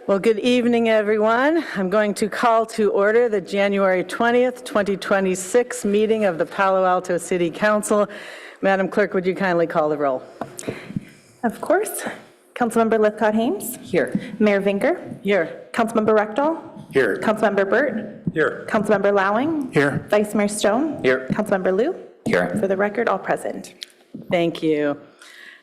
Well, good evening, everyone. I'm going to call to order the January 20th, 2026 meeting of the Palo Alto City Council. Madam Clerk, would you kindly call the roll? Of course. Councilmember Lithcott-Hames? Here. Mayor Vinker? Here. Councilmember Rechtel? Here. Councilmember Burt? Here. Councilmember Lowing? Here. Vice Mayor Stone? Here. Councilmember Liu? Here. For the record, all present. Thank you.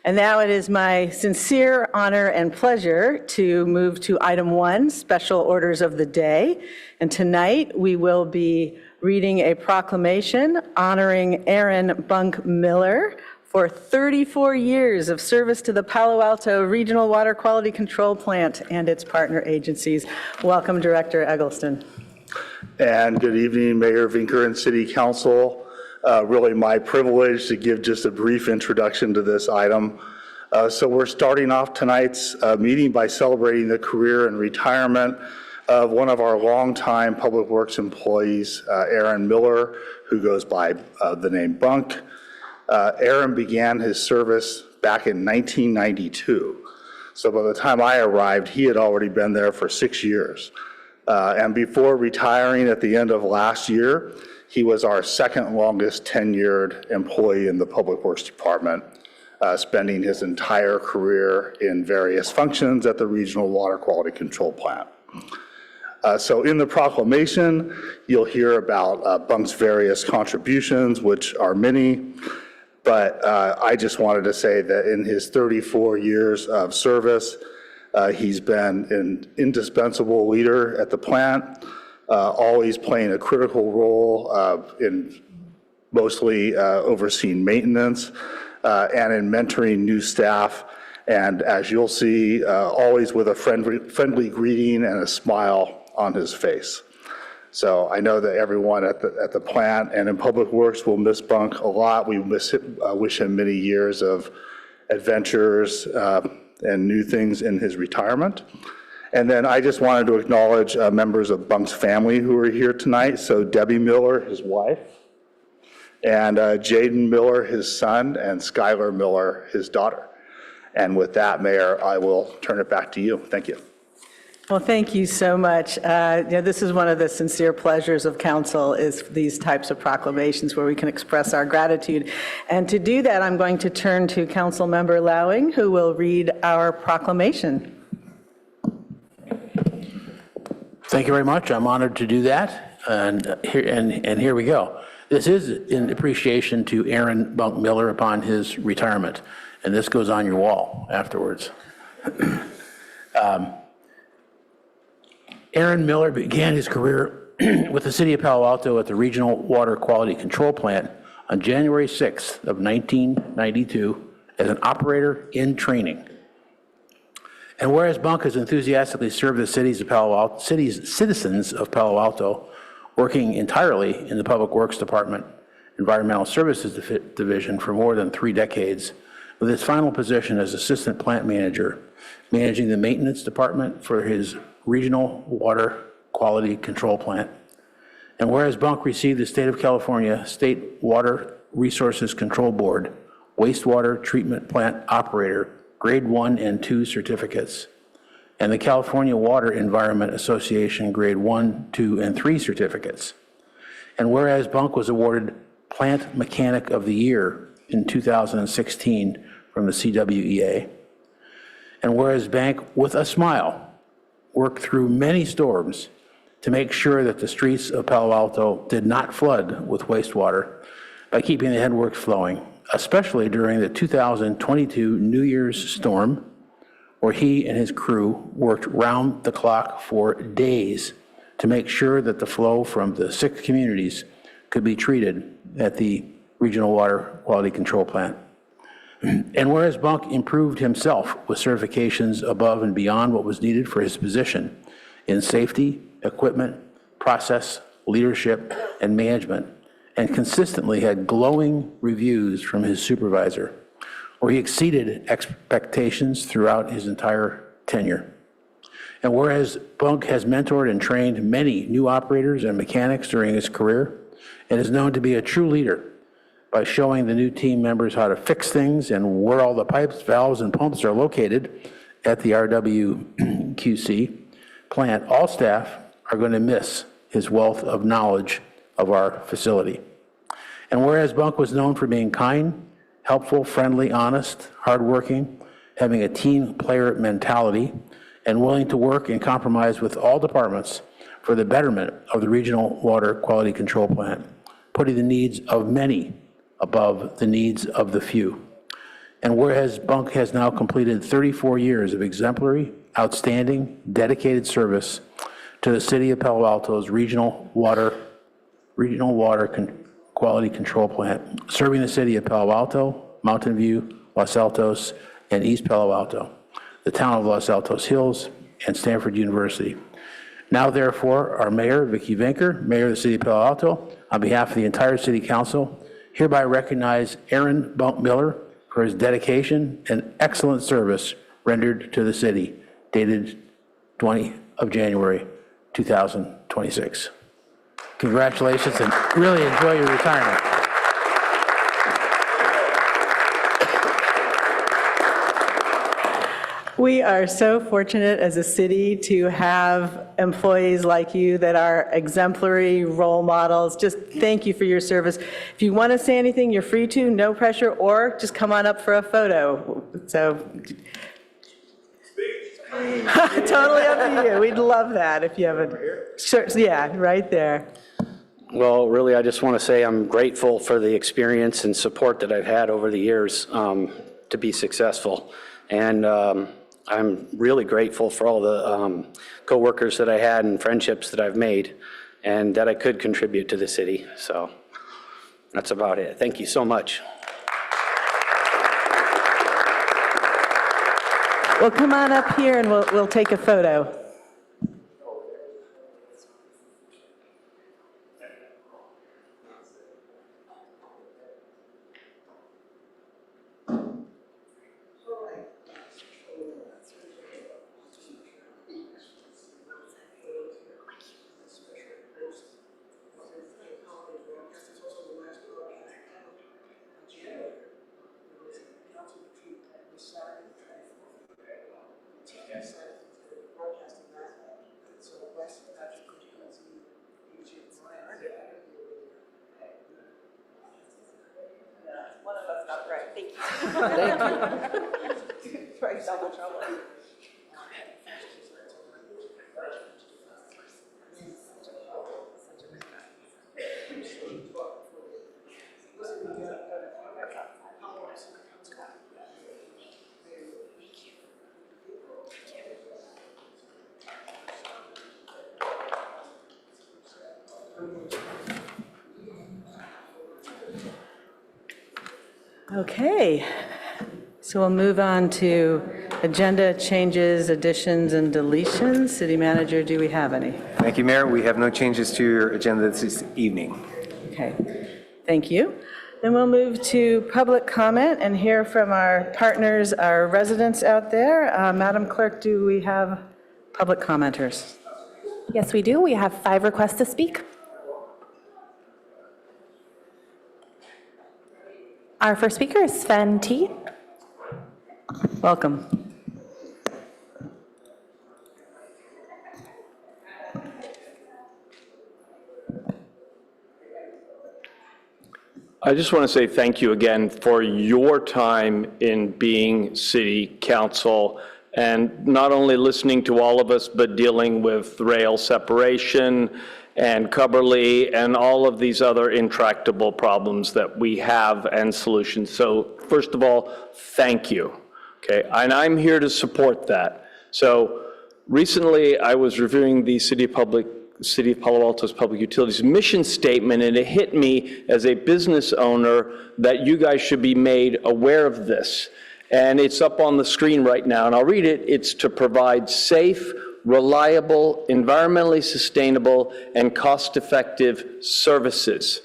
And now it is my sincere honor and pleasure to move to item 1, special orders of the day. And tonight we will be reading a proclamation honoring Aaron Bunk Miller for 34 years of service to the Palo Alto Regional Water Quality Control Plant and its partner agencies. Welcome, Director Eggleston. And good evening, Mayor Vinker and City Council. Really my privilege to give just a brief introduction to this item. So we're starting off tonight's meeting by celebrating the career and retirement of one of our longtime Public Works employees, Aaron Miller, who goes by the name Bunk. Aaron began his service back in 1992. So by the time I arrived, he had already been there for 6 years. And before retiring at the end of last year, he was our second longest tenured employee in the Public Works Department, spending his entire career in various functions at the Regional Water Quality Control Plant. So in the proclamation, you'll hear about Bunk's various contributions, which are many, but I just wanted to say that in his 34 years of service, he's been an indispensable leader at the plant, always playing a critical role in mostly overseeing maintenance and in mentoring new staff. And as you'll see, always with a friendly greeting and a smile on his face. So I know that everyone at the plant and in Public Works will miss Bunk a lot. We wish him many years of adventures and new things in his retirement. And then I just wanted to acknowledge members of Bunk's family who are here tonight. So Debbie Miller, his wife, and Jaden Miller, his son, and Skylar Miller, his daughter. And with that, Mayor, I will turn it back to you. Thank you. Well, thank you so much. This is one of the sincere pleasures of council, is these types of proclamations where we can express our gratitude. And to do that, I'm going to turn to Councilmember Lowing, who will read our proclamation. Thank you very much. I'm honored to do that. And here we go. This is in appreciation to Aaron Bunk Miller upon his retirement. And this goes on your wall afterwards. Aaron Miller began his career with the City of Palo Alto at the Regional Water Quality Control Plant on January 6th of 1992 as an operator in training. And whereas Bunk has enthusiastically served the city's citizens of Palo Alto, working entirely in the Public Works Department, Environmental Services Division for more than 3 decades, with his final position as Assistant Plant Manager, managing the Maintenance Department for his Regional Water Quality Control Plant. And whereas Bunk received the State of California State Water Resources Control Board Wastewater Treatment Plant Operator Grade 1 and 2 certificates, and the California Water Environment Association Grade 1, 2, and 3 certificates. And whereas Bunk was awarded Plant Mechanic of the Year in 2016 from the CWEA, and whereas Bunk, with a smile, worked through many storms to make sure that the streets of Palo Alto did not flood with wastewater by keeping the headworks flowing, especially during the 2022 New Year's storm, where he and his crew worked round the clock for days to make sure that the flow from the 6 communities could be treated at the Regional Water Quality Control Plant. And whereas Bunk improved himself with certifications above and beyond what was needed for his position in safety, equipment, process, leadership, and management, and consistently had glowing reviews from his supervisor, where he exceeded expectations throughout his entire tenure. And whereas Bunk has mentored and trained many new operators and mechanics during his career, and is known to be a true leader by showing the new team members how to fix things and where all the pipes, valves, and pumps are located at the RWQC, plant, all staff are going to miss his wealth of knowledge of our facility. And whereas Bunk was known for being kind, helpful, friendly, honest, hardworking, having a team player mentality, and willing to work and compromise with all departments for the betterment of the regional water quality control plant, putting the needs of many above the needs of the few. And whereas Bunk has now completed 34 years of exemplary, outstanding, dedicated service to the City of Palo Alto's regional water quality control plant, serving the City of Palo Alto, Mountain View, Los Altos, and East Palo Alto, the town of Los Altos Hills, and Stanford University. Now, therefore, our Mayor, Vicki Vinker, Mayor of the City of Palo Alto, on behalf of the entire City Council, hereby recognize Aaron Bunk Miller for his dedication and excellent service rendered to the city, dated 20 of January, 2026. Congratulations, and really enjoy your retirement. We are so fortunate as a city to have employees like you that are exemplary role models. Just thank you for your service. If you want to say anything, you're free to, no pressure, or just come on up for a photo. So, totally up to you. We'd love that if you have a, sure, yeah, right there. Well, really, I just want to say I'm grateful for the experience and support that I've had over the years to be successful. And I'm really grateful for all the coworkers that I had and friendships that I've made and that I could contribute to the city. So that's about it. Thank you so much. Well, come on up here and we'll take a photo. One of us got it right. Thank you. Right, double trouble. Okay, so we'll move on to agenda changes, additions, and deletions. City Manager, do we have any? Thank you, Mayor. We have no changes to your agenda this evening. Okay, thank you. Then we'll move to public comment and hear from our partners, our residents out there. Madam Clerk, do we have public commenters? Yes, we do. We have 5 requests to speak. Our first speaker is Sven T. Welcome. I just want to say thank you again for your time in being city council and not only listening to all of us, but dealing with rail separation and Cubberley and all of these other intractable problems that we have and solutions. So first of all, thank you. Okay, and I'm here to support that. So recently I was reviewing the City of Palo Alto's Public Utilities mission statement, and it hit me as a business owner that you guys should be made aware of this. And it's up on the screen right now, and I'll read it. It's to provide safe, reliable, environmentally sustainable, and cost-effective services.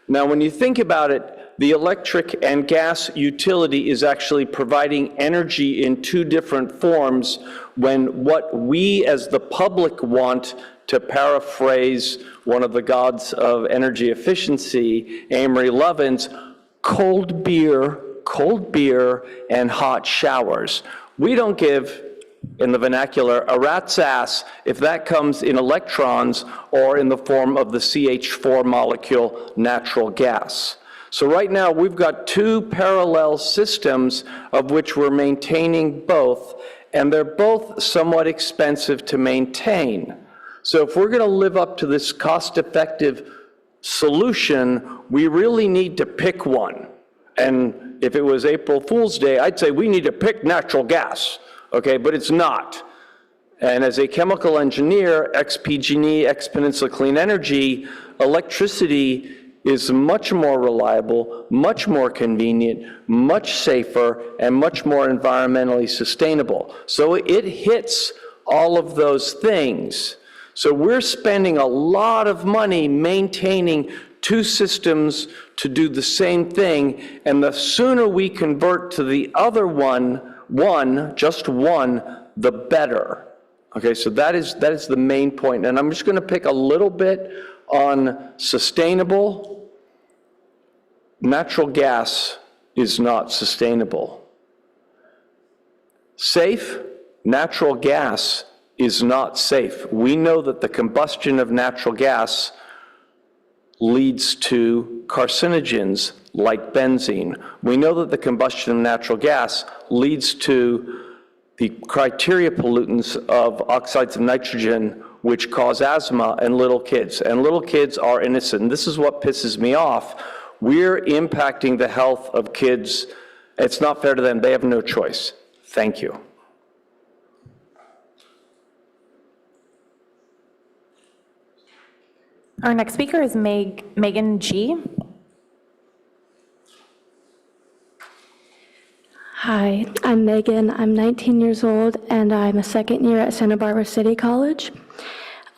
Now, when you think about it, the electric and gas utility is actually providing energy in 2 different forms, when what we as the public want, to paraphrase one of the gods of energy efficiency, Amory Lovins, cold beer, and hot showers. We don't give in the vernacular, a rat's ass if that comes in electrons or in the form of the CH4 molecule natural gas. So right now, we've got two parallel systems of which we're maintaining both, and they're both somewhat expensive to maintain. So if we're going to live up to this cost-effective solution, we really need to pick one. And if it was April Fool's Day, I'd say we need to pick natural gas, okay, but it's not. And as a chemical engineer, ex-PG&E, ex-Peninsula Clean Energy, electricity is much more reliable, much more convenient, much safer, and much more environmentally sustainable. So it hits all of those things. So we're spending a lot of money maintaining two systems to do the same thing, and the sooner we convert to the other just one, the better. Okay, so that is the main point. And I'm just going to pick a little bit on sustainable. Natural gas is not sustainable. Safe, natural gas is not safe. We know that the combustion of natural gas leads to carcinogens like benzene. We know that the combustion of natural gas leads to the criteria pollutants of oxides of nitrogen, which cause asthma in little kids. And little kids are innocent. And this is what pisses me off. We're impacting the health of kids. It's not fair to them. They have no choice. Thank you. Our next speaker is Megan G. Hi, I'm Megan. I'm 19 years old, and I'm a second year at Santa Barbara City College.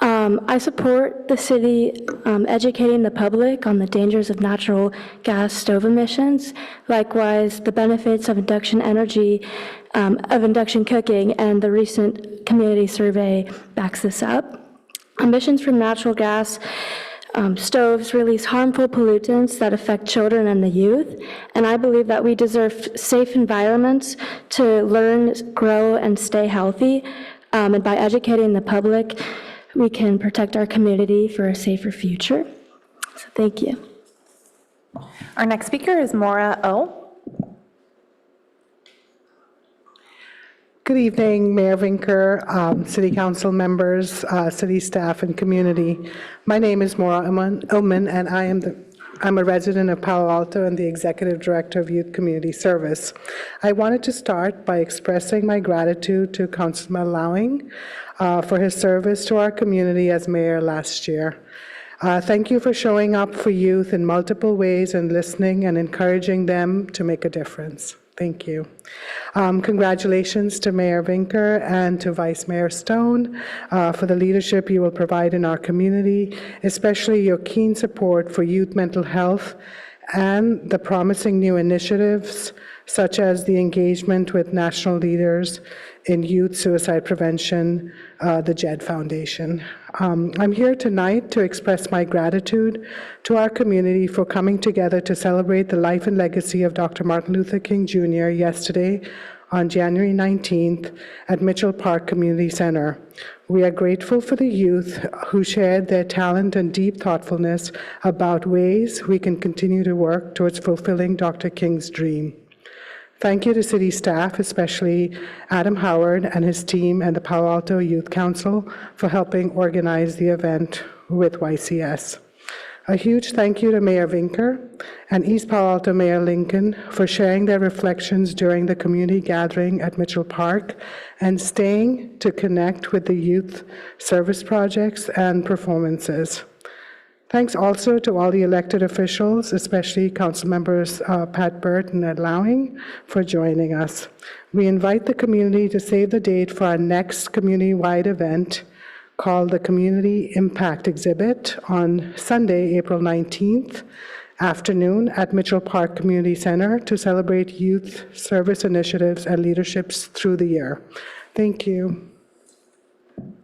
I support the city educating the public on the dangers of natural gas stove emissions, likewise the benefits of induction energy, of induction cooking, and the recent community survey backs this up. Emissions from natural gas stoves release harmful pollutants that affect children and the youth, and I believe that we deserve safe environments to learn, grow, and stay healthy, and by educating the public, we can protect our community for a safer future. So thank you. Our next speaker is Maura O. Good evening, Mayor Vinker, City Council members, city staff, and community. My name is Maura Oman, and I'm a resident of Palo Alto and the Executive Director of Youth Community Service. I wanted to start by expressing my gratitude to Councilman Lowing for his service to our community as mayor last year. Thank you for showing up for youth in multiple ways and listening and encouraging them to make a difference. Thank you. Congratulations to Mayor Vinker and to Vice Mayor Stone for the leadership you will provide in our community, especially your keen support for youth mental health and the promising new initiatives such as the engagement with national leaders in youth suicide prevention, the JED Foundation. I'm here tonight to express my gratitude to our community for coming together to celebrate the life and legacy of Dr. Martin Luther King Jr. yesterday on January 19th at Mitchell Park Community Center. We are grateful for the youth who shared their talent and deep thoughtfulness about ways we can continue to work towards fulfilling Dr. King's dream. Thank you to city staff, especially Adam Howard and his team and the Palo Alto Youth Council for helping organize the event with YCS. A huge thank you to Mayor Vinker and East Palo Alto Mayor Lincoln for sharing their reflections during the community gathering at Mitchell Park and staying to connect with the youth service projects and performances. Thanks also to all the elected officials, especially Council members Pat Burt and Ed Lowing, for joining us. We invite the community to save the date for our next community-wide event called the Community Impact Exhibit on Sunday, April 19th, afternoon at Mitchell Park Community Center to celebrate youth service initiatives and leaderships through the year. Thank you.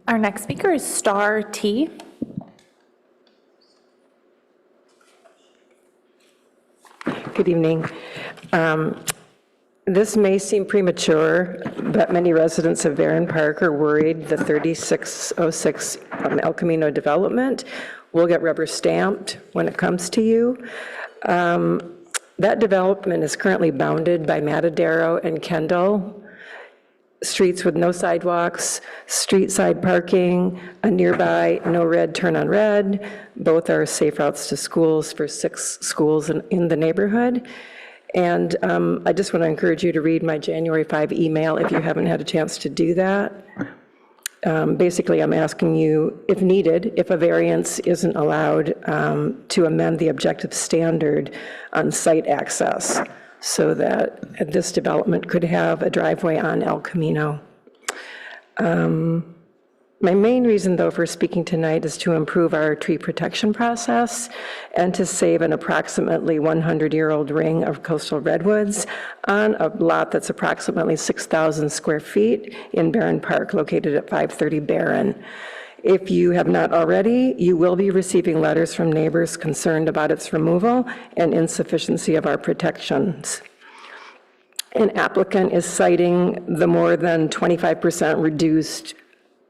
Our next speaker is Star T. Good evening. This may seem premature, but many residents of Barron Park are worried the 3606 El Camino development will get rubber stamped when it comes to you. That development is currently bounded by Matadero and Kendall, streets with no sidewalks, street side parking, a nearby no red turn on red. Both are safe routes to schools for 6 schools in the neighborhood. And I just want to encourage you to read my January 5 email if you haven't had a chance to do that. Basically, I'm asking you, if needed, if a variance isn't allowed, to amend the objective standard on site access so that this development could have a driveway on El Camino. My main reason, though, for speaking tonight is to improve our tree protection process and to save an approximately 100-year-old ring of coastal redwoods on a lot that's approximately 6,000 square feet in Barron Park, located at 530 Barron. If you have not already, you will be receiving letters from neighbors concerned about its removal and insufficiency of our protections. An applicant is citing the more than 25% reduced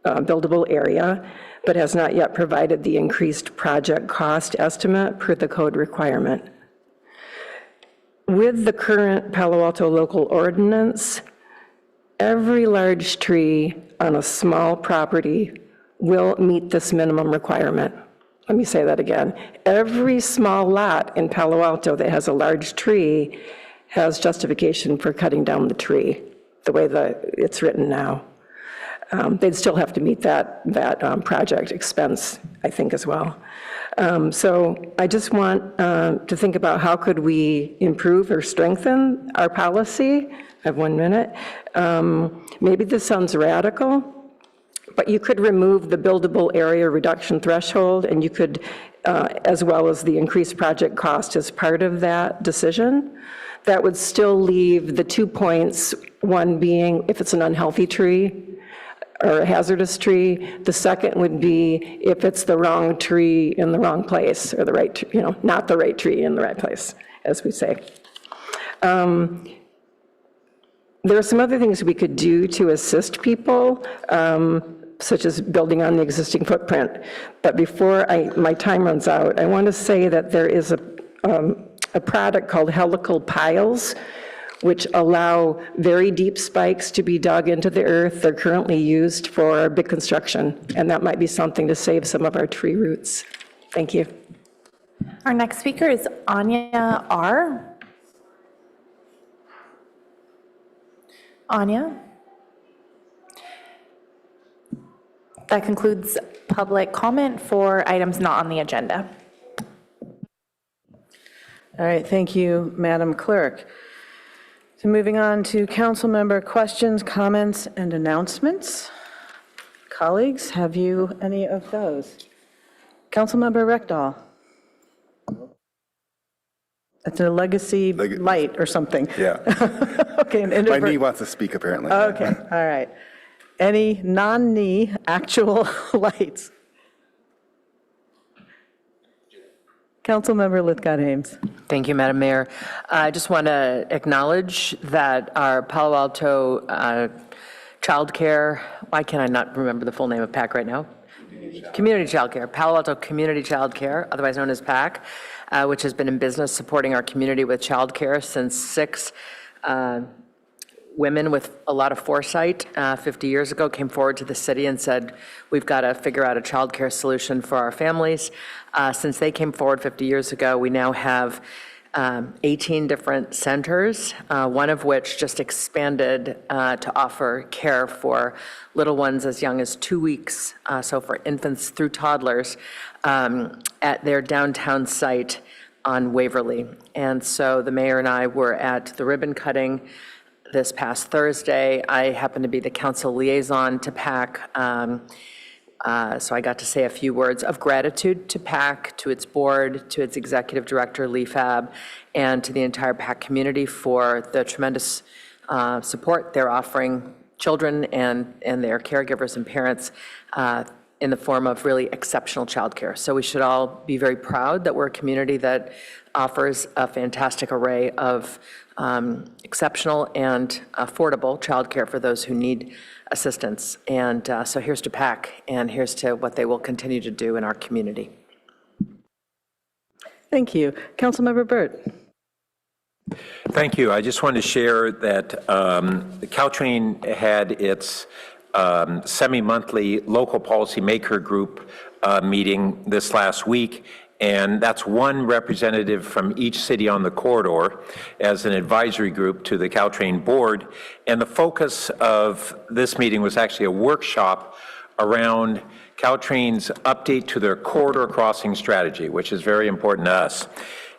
buildable area, but has not yet provided the increased project cost estimate per the code requirement. With the current Palo Alto local ordinance, every large tree on a small property will meet this minimum requirement. Let me say that again. Every small lot in Palo Alto that has a large tree has justification for cutting down the tree, the way that it's written now. They'd still have to meet that project expense, I think, as well. So I just want to think about how could we improve or strengthen our policy. I have 1 minute. Maybe this sounds radical, but you could remove the buildable area reduction threshold, and you could, as well as the increased project cost as part of that decision. That would still leave the 2 points, one being if it's an unhealthy tree, or a hazardous tree. The second would be if it's the wrong tree in the wrong place, or the right, not the right tree in the right place, as we say. There are some other things we could do to assist people, such as building on the existing footprint. But before my time runs out, I want to say that there is a product called helical piles, which allow very deep spikes to be dug into the earth. They're currently used for big construction, and that might be something to save some of our tree roots. Thank you. Our next speaker is Anya R. Anya? That concludes public comment for items not on the agenda. All right, thank you, Madam Clerk. So moving on to council member questions, comments, and announcements. Colleagues, have you any of those? Councilmember Rekdal. That's a legacy light or something. Yeah. Okay. My knee wants to speak, apparently. Okay, all right. Any non-knee actual lights? Councilmember Lithgott-Ames. Thank you, Madam Mayor. I just want to acknowledge that our Palo Alto Child Care, why can I not remember the full name of PAC right now? Community Child Care, Palo Alto Community Child Care, otherwise known as PAC, which has been in business supporting our community with child care since 6 women with a lot of foresight 50 years ago came forward to the city and said, we've got to figure out a child care solution for our families. Since they came forward 50 years ago, we now have 18 different centers, one of which just expanded to offer care for little ones as young as 2 weeks, so for infants through toddlers, at their downtown site on Waverly. And so the mayor and I were at the ribbon cutting this past Thursday. I happen to be the council liaison to PAC, so I got to say a few words of gratitude to PAC, to its board, to its executive director, Lee Fab, and to the entire PAC community for the tremendous support they're offering children and their caregivers and parents in the form of really exceptional childcare. So we should all be very proud that we're a community that offers a fantastic array of exceptional and affordable childcare for those who need assistance. And so here's to PAC, and here's to what they will continue to do in our community. Thank you. Councilmember Burt. Thank you. I just wanted to share that the Caltrain had its semi-monthly local policymaker group meeting this last week, and that's one representative from each city on the corridor as an advisory group to the Caltrain board. And the focus of this meeting was actually a workshop around Caltrain's update to their corridor crossing strategy, which is very important to us.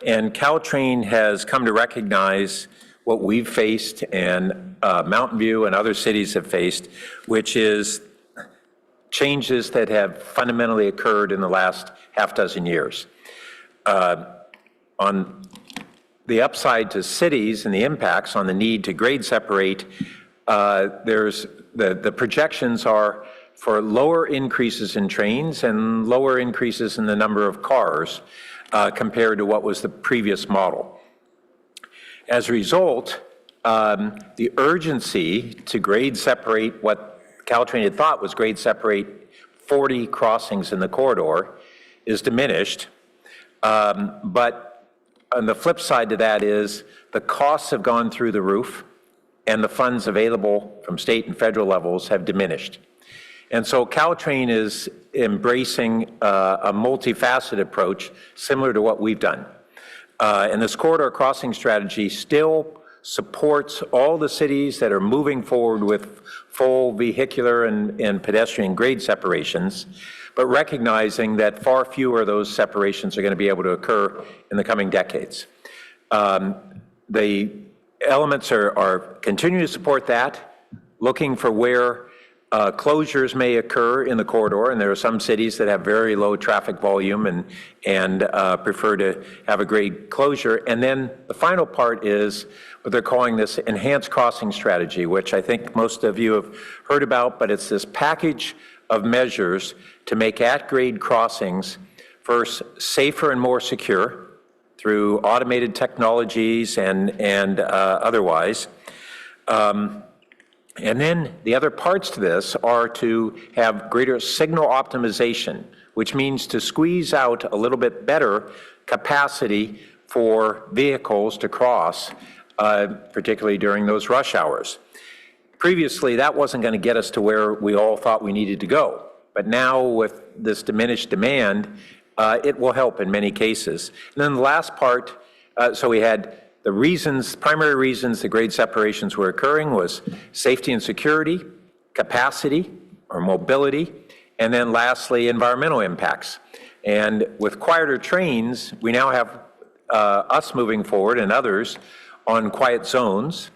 And Caltrain has come to recognize what we've faced and Mountain View and other cities have faced, which is changes that have fundamentally occurred in the last half dozen years. On the upside to cities and the impacts on the need to grade separate, there's the projections are for lower increases in trains and lower increases in the number of cars compared to what was the previous model. As a result, the urgency to grade separate what Caltrain had thought was grade separate 40 crossings in the corridor is diminished. But on the flip side to that is the costs have gone through the roof and the funds available from state and federal levels have diminished. And so Caltrain is embracing a multifaceted approach similar to what we've done. And this corridor crossing strategy still supports all the cities that are moving forward with full vehicular and pedestrian grade separations, but recognizing that far fewer of those separations are going to be able to occur in the coming decades. The elements are continuing to support that, looking for where closures may occur in the corridor, and there are some cities that have very low traffic volume and prefer to have a grade closure. And then the final part is what they're calling this enhanced crossing strategy, which I think most of you have heard about, but it's this package of measures to make at-grade crossings first safer and more secure through automated technologies and otherwise. And then the other parts to this are to have greater signal optimization, which means to squeeze out a little bit better capacity for vehicles to cross, particularly during those rush hours. Previously, that wasn't going to get us to where we all thought we needed to go. But now with this diminished demand, it will help in many cases. And then the last part, so we had the reasons, primary reasons the grade separations were occurring was safety and security, capacity or mobility, and then lastly, environmental impacts. And with quieter trains, we now have us moving forward and others on quiet zones.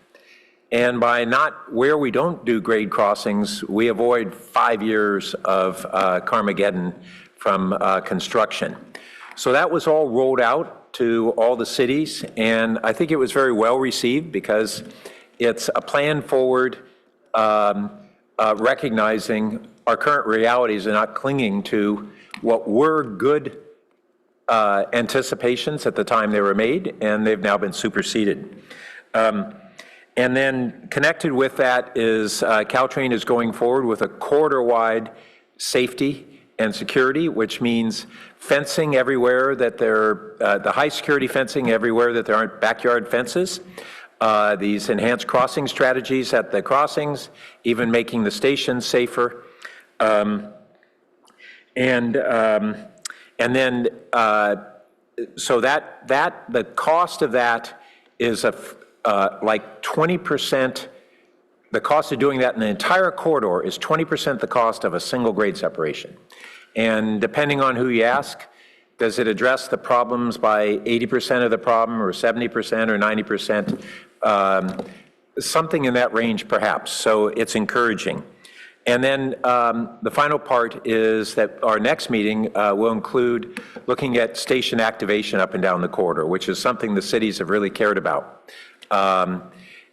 And by not where we don't do grade crossings, we avoid 5 years of Carmageddon from construction. So that was all rolled out to all the cities, and I think it was very well received because it's a plan forward, recognizing our current realities and not clinging to what were good anticipations at the time they were made, and they've now been superseded. And then connected with that is Caltrain is going forward with a corridor-wide safety and security, which means fencing everywhere that the high security fencing everywhere that there aren't backyard fences, these enhanced crossing strategies at the crossings, even making the stations safer. And then, so that the cost of that is like 20%. The cost of doing that in the entire corridor is 20% the cost of a single grade separation. And depending on who you ask, does it address the problems by 80% of the problem or 70% or 90%? Something in that range perhaps, so it's encouraging. And then the final part is that our next meeting will include looking at station activation up and down the corridor, which is something the cities have really cared about.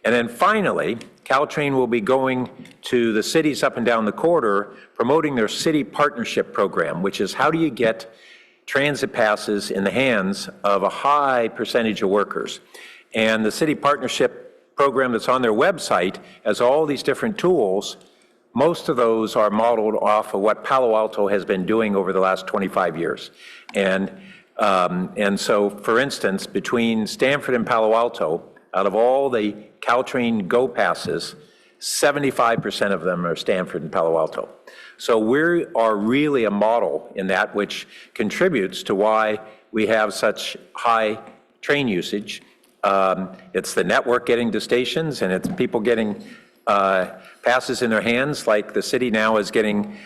And then finally, Caltrain will be going to the cities up and down the corridor promoting their city partnership program, which is how do you get transit passes in the hands of a high percentage of workers. And the city partnership program that's on their website has all these different tools. Most of those are modeled off of what Palo Alto has been doing over the last 25 years. And so, for instance, between Stanford and Palo Alto, out of all the Caltrain Go passes, 75% of them are Stanford and Palo Alto. So we are really a model in that, which contributes to why we have such high train usage. It's the network getting to stations, and it's people getting passes in their hands, like the city now is getting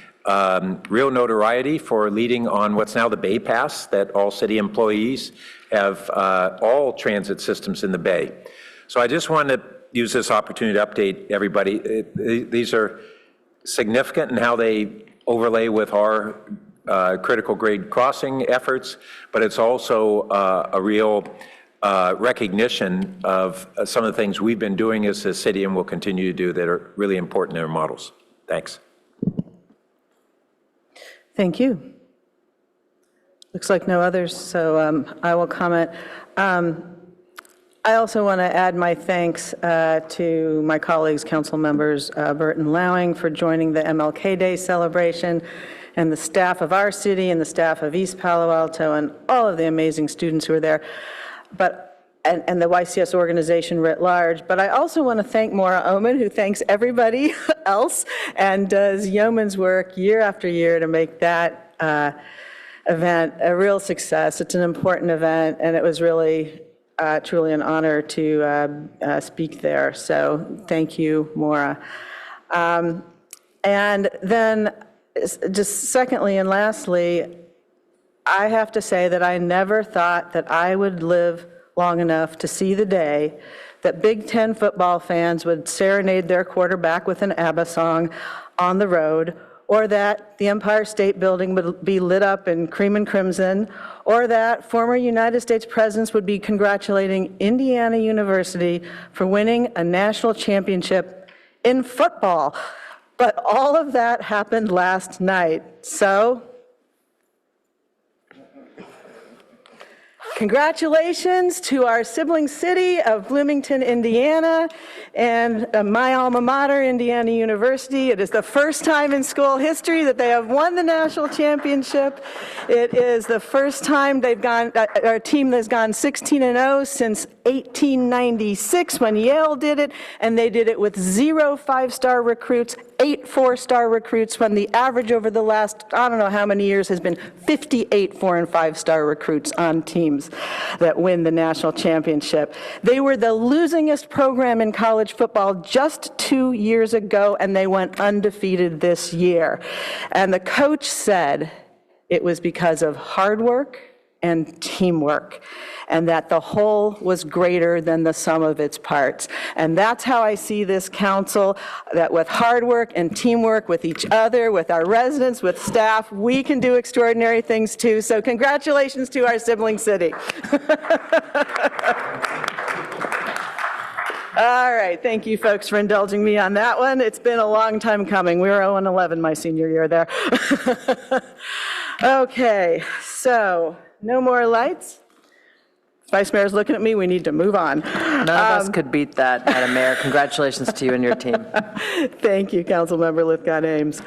real notoriety for leading on what's now the Bay Pass, that all city employees have all transit systems in the Bay. So I just wanted to use this opportunity to update everybody. These are significant in how they overlay with our critical grade crossing efforts, but it's also a real recognition of some of the things we've been doing as a city and will continue to do that are really important in our models. Thanks. Thank you. Looks like no others, so I will comment. I also want to add my thanks to my colleagues, council members Burt and Lowing, for joining the MLK Day celebration, and the staff of our city and the staff of East Palo Alto and all of the amazing students who were there, and the YCS organization writ large. But I also want to thank Maura Oman, who thanks everybody else and does yeoman's work year after year to make that event a real success. It's an important event, and it was really truly an honor to speak there. So thank you, Maura. And then just secondly and lastly, I have to say that I never thought that I would live long enough to see the day that Big Ten football fans would serenade their quarterback with an ABBA song on the road, or that the Empire State Building would be lit up in cream and crimson, or that former United States presidents would be congratulating Indiana University for winning a national championship in football. But all of that happened last night. So, congratulations to our sibling city of Bloomington, Indiana, and my alma mater, Indiana University. It is the first time in school history that they have won the national championship. It is the first time they've gone, our team has gone 16-0 since 1896 when Yale did it, and they did it with 0 5-star recruits, 8 4-star recruits, when the average over the last, I don't know how many years, has been 58 4- and 5-star recruits on teams that win the national championship. They were the losingest program in college football just 2 years ago, and they went undefeated this year. And the coach said it was because of hard work and teamwork, and that the whole was greater than the sum of its parts. And that's how I see this council, that with hard work and teamwork with each other, with our residents, with staff, we can do extraordinary things too. So congratulations to our sibling city. All right, thank you folks for indulging me on that one. It's been a long time coming. We were 0-11 my senior year there. Okay, so no more lights. Vice Mayor's looking at me, we need to move on. None of us could beat that, Madam Mayor. Congratulations to you and your team. Thank you, Councilmember Lithgott-Ames.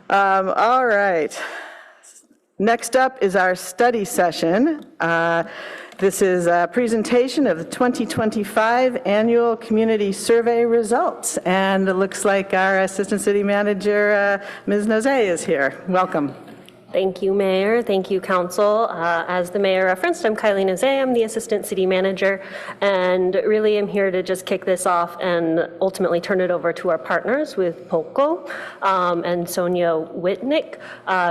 All right. Next up is our study session. This is a presentation of the 2025 Annual Community Survey results. And it looks like our Assistant City Manager, Ms. Nozay, is here. Welcome. Thank you, Mayor. Thank you, Council. As the Mayor referenced, I'm Kylie Nozay. I'm the Assistant City Manager, and really am here to just kick this off and ultimately turn it over to our partners with POCO and Sonia Whitnick,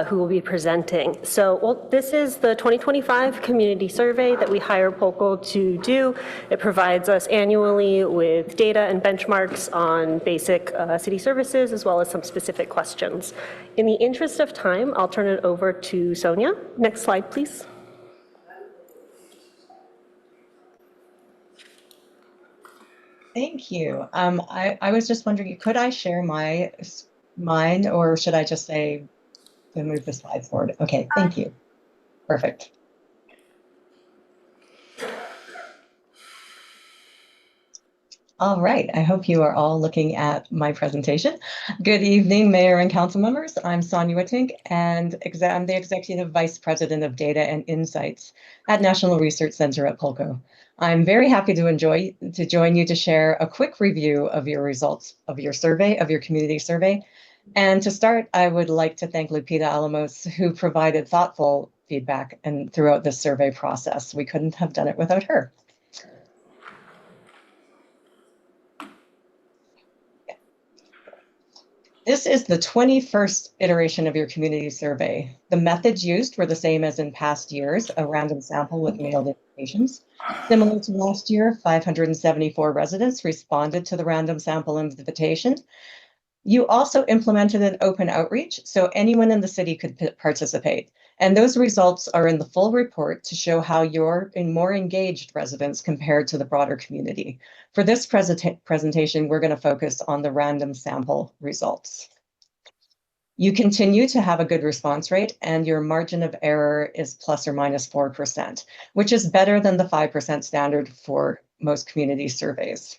who will be presenting. So, this is the 2025 community survey that we hire POCO to do. It provides us annually with data and benchmarks on basic city services, as well as some specific questions. In the interest of time, I'll turn it over to Sonia. Next slide, please. Thank you. I was just wondering, could I share mine, or should I just say to move the slides forward? Okay, thank you. Perfect. All right, I hope you are all looking at my presentation. Good evening, Mayor and Council members. I'm Sonia Wittink, and I'm the Executive Vice President of Data and Insights at National Research Center at Polko. I'm very happy to join you to share a quick review of your results of your survey, of your community survey. And to start, I would like to thank Lupita Alamos, who provided thoughtful feedback and throughout this survey process. We couldn't have done it without her. This is the 21st iteration of your community survey. The methods used were the same as in past years, a random sample with mailed invitations. Similar to last year, 574 residents responded to the random sample invitation. You also implemented an open outreach, so anyone in the city could participate. And those results are in the full report to show how you're more engaged residents compared to the broader community. For this presentation, we're going to focus on the random sample results. You continue to have a good response rate, and your margin of error is plus or minus 4%, which is better than the 5% standard for most community surveys.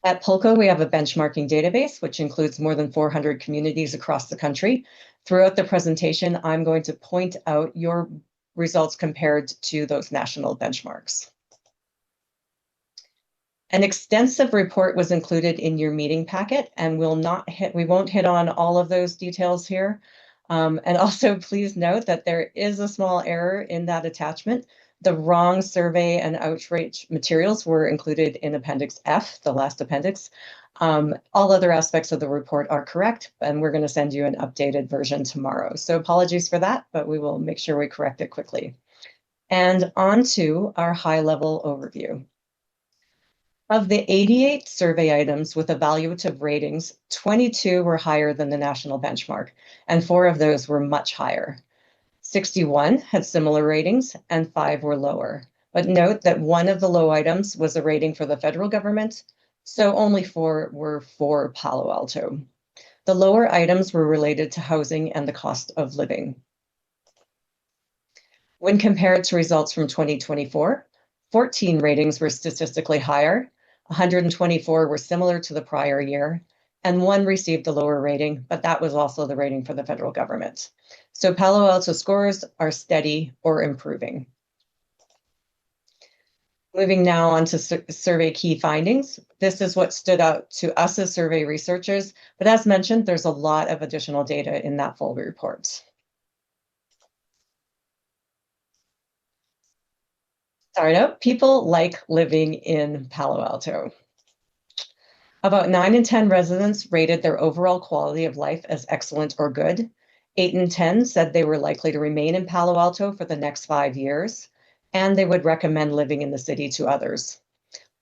At Polko, we have a benchmarking database, which includes more than 400 communities across the country. Throughout the presentation, I'm going to point out your results compared to those national benchmarks. An extensive report was included in your meeting packet, and we won't hit on all of those details here. And also, please note that there is a small error in that attachment. The wrong survey and outreach materials were included in Appendix F, the last appendix. All other aspects of the report are correct, and we're going to send you an updated version tomorrow. So apologies for that, but we will make sure we correct it quickly. And on to our high-level overview. Of the 88 survey items with evaluative ratings, 22 were higher than the national benchmark, and 4 of those were much higher. 61 had similar ratings, and 5 were lower. But note that one of the low items was a rating for the federal government, so only 4 were for Palo Alto. The lower items were related to housing and the cost of living. When compared to results from 2024, 14 ratings were statistically higher, 124 were similar to the prior year, and 1 received a lower rating, but that was also the rating for the federal government. So Palo Alto scores are steady or improving. Moving now on to survey key findings. This is what stood out to us as survey researchers, but as mentioned, there's a lot of additional data in that full report. Start out, people like living in Palo Alto. About 9 in 10 residents rated their overall quality of life as excellent or good. 8 in 10 said they were likely to remain in Palo Alto for the next 5 years, and they would recommend living in the city to others.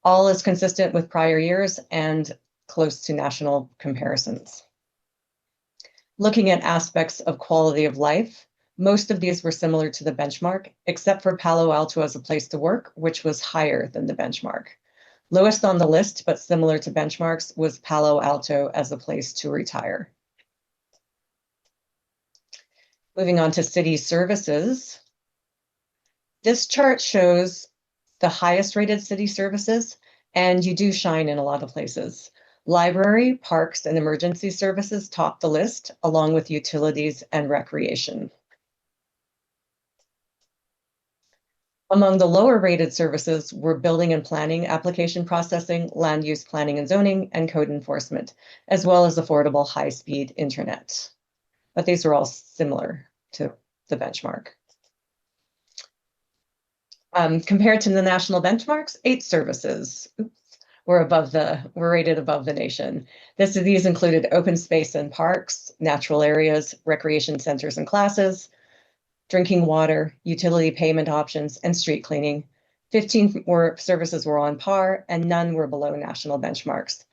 All is consistent with prior years and close to national comparisons. Looking at aspects of quality of life, most of these were similar to the benchmark, except for Palo Alto as a place to work, which was higher than the benchmark. Lowest on the list, but similar to benchmarks, was Palo Alto as a place to retire. Moving on to city services. This chart shows the highest rated city services, and you do shine in a lot of places. Library, parks, and emergency services top the list, along with utilities and recreation. Among the lower rated services were building and planning, application processing, land use planning and zoning, and code enforcement, as well as affordable high-speed internet. But these are all similar to the benchmark. Compared to the national benchmarks, 8 services were rated above the nation. These included open space and parks, natural areas, recreation centers and classes, drinking water, utility payment options, and street cleaning. 15 services were on par, and none were below national benchmarks.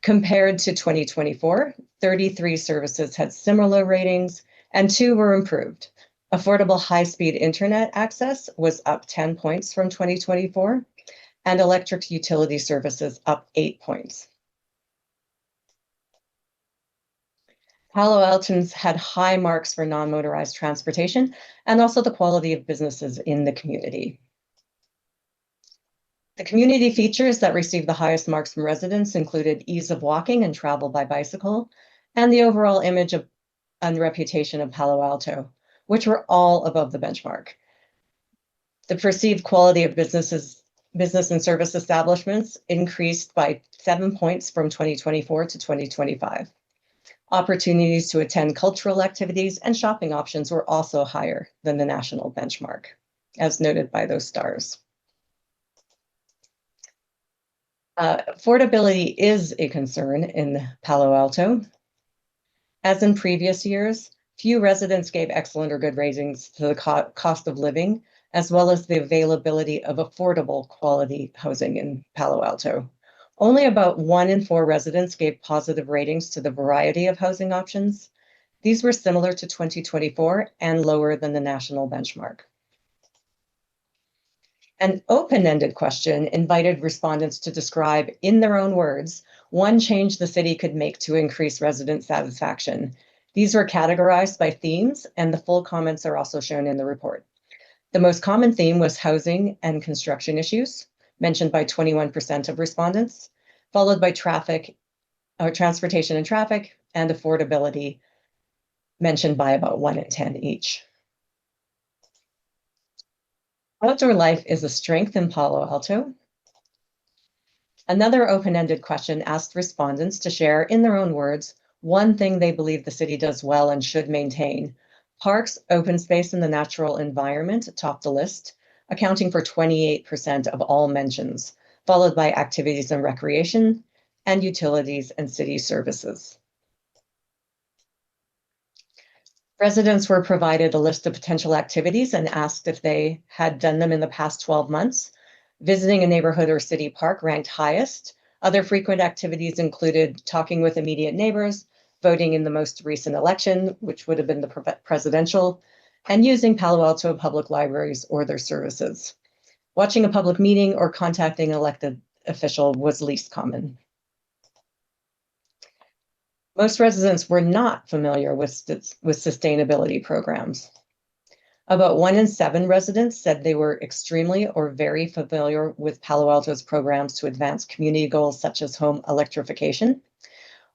Compared to 2024, 33 services had similar ratings, and 2 were improved. Affordable high-speed internet access was up 10 points from 2024, and electric utility services up 8 points. Palo Altans had high marks for non-motorized transportation and also the quality of businesses in the community. The community features that received the highest marks from residents included ease of walking and travel by bicycle, and the overall image of and reputation of Palo Alto, which were all above the benchmark. The perceived quality of business and service establishments increased by 7 points from 2024 to 2025. Opportunities to attend cultural activities and shopping options were also higher than the national benchmark, as noted by those stars. Affordability is a concern in Palo Alto. As in previous years, few residents gave excellent or good ratings to the cost of living, as well as the availability of affordable quality housing in Palo Alto. Only about 1 in 4 residents gave positive ratings to the variety of housing options. These were similar to 2024 and lower than the national benchmark. An open-ended question invited respondents to describe, in their own words, one change the city could make to increase resident satisfaction. These were categorized by themes, and the full comments are also shown in the report. The most common theme was housing and construction issues, mentioned by 21% of respondents, followed by transportation and traffic, and affordability, mentioned by about 1 in 10 each. Outdoor life is a strength in Palo Alto. Another open-ended question asked respondents to share, in their own words, one thing they believe the city does well and should maintain. Parks, open space, and the natural environment topped the list, accounting for 28% of all mentions, followed by activities and recreation, and utilities and city services. Residents were provided a list of potential activities and asked if they had done them in the past 12 months. Visiting a neighborhood or city park ranked highest. Other frequent activities included talking with immediate neighbors, voting in the most recent election, which would have been the presidential, and using Palo Alto public libraries or their services. Watching a public meeting or contacting an elected official was least common. Most residents were not familiar with sustainability programs. About 1 in 7 residents said they were extremely or very familiar with Palo Alto's programs to advance community goals such as home electrification.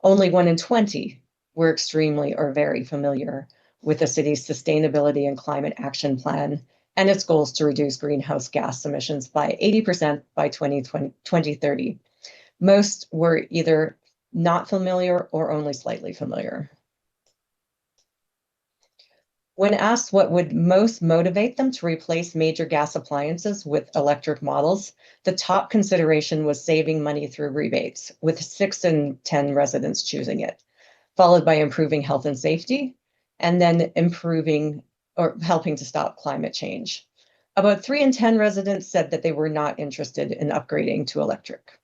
Only 1 in 20 were extremely or very familiar with the city's sustainability and climate action plan and its goals to reduce greenhouse gas emissions by 80% by 2030. Most were either not familiar or only slightly familiar. When asked what would most motivate them to replace major gas appliances with electric models, the top consideration was saving money through rebates, with 6 in 10 residents choosing it, followed by improving health and safety, and then improving or helping to stop climate change. About 3 in 10 residents said that they were not interested in upgrading to electric.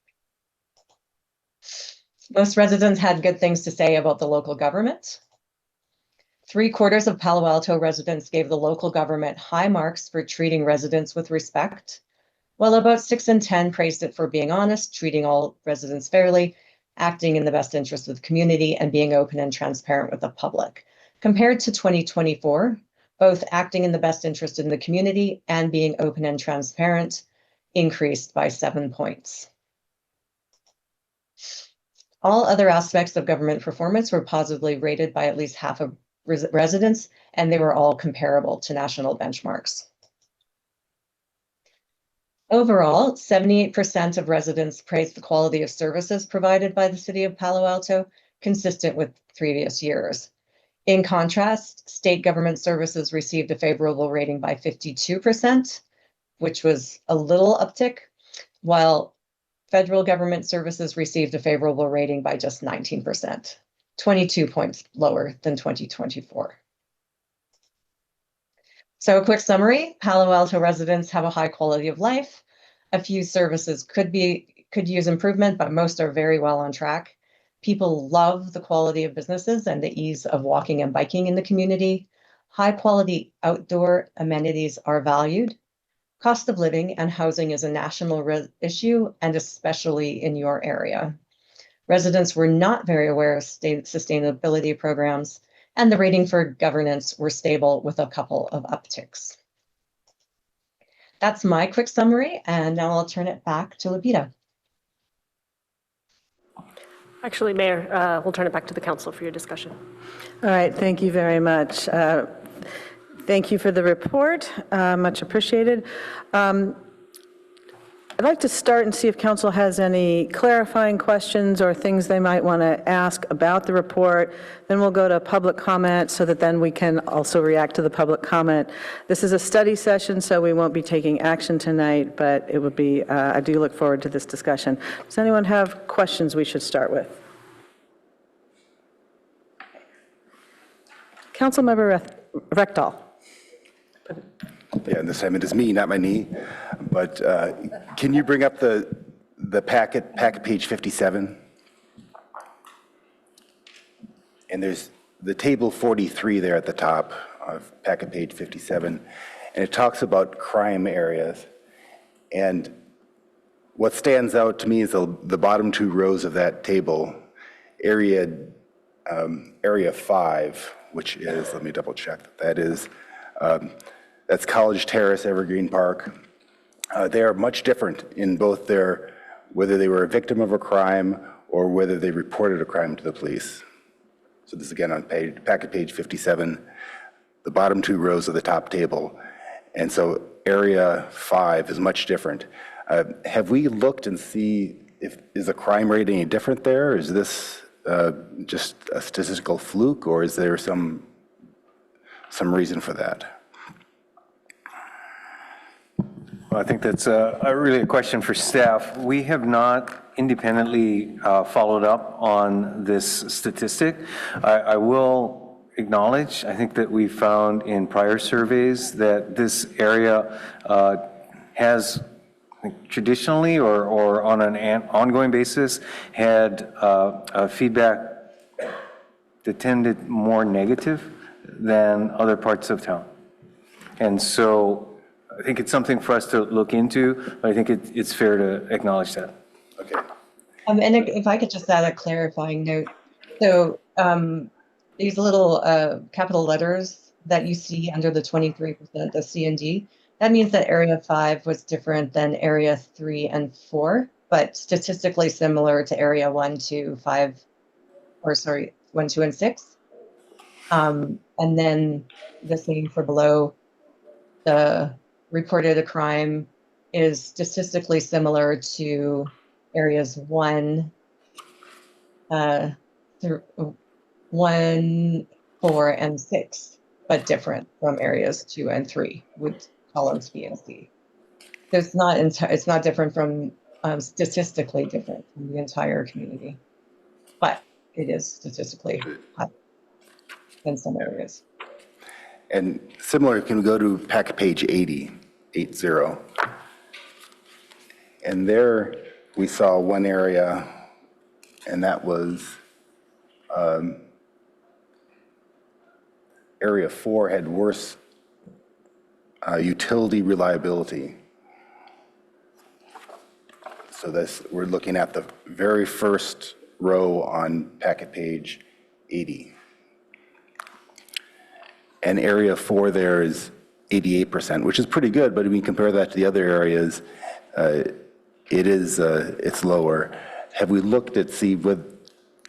Most residents had good things to say about the local government. 3/4 of Palo Alto residents gave the local government high marks for treating residents with respect, while about 6 in 10 praised it for being honest, treating all residents fairly, acting in the best interest of the community, and being open and transparent with the public. Compared to 2024, both acting in the best interest in the community and being open and transparent increased by 7 points. All other aspects of government performance were positively rated by at least half of residents, and they were all comparable to national benchmarks. Overall, 78% of residents praised the quality of services provided by the City of Palo Alto, consistent with previous years. In contrast, state government services received a favorable rating by 52%, which was a little uptick, while federal government services received a favorable rating by just 19%. 22 points lower than 2024. So a quick summary, Palo Alto residents have a high quality of life. A few services could use improvement, but most are very well on track. People love the quality of businesses and the ease of walking and biking in the community. High quality outdoor amenities are valued. Cost of living and housing is a national issue, and especially in your area. Residents were not very aware of state sustainability programs, and the rating for governance were stable with a couple of upticks. That's my quick summary, and now I'll turn it back to Lupita. Actually, Mayor, we'll turn it back to the council for your discussion. All right, thank you very much. Thank you for the report, much appreciated. I'd like to start and see if council has any clarifying questions or things they might want to ask about the report. Then we'll go to public comment so that then we can also react to the public comment. This is a study session, so we won't be taking action tonight, but it would be, I do look forward to this discussion. Does anyone have questions we should start with? Councilmember Rectal. Yeah, this time it is me, not my knee. But can you bring up the packet page 57? And there's the table 43 there at the top of packet page 57. And it talks about crime areas. And what stands out to me is the bottom two rows of that table, area 5, which is, let me double check, that is, that's College Terrace, Evergreen Park. They are much different in both whether they were a victim of a crime or whether they reported a crime to the police. So this is again on packet page 57, the bottom two rows of the top table. And so area 5 is much different. Have we looked and see is the crime rate any different there? Is this just a statistical fluke, or is there some reason for that? Well, I think that's really a question for staff. We have not independently followed up on this statistic. I will acknowledge, I think that we found in prior surveys that this area has traditionally or on an ongoing basis had feedback that tended more negative than other parts of town. And so I think it's something for us to look into, but I think it's fair to acknowledge that. Okay. And if I could just add a clarifying note. So these little capital letters that you see under the 23%, the C and D, that means that area 5 was different than area 3 and 4, but statistically similar to area 1, 2, 5, or sorry, 1, 2, and 6. And then the same for below. The reported a crime is statistically similar to areas 1, 4, and 6, but different from areas 2 and 3 with columns B and C. So it's not different from statistically different from the entire community, but it is statistically high in some areas. And similar, can we go to packet page 80? And there we saw one area, and that was area 4 had worse utility reliability. So we're looking at the very first row on packet page 80. And area 4 there is 88%, which is pretty good, but when you compare that to the other areas, it's lower. Have we looked at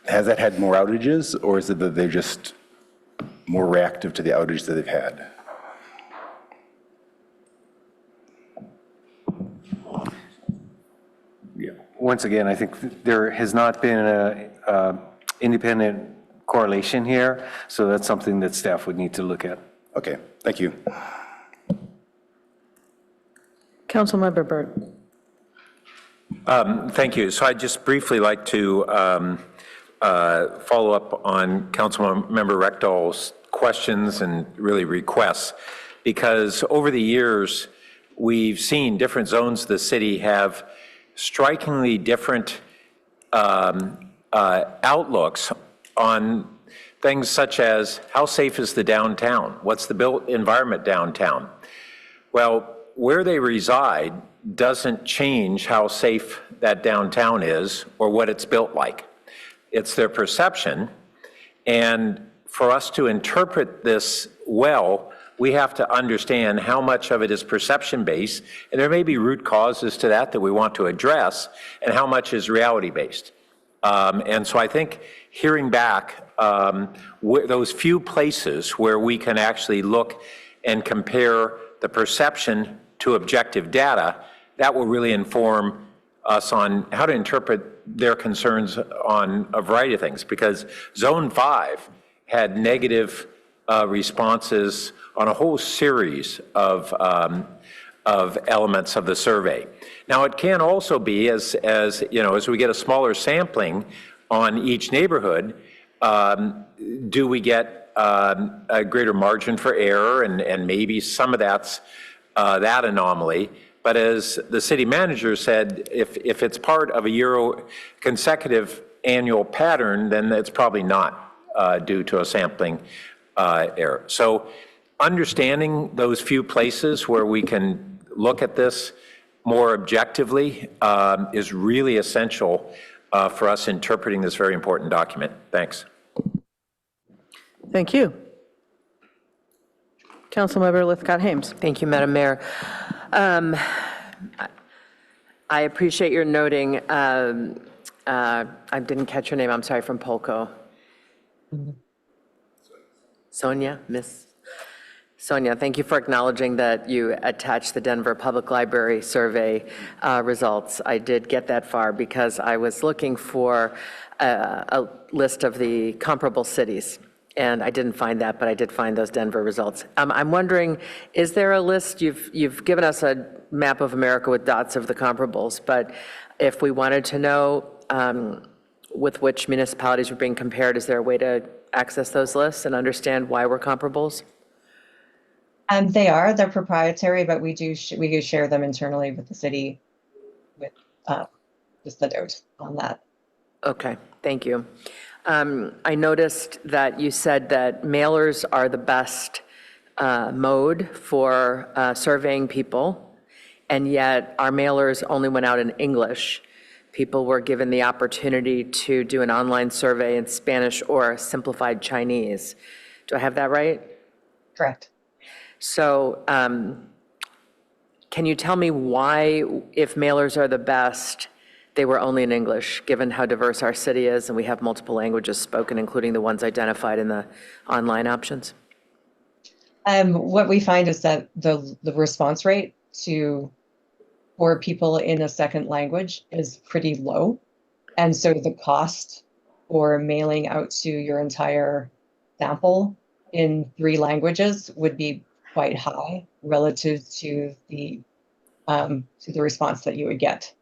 has that had more outages, or is it that they're just more reactive to the outage that they've had? Yeah. Once again, I think there has not been an independent correlation here, so that's something that staff would need to look at. Okay, thank you. Councilmember Burt. Thank you. So I'd just briefly like to follow up on Councilmember Rectal's questions and really requests, because over the years, we've seen different zones of the city have strikingly different outlooks on things such as how safe is the downtown? What's the built environment downtown? Well, where they reside doesn't change how safe that downtown is or what it's built like. It's their perception. And for us to interpret this well, we have to understand how much of it is perception-based, and there may be root causes to that we want to address, and how much is reality-based. And so I think hearing back those few places where we can actually look and compare the perception to objective data, that will really inform us on how to interpret their concerns on a variety of things, because Zone 5 had negative responses on a whole series of elements of the survey. Now, it can also be, as you know, as we get a smaller sampling on each neighborhood, do we get a greater margin for error, and maybe some of that's that anomaly. But as the city manager said, if it's part of a consecutive annual pattern, then it's probably not due to a sampling error. So understanding those few places where we can look at this more objectively is really essential for us interpreting this very important document. Thanks. Thank you. Councilmember Lithcott-Hames. Thank you, Madam Mayor. I appreciate your noting, I didn't catch your name, I'm sorry, from Polko. Sonia, Miss Sonia, thank you for acknowledging that you attached the Denver Public Library survey results. I did get that far because I was looking for a list of the comparable cities. And I didn't find that, but I did find those Denver results. I'm wondering, is there a list? You've given us a map of America with dots of the comparables, but if we wanted to know with which municipalities were being compared, is there a way to access those lists and understand why we're comparables? They're proprietary, but we do share them internally with the city with just the note on that. Okay, thank you. I noticed that you said that mailers are the best mode for surveying people, and yet our mailers only went out in English. People were given the opportunity to do an online survey in Spanish or simplified Chinese. Do I have that right? Correct. So can you tell me why, if mailers are the best, they were only in English, given how diverse our city is and we have multiple languages spoken, including the ones identified in the online options? What we find is that the response rate for people in a second language is pretty low. And so the cost for mailing out to your entire sample in 3 languages would be quite high relative to the response that you would get.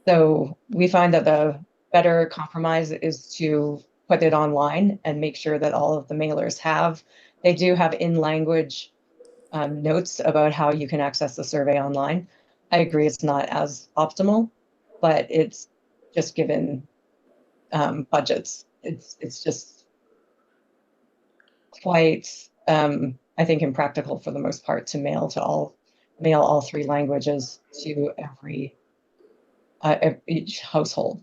So we find that the better compromise is to put it online and make sure that all of the mailers they do have in-language notes about how you can access the survey online. I agree it's not as optimal, but it's just given budgets. It's just quite, I think, impractical for the most part to mail all 3 languages to each household.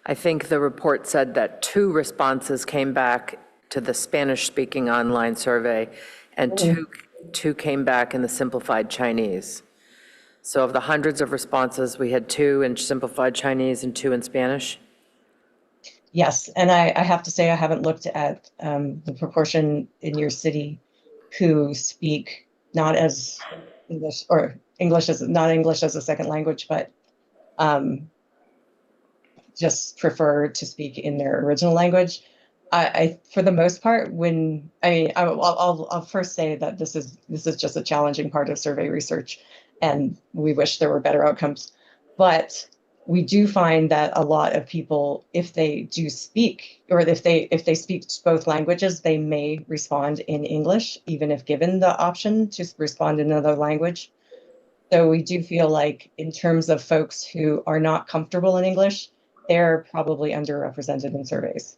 I think the report said that 2 responses came back to the Spanish-speaking online survey, and two came back in the simplified Chinese. So of the hundreds of responses, we had 2 in simplified Chinese and 2 in Spanish? Yes, and I have to say I haven't looked at the proportion in your city who speak not as English, or English as not English as a second language, but just prefer to speak in their original language. I for the most part, I'll first say that this is just a challenging part of survey research, and we wish there were better outcomes. But we do find that a lot of people, if they do speak, or if they speak both languages, they may respond in English, even if given the option to respond in another language. So we do feel like, in terms of folks who are not comfortable in English, they're probably underrepresented in surveys.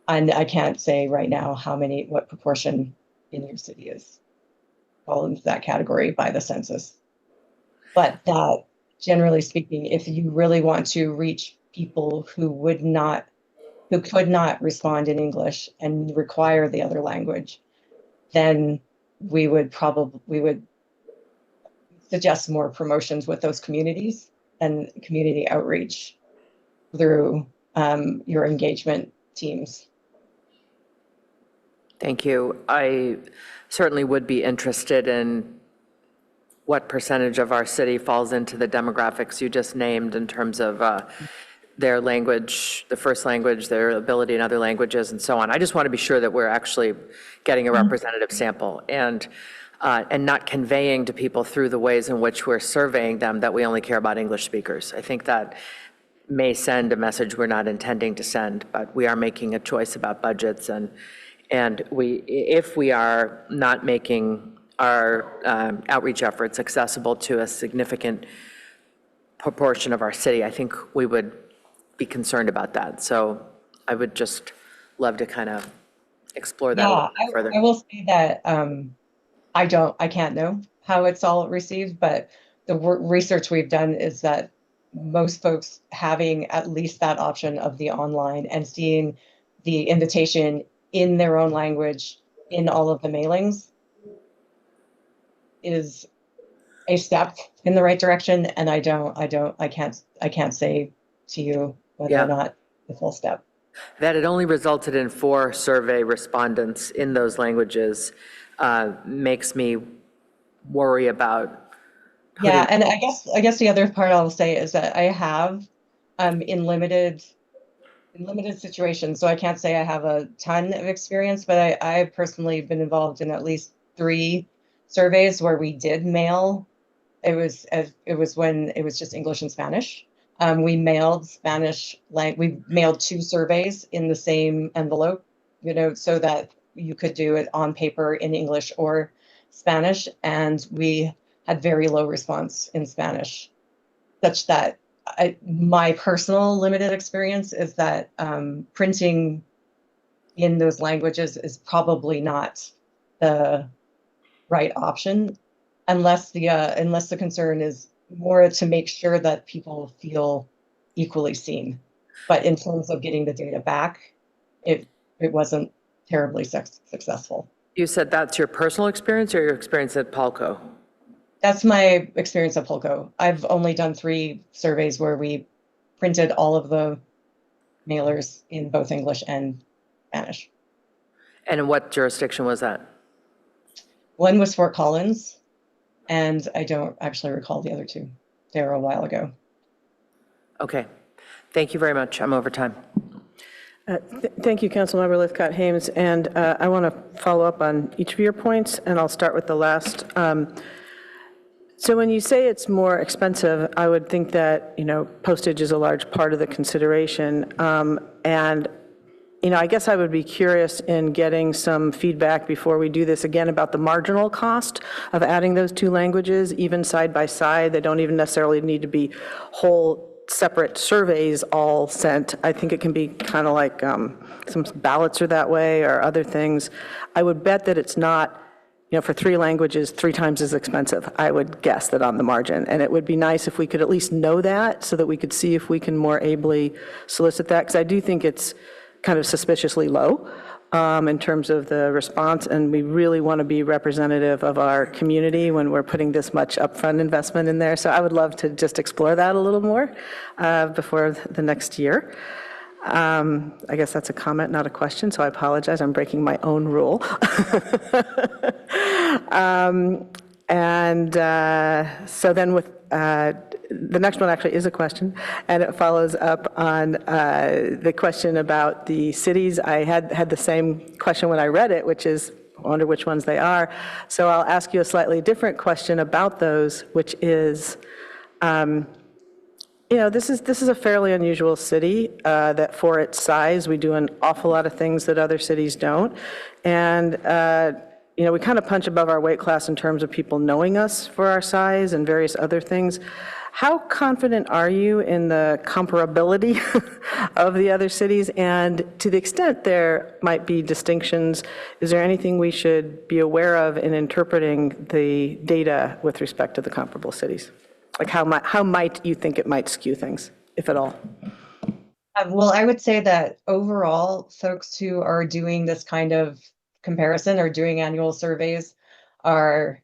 And I can't say right now what proportion in your city is. fall into that category by the census. But that, generally speaking, if you really want to reach people who could not respond in English and require the other language, then we would suggest more promotions with those communities and community outreach through your engagement teams. Thank you. I certainly would be interested in what percentage of our city falls into the demographics you just named in terms of their language, the first language, their ability in other languages, and so on. I just want to be sure that we're actually getting a representative sample and not conveying to people through the ways in which we're surveying them that we only care about English speakers. I think that may send a message we're not intending to send, but we are making a choice about budgets, and if we are not making our outreach efforts accessible to a significant proportion of our city, I think we would be concerned about that. So I would just love to kind of explore that a little bit further. I will say that I can't know how it's all received, but the research we've done is that most folks having at least that option of the online and seeing the invitation in their own language in all of the mailings is a step in the right direction. And I can't say to you whether or not the full step. That it only resulted in 4 survey respondents in those languages makes me worry about. Yeah, and I guess the other part I'll say is that I have in limited situations, so I can't say I have a ton of experience, but I've personally been involved in at least 3 surveys where we did mail. It was when it was just English and Spanish. We mailed we mailed 2 surveys in the same envelope, so that you could do it on paper in English or Spanish, and we had very low response in Spanish, such that my personal limited experience is that printing in those languages is probably not the right option, unless the concern is more to make sure that people feel equally seen. But in terms of getting the data back, it wasn't terribly successful. You said that's your personal experience or your experience at Palco? That's my experience at Polco. I've only done 3 surveys where we printed all of the mailers in both English and Spanish. And in what jurisdiction was that? One was Fort Collins, and I don't actually recall the other 2. They were a while ago. Okay. Thank you very much. I'm over time. Thank you, Councilmember Lithcott-Hames. And I want to follow up on each of your points, and I'll start with the last. So when you say it's more expensive, I would think that, postage is a large part of the consideration. And, I guess I would be curious in getting some feedback before we do this again about the marginal cost of adding those 2 languages, even side by side. They don't even necessarily need to be whole separate surveys all sent. I think it can be kind of like some ballots are that way or other things. I would bet that it's not, for 3 languages, 3 times as expensive. I would guess that on the margin. And it would be nice if we could at least know that so that we could see if we can more ably solicit that, because I do think it's kind of suspiciously low in terms of the response, and we really want to be representative of our community when we're putting this much upfront investment in there. So I would love to just explore that a little more before the next year. I guess that's a comment, not a question, so I apologize. I'm breaking my own rule. So then with the next one actually is a question, and it follows up on the question about the cities. I had the same question when I read it, which is, I wonder which ones they are. So I'll ask you a slightly different question about those, which is, this is a fairly unusual city that for its size, we do an awful lot of things that other cities don't. And we kind of punch above our weight class in terms of people knowing us for our size and various other things. How confident are you in the comparability of the other cities? And to the extent there might be distinctions, is there anything we should be aware of in interpreting the data with respect to the comparable cities? Like how might you think it might skew things, if at all? Well, I would say that overall, folks who are doing this kind of comparison or doing annual surveys are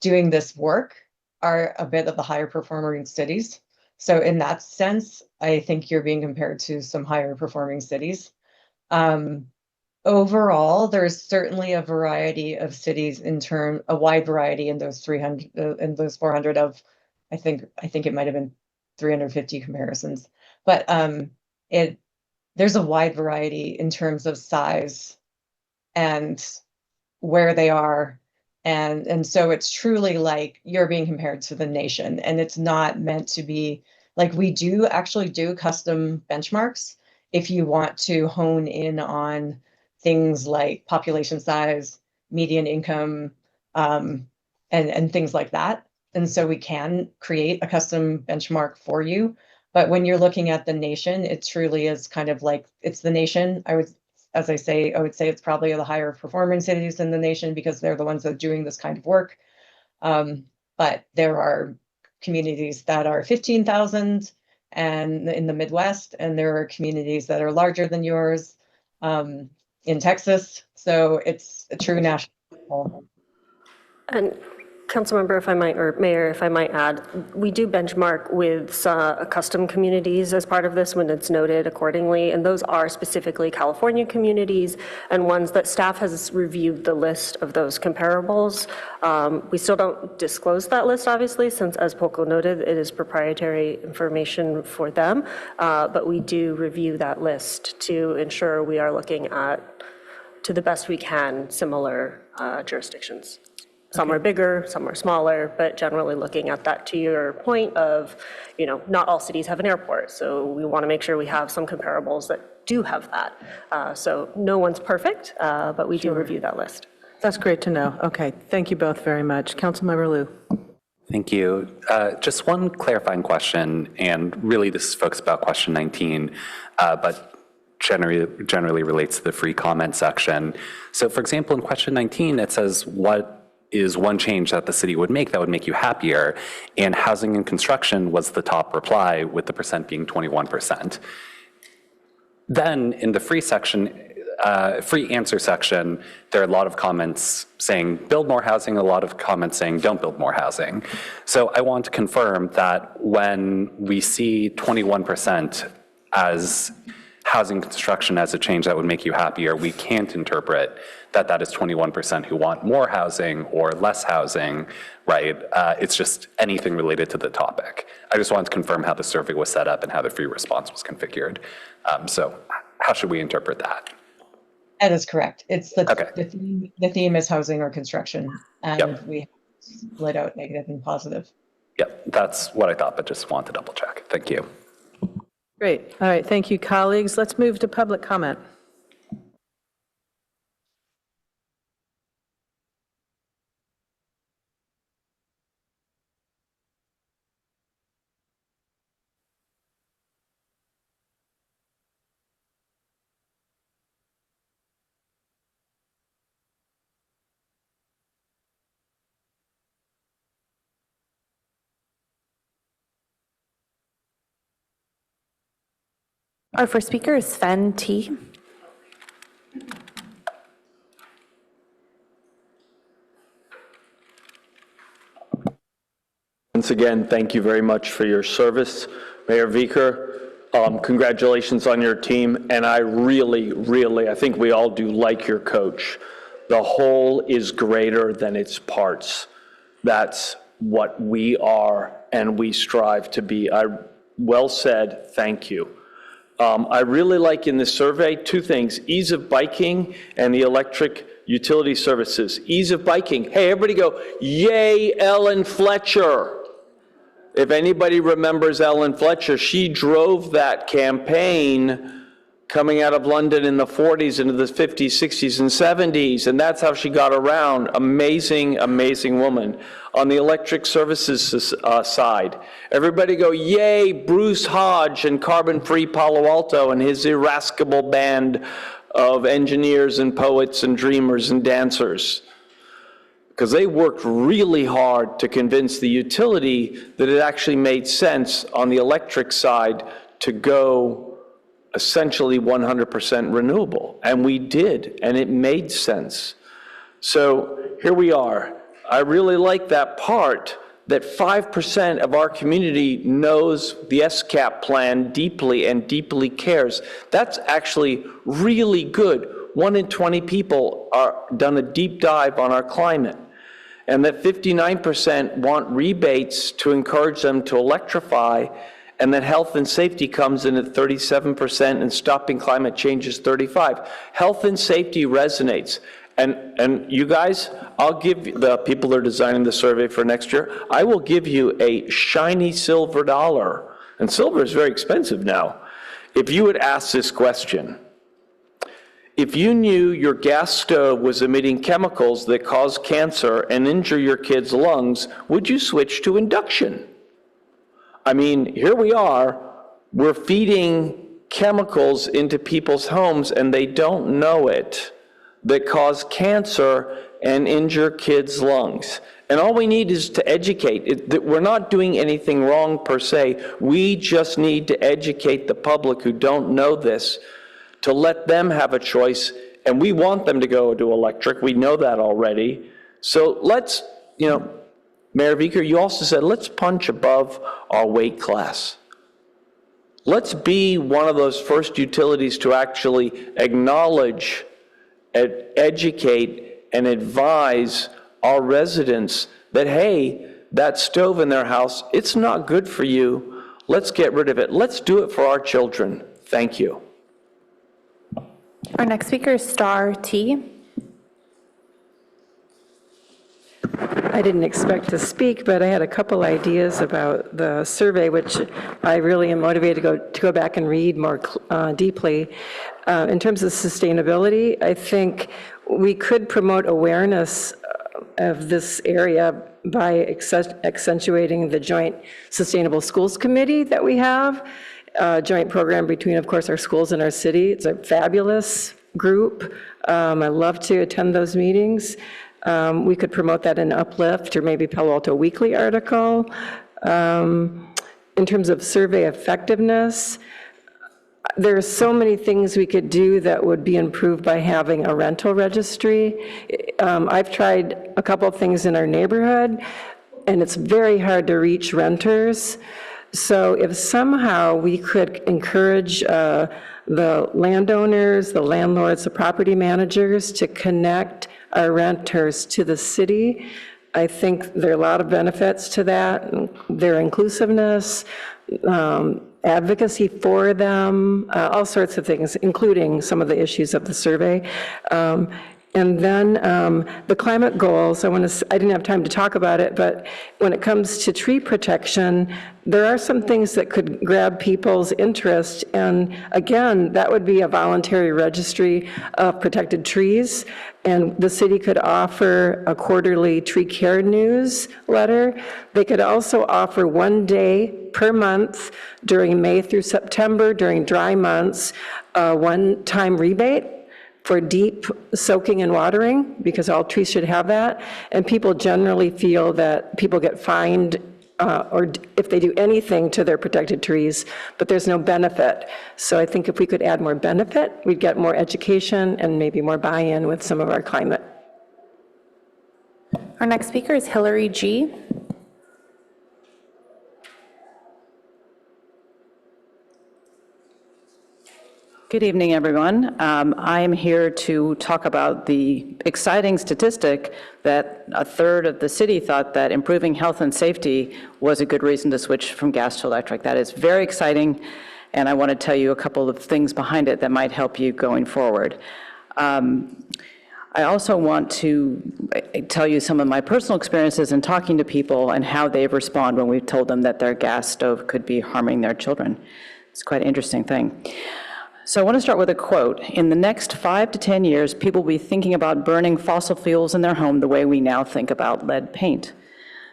doing this work are a bit of the higher performing cities. So in that sense, I think you're being compared to some higher performing cities. Overall, there's certainly a variety of cities a wide variety in those 300, in those 400 of, I think it might have been 350 comparisons, but there's a wide variety in terms of size and where they are. And so it's truly like you're being compared to the nation, and it's not meant to be like, we do actually do custom benchmarks if you want to hone in on things like population size, median income, and things like that. And so we can create a custom benchmark for you. But when you're looking at the nation, it truly is kind of like, it's the nation. I would say it's probably the higher performing cities in the nation because they're the ones that are doing this kind of work. But there are communities that are 15,000 and in the Midwest, and there are communities that are larger than yours in Texas. So it's a true national. And Councilmember, if I might, or Mayor, if I might add, we do benchmark with custom communities as part of this when it's noted accordingly, and those are specifically California communities and ones that staff has reviewed the list of those comparables. We still don't disclose that list, obviously, since, as Poco noted, it is proprietary information for them, but we do review that list to ensure we are looking at, to the best we can, similar jurisdictions. Some are bigger, some are smaller, but generally looking at that, to your point of, not all cities have an airport. So we want to make sure we have some comparables that do have that. So no one's perfect, but we do review that list. That's great to know. Okay, thank you both very much. Councilmember Liu. Thank you. Just one clarifying question, and really this is focused about question 19, but generally relates to the free comment section. So for example, in question 19, it says, what is one change that the city would make that would make you happier? And housing and construction was the top reply, with the percent being 21%. Then in the free answer section, there are a lot of comments saying build more housing, a lot of comments saying don't build more housing. So I want to confirm that when we see 21% as housing construction as a change that would make you happier, we can't interpret that that is 21% who want more housing or less housing, right? It's just anything related to the topic. I just wanted to confirm how the survey was set up and how the free response was configured. So how should we interpret that? That is correct. It's the theme is housing or construction, and we split out negative and positive. Yep, that's what I thought, but just want to double check. Thank you. Great. All right, thank you, colleagues. Let's move to public comment. Our first speaker is Sven T. Once again, thank you very much for your service, Mayor Vicker. Congratulations on your team, and I really, I think we all do like your coach. The whole is greater than its parts. That's what we are, and we strive to be. Well said, thank you. I really like in this survey two things: ease of biking and the electric utility services. Ease of biking. Hey, everybody go, yay, Ellen Fletcher. If anybody remembers Ellen Fletcher, she drove that campaign coming out of London in the 40s into the 50s, 60s, and 70s, and that's how she got around. Amazing, amazing woman. On the electric services side, everybody go, yay, Bruce Hodge and carbon-free Palo Alto and his irascible band of engineers and poets and dreamers and dancers. Because they worked really hard to convince the utility that it actually made sense on the electric side to go essentially 100% renewable. And we did, and it made sense. So here we are. I really like that part, that 5% of our community knows the SCAP plan deeply and deeply cares. That's actually really good. 1 in 20 people are done a deep dive on our climate. And that 59% want rebates to encourage them to electrify, and that health and safety comes in at 37% and stopping climate change is 35%. Health and safety resonates. And you guys, I'll give the people that are designing the survey for next year, I will give you a shiny silver dollar. And silver is very expensive now. If you would ask this question, if you knew your gas stove was emitting chemicals that cause cancer and injure your kids' lungs, would you switch to induction? I mean, here we are, we're feeding chemicals into people's homes and they don't know it, that cause cancer and injure kids' lungs. And all we need is to educate. That we're not doing anything wrong per se. We just need to educate the public who don't know this, to let them have a choice. And we want them to go to electric. We know that already. So let's, Mayor Vicker, you also said, let's punch above our weight class. Let's be one of those first utilities to actually acknowledge, educate, and advise our residents that, hey, that stove in their house, it's not good for you. Let's get rid of it. Let's do it for our children. Thank you. Our next speaker is Star T. I didn't expect to speak, but I had a couple ideas about the survey, which I really am motivated to go back and read more deeply. In terms of sustainability, I think we could promote awareness of this area by accentuating the Joint Sustainable Schools Committee that we have, a joint program between, of course, our schools and our city. It's a fabulous group. I love to attend those meetings. We could promote that in Uplift or maybe Palo Alto Weekly article. In terms of survey effectiveness, there are so many things we could do that would be improved by having a rental registry. I've tried a couple of things in our neighborhood, and it's very hard to reach renters. So if somehow we could encourage the landowners, the landlords, the property managers to connect our renters to the city, I think there are a lot of benefits to that. Their inclusiveness, advocacy for them, all sorts of things, including some of the issues of the survey. And then the climate goals, I didn't have time to talk about it, but when it comes to tree protection, there are some things that could grab people's interest. And again, that would be a voluntary registry of protected trees. And the city could offer a quarterly tree care newsletter. They could also offer 1 day per month during May through September, during dry months, a one-time rebate for deep soaking and watering, because all trees should have that. And people generally feel that people get fined or if they do anything to their protected trees, but there's no benefit. So I think if we could add more benefit, we'd get more education and maybe more buy-in with some of our climate. Our next speaker is Hillary G. Good evening, everyone. I am here to talk about the exciting statistic that a third of the city thought that improving health and safety was a good reason to switch from gas to electric. That is very exciting, and I want to tell you a couple of things behind it that might help you going forward. I also want to tell you some of my personal experiences in talking to people and how they respond when we've told them that their gas stove could be harming their children. It's quite an interesting thing. So I want to start with a quote. In the next 5 to 10 years, people will be thinking about burning fossil fuels in their home the way we now think about lead paint.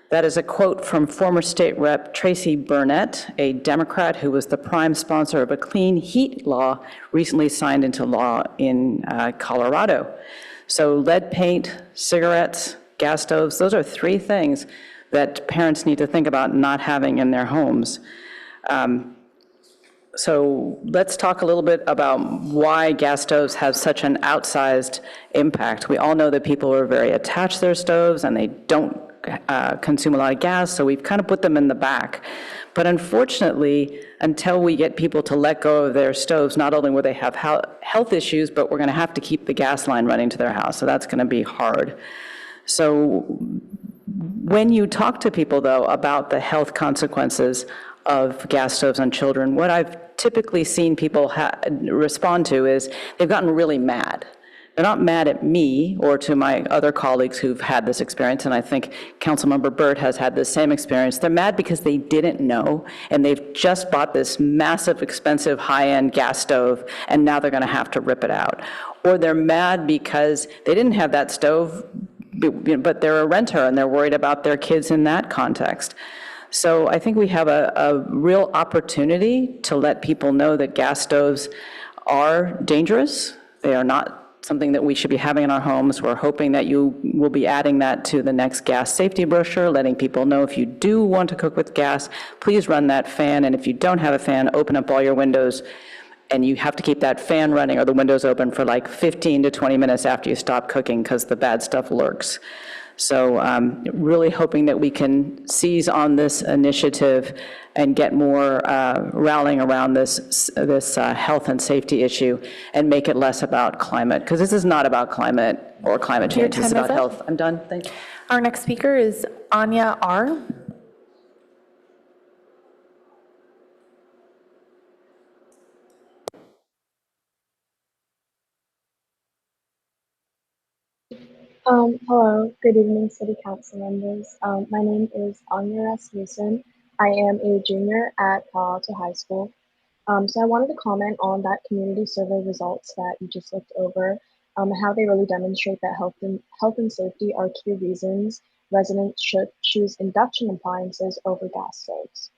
That is a quote from former state rep Tracy Burnett, a Democrat who was the prime sponsor of a clean heat law recently signed into law in Colorado. So lead paint, cigarettes, gas stoves, those are three things that parents need to think about not having in their homes. So let's talk a little bit about why gas stoves have such an outsized impact. We all know that people are very attached to their stoves and they don't consume a lot of gas, so we've kind of put them in the back. But unfortunately, until we get people to let go of their stoves, not only will they have health issues, but we're going to have to keep the gas line running to their house, so that's going to be hard. So when you talk to people, though, about the health consequences of gas stoves on children, what I've typically seen people respond to is they've gotten really mad. They're not mad at me or to my other colleagues who've had this experience, and I think Councilmember Burt has had the same experience. They're mad because they didn't know, and they've just bought this massive, expensive, high-end gas stove, and now they're going to have to rip it out. Or they're mad because they didn't have that stove, but they're a renter, and they're worried about their kids in that context. So I think we have a real opportunity to let people know that gas stoves are dangerous. They are not something that we should be having in our homes. We're hoping that you will be adding that to the next gas safety brochure, letting people know if you do want to cook with gas, please run that fan. And if you don't have a fan, open up all your windows. And you have to keep that fan running or the windows open for like 15 to 20 minutes after you stop cooking because the bad stuff lurks. So really hoping that we can seize on this initiative and get more rallying around this health and safety issue and make it less about climate, because this is not about climate or climate change. This is about health. I'm done. Thank you. Our next speaker is Anya R. Hello, good evening, City Council members. My name is Anya Rasmussen. I am a junior at Palo Alto High School. So I wanted to comment on that community survey results that you just looked over, how they really demonstrate that health and safety are key reasons residents should choose induction appliances over gas stoves.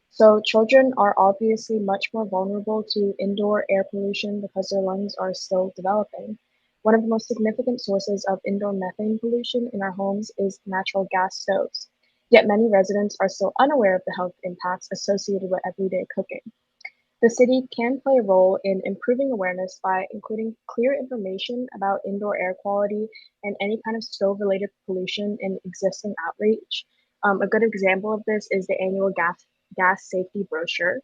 So children are obviously much more vulnerable to indoor air pollution because their lungs are still developing. One of the most significant sources of indoor methane pollution in our homes is natural gas stoves. Yet many residents are still unaware of the health impacts associated with everyday cooking. The city can play a role in improving awareness by including clear information about indoor air quality and any kind of stove-related pollution in existing outreach. A good example of this is the annual gas safety brochure.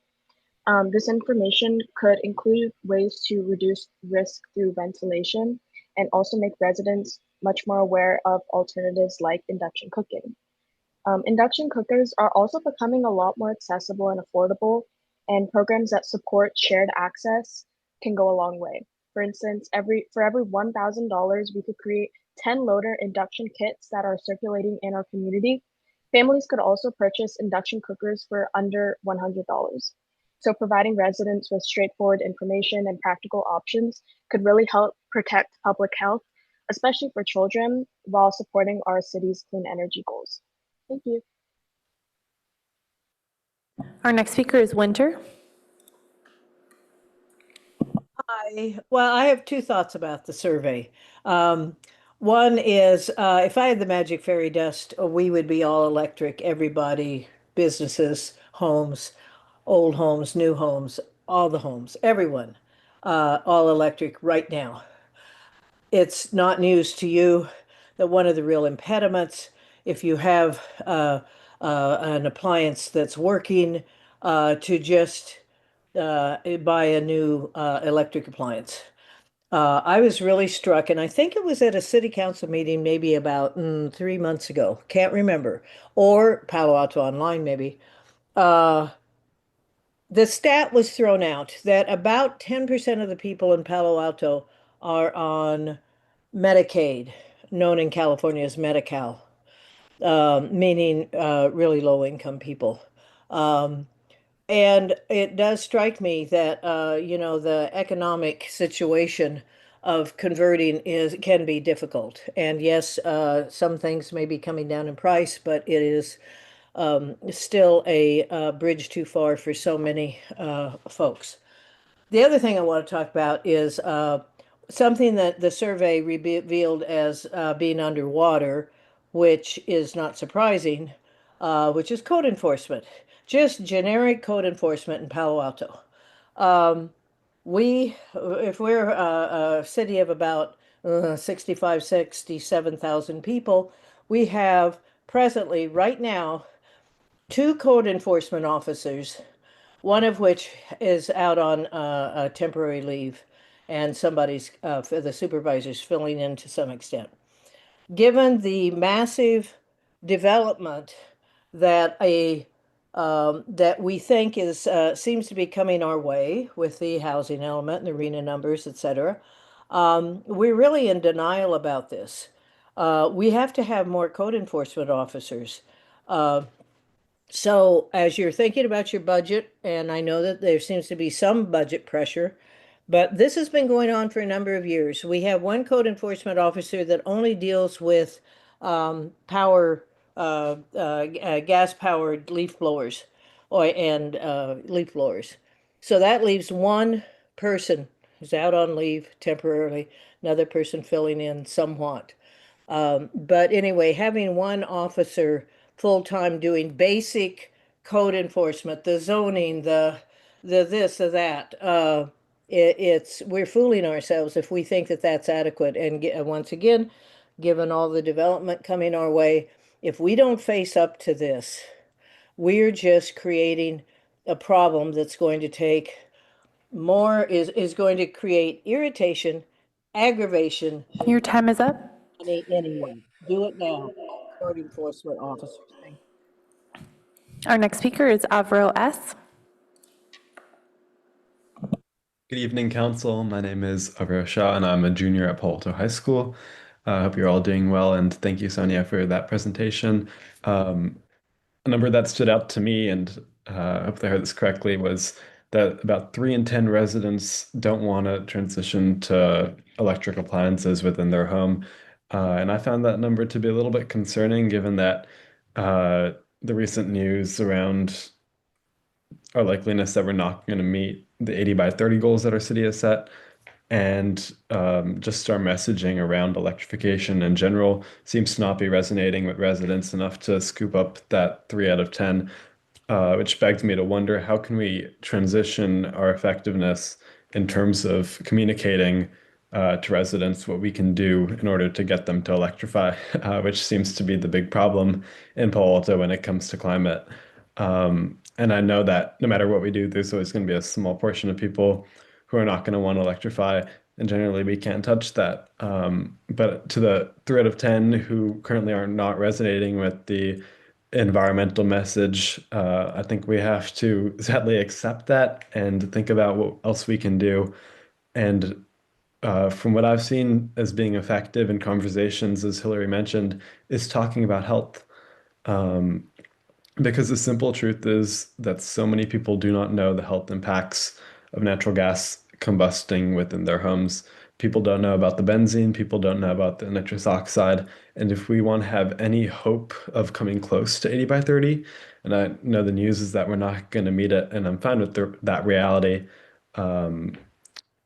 This information could include ways to reduce risk through ventilation and also make residents much more aware of alternatives like induction cooking. Induction cookers are also becoming a lot more accessible and affordable, and programs that support shared access can go a long way. For instance, for every $1,000, we could create 10 loader induction kits that are circulating in our community. Families could also purchase induction cookers for under $100. So providing residents with straightforward information and practical options could really help protect public health, especially for children, while supporting our city's clean energy goals. Thank you. Our next speaker is Winter. Hi. Well, I have two thoughts about the survey. One is if I had the magic fairy dust, we would be all electric, everybody, businesses, homes, old homes, new homes, all the homes, everyone, all electric right now. It's not news to you that one of the real impediments, if you have an appliance that's working, to just buy a new electric appliance. I was really struck, and I think it was at a city council meeting maybe about 3 months ago, can't remember, or Palo Alto Online maybe. The stat was thrown out that about 10% of the people in Palo Alto are on Medicaid, known in California as Medi-Cal, meaning really low income people. And it does strike me that, the economic situation of converting can be difficult. And yes, some things may be coming down in price, but it is still a bridge too far for so many folks. The other thing I want to talk about is something that the survey revealed as being underwater, which is not surprising, which is code enforcement, just generic code enforcement in Palo Alto. If we're a city of about 67,000 people, we have presently, right now, two code enforcement officers, one of which is out on a temporary leave, and for the supervisor's filling in to some extent. Given the massive development that that we think seems to be coming our way with the housing element and the RENA numbers, et cetera, we're really in denial about this. We have to have more code enforcement officers. So as you're thinking about your budget, and I know that there seems to be some budget pressure, but this has been going on for a number of years. We have one code enforcement officer that only deals with gas-powered leaf blowers and leaf blowers. So that leaves one person who's out on leave temporarily, another person filling in somewhat. But anyway, having one officer full-time doing basic code enforcement, the zoning, the this, the that, we're fooling ourselves if we think that that's adequate. And once again, given all the development coming our way, if we don't face up to this, we're just creating a problem that's going to take is going to create irritation, aggravation. Your time is up. Anyway, do it now. Code enforcement officers. Thank Our next speaker is Avro S. Good evening, Council. My name is Avro Shah, and I'm a junior at Palo Alto High School. I hope you're all doing well, and thank you, Sonia, for that presentation. A number that stood out to me, and I hope I heard this correctly, was that about 3 in 10 residents don't want to transition to electric appliances within their home. And I found that number to be a little bit concerning, given that the recent news around our likeliness that we're not going to meet the 80 by 30 goals that our city has set, and just our messaging around electrification in general seems to not be resonating with residents enough to scoop up that 3 out of 10, which begs me to wonder, how can we transition our effectiveness in terms of communicating to residents what we can do in order to get them to electrify, which seems to be the big problem in Palo Alto when it comes to climate. And I know that no matter what we do, there's always going to be a small portion of people who are not going to want to electrify, and generally we can't touch that. But to the 3 out of 10 who currently are not resonating with the environmental message, I think we have to sadly accept that and think about what else we can do. And from what I've seen as being effective in conversations, as Hillary mentioned, is talking about health. Because the simple truth is that so many people do not know the health impacts of natural gas combusting within their homes. People don't know about the benzene, people don't know about the nitrous oxide. And if we want to have any hope of coming close to 80 by 30, and I know the news is that we're not going to meet it, and I'm fine with that reality.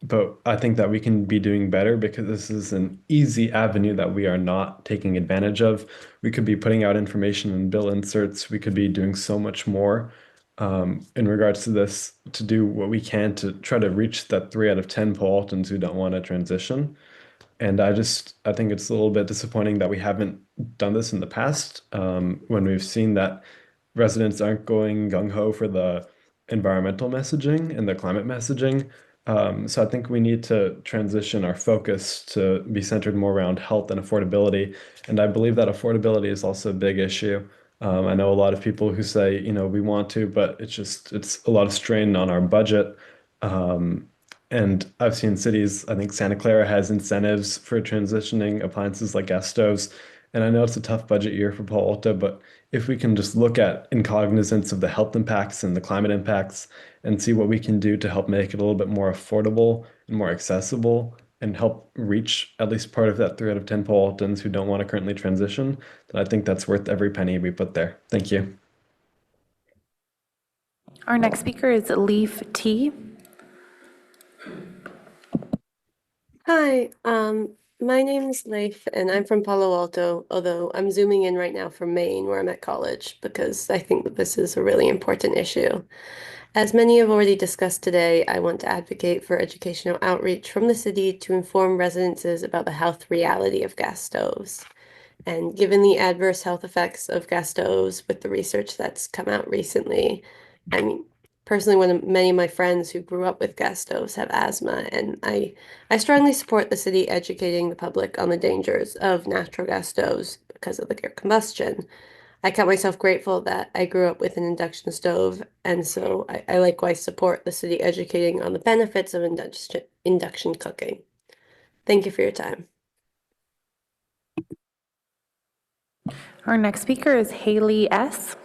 But I think that we can be doing better, because this is an easy avenue that we are not taking advantage of. We could be putting out information in bill inserts. We could be doing so much more in regards to this, to do what we can to try to reach that 3 out of 10 Palo Altans who don't want to transition. And I think it's a little bit disappointing that we haven't done this in the past, when we've seen that residents aren't going gung-ho for the environmental messaging and the climate messaging. So I think we need to transition our focus to be centered more around health and affordability. And I believe that affordability is also a big issue. I know a lot of people who say, we want to, but it's a lot of strain on our budget. And I've seen cities, I think Santa Clara has incentives for transitioning appliances like gas stoves. And I know it's a tough budget year for Palo Alto, but if we can just look at in cognizance of the health impacts and the climate impacts and see what we can do to help make it a little bit more affordable and more accessible and help reach at least part of that 3 out of 10 Palo Altans who don't want to currently transition, then I think that's worth every penny we put there. Thank you. Our next speaker is Leaf T. Hi, my name is Leif and I'm from Palo Alto, although I'm zooming in right now from Maine where I'm at college because I think that this is a really important issue. As many have already discussed today, I want to advocate for educational outreach from the city to inform residents about the health reality of gas stoves. And given the adverse health effects of gas stoves with the research that's come out recently, I mean, personally, many of my friends who grew up with gas stoves have asthma, and I strongly support the city educating the public on the dangers of natural gas stoves because of the combustion. I count myself grateful that I grew up with an induction stove, and so I likewise support the city educating on the benefits of induction cooking. Thank you for your time. Our next speaker is Haley S.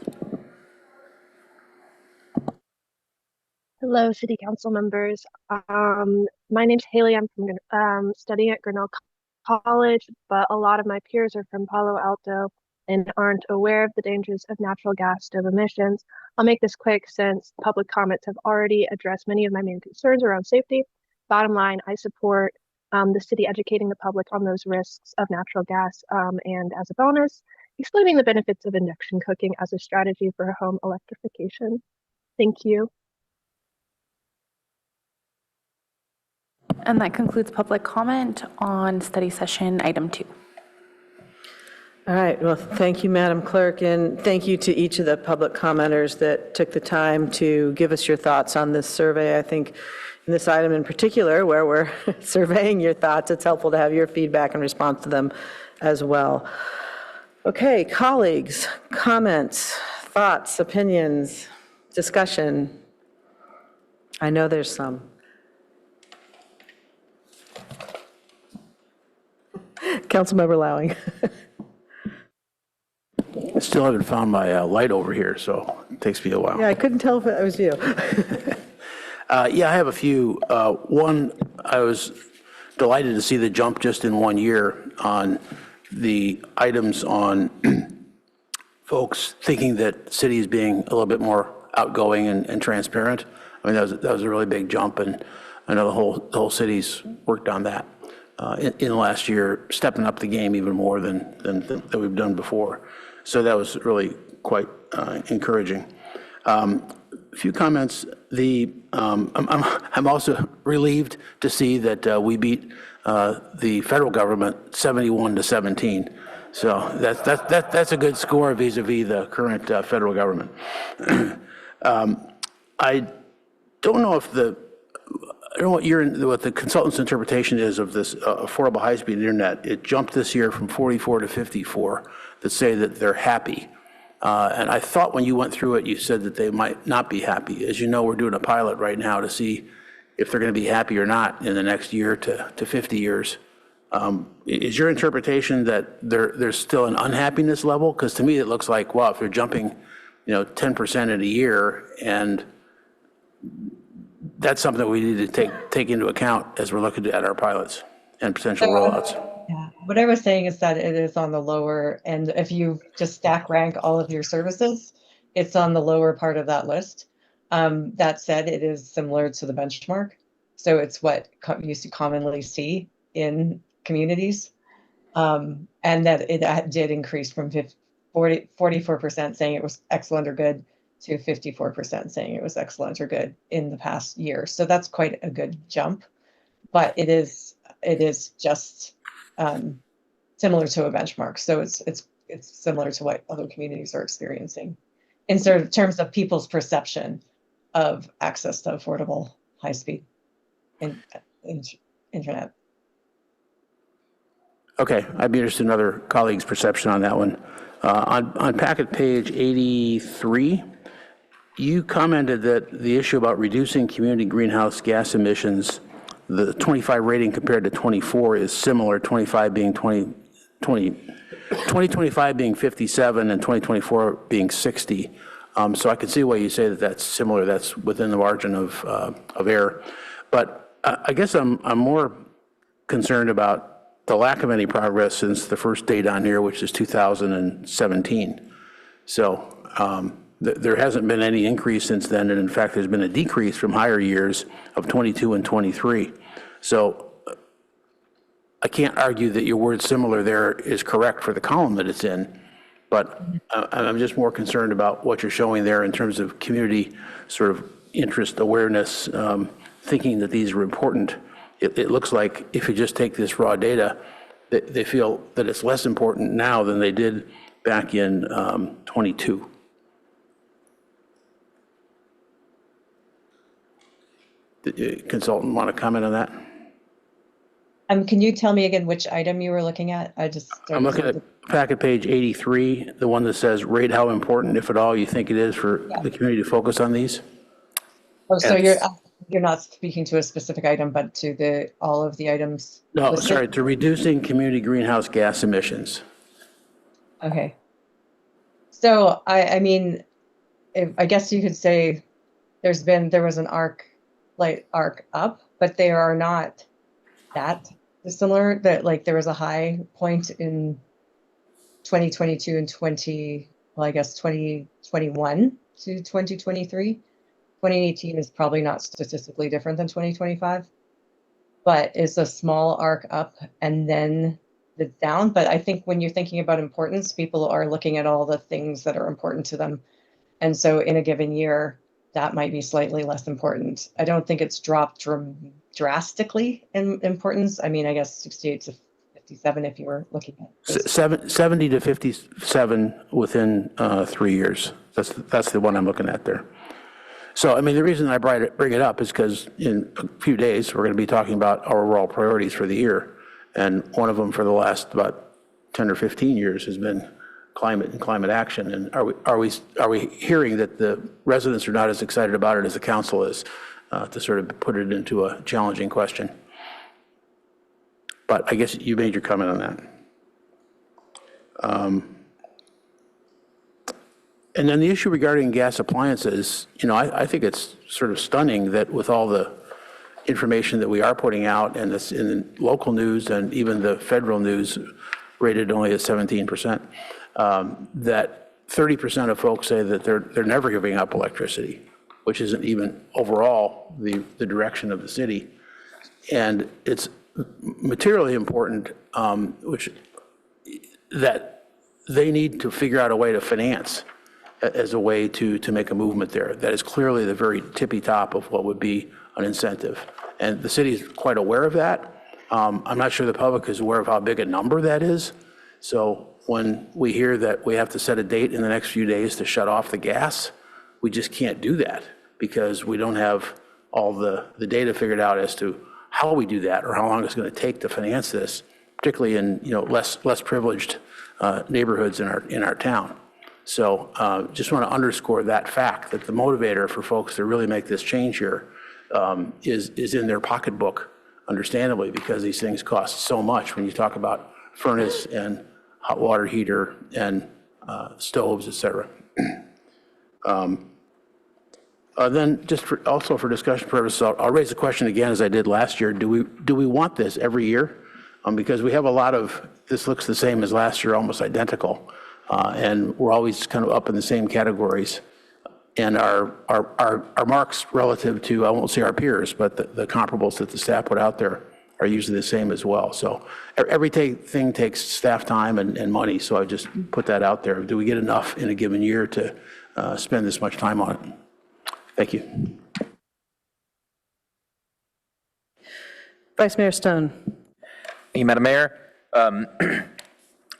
Hello, City Council members. My name's Haley. I'm from studying at Grinnell College, but a lot of my peers are from Palo Alto and aren't aware of the dangers of natural gas stove emissions. I'll make this quick since public comments have already addressed many of my main concerns around safety. Bottom line, I support the city educating the public on those risks of natural gas, and as a bonus, explaining the benefits of induction cooking as a strategy for home electrification. Thank you. And that concludes public comment on study session item 2. All right, well, thank you, Madam Clerk, and thank you to each of the public commenters that took the time to give us your thoughts on this survey. I think in this item in particular, where we're surveying your thoughts, it's helpful to have your feedback and response to them as well. Okay, colleagues, comments, thoughts, opinions, discussion. I know there's some. Councilmember Lowing. I still haven't found my light over here, so it takes me a while. Yeah, I couldn't tell if it was you. Yeah, I have a few. One, I was delighted to see the jump just in 1 year on the items on folks thinking that city is being a little bit more outgoing and transparent. I mean, that was a really big jump, and I know the whole city's worked on that in the last year, stepping up the game even more than we've done before. So that was really quite encouraging. A few comments. I'm also relieved to see that we beat the federal government 71-17. So that's a good score vis-a-vis the current federal government. I don't know if I don't know what the consultant's interpretation is of this affordable high-speed internet. It jumped this year from 44 to 54 that say that they're happy. And I thought when you went through it, you said that they might not be happy. As you know, we're doing a pilot right now to see if they're going to be happy or not in the next year to 50 years. Is your interpretation that there's still an unhappiness level? Because to me, it looks like, wow, if you're jumping 10% in a year, and that's something that we need to take into account as we're looking at our pilots and potential rollouts. Yeah, what I was saying is that it is on the lower end. If you just stack rank all of your services, it's on the lower part of that list. That said, it is similar to the benchmark. So it's what you commonly see in communities. And that it did increase from 44% saying it was excellent or good to 54% saying it was excellent or good in the past year. So that's quite a good jump, but it is just similar to a benchmark. So it's similar to what other communities are experiencing in sort of terms of people's perception of access to affordable high-speed internet. Okay, I'd be interested in other colleagues' perception on that one. On packet page 83, you commented that the issue about reducing community greenhouse gas emissions, the 25 rating compared to 24 is similar, 25 being 20 2025 being 57 and 2024 being 60. So I can see why you say that that's similar. That's within the margin of error. But I guess I'm more concerned about the lack of any progress since the first date on here, which is 2017. So there hasn't been any increase since then, and in fact, there's been a decrease from higher years of 22 and 23. So I can't argue that your word similar there is correct for the column that it's in, but I'm just more concerned about what you're showing there in terms of community sort of interest, awareness, thinking that these are important. It looks like if you just take this raw data, they feel that it's less important now than they did back in 22. The consultant want to comment on that? Can you tell me again which item you were looking at? I'm looking at packet page 83, the one that says rate how important, if at all, you think it is for the community to focus on these. Oh, so you're not speaking to a specific item, but to all of the items? No, listed? sorry, to reducing community greenhouse gas emissions. Okay. So I mean, I guess you could say there was an arc up, but they are not that dissimilar. That like there was a high point in 2022 and 2021 to 2023. 2018 is probably not statistically different than 2025, but it's a small arc up and then the down. But I think when you're thinking about importance, people are looking at all the things that are important to them. And so in a given year, that might be slightly less important. I don't think it's dropped drastically in importance. I mean, I guess 68 to 57 if you were looking at 70 to 57 within 3 years. That's the one I'm looking at there. So, I mean, the reason I bring it up is because in a few days, we're going to be talking about our overall priorities for the year. And one of them for the last about 10 or 15 years has been climate and climate action. And are we hearing that the residents are not as excited about it as the council is, to sort of put it into a challenging question? But I guess you made your comment on that. And then the issue regarding gas appliances, you know, I think it's sort of stunning that with all the information that we are putting out and this in the local news and even the federal news rated only at 17%, that 30% of folks say that they're never giving up electricity, which isn't even overall the direction of the city. And it's materially important, which that they need to figure out a way to finance as a way to make a movement there. That is clearly the very tippy top of what would be an incentive. And the city is quite aware of that. I'm not sure the public is aware of how big a number that is. So when we hear that we have to set a date in the next few days to shut off the gas, we just can't do that because we don't have all the data figured out as to how we do that or how long it's going to take to finance this, particularly in less privileged neighborhoods in our town. So just want to underscore that fact that the motivator for folks to really make this change here is in their pocketbook, understandably, because these things cost so much when you talk about furnace and hot water heater and stoves, et cetera. Then just also for discussion purposes, I'll raise the question again as I did last year. Do we want this every year? Because we have a lot of, this looks the same as last year, almost identical. And we're always kind of up in the same categories. And our marks relative to, I won't say our peers, but the comparables that the staff put out there are usually the same as well. So everything takes staff time and money, so I just put that out there. Do we get enough in a given year to spend this much time on it? Thank you. Vice Mayor Stone. Thank you, Madam Mayor.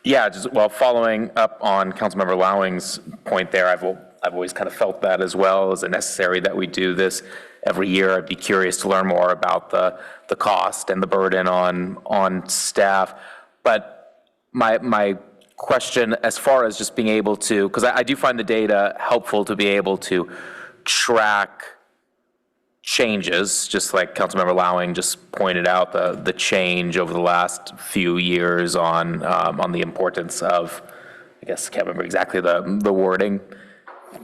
Yeah, just following up on Councilmember Lowing's point there, I've always kind of felt that as well. Is it necessary that we do this every year? I'd be curious to learn more about the cost and the burden on staff. But my question, as far as just being able to, because I do find the data helpful to be able to track changes, just like Councilmember Lowing just pointed out, the change over the last few years on the importance of, I guess, I can't remember exactly the wording.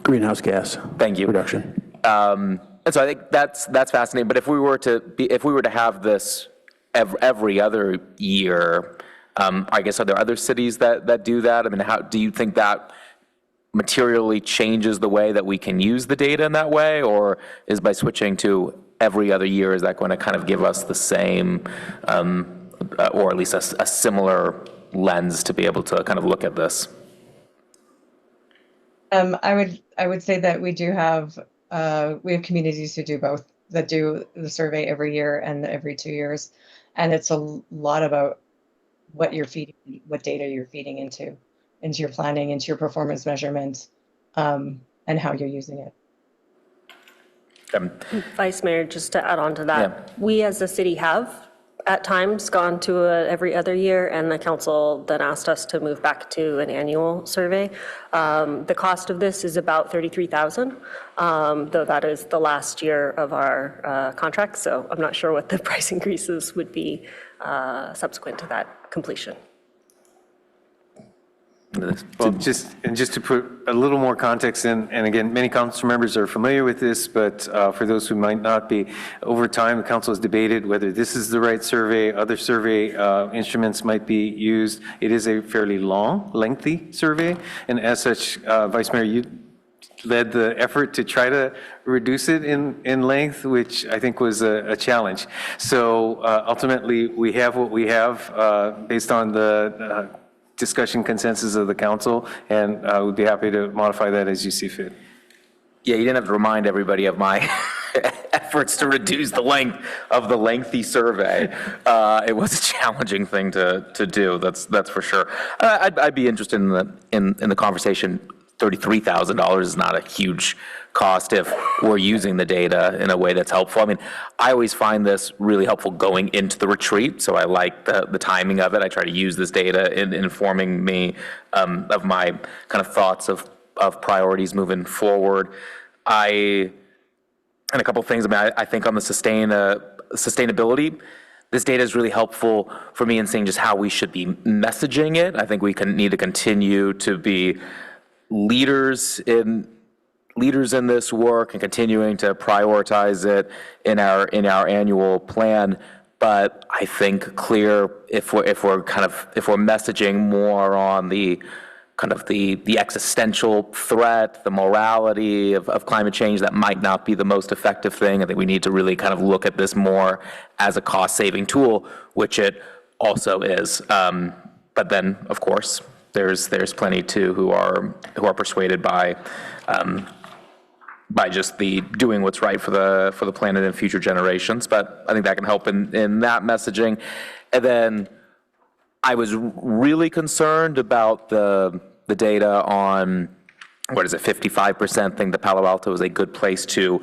Greenhouse gas. Thank you. Reduction. And so I think that's fascinating. But if we were to have this every other year, I guess, are there other cities that do that? I mean, how do you think that materially changes the way that we can use the data in that way, or is by switching to every other year, is that going to kind of give us the same, or at least a similar lens to be able to kind of look at this? I would say that we have communities who do both, that do the survey every year and every 2 years, and it's a lot about what you're feeding, what data you're feeding into your planning, into your performance measurement, and how you're using it. Vice Mayor, just to add on to that, we as a city have at times gone to every other year, and the council then asked us to move back to an annual survey. The cost of this is about $33,000, though that is the last year of our contract, so I'm not sure what the price increases would be subsequent to that completion. Well, just to put a little more context in, and again, many council members are familiar with this, but for those who might not be, over time, the council has debated whether this is the right survey, other survey instruments might be used. It is a fairly long, lengthy survey, and as such, Vice Mayor, you led the effort to try to reduce it in length, which I think was a challenge. So ultimately, we have what we have based on the discussion consensus of the council, and I would be happy to modify that as you see fit. Yeah, you didn't have to remind everybody of my efforts to reduce the length of the lengthy survey. It was a challenging thing to do. That's for sure. I'd be interested in the conversation. $33,000 is not a huge cost if we're using the data in a way that's helpful. I mean, I always find this really helpful going into the retreat, so I like the timing of it. I try to use this data in informing me of my kind of thoughts of priorities moving forward. And a couple things, I mean, I think on the sustainability, this data is really helpful for me in seeing just how we should be messaging it. I think we need to continue to be leaders in this work and continuing to prioritize it in our annual plan. But I think clear if we're messaging more on the kind of the existential threat, the morality of climate change, that might not be the most effective thing. I think we need to really kind of look at this more as a cost-saving tool, which it also is. But then, of course, there's plenty too who are persuaded by just the doing what's right for the planet and future generations. But I think that can help in that messaging. And then I was really concerned about the data on, 55% think that Palo Alto is a good place to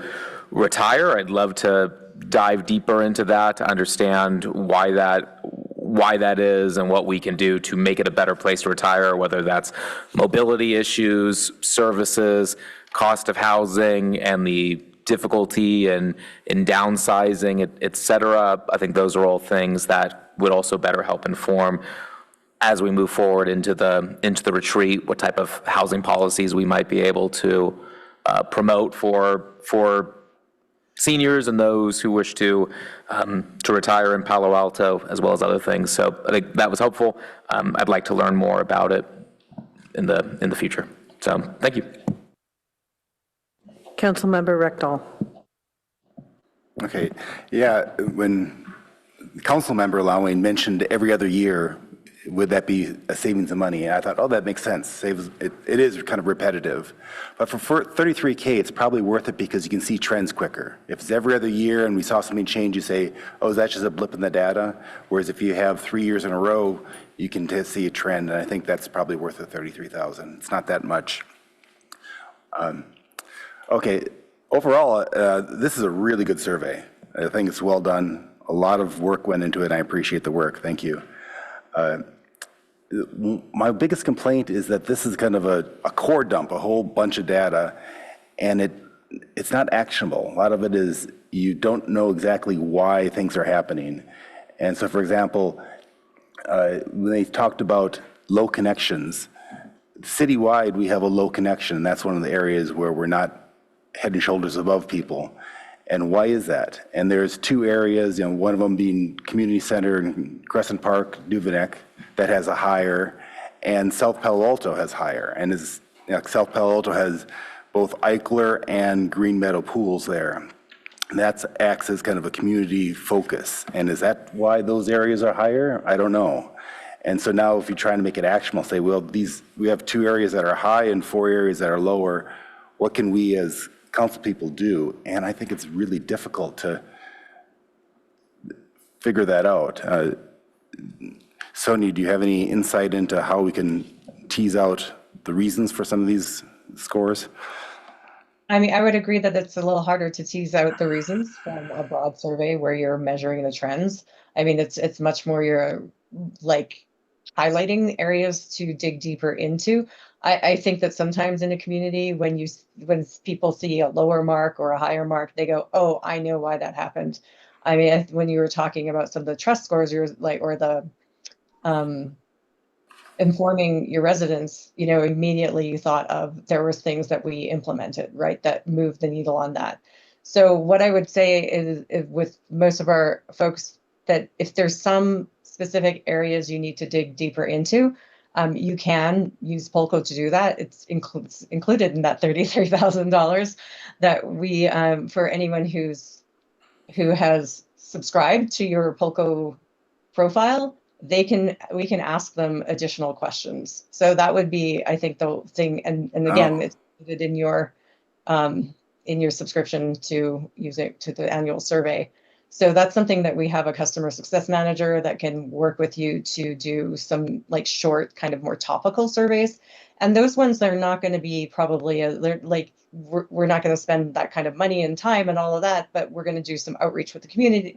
retire. I'd love to dive deeper into that to understand why that is and what we can do to make it a better place to retire, whether that's mobility issues, services, cost of housing, and the difficulty in downsizing, et cetera. I think those are all things that would also better help inform as we move forward into the retreat, what type of housing policies we might be able to promote for seniors and those who wish to retire in Palo Alto, as well as other things. So I think that was helpful. I'd like to learn more about it in the future. So thank you. Councilmember Rectal. Okay, yeah, when Councilmember Lowing mentioned every other year, would that be a savings of money? And I thought, oh, that makes sense. It is kind of repetitive. But for 33K, it's probably worth it because you can see trends quicker. If it's every other year and we saw something change, you say, oh, is that just a blip in the data? Whereas if you have 3 years in a row, you can see a trend. And I think that's probably worth the $33,000. It's not that much. Okay, overall, this is a really good survey. I think it's well done. A lot of work went into it, and I appreciate the work. Thank you. My biggest complaint is that this is kind of a core dump, a whole bunch of data, and it's not actionable. A lot of it is you don't know exactly why things are happening. And so, for example, when they talked about low connections, citywide, we have a low connection, and that's one of the areas where we're not head and shoulders above people. And why is that? And there's two areas, one of them being Community Center in Crescent Park, Duveneck, that has a higher, and South Palo Alto has higher. And South Palo Alto has both Eichler and Green Meadow pools there. And that acts as kind of a community focus. And is that why those areas are higher? I don't know. And so now if you're trying to make it actionable, say, well, we have 2 areas that are high and 4 areas that are lower. What can we as council people do? And I think it's really difficult to figure that out. Sonia, do you have any insight into how we can tease out the reasons for some of these scores? I mean, I would agree that it's a little harder to tease out the reasons from a broad survey where you're measuring the trends. I mean, it's much more you're like highlighting areas to dig deeper into. I think that sometimes in a community, when people see a lower mark or a higher mark, they go, "Oh, I know why that happened." I mean, when you were talking about some of the trust scores, you're like, or the informing your residents, immediately you thought of there was things that we implemented, right, that moved the needle on that. So what I would say is with most of our folks, that if there's some specific areas you need to dig deeper into, you can use Polko to do that. It's included in that $33,000 that we, for anyone who has subscribed to your Polko profile, we can ask them additional questions. So that would be, I think, the thing. And again, it's included in your subscription to use it to the annual survey. So that's something that we have a customer success manager that can work with you to do some like short, kind of more topical surveys. And those ones, they're not going to be probably we're not going to spend that kind of money and time and all of that, but we're going to do some outreach with the community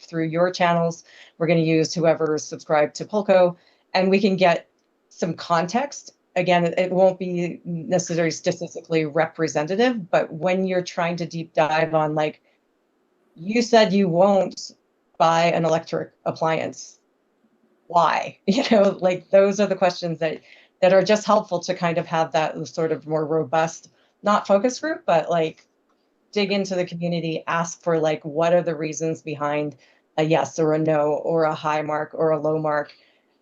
through your channels. We're going to use whoever is subscribed to Polko, and we can get some context. Again, it won't be necessarily statistically representative, but when you're trying to deep dive on, like, you said you won't buy an electric appliance. Why? Like those are the questions that are just helpful to kind of have that sort of more robust, not focus group, but like dig into the community, ask for like, what are the reasons behind a yes or a no or a high mark or a low mark,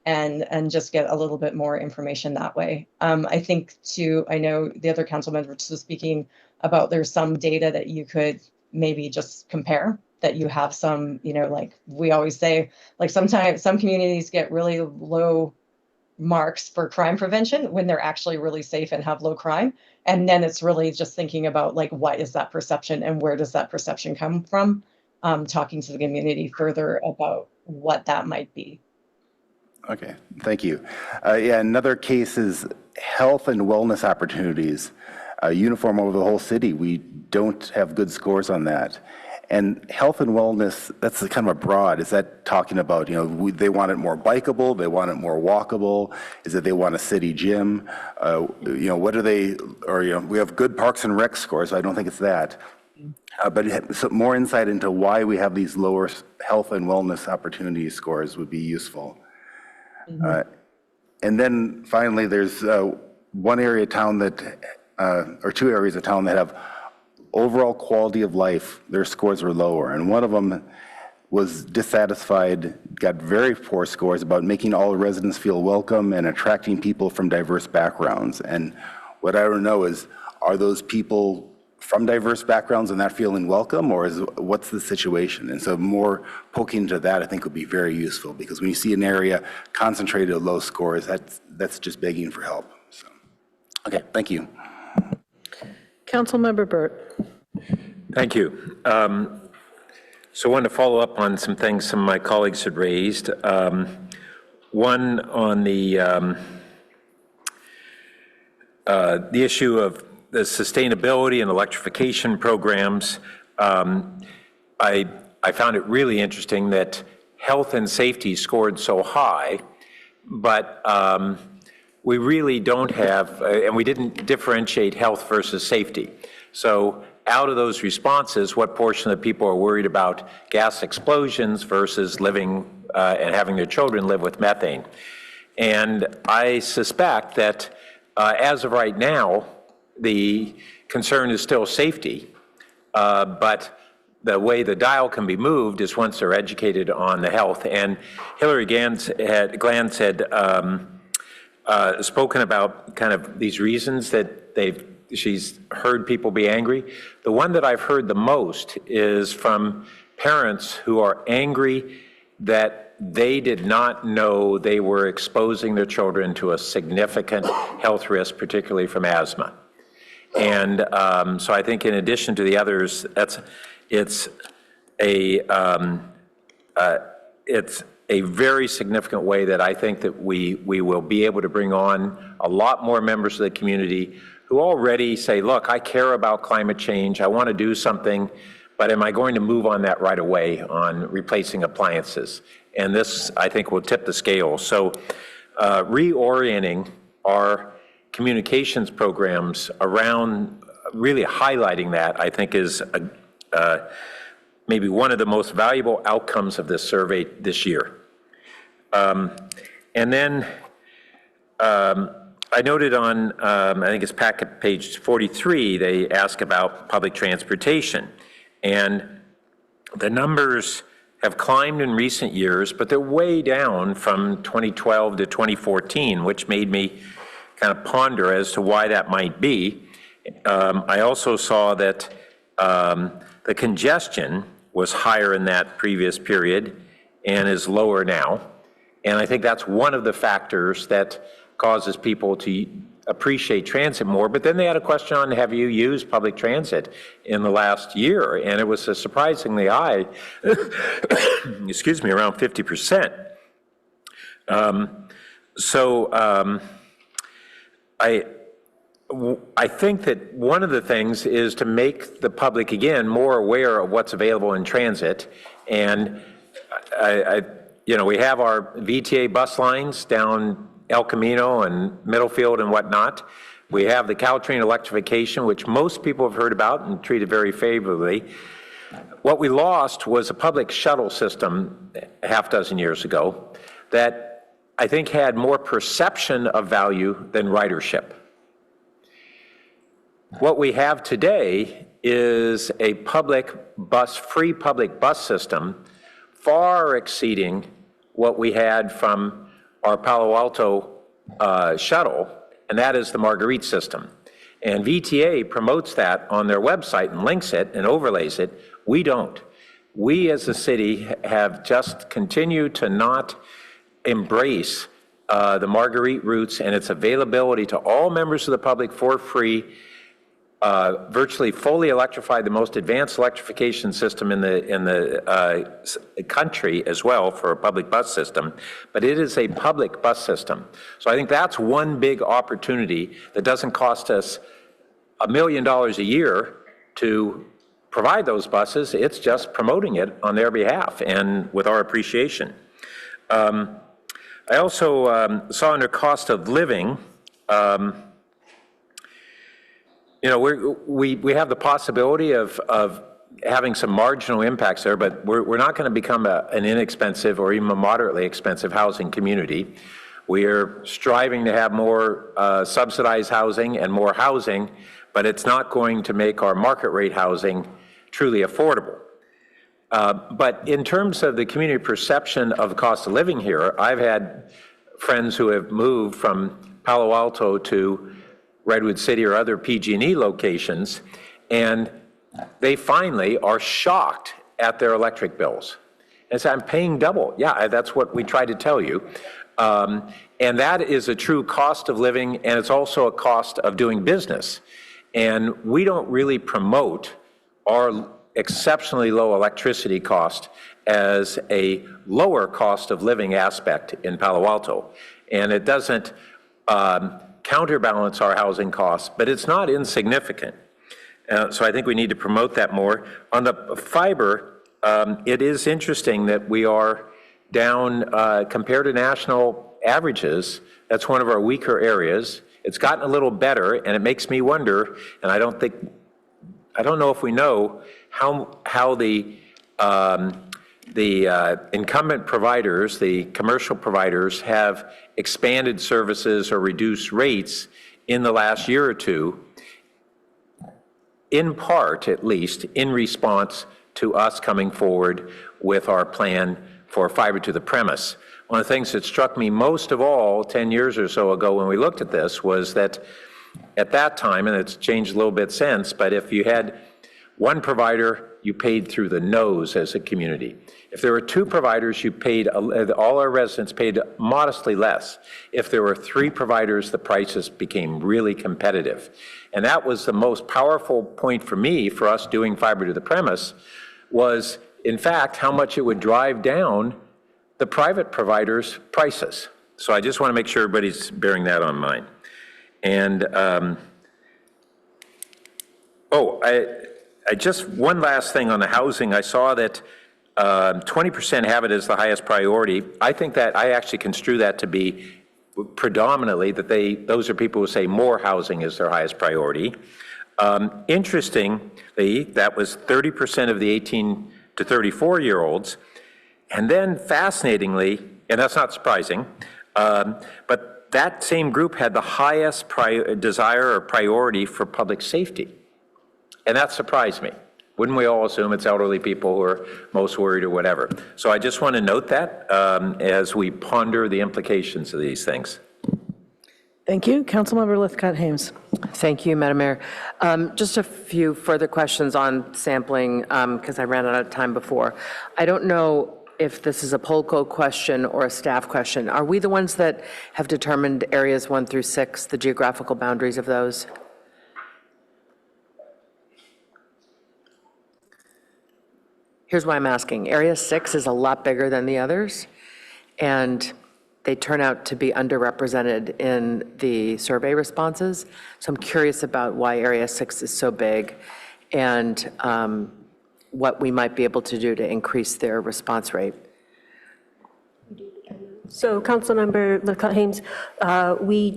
and just get a little bit more information that way. I think too, I know the other council members was speaking about there's some data that you could maybe just compare, that you have some, like we always say, like sometimes some communities get really low marks for crime prevention when they're actually really safe and have low crime. And then it's really just thinking about like, what is that perception and where does that perception come from? Talking to the community further about what that might be. Okay, thank you. Yeah, another case is health and wellness opportunities. Uniform over the whole city, we don't have good scores on that. And health and wellness, that's kind of a broad. Is that talking about, they want it more bikeable, they want it more walkable? Is it they want a city gym? What are they, or, we have good parks and rec scores, so I don't think it's that. But some more insight into why we have these lower health and wellness opportunity scores would be useful. And then finally, there's one area of town that, or 2 areas of town that have overall quality of life, their scores were lower. And one of them was dissatisfied, got very poor scores about making all residents feel welcome and attracting people from diverse backgrounds. And what I don't know is, are those people from diverse backgrounds and not feeling welcome, or what's the situation? And so more poking into that, I think, would be very useful, because when you see an area concentrated at low scores, that's just begging for help. So, okay, thank you. Councilmember Burt. Thank you. So I wanted to follow up on some things some of my colleagues had raised. One on the issue of the sustainability and electrification programs. I found it really interesting that health and safety scored so high, but we really don't have, and we didn't differentiate health versus safety. So out of those responses, what portion of people are worried about gas explosions versus living and having their children live with methane. And I suspect that as of right now, the concern is still safety, but the way the dial can be moved is once they're educated on the health. And Hillary Glantz had spoken about kind of these reasons that she's heard people be angry. The one that I've heard the most is from parents who are angry that they did not know they were exposing their children to a significant health risk, particularly from asthma. And so I think in addition to the others, it's a very significant way that I think that we will be able to bring on a lot more members of the community who already say, look, I care about climate change, I want to do something, but am I going to move on that right away on replacing appliances? And this, I think, will tip the scale. So reorienting our communications programs around really highlighting that, I think, is maybe one of the most valuable outcomes of this survey this year. And then I noted on, I think it's packet page 43, they ask about public transportation. And the numbers have climbed in recent years, but they're way down from 2012 to 2014, which made me kind of ponder as to why that might be. I also saw that the congestion was higher in that previous period and is lower now. And I think that's one of the factors that causes people to appreciate transit more. But then they had a question on, have you used public transit in the last year? And it was a surprisingly high, excuse me, around 50%. I think that one of the things is to make the public, again, more aware of what's available in transit. And we have our VTA bus lines down El Camino and Middlefield and whatnot. We have the Caltrain electrification, which most people have heard about and treated very favorably. What we lost was a public shuttle system a half dozen years ago that I think had more perception of value than ridership. What we have today is a free public bus system far exceeding what we had from our Palo Alto shuttle, and that is the Marguerite system. And VTA promotes that on their website and links it and overlays it. We don't. We as a city have just continued to not embrace the Marguerite routes and its availability to all members of the public for free, virtually fully electrified, the most advanced electrification system in the country as well for a public bus system, but it is a public bus system. So I think that's one big opportunity that doesn't cost us $1 million a year to provide those buses. It's just promoting it on their behalf and with our appreciation. I also saw under cost of living, we have the possibility of having some marginal impacts there, but we're not going to become an inexpensive or even a moderately expensive housing community. We are striving to have more subsidized housing and more housing, but it's not going to make our market rate housing truly affordable. But in terms of the community perception of the cost of living here, I've had friends who have moved from Palo Alto to Redwood City or other PG&E locations, and they finally are shocked at their electric bills. And say, I'm paying double. Yeah, that's what we try to tell you. And that is a true cost of living, and it's also a cost of doing business. And we don't really promote our exceptionally low electricity cost as a lower cost of living aspect in Palo Alto. And it doesn't counterbalance our housing costs, but it's not insignificant. So I think we need to promote that more. On the fiber, it is interesting that we are down compared to national averages. That's one of our weaker areas. It's gotten a little better, and it makes me wonder, and I don't think I don't know if we know how the incumbent providers, the commercial providers, have expanded services or reduced rates in the last year or two, in part, at least, in response to us coming forward with our plan for fiber to the premise. One of the things that struck me most of all 10 years or so ago when we looked at this was that at that time, and it's changed a little bit since, but if you had one provider, you paid through the nose as a community. If there were two providers, you paid, all our residents paid modestly less. If there were three providers, the prices became really competitive. And that was the most powerful point for me, for us doing fiber to the premise, was in fact how much it would drive down the private providers' prices. So I just want to make sure everybody's bearing that on mind. And, I just, one last thing on the housing. I saw that 20% have it as the highest priority. I think that, I actually construe that to be predominantly that those are people who say more housing is their highest priority. Interestingly, that was 30% of the 18 to 34-year-olds. And then fascinatingly, and that's not surprising, but that same group had the highest desire or priority for public safety. And that surprised me. Wouldn't we all assume it's elderly people who are most worried or whatever? So I just want to note that as we ponder the implications of these things. Thank you. Councilmember Lithcott-Hames. Thank you, Madam Mayor. Just a few further questions on sampling, because I ran out of time before. I don't know if this is a Polco question or a staff question. Are we the ones that have determined areas 1 through 6, the geographical boundaries of those? Here's why I'm asking. Area 6 is a lot bigger than the others, and they turn out to be underrepresented in the survey responses. So I'm curious about why Area 6 is so big and what we might be able to do to increase their response rate. So Councilmember Lithcott-Hames, we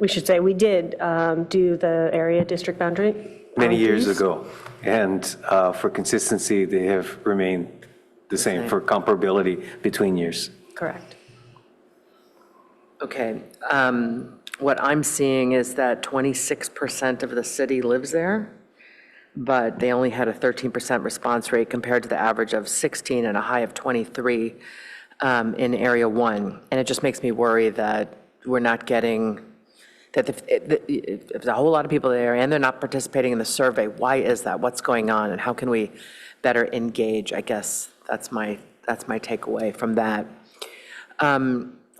should say we did do the area district boundary. Many years ago. And for consistency, they have remained the same for comparability between years. Correct. Okay. What I'm seeing is that 26% of the city lives there, but they only had a 13% response rate compared to the average of 16 and a high of 23 in Area 1. And it just makes me worry that we're not getting, that if there's a whole lot of people there and they're not participating in the survey, why is that? What's going on? And how can we better engage? I guess that's my takeaway from that.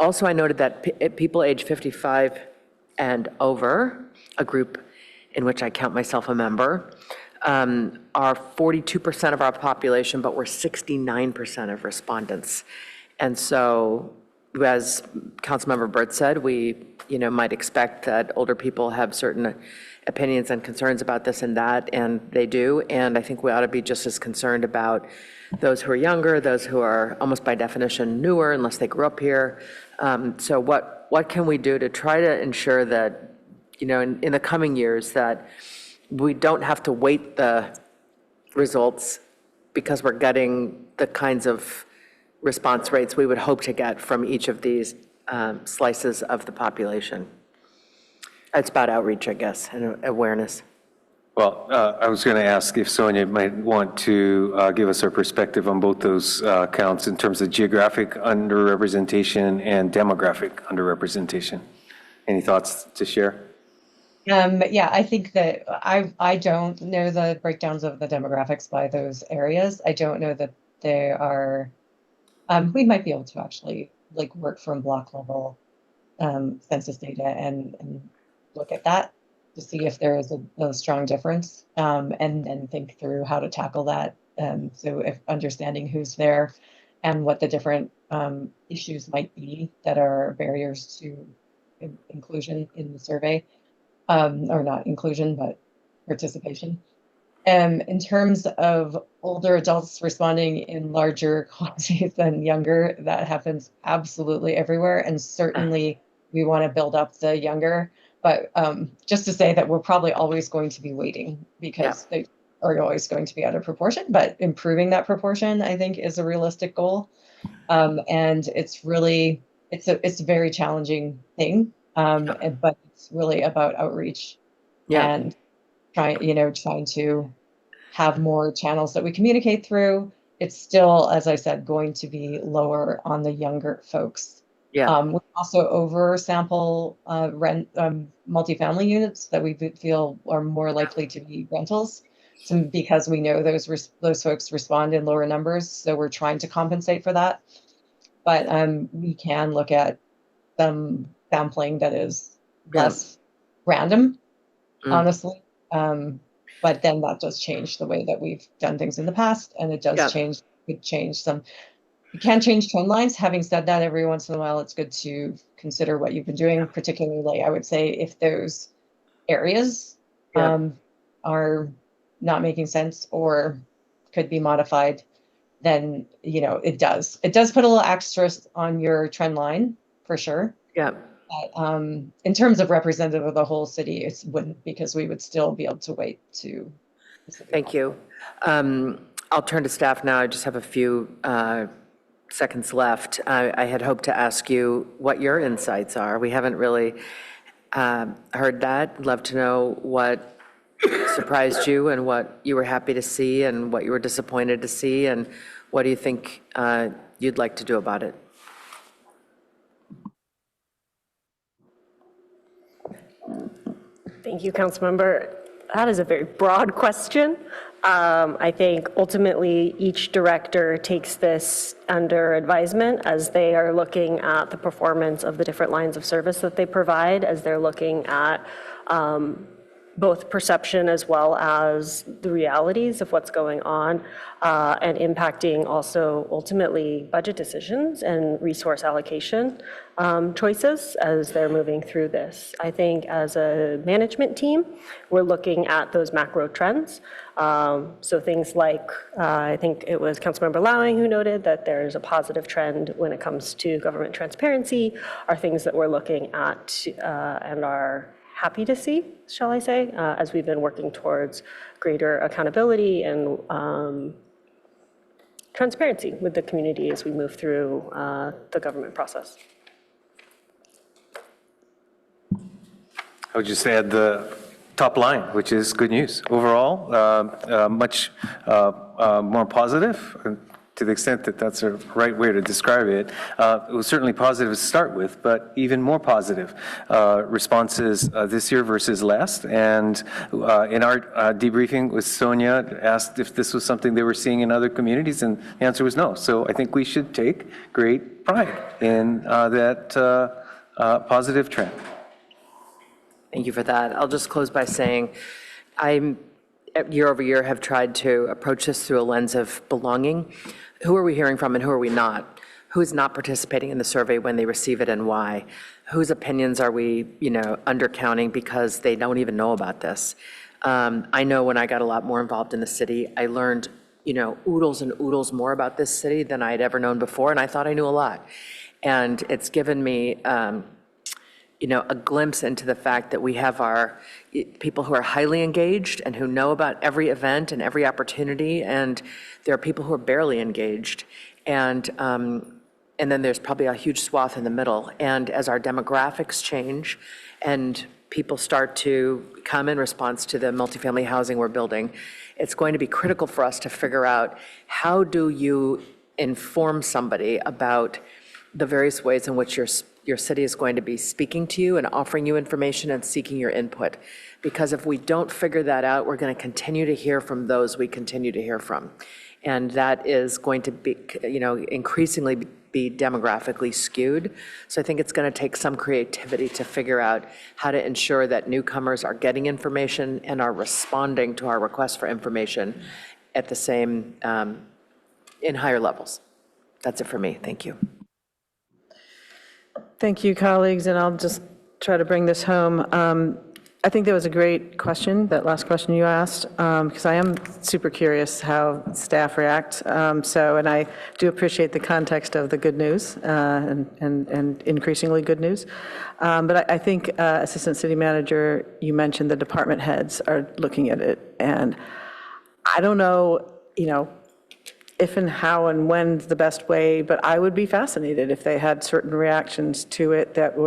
Also, I noted that people age 55 and over, a group in which I count myself a member, are 42% of our population, but we're 69% of respondents. And so, as Councilmember Burt said, we might expect that older people have certain opinions and concerns about this and that, and they do. And I think we ought to be just as concerned about those who are younger, those who are almost by definition newer, unless they grew up here. So what can we do to try to ensure that, in the coming years, that we don't have to wait the results because we're getting the kinds of response rates we would hope to get from each of these slices of the population? It's about outreach, I guess, and awareness. Well, I was going to ask if Sonia might want to give us her perspective on both those counts in terms of geographic underrepresentation and demographic underrepresentation. Any thoughts to share? Yeah, I think that I don't know the breakdowns of the demographics by those areas. I don't know that they are, we might be able to actually work from block level census data and look at that to see if there is a strong difference, and then think through how to tackle that. So if understanding who's there and what the different issues might be that are barriers to inclusion in the survey, or not inclusion, but participation. In terms of older adults responding in larger quantities than younger, that happens absolutely everywhere. And certainly we want to build up the younger But just to say that we're probably always going to be waiting because they are always going to be out of proportion, but improving that proportion, I think, is a realistic goal. And it's really, it's a very challenging thing, but it's really about outreach and trying to have more channels that we communicate through. It's still, as I said, going to be lower on the younger folks. We also oversample rent multifamily units that we feel are more likely to be rentals, because we know those folks respond in lower numbers. So we're trying to compensate for that. But we can look at some sampling that is less random, honestly. But then that does change the way that we've done things in the past, and it does could change some. You can change trend lines. Having said that, every once in a while, it's good to consider what you've been doing, particularly, I would say, if those areas are not making sense or could be modified, then, it does put a little extra on your trend line for sure. But in terms of representative of the whole city, it wouldn't, because we would still be able to wait to. Thank you. I'll turn to staff now. I just have a few seconds left. I had hoped to ask you what your insights are. We haven't really heard that. Love to know what surprised you and what you were happy to see and what you were disappointed to see, and what do you think you'd like to do about it? Thank you, Councilmember. That is a very broad question. I think ultimately each director takes this under advisement as they are looking at the performance of the different lines of service that they provide, as they're looking at both perception as well as the realities of what's going on, and impacting also ultimately budget decisions and resource allocation choices as they're moving through this. I think as a management team, we're looking at those macro trends. So things like, I think it was Councilmember Lowing who noted that there's a positive trend when it comes to government transparency, are things that we're looking at and are happy to see, shall I say, as we've been working towards greater accountability and transparency with the community as we move through the government process. I would just add the top line, which is good news. Overall, much more positive, to the extent that that's a right way to describe it. It was certainly positive to start with, but even more positive responses this year versus last. And in our debriefing with Sonia, asked if this was something they were seeing in other communities, and the answer was no. So I think we should take great pride in that positive trend. Thank you for that. I'll just close by saying year over year have tried to approach this through a lens of belonging. Who are we hearing from and who are we not? Who's not participating in the survey when they receive it and why? Whose opinions are we, undercounting because they don't even know about this? I know when I got a lot more involved in the city, I learned, oodles and oodles more about this city than I had ever known before, and I thought I knew a lot. And it's given me a glimpse into the fact that we have our people who are highly engaged and who know about every event and every opportunity, and there are people who are barely engaged. And then there's probably a huge swath in the middle. And as our demographics change and people start to come in response to the multifamily housing we're building, it's going to be critical for us to figure out, how do you inform somebody about the various ways in which your city is going to be speaking to you and offering you information and seeking your input. Because if we don't figure that out, we're going to continue to hear from those we continue to hear from. And that is going to be, increasingly be demographically skewed. So I think it's going to take some creativity to figure out how to ensure that newcomers are getting information and are responding to our requests for information at the same, in higher levels. That's it for me. Thank you. Thank you, colleagues, and I'll just try to bring this home. I think that was a great question, that last question you asked, because I am super curious how staff react. And I do appreciate the context of the good news and increasingly good news. But I think, Assistant City Manager, you mentioned the department heads are looking at it. And I don't know, if and how and when's the best way, but I would be fascinated if they had certain reactions to it that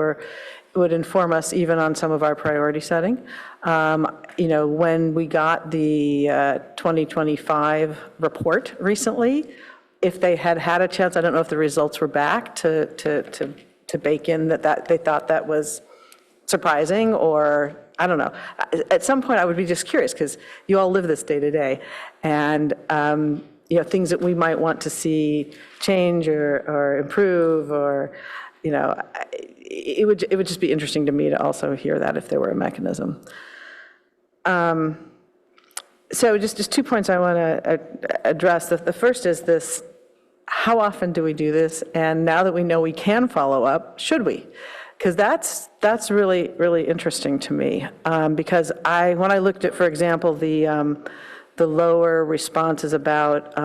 would inform us even on some of our priority setting. When we got the 2025 report recently, if they had had a chance, I don't know if the results were back to bake in that they thought that was surprising, or I don't know. At some point, I would be just curious, because you all live this day to day, and things that we might want to see change or improve, or it would just be interesting to me to also hear that if there were a mechanism. So just 2 points I want to address. The first is this: how often do we do this? And now that we know we can follow up, should we? Because that's really, really interesting to me. Because when I looked at, for example, the lower responses about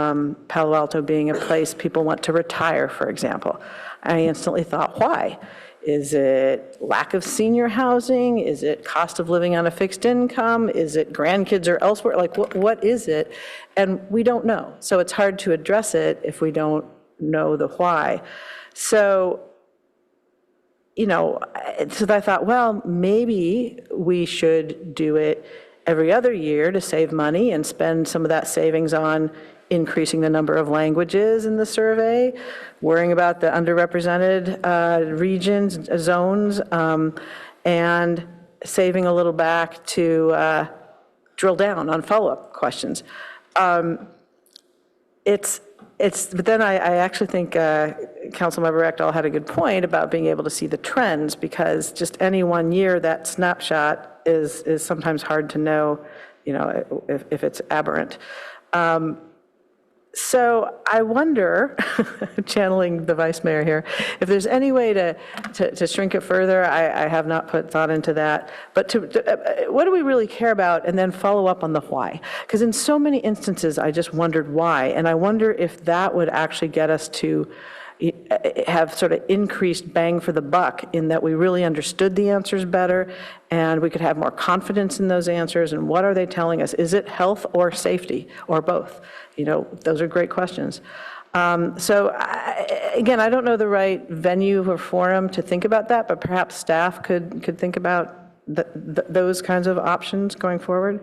Palo Alto being a place people want to retire, for example, I instantly thought, why? Is it lack of senior housing? Is it cost of living on a fixed income? Is it grandkids or elsewhere? Like, what is it? And we don't know. So it's hard to address it if we don't know the why. So, so I thought, well, maybe we should do it every other year to save money and spend some of that savings on increasing the number of languages in the survey, worrying about the underrepresented regions, zones, and saving a little back to drill down on follow-up questions. But then I actually think Councilmember Ekdahl had a good point about being able to see the trends, because just any 1 year, that snapshot is sometimes hard to know, if it's aberrant. So I wonder, channeling the vice mayor here, if there's any way to shrink it further. I have not put thought into that. But what do we really care about, and then follow up on the why? Because in so many instances, I just wondered why. And I wonder if that would actually get us to have sort of increased bang for the buck, in that we really understood the answers better, and we could have more confidence in those answers. And what are they telling us? Is it health or safety, or both? Those are great questions. So again, I don't know the right venue or forum to think about that, but perhaps staff could think about those kinds of options going forward.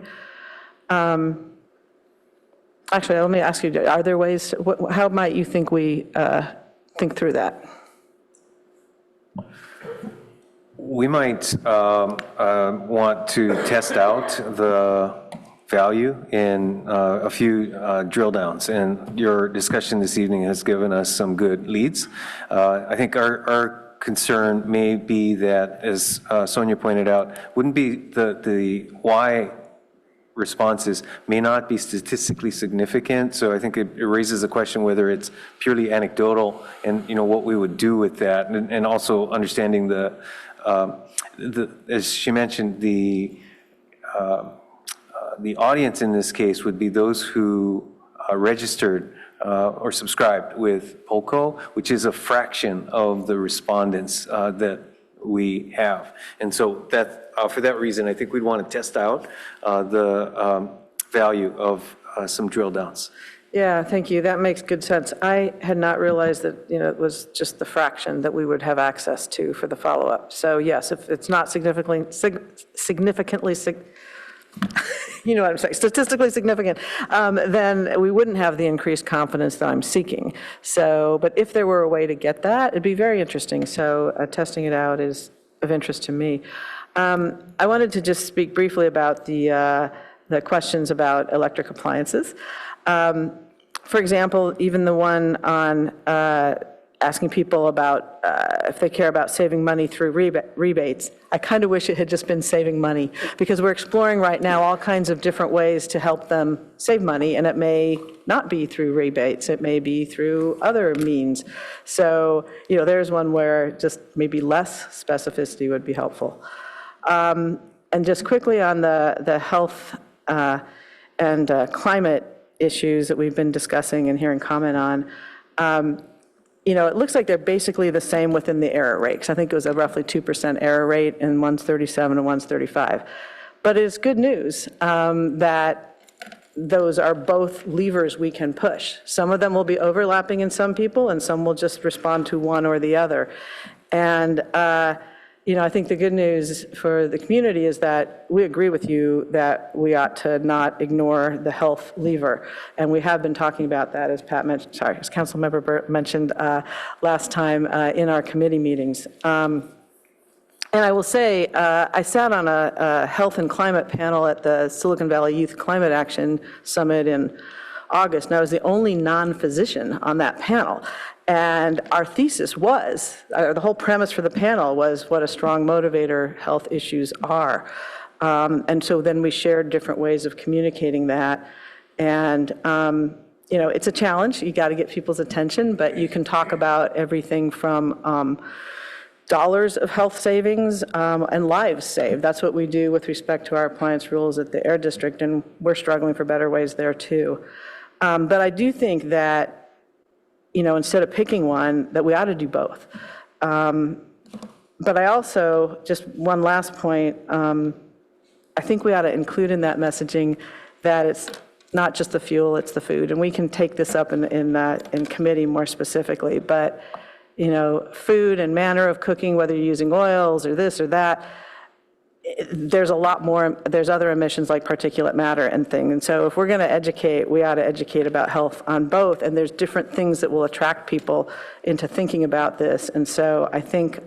Actually, let me ask you, are there ways, how might you think we think through that? We might want to test out the value in a few drill downs, and your discussion this evening has given us some good leads. I think our concern may be that, as Sonia pointed out, wouldn't be the why responses may not be statistically significant. So I think it raises a question whether it's purely anecdotal, and what we would do with that, and also understanding as she mentioned, the audience in this case would be those who registered or subscribed with POLCO, which is a fraction of the respondents that we have. And so that, for that reason, I think we'd want to test out the value of some drill downs. Yeah, thank you. That makes good sense. I had not realized that, it was just the fraction that we would have access to for the follow-up. So yes, if it's not significantly you know what I'm saying, statistically significant, then we wouldn't have the increased confidence that I'm seeking. So, but if there were a way to get that, it'd be very interesting. So testing it out is of interest to me. I wanted to just speak briefly about the questions about electric appliances. For example, even the one on asking people about if they care about saving money through rebates. I kind of wish it had just been saving money, because we're exploring right now all kinds of different ways to help them save money, and it may not be through rebates. It may be through other means. So, there's one where just maybe less specificity would be helpful. And And just quickly on the health and climate issues that we've been discussing and hearing comment on, it looks like they're basically the same within the error rate, 'cause I think it was a roughly 2% error rate, and one's 37 and one's 35. But it's good news that those are both levers we can push. Some of them will be overlapping in some people, and some will just respond to one or the other. And, I think the good news for the community is that we agree with you that we ought to not ignore the health lever. And we have been talking about that, as Pat mentioned, as Councilmember Burt mentioned last time in our committee meetings. And I will say, I sat on a health and climate panel at the Silicon Valley Youth Climate Action Summit in August, and I was the only non-physician on that panel. And our thesis was, the whole premise for the panel was what a strong motivator health issues are. And so then we shared different ways of communicating that. And, it's a challenge. You got to get people's attention, but you can talk about everything from dollars of health savings and lives saved. That's what we do with respect to our appliance rules at the Air District, and we're struggling for better ways there too. But I do think that, instead of picking one, that we ought to do both. But I also, just one last point, I think we ought to include in that messaging that it's not just the fuel, it's the food. And we can take this up in committee more specifically, but food and manner of cooking, whether you're using oils or this or that, there's a lot more, there's other emissions like particulate matter and things. And so if we're going to educate, we ought to educate about health on both. And there's different things that will attract people into thinking about this. And so I think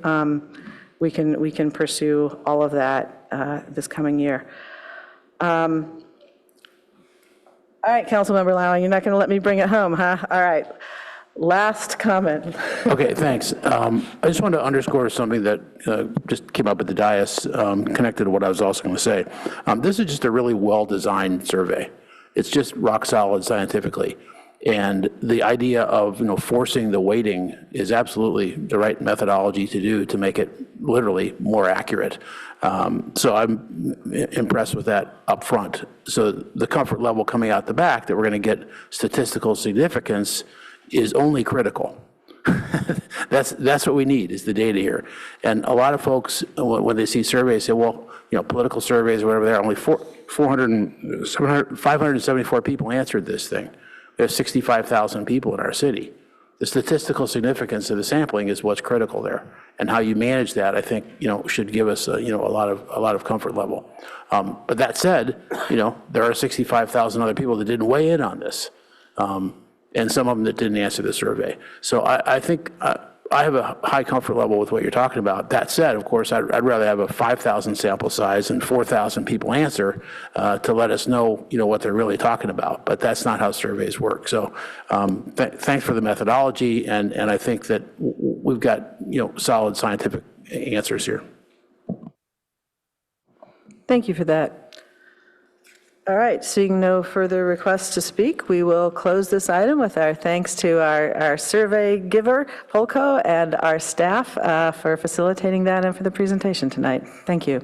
we can pursue all of that this coming year. All right, Councilmember Lowing, you're not going to let me bring it home, huh? All right. Last comment. Okay, thanks. I just wanted to underscore something that just came up at the dais, connected to what I was also going to say. This is just a really well-designed survey. It's just rock solid scientifically. And the idea of forcing the weighting is absolutely the right methodology to do to make it literally more accurate. So I'm impressed with that up front. So the comfort level coming out the back that we're going to get statistical significance is only critical. That's what we need, is the data here. And a lot of folks, when they see surveys, say, well, political surveys or whatever, there are only 574 people answered this thing. There's 65,000 people in our city. The statistical significance of the sampling is what's critical there. And how you manage that, I think, should give us a lot of comfort level. But that said, there are 65,000 other people that didn't weigh in on this. And some of them that didn't answer the survey. So I think I have a high comfort level with what you're talking about. That said, of course, I'd rather have a 5,000 sample size and 4,000 people answer to let us know, what they're really talking about. But that's not how surveys work. So thanks for the methodology, and I think that we've got, solid scientific answers here. Thank you for that. All right, seeing no further requests to speak, we will close this item with our thanks to our survey giver, Polko, and our staff for facilitating that and for the presentation tonight. Thank you.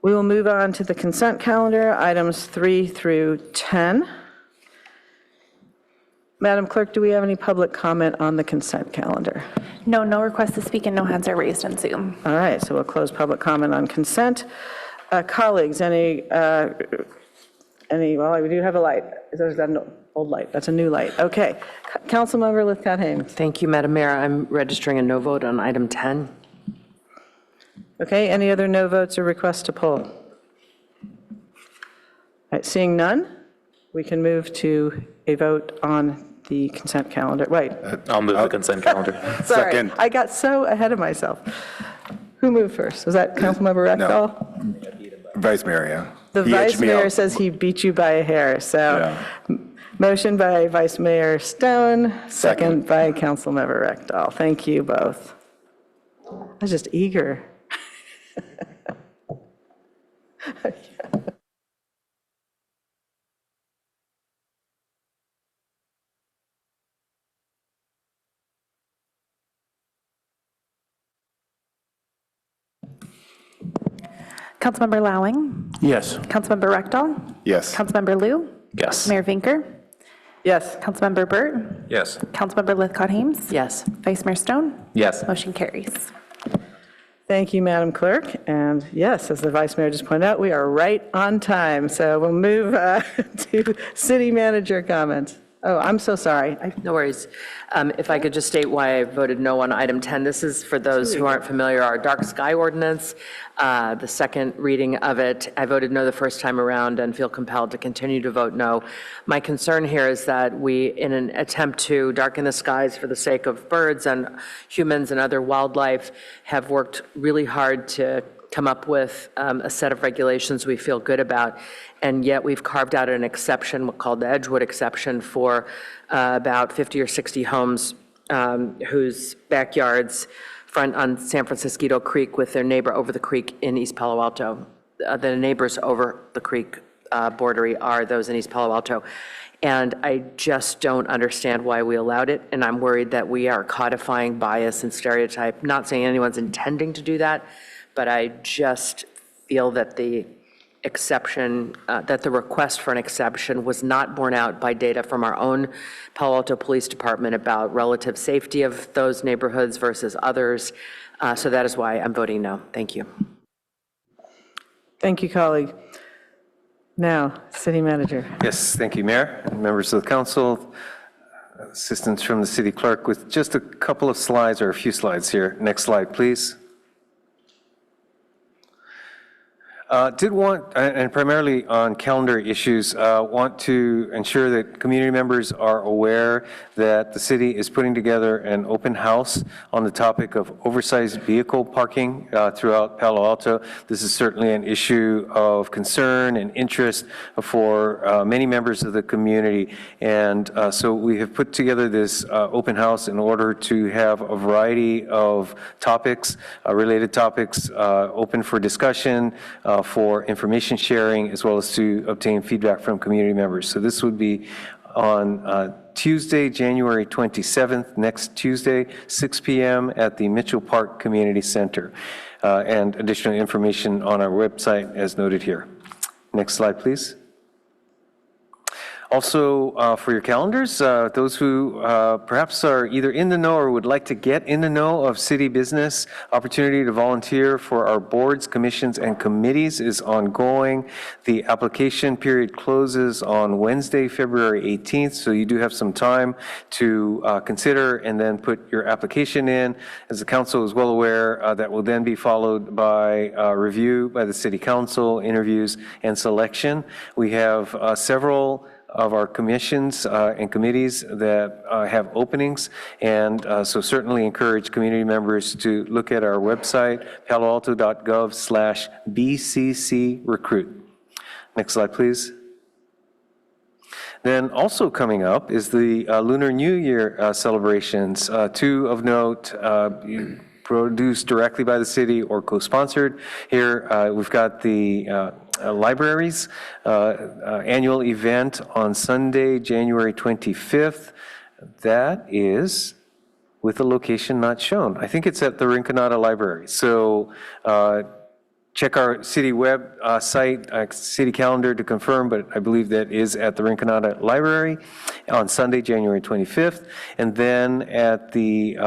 We will move on to the consent calendar, items 3 through 10. Madam Clerk, do we have any public comment on the consent calendar? No requests to speak and no hands are raised on Zoom. All right, so we'll close public comment on consent. Colleagues, well, we do have a light. Is that an old light? That's a new light. Okay. Councilmember Lithcott-Hames. Thank you, Madam Mayor. I'm registering a no vote on item 10. Okay, any other no votes or requests to poll? All right, seeing none, we can move to a vote on the consent calendar. Wait. I'll move the consent calendar. Sorry, Second. I got so ahead of myself. Who moved first? Was that Councilmember Reckdahl? Vice Mayor, yeah. The Vice Mayor says he beat you by a hair, so motion by Vice Mayor Stone, second by Councilmember Reckdahl. Thank you both. I was just eager. Councilmember Lowing, Yes. Councilmember Rectal, Yes. Councilmember Liu, Yes. Mayor Vinker, Yes. Councilmember Burt, Yes. Councilmember Lithcott-Hames, Yes. Vice Mayor Stone, Yes. motion carries. Thank you, Madam Clerk. And yes, as the Vice Mayor just pointed out, we are right on time. So we'll move to City Manager comments. Oh, I'm so sorry. No worries. If I could just state why I voted no on item 10. This is for those who aren't familiar, our dark sky ordinance, the second reading of it. I voted no the first time around and feel compelled to continue to vote no. My concern here is that we, in an attempt to darken the skies for the sake of birds and humans and other wildlife, have worked really hard to come up with a set of regulations we feel good about, and yet we've carved out an exception called the Edgewood exception for about 50 or 60 homes whose backyards front on San Francisco Creek with their neighbor over the creek in East Palo Alto. The neighbors over the creek bordery are those in East Palo Alto. And I just don't understand why we allowed it, and I'm worried that we are codifying bias and stereotype. Not saying anyone's intending to do that, but I just feel that the exception, that the request for an exception was not borne out by data from our own Palo Alto Police Department about relative safety of those neighborhoods versus others. So that is why I'm voting no. Thank you. Thank you, colleague. Now, City Manager. Yes, thank you, Mayor, and members of the council, assistants from the city clerk, with just a couple of slides or a few slides here. Next slide, please. Did want, and primarily on calendar issues, want to ensure that community members are aware that the city is putting together an open house on the topic of oversized vehicle parking throughout Palo Alto. This is certainly an issue of concern and interest for many members of the community. And so we have put together this open house in order to have a variety of topics, related topics, open for discussion, for information sharing, as well as to obtain feedback from community members. So this would be on Tuesday, January 27th, next Tuesday, 6 p.m. at the Mitchell Park Community Center. And additional information on our website as noted here. Next slide, please. Also, for your calendars, those who perhaps are either in the know or would like to get in the know of city business, opportunity to volunteer for our boards, commissions, and committees is ongoing. The application period closes on Wednesday, February 18th, so you do have some time to consider and then put your application in. As the council is well aware, that will then be followed by review by the city council, interviews, and selection. We have several of our commissions and committees that have openings, and so certainly encourage community members to look at our website, paloalto.gov/BCC recruit. Next slide, please. Then also coming up is the Lunar New Year celebrations. Two of note, produced directly by the city or co-sponsored. Here we've got the libraries annual event on Sunday, January 25th. That is with a location not shown. I think it's at the Rinconada Library. So check our city web site, city calendar to confirm, but I believe that is at the Rinconada Library on Sunday, January 25th. And then at the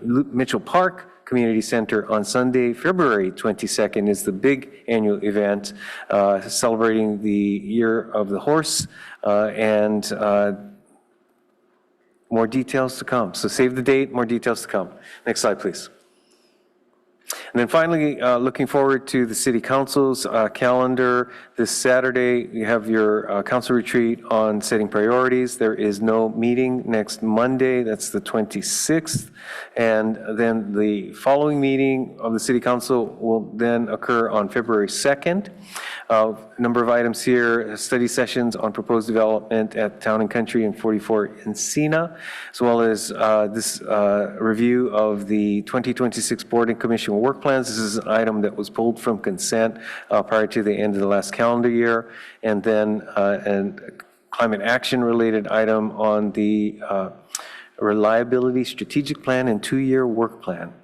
Mitchell Park Community Center on Sunday, February 22nd is the big annual event celebrating the Year of the Horse, and more details to come. So save the date, more details to come. Next slide, please. And then finally, looking forward to the City Council's calendar. This Saturday, you have your council retreat on setting priorities. There is no meeting next Monday, that's the 26th. And then the following meeting of the City Council will then occur on February 2nd. A number of items here, study sessions on proposed development at Town and Country and 44 Encina, as well as this review of the 2026 Board and Commission work plans. This is an item that was pulled from consent prior to the end of the last calendar year. And then a climate action related item on the reliability strategic plan and 2-year work plan.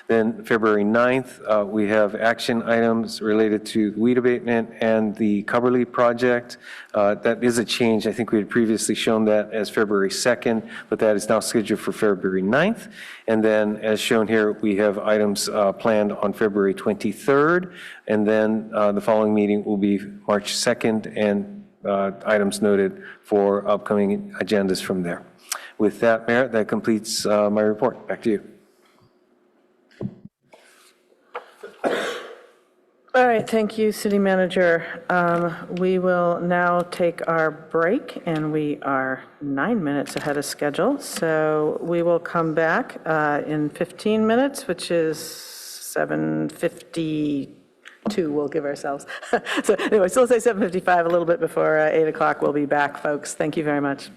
Then February 9th, we have action items related to weed abatement and the Coverly project. That is a change. I think we had previously shown that as February 2nd, but that is now scheduled for February 9th. And then, as shown here, we have items planned on February 23rd, and then the following meeting will be March 2nd, and items noted for upcoming agendas from there. With that, Mayor, that completes my report. Back to you. All right, thank you, City Manager. We will now take our break, and we are 9 minutes ahead of schedule. So we will come back in 15 minutes, which is 7:52. We'll give ourselves. So anyway, still say 7:55, a little bit before 8 o'clock. We'll be back, folks. Thank you very much.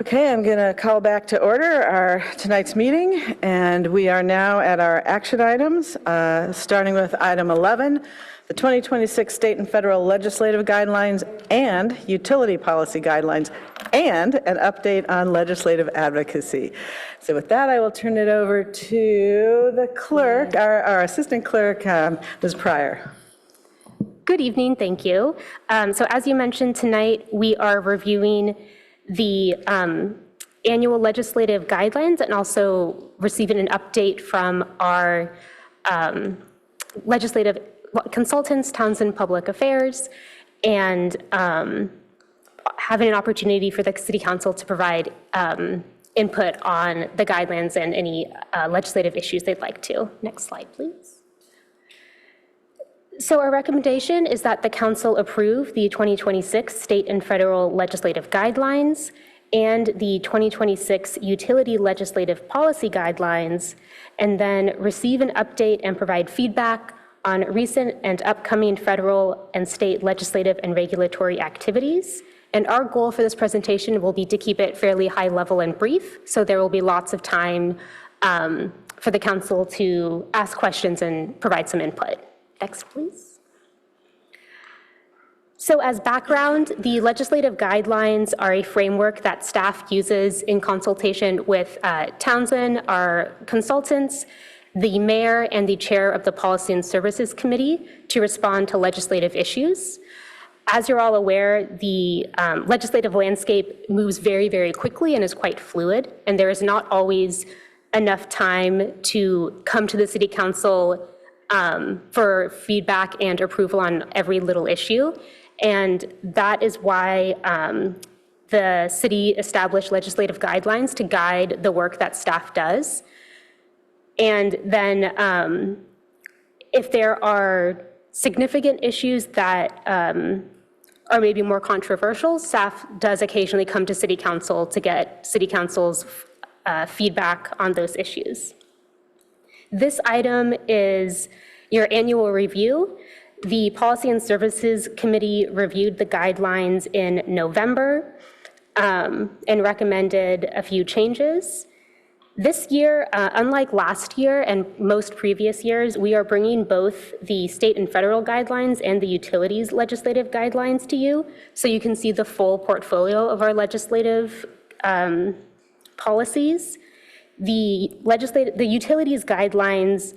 Okay, I'm going to call back to order tonight's meeting, and we are now at our action items, starting with item 11, the 2026 state and federal legislative guidelines and utility policy guidelines, and an update on legislative advocacy. So with that, I will turn it over to the clerk, our assistant clerk, Ms. Pryor. Good evening, thank you. So as you mentioned tonight, we are reviewing the annual legislative guidelines and also receiving an update from our legislative consultants, Townsend Public Affairs, and having an opportunity for the City Council to provide input on the guidelines and any legislative issues they'd like to. Next slide, please. So our recommendation is that the Council approve the 2026 state and federal legislative guidelines and the 2026 utility legislative policy guidelines, and then receive an update and provide feedback on recent and upcoming federal and state legislative and regulatory activities. And our goal for this presentation will be to keep it fairly high level and brief, so there will be lots of time for the Council to ask questions and provide some input. Next, please. So as background, the legislative guidelines are a framework that staff uses in consultation with Townsend, our consultants, the mayor, and the chair of the Policy and Services Committee to respond to legislative issues. As you're all aware, the legislative landscape moves very, very quickly and is quite fluid, and there is not always enough time to come to the City Council for feedback and approval on every little issue. And that is why the city established legislative guidelines to guide the work that staff does. And then if there are significant issues that are maybe more controversial, staff does occasionally come to City Council to get City Council's feedback on those issues. This item is your annual review. The Policy and Services Committee reviewed the guidelines in November and recommended a few changes. This year, unlike last year and most previous years, we are bringing both the state and federal guidelines and the utilities legislative guidelines to you, so you can see the full portfolio of our legislative policies. The utilities guidelines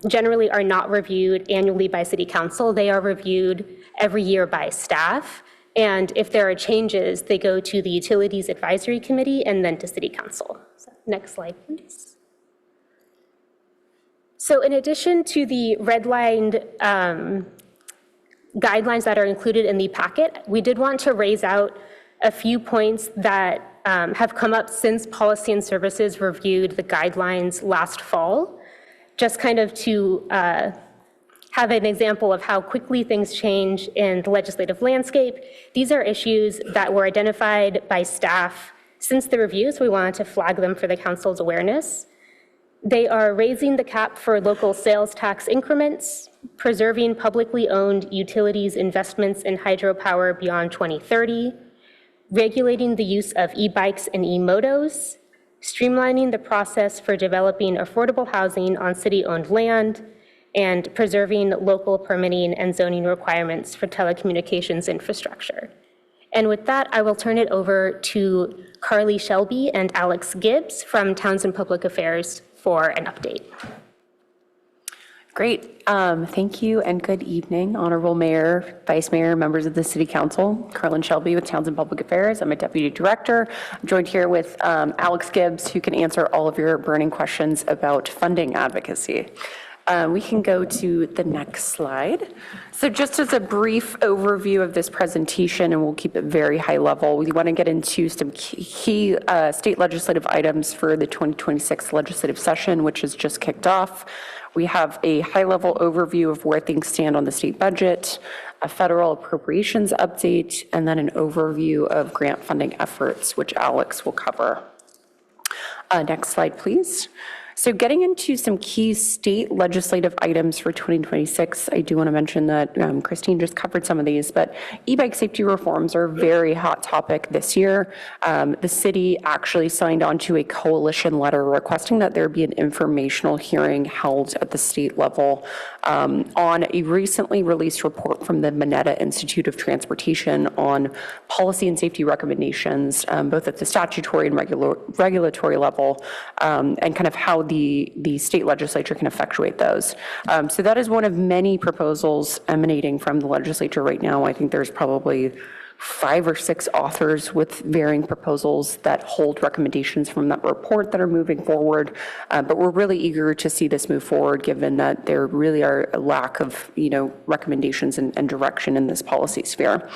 generally are not reviewed annually by City Council. They are reviewed every year by staff. And if there are changes, they go to the Utilities Advisory Committee and then to City Council. So, next slide, please. So in addition to the redlined guidelines that are included in the packet, we did want to raise out a few points that have come up since Policy and Services reviewed the guidelines last fall, just kind of to have an example of how quickly things change in the legislative landscape. These are issues that were identified by staff since the review, so we wanted to flag them for the Council's awareness. They are raising the cap for local sales tax increments, preserving publicly owned utilities investments in hydropower beyond 2030, regulating the use of e-bikes and e-motos, streamlining the process for developing affordable housing on city-owned land, and preserving local permitting and zoning requirements for telecommunications infrastructure. And with that, I will turn it over to Carly Shelby and Alex Gibbs from Townsend Public Affairs for an update. Great. Thank you and good evening, Honorable Mayor, Vice Mayor, members of the City Council. Carlin Shelby with Townsend Public Affairs. I'm a Deputy Director. I'm joined here with Alex Gibbs, who can answer all of your burning questions about funding advocacy. We can go to the next slide. So just as a brief overview of this presentation, and we'll keep it very high level, we want to get into some key state legislative items for the 2026 legislative session, which has just kicked off. We have a high-level overview of where things stand on the state budget, a federal appropriations update, and then an overview of grant funding efforts, which Alex will cover. Next slide, please. So getting into some key state legislative items for 2026, I do want to mention that Christine just covered some of these, but e-bike safety reforms are a very hot topic this year. The city actually signed on to a coalition letter requesting that there be an informational hearing held at the state level on a recently released report from the Mineta Institute of Transportation on policy and safety recommendations, both at the statutory and regulatory level, and kind of how the state legislature can effectuate those. So that is one of many proposals emanating from the legislature right now. I think there's probably 5 or 6 authors with varying proposals that hold recommendations from that report that are moving forward. But we're really eager to see this move forward, given that there really are a lack of, recommendations and direction in this policy sphere.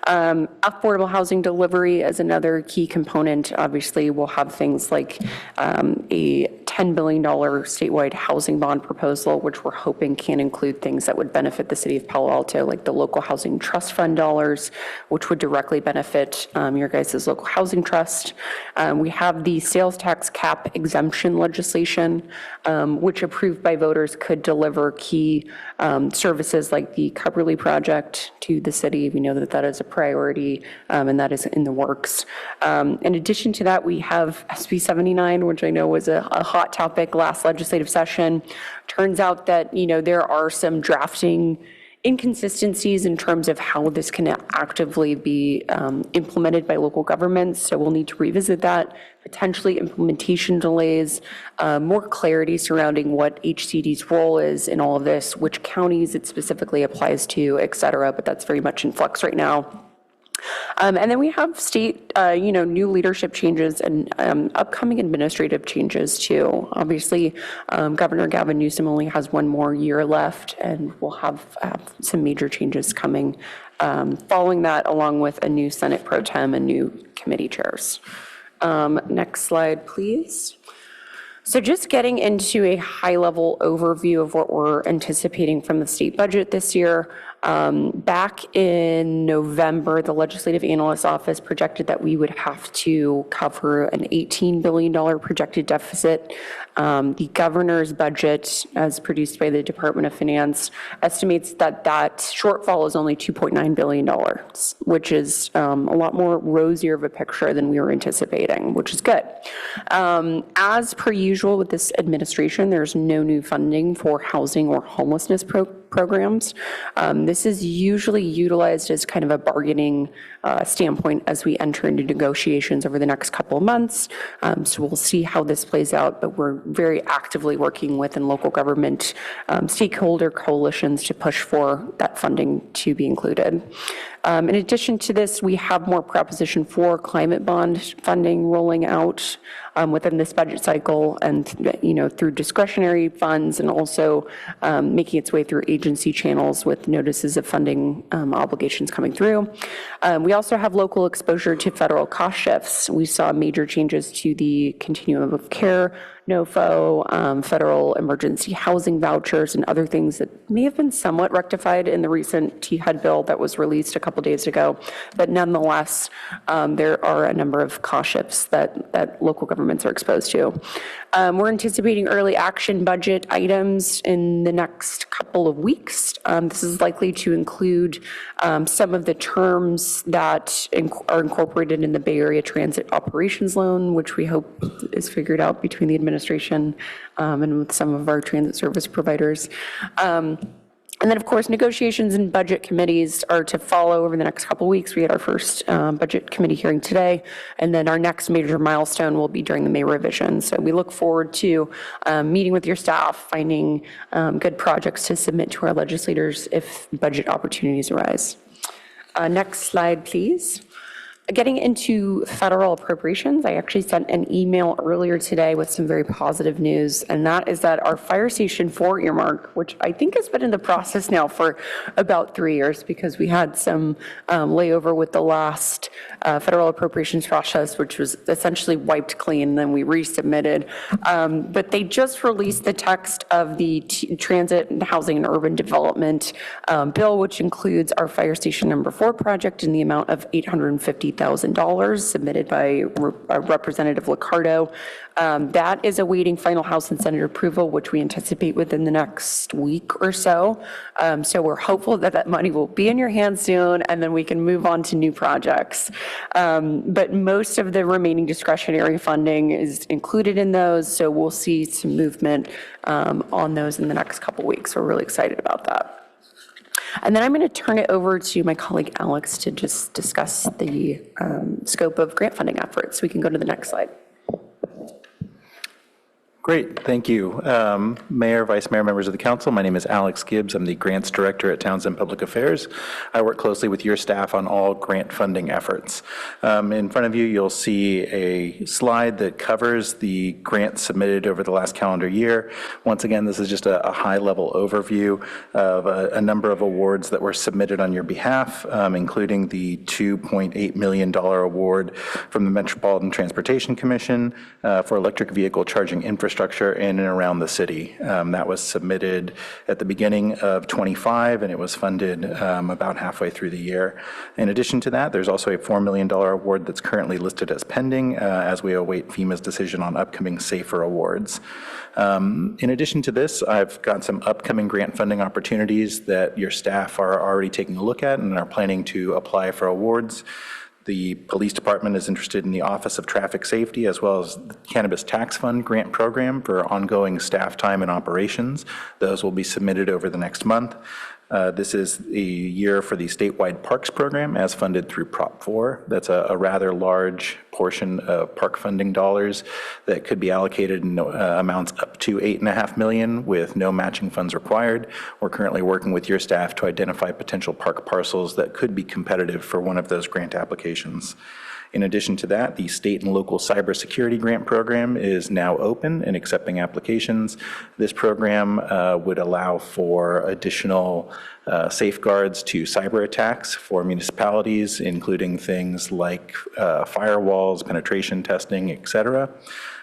Affordable housing delivery is another key component. Obviously, we'll have things like a $10 billion statewide housing bond proposal, which we're hoping can include things that would benefit the city of Palo Alto, like the local housing trust fund dollars, which would directly benefit your guys' local housing trust. We have the sales tax cap exemption legislation, which approved by voters could deliver key services like the Cupperly project to the city. We know that that is a priority and that is in the works. In addition to that, we have SB 79, which I know was a hot topic last legislative session. Turns out that, there are some drafting inconsistencies in terms of how this can actively be implemented by local governments. So we'll need to revisit that, potentially implementation delays, more clarity surrounding what HCD's role is in all of this, which counties it specifically applies to, et cetera, but that's very much in flux right now. And then we have state, new leadership changes and upcoming administrative changes too. Obviously, Governor Gavin Newsom only has 1 more year left, and we'll have some major changes coming following that, along with a new Senate pro tem and new committee chairs. Next slide, please. So just getting into a high-level overview of what we're anticipating from the state budget this year. Back in November, the Legislative Analyst's Office projected that we would have to cover an $18 billion projected deficit. The governor's budget, as produced by the Department of Finance, estimates that that shortfall is only $2.9 billion, which is a lot more rosier of a picture than we were anticipating, which is good. As per usual with this administration, there's no new funding for housing or homelessness programs. This is usually utilized as kind of a bargaining standpoint as we enter into negotiations over the next couple of months. So we'll see how this plays out, but we're very actively working with local government stakeholder coalitions to push for that funding to be included. In addition to this, we have more Proposition 4 climate bond funding rolling out within this budget cycle, and through discretionary funds, and also making its way through agency channels with notices of funding obligations coming through. We also have local exposure to federal cost shifts. We saw major changes to the continuum of care, NOFO, federal emergency housing vouchers, and other things that may have been somewhat rectified in the recent THUD bill that was released a couple days ago. But nonetheless, there are a number of cost shifts that local governments are exposed to. We're anticipating early action budget items in the next couple of weeks. This is likely to include some of the terms that are incorporated in the Bay Area Transit Operations Loan, which we hope is figured out between the administration and with some of our transit service providers. And then, of course, negotiations and budget committees are to follow over the next couple of weeks. We had our first budget committee hearing today, and then our next major milestone will be during the May revision. So we look forward to meeting with your staff, finding good projects to submit to our legislators if budget opportunities arise. Next slide, please. Getting into federal appropriations, I actually sent an email earlier today with some very positive news, and that is that our Fire Station 4 earmark, which I think has been in the process now for about 3 years because we had some layover with the last federal appropriations process, which was essentially wiped clean, and then we resubmitted. But they just released the text of the Transit and Housing and Urban Development bill, which includes our Fire Station number 4 project in the amount of $850,000. $150,000 submitted by Representative Liccardo. That is awaiting final House and Senate approval, which we anticipate within the next week or so. So we're hopeful that that money will be in your hands soon, and then we can move on to new projects. But most of the remaining discretionary funding is included in those, so we'll see some movement on those in the next couple weeks. We're really excited about that. And then I'm going to turn it over to my colleague Alex to just discuss the scope of grant funding efforts. We can go to the next slide. Great, thank you. Mayor, Vice Mayor, members of the council, my name is Alex Gibbs. I'm the Grants Director at Townsend Public Affairs. I work closely with your staff on all grant funding efforts. In front of you, you'll see a slide that covers the grants submitted over the last calendar year. Once again, this is just a high-level overview of a number of awards that were submitted on your behalf, including the $2.8 million award from the Metropolitan Transportation Commission for electric vehicle charging infrastructure in and around the city. That was submitted at the beginning of 25, and it was funded about halfway through the year. In addition to that, there's also a $4 million award that's currently listed as pending as we await FEMA's decision on upcoming SAFER awards. In addition to this, I've got some upcoming grant funding opportunities that your staff are already taking a look at and are planning to apply for awards. The police department is interested in the Office of Traffic Safety as well as the Cannabis Tax Fund grant program for ongoing staff time and operations. Those will be submitted over the next month. This is a year for the statewide parks program as funded through Prop 4. That's a rather large portion of park funding dollars that could be allocated in amounts up to $8.5 million with no matching funds required. We're currently working with your staff to identify potential park parcels that could be competitive for one of those grant applications. In addition to that, the state and local cybersecurity grant program is now open and accepting applications. This program would allow for additional safeguards to cyber attacks for municipalities, including things like firewalls, penetration testing, et cetera.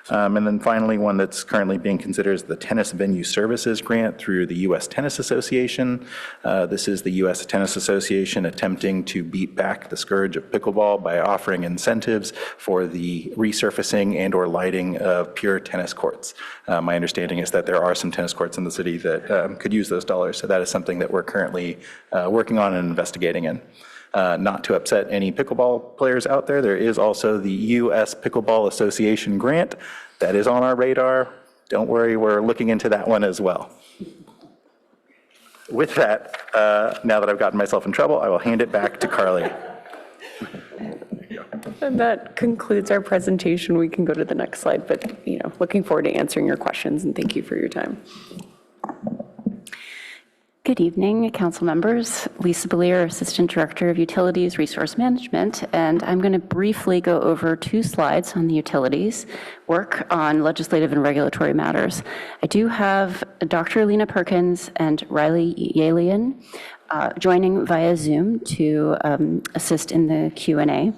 And then finally, one that's currently being considered is the Tennis Venue Services Grant through the U.S. Tennis Association. This is the U.S. Tennis Association attempting to beat back the scourge of pickleball by offering incentives for the resurfacing and or lighting of pure tennis courts. My understanding is that there are some tennis courts in the city that could use those dollars, so that is something that we're currently working on and investigating in. Not to upset any pickleball players out there, there is also the U.S. Pickleball Association grant that is on our radar. Don't worry, we're looking into that one as well. With that, now that I've gotten myself in trouble, I will hand it back to Carly. And that concludes our presentation. We can go to the next slide, but looking forward to answering your questions, and thank you for your time. Good evening, council members. Lisa Belier, Assistant Director of Utilities Resource Management, and I'm going to briefly go over 2 slides on the utilities work on legislative and regulatory matters. I do have Dr. Alina Perkins and Riley Yalian joining via Zoom to assist in the Q&A.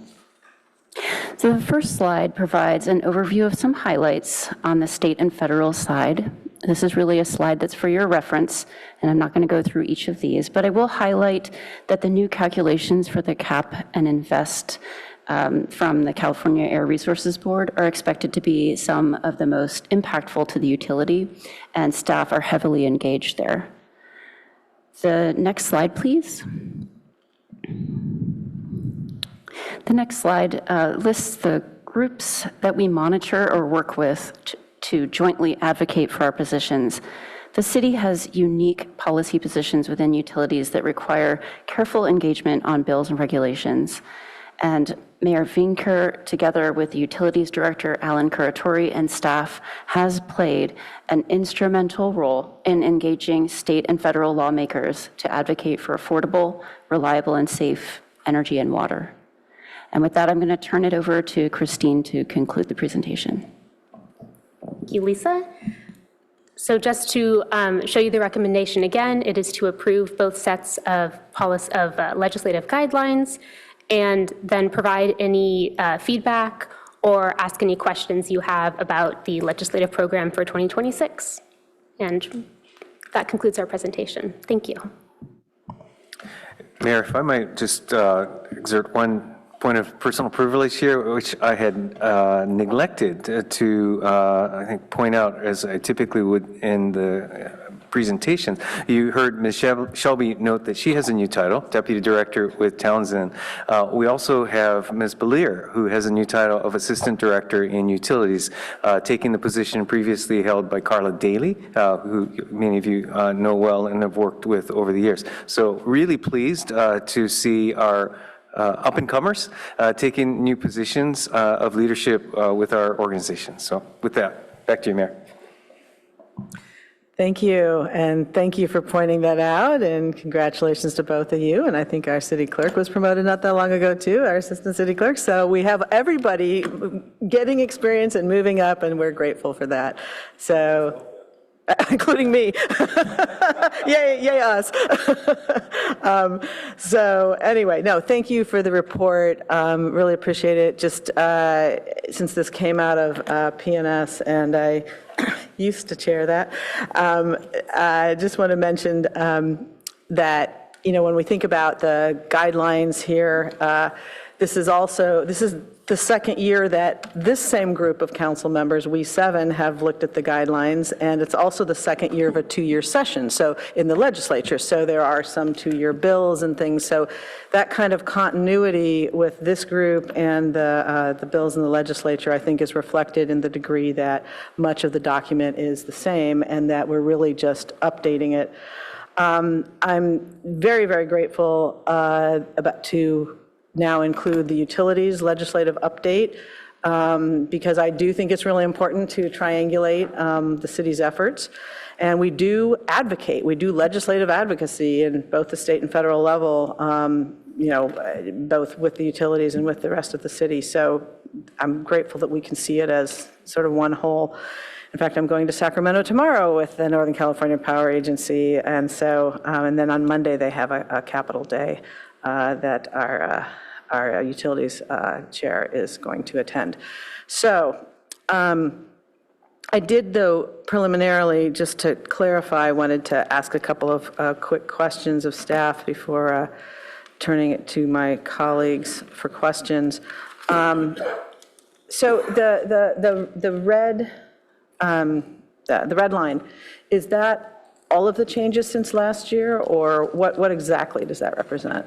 So the first slide provides an overview of some highlights on the state and federal side. This is really a slide that's for your reference, and I'm not going to go through each of these, but I will highlight that the new calculations for the cap and invest from the California Air Resources Board are expected to be some of the most impactful to the utility, and staff are heavily engaged there. The next slide, please. The next slide lists the groups that we monitor or work with to jointly advocate for our positions. The city has unique policy positions within utilities that require careful engagement on bills and regulations. And Mayor Vinker, together with the Utilities Director, Alan Curatori, and staff, has played an instrumental role in engaging state and federal lawmakers to advocate for affordable, reliable, and safe energy and water. And with that, I'm going to turn it over to Christine to conclude the presentation. Thank you, Lisa. So just to show you the recommendation again, it is to approve both sets of legislative guidelines and then provide any feedback or ask any questions you have about the legislative program for 2026. And that concludes our presentation. Thank you. Mayor, if I might just exert one point of personal privilege here, which I had neglected to, I think, point out, as I typically would in the presentation. You heard Ms. Shelby note that she has a new title, Deputy Director with Townsend. We also have Ms. Belier, who has a new title of Assistant Director in Utilities, taking the position previously held by Carla Daly, who many of you know well and have worked with over the years. So really pleased to see our up-and-comers taking new positions of leadership with our organization. So with that, back to you, Mayor. Thank you, and thank you for pointing that out, and congratulations to both of you. And I think our city clerk was promoted not that long ago, too, our assistant city clerk. So we have everybody getting experience and moving up, and we're grateful for that. So, including me. Yay us. So anyway, no, thank you for the report. Really appreciate it. Just since this came out of PNS, and I used to chair that, I just want to mention that, when we think about the guidelines here, this is the second year that this same group of council members, we 7, have looked at the guidelines, and it's also the second year of a 2-year session, so in the legislature. So there are some 2-year bills and things. So that kind of continuity with this group and the bills in the legislature, I think, is reflected in the degree that much of the document is the same, and that we're really just updating it. I'm very, very grateful to now include the utilities legislative update, because I do think it's really important to triangulate the city's efforts. And we do advocate, we do legislative advocacy in both the state and federal level, both with the utilities and with the rest of the city. So I'm grateful that we can see it as sort of one whole. In fact, I'm going to Sacramento tomorrow with the Northern California Power Agency. And so, and then on Monday, they have a Capitol Day that our utilities chair is going to attend. So I did, though, preliminarily, just to clarify, wanted to ask a couple of quick questions of staff before turning it to my colleagues for questions. So the red line, is that all of the changes since last year, or what exactly does that represent?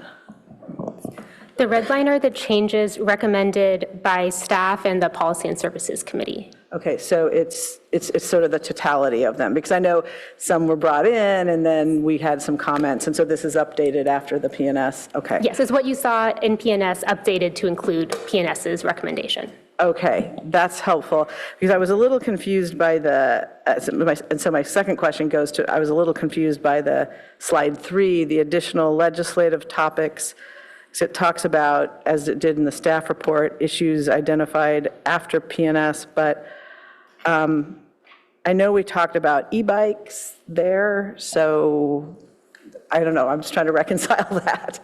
The red line are the changes recommended by staff and the Policy and Services Committee. Okay, so it's sort of the totality of them, because I know some were brought in and then we had some comments, and so this is updated after the PNS. Okay. Yes, it's what you saw in PNS updated to include PNS's recommendation. Okay, that's helpful, because I was a little confused by and so my second question goes to, I was a little confused by the slide 3, the additional legislative topics. So it talks about, as it did in the staff report, issues identified after PNS, but I know we talked about e-bikes there, so I don't know, I'm just trying to reconcile that.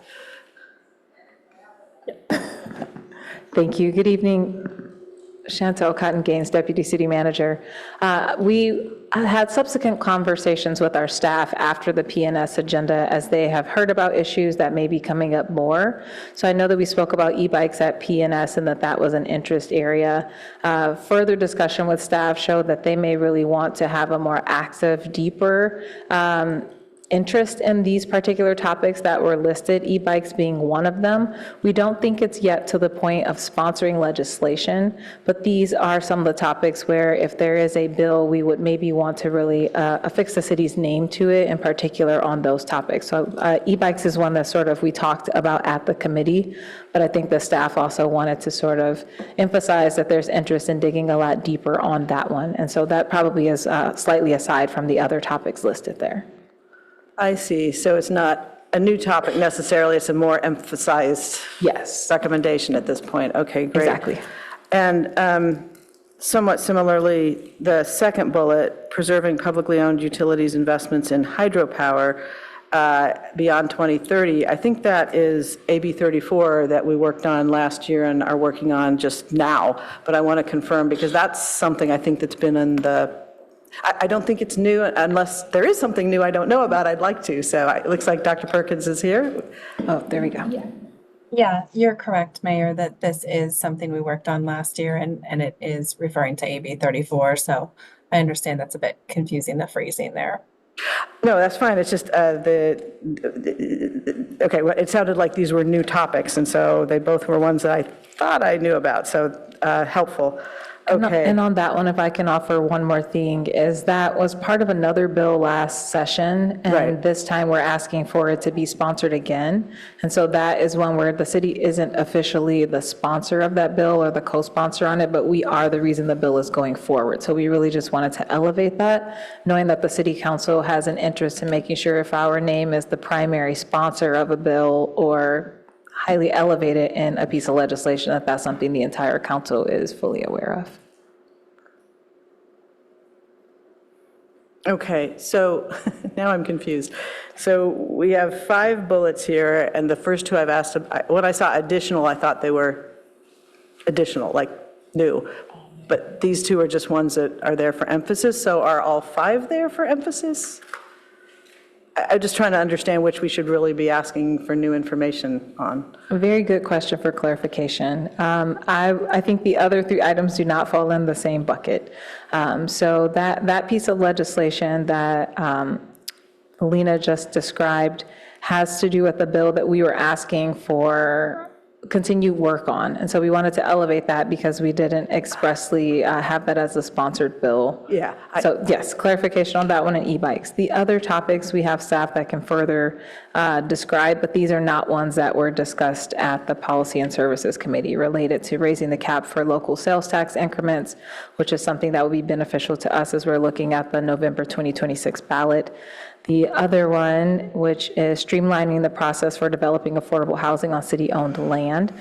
Thank you. Good evening. Chantel Cotton Gaines, Deputy City Manager. We had subsequent conversations with our staff after the PNS agenda, as they have heard about issues that may be coming up more. So I know that we spoke about e-bikes at PNS and that was an interest area. Further discussion with staff showed that they may really want to have a more active, deeper interest in these particular topics that were listed, e-bikes being one of them. We don't think it's yet to the point of sponsoring legislation, but these are some of the topics where if there is a bill, we would maybe want to really affix the city's name to it, in particular on those topics. So e-bikes is one that sort of we talked about at the committee, but I think the staff also wanted to sort of emphasize that there's interest in digging a lot deeper on that one. And so that probably is slightly aside from the other topics listed there. I see. So it's not a new topic necessarily, it's a more emphasized recommendation at this point. Okay, great. Exactly. And somewhat similarly, the second bullet, preserving publicly owned utilities investments in hydropower beyond 2030, I think that is AB 34 that we worked on last year and are working on just now, but I want to confirm, because that's something I think that's been in the I don't think it's new, unless there is something new I don't know about, I'd like to. So it looks like Dr. Perkins is here. Oh, there we go. Yeah. Yeah, you're correct, Mayor, that this is something we worked on last year and it is referring to AB 34. So I understand that's a bit confusing, the phrasing there. No, that's fine. It's just okay, well, it sounded like these were new topics, and so they both were ones that I thought I knew about, so helpful. Okay. And on that one, if I can offer one more thing, is that was part of another bill last session, and this time we're asking for it to be sponsored again. And so that is one where the city isn't officially the sponsor of that bill or the co-sponsor on it, but we are the reason the bill is going forward. So we really just wanted to elevate that, knowing that the city council has an interest in making sure if our name is the primary sponsor of a bill or highly elevated in a piece of legislation, that that's something the entire council is fully aware of. Okay, so now I'm confused. So we have 5 bullets here, and the first 2 I've asked, when I saw additional, I thought they were additional, like new. But these 2 are just ones that are there for emphasis, so are all 5 there for emphasis? I'm just trying to understand which we should really be asking for new information on. A very good question for clarification. I think the other 3 items do not fall in the same bucket. So that piece of legislation that Lena just described has to do with the bill that we were asking for continued work on. And so we wanted to elevate that because we didn't expressly have that as a sponsored bill. Yeah. So yes, clarification on that one and e-bikes. The other topics, we have staff that can further describe, but these are not ones that were discussed at the Policy and Services Committee related to raising the cap for local sales tax increments, which is something that would be beneficial to us as we're looking at the November 2026 ballot. The other one, which is streamlining the process for developing affordable housing on city-owned land.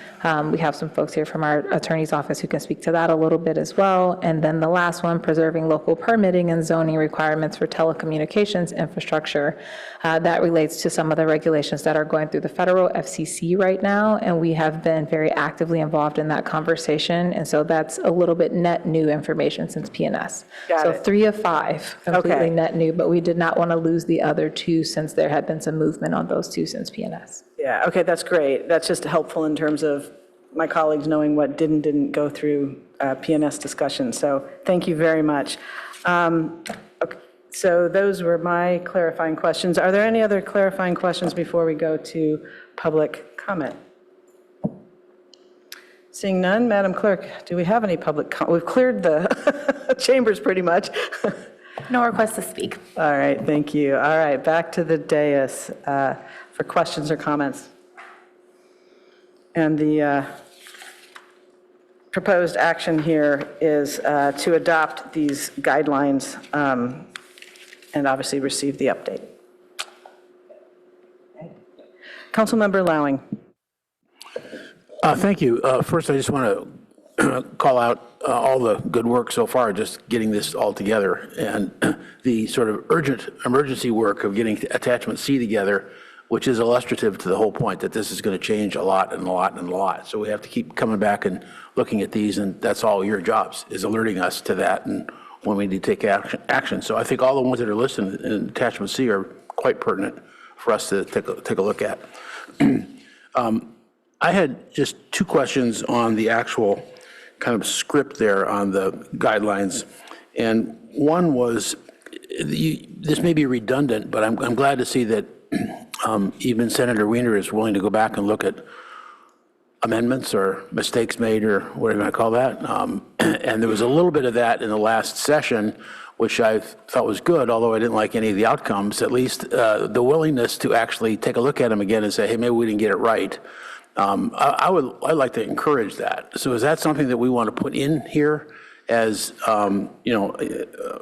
We have some folks here from our attorney's office who can speak to that a little bit as well. And then the last one, preserving local permitting and zoning requirements for telecommunications infrastructure. That relates to some of the regulations that are going through the federal FCC right now, and we have been very actively involved in that conversation. And so that's a little bit net new information since PNS. So 3 of 5 completely net new, but we did not want to lose the other 2 since there had been some movement on those 2 since PNS. Yeah, okay, that's great. That's just helpful in terms of my colleagues knowing what didn't go through PNS discussion. So thank you very much. Okay, so those were my clarifying questions. Are there any other clarifying questions before we go to public comment? Seeing none, Madam Clerk, do we have any public comment? We've cleared the chambers pretty much. No request to speak. All right, thank you. All right, back to the dais for questions or comments. And the proposed action here is to adopt these guidelines and obviously receive the update. Councilmember Lowing. Thank you. First, I just want to call out all the good work so far, just getting this all together, and the sort of urgent emergency work of getting attachment C together, which is illustrative to the whole point that this is going to change a lot and a lot and a lot. So we have to keep coming back and looking at these, and that's all your jobs, is alerting us to that and when we need to take action. So I think all the ones that are listed in attachment C are quite pertinent for us to take a look at. I had just 2 questions on the actual kind of script there on the guidelines. And one was, this may be redundant, but I'm glad to see that even Senator Wiener is willing to go back and look at amendments or mistakes made or whatever you want to call that. And there was a little bit of that in the last session, which I thought was good, although I didn't like any of the outcomes. At least the willingness to actually take a look at them again and say, hey, maybe we didn't get it right. I'd like to encourage that. So is that something that we want to put in here as,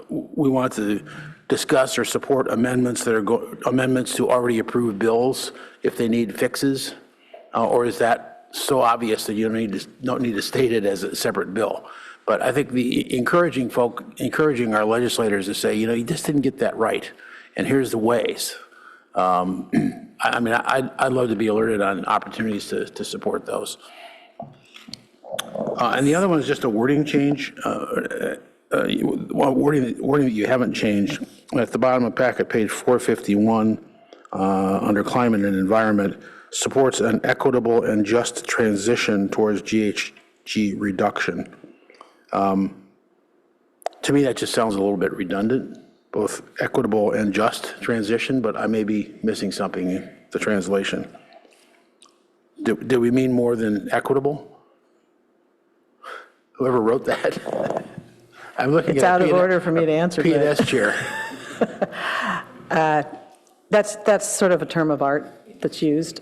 we want to discuss or support amendments that are amendments to already approved bills if they need fixes? Or is that so obvious that you don't need to state it as a separate bill? But I think the encouraging our legislators to say, you just didn't get that right, and here's the ways. I mean, I'd love to be alerted on opportunities to support those. And the other one is just a wording change. Wording that you haven't changed. At the bottom of packet, page 451, under climate and environment, supports an equitable and just transition towards GHG reduction. To me, that just sounds a little bit redundant, both equitable and just transition, but I may be missing something in the translation. Do we mean more than equitable? Whoever wrote that? I'm looking at It's out of order for me to answer that. P&S chair. That's sort of a term of art that's used,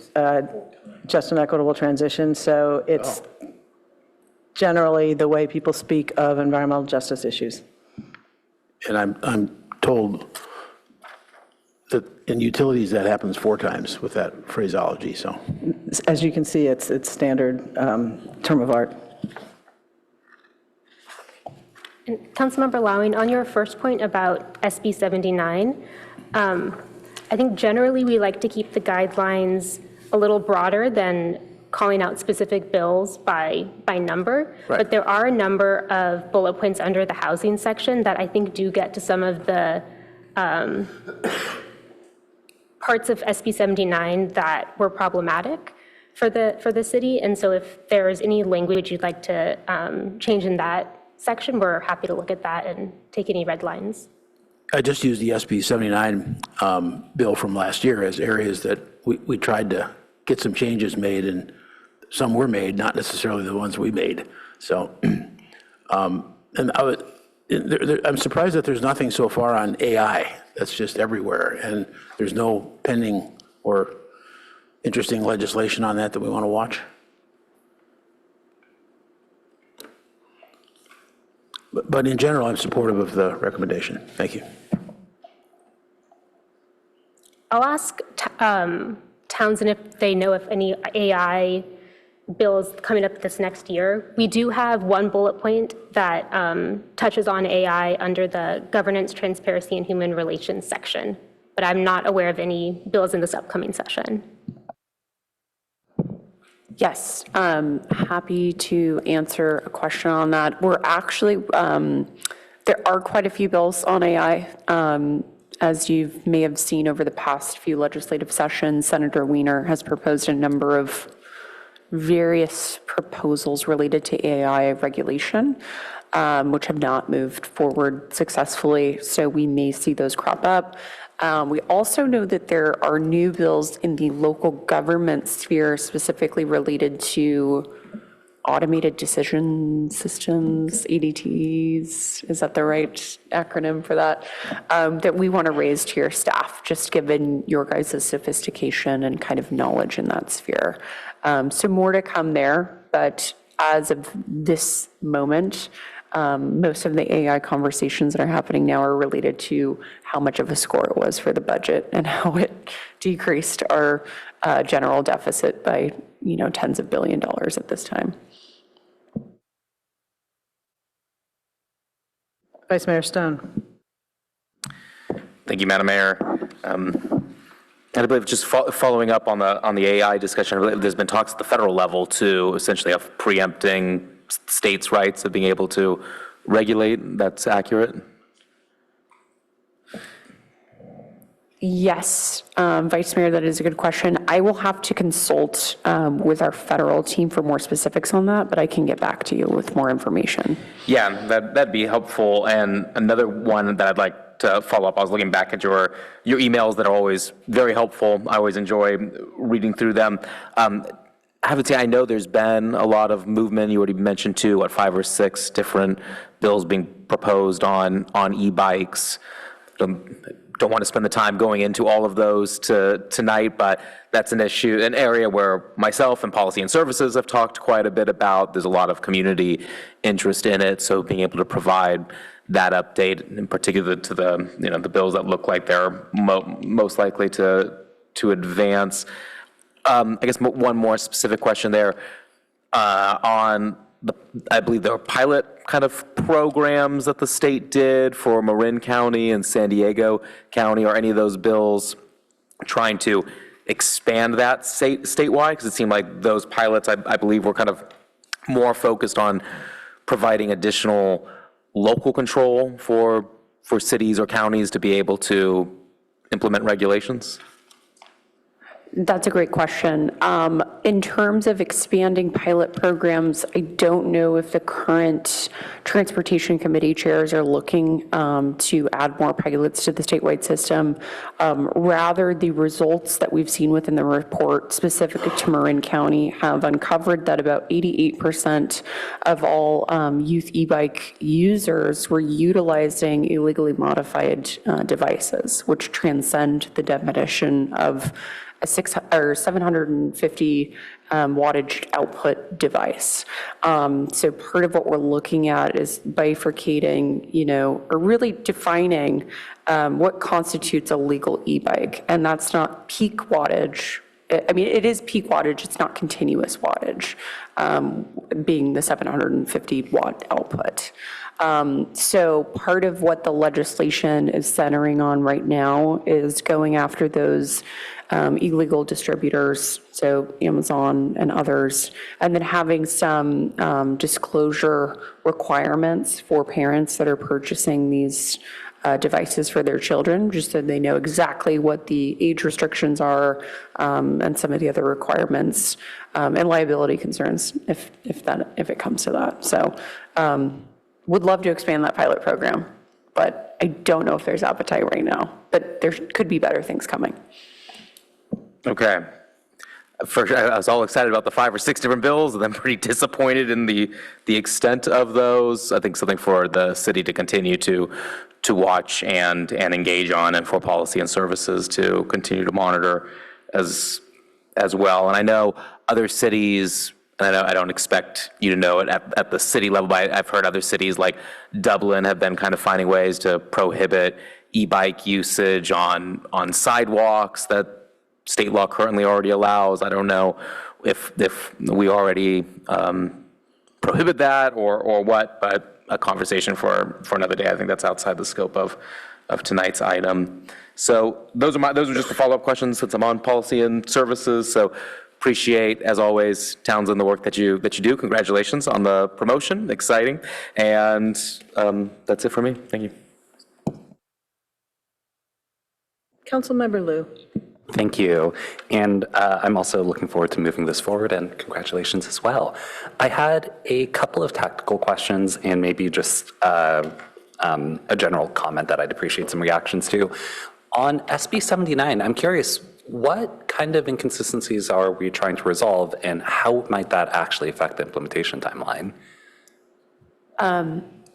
just an equitable transition. So it's generally the way people speak of environmental justice issues. And I'm told that in utilities that happens 4 times with that phraseology. So, as you can see, it's standard term of art. And Councilmember Lowing, on your first point about SB 79, I think generally we like to keep the guidelines a little broader than calling out specific bills by number. Right. But there are a number of bullet points under the housing section that I think do get to some of the parts of SB 79 that were problematic for the city. And so if there is any language you'd like to change in that section, we're happy to look at that and take any red lines. I just used the SB 79 bill from last year as areas that we tried to get some changes made, and some were made, not necessarily the ones we made. So, and I'm surprised that there's nothing so far on AI. That's just everywhere, and there's no pending or interesting legislation on that we want to watch. But in general, I'm supportive of the recommendation. Thank you. I'll ask Townsend if they know if any AI bills coming up this next year. We do have one bullet point that touches on AI under the Governance, Transparency, and Human Relations section, but I'm not aware of any bills in this upcoming session. Yes, happy to answer a question on that. We're actually, there are quite a few bills on AI. As you may have seen over the past few legislative sessions, Senator Wiener has proposed a number of various proposals related to AI regulation, which have not moved forward successfully. So we may see those crop up. We also know that there are new bills in the local government sphere specifically related to automated decision systems, ADTs, is that the right acronym for that? That we want to raise to your staff, just given your guys' sophistication and kind of knowledge in that sphere. So more to come there, but as of this moment, most of the AI conversations that are happening now are related to how much of a score it was for the budget and how it decreased our general deficit by, tens of billions of dollars at this time. Vice Mayor Stone. Thank you, Madam Mayor. And I believe just following up on the AI discussion, there's been talks at the federal level too, essentially of preempting states' rights of being able to regulate. That's accurate? Yes, Vice Mayor, that is a good question. I will have to consult with our federal team for more specifics on that, but I can get back to you with more information. Yeah, that'd be helpful. And another one that I'd like to follow up, I was looking back at your emails that are always very helpful. I always enjoy reading through them. I have to say, I know there's been a lot of movement. You already mentioned 5 or 6 different bills being proposed on e-bikes. Don't want to spend the time going into all of those tonight, but that's an area where myself and Policy and Services have talked quite a bit about. There's a lot of community interest in it, so being able to provide that update, in particular to the bills that look like they're most likely to advance. I guess one more specific question there on I believe there were pilot kind of programs that the state did for Marin County and San Diego County, or any of those bills trying to expand that statewide? Because it seemed like those pilots, I believe, were kind of more focused on providing additional local control for cities or counties to be able to implement regulations. That's a great question. In terms of expanding pilot programs, I don't know if the current Transportation Committee chairs are looking to add more pilots to the statewide system. Rather, the results that we've seen within the report specific to Marin County have uncovered that about 88% of all youth e-bike users were utilizing illegally modified devices, which transcend the definition of a 750 wattage output device. So part of what we're looking at is bifurcating, or really defining what constitutes a legal e-bike. And that's not peak wattage. I mean, it is peak wattage, it's not continuous wattage, being the 750 watt output. So part of what the legislation is centering on right now is going after those illegal distributors, so Amazon and others, and then having some disclosure requirements for parents that are purchasing these devices for their children, just so they know exactly what the age restrictions are and some of the other requirements and liability concerns if it comes to that. So would love to expand that pilot program, but I don't know if there's appetite right now, but there could be better things coming. Okay. First, I was all excited about the 5 or 6 different bills, and then pretty disappointed in the extent of those. I think something for the city to continue to watch and engage on, and for policy and services to continue to monitor as well. And I know other cities, and I don't expect you to know it at the city level, but I've heard other cities like Dublin have been kind of finding ways to prohibit e-bike usage on sidewalks that state law currently already allows. I don't know if we already prohibit that or what, but a conversation for another day. I think that's outside the scope of tonight's item. So those are just the follow-up questions since I'm on policy and services. So appreciate, as always, Townsend, the work that you do. Congratulations on the promotion, exciting. And that's it for me. Thank you. Councilmember Liu. Thank you. And I'm also looking forward to moving this forward, and congratulations as well. I had a couple of tactical questions and maybe just a general comment that I'd appreciate some reactions to. On SB 79, I'm curious, what kind of inconsistencies are we trying to resolve, and how might that actually affect the implementation timeline?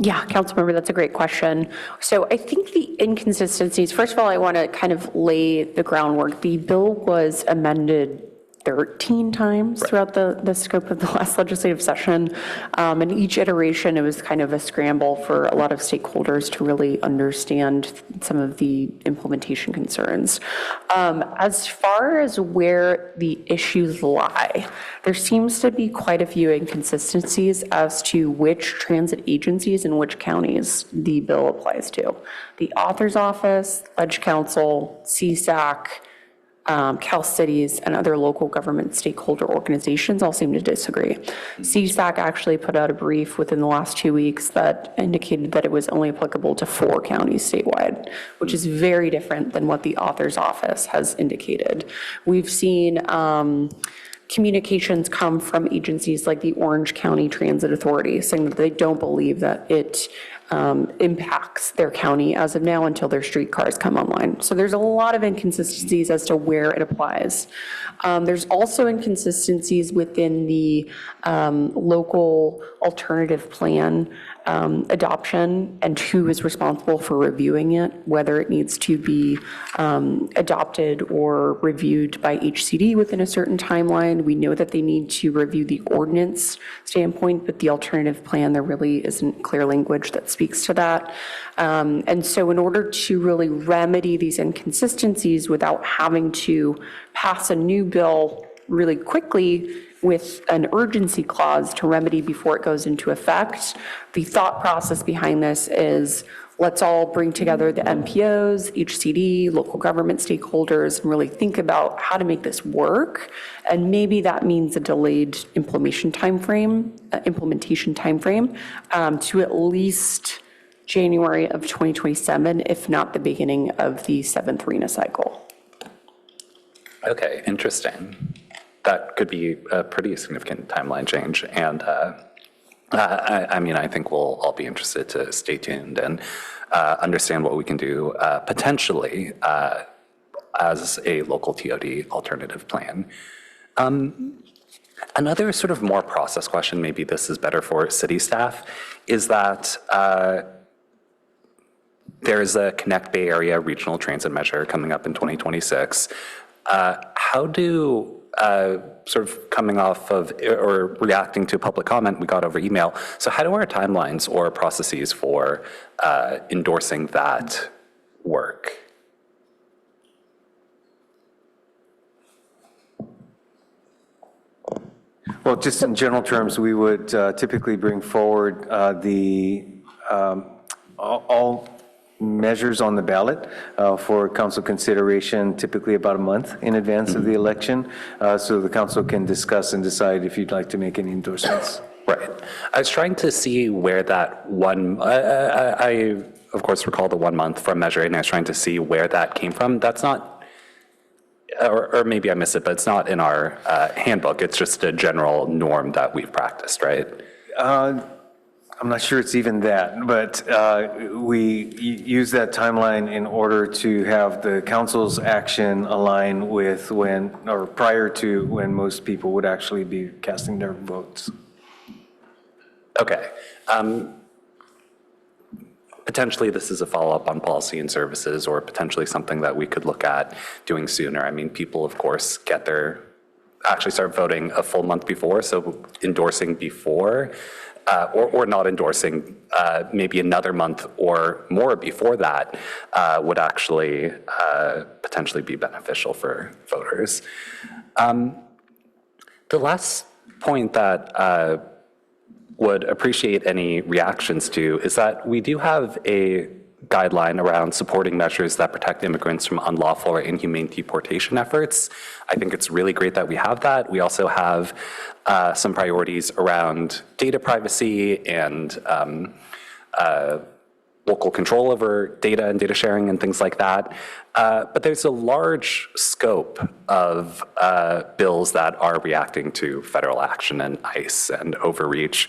Yeah, Councilmember, that's a great question. So I think the inconsistencies, first of all, I want to kind of lay the groundwork. The bill was amended 13 times throughout the scope of the last legislative session. And each iteration, it was kind of a scramble for a lot of stakeholders to really understand some of the implementation concerns. As far as where the issues lie, there seems to be quite a few inconsistencies as to which transit agencies and which counties the bill applies to. The author's office, Ledge Council, CSAC, Cal Cities, and other local government stakeholder organizations all seem to disagree. CSAC actually put out a brief within the last 2 weeks that indicated that it was only applicable to 4 counties statewide, which is very different than what the author's office has indicated. We've seen communications come from agencies like the Orange County Transit Authority saying that they don't believe that it impacts their county as of now until their streetcars come online. So there's a lot of inconsistencies as to where it applies. There's also inconsistencies within the local alternative plan adoption and who is responsible for reviewing it, whether it needs to be adopted or reviewed by HCD within a certain timeline. We know that they need to review the ordinance standpoint, but the alternative plan, there really isn't clear language that speaks to that. And so in order to really remedy these inconsistencies without having to pass a new bill really quickly with an urgency clause to remedy before it goes into effect, the thought process behind this is let's all bring together the MPOs, HCD, local government stakeholders, and really think about how to make this work. And maybe that means a delayed implementation timeframe to at least January of 2027, if not the beginning of the 7th RENA cycle. Okay, interesting. That could be a pretty significant timeline change. And I mean, I think we'll all be interested to stay tuned and understand what we can do potentially as a local TOD alternative plan. Another sort of more process question, maybe this is better for city staff, is that there's a Connect Bay Area Regional Transit Measure coming up in 2026. How do, sort of coming off of or reacting to public comment we got over email, so how do our timelines or processes for endorsing that work? Well, just in general terms, we would typically bring forward all measures on the ballot for council consideration, typically about a month in advance of the election, so the council can discuss and decide if you'd like to make any endorsements. Right. I was trying to see where that one, I of course recall the 1 month from measure, and I was trying to see where that came from. That's not, or maybe I missed it, but it's not in our handbook. It's just a general norm that we've practiced, right? I'm not sure it's even that, but we use that timeline in order to have the council's action align with when, or prior to when most people would actually be casting their votes. Okay. Potentially this is a follow-up on policy and services, or potentially something that we could look at doing sooner. I mean, people, of course, actually start voting a full month before, so endorsing before, or not endorsing maybe another month or more before that would actually potentially be beneficial for voters. The last point that would appreciate any reactions to is that we do have a guideline around supporting measures that protect immigrants from unlawful or inhumane deportation efforts. I think it's really great that we have that. We also have some priorities around data privacy and local control over data and data sharing and things like that. But there's a large scope of bills that are reacting to federal action and ICE and overreach,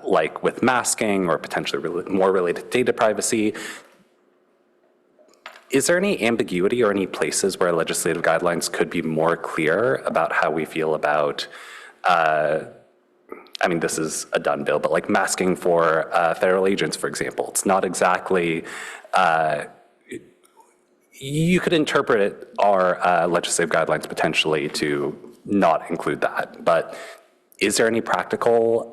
like with masking or potentially more related to data privacy. Is there any ambiguity or any places where legislative guidelines could be more clear about how we feel about, I mean, this is a done bill, but like masking for federal agents, for example, it's not exactly, you could interpret our legislative guidelines potentially to not include that, but is there any practical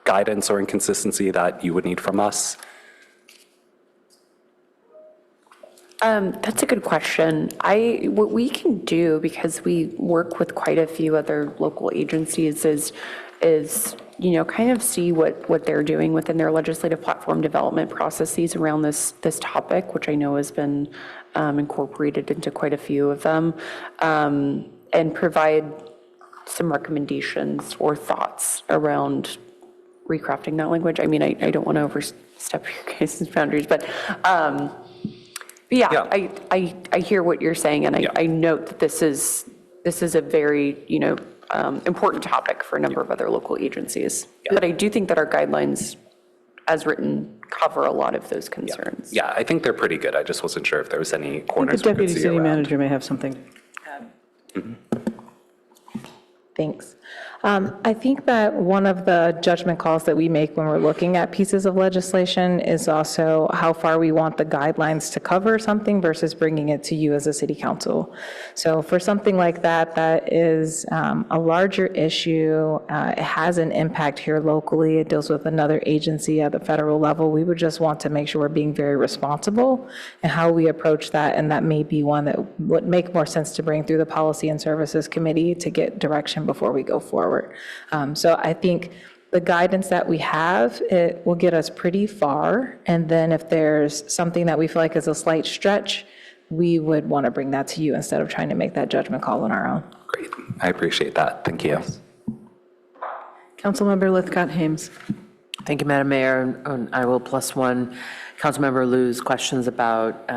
guidance or inconsistency that you would need from us? That's a good question. What we can do, because we work with quite a few other local agencies, is kind of see what they're doing within their legislative platform development processes around this topic, which I know has been incorporated into quite a few of them, and provide some recommendations or thoughts around recrafting that language. I mean, I don't want to overstep your guys' boundaries, but yeah. I hear what you're saying, and I note that this is a very important topic for a number of other local agencies. But I do think that our guidelines, as written, cover a lot of those concerns. Yeah, I think they're pretty good. I just wasn't sure if there was any corners The we could deputy see city around. manager may have something. Thanks. I think that one of the judgment calls that we make when we're looking at pieces of legislation is also how far we want the guidelines to cover something versus bringing it to you as a city council. So for something like that, that is a larger issue. It has an impact here locally. It deals with another agency at the federal level. We would just want to make sure we're being very responsible in how we approach that, and that may be one that would make more sense to bring through the Policy and Services Committee to get direction before we go forward. So I think the guidance that we have, it will get us pretty far. And then if there's something that we feel like is a slight stretch, we would want to bring that to you instead of trying to make that judgment call on our own. Great. I appreciate that. Thank you. Councilmember Lithcott-Hames. Thank you, Madam Mayor. And I will plus one Councilmember Liu's questions about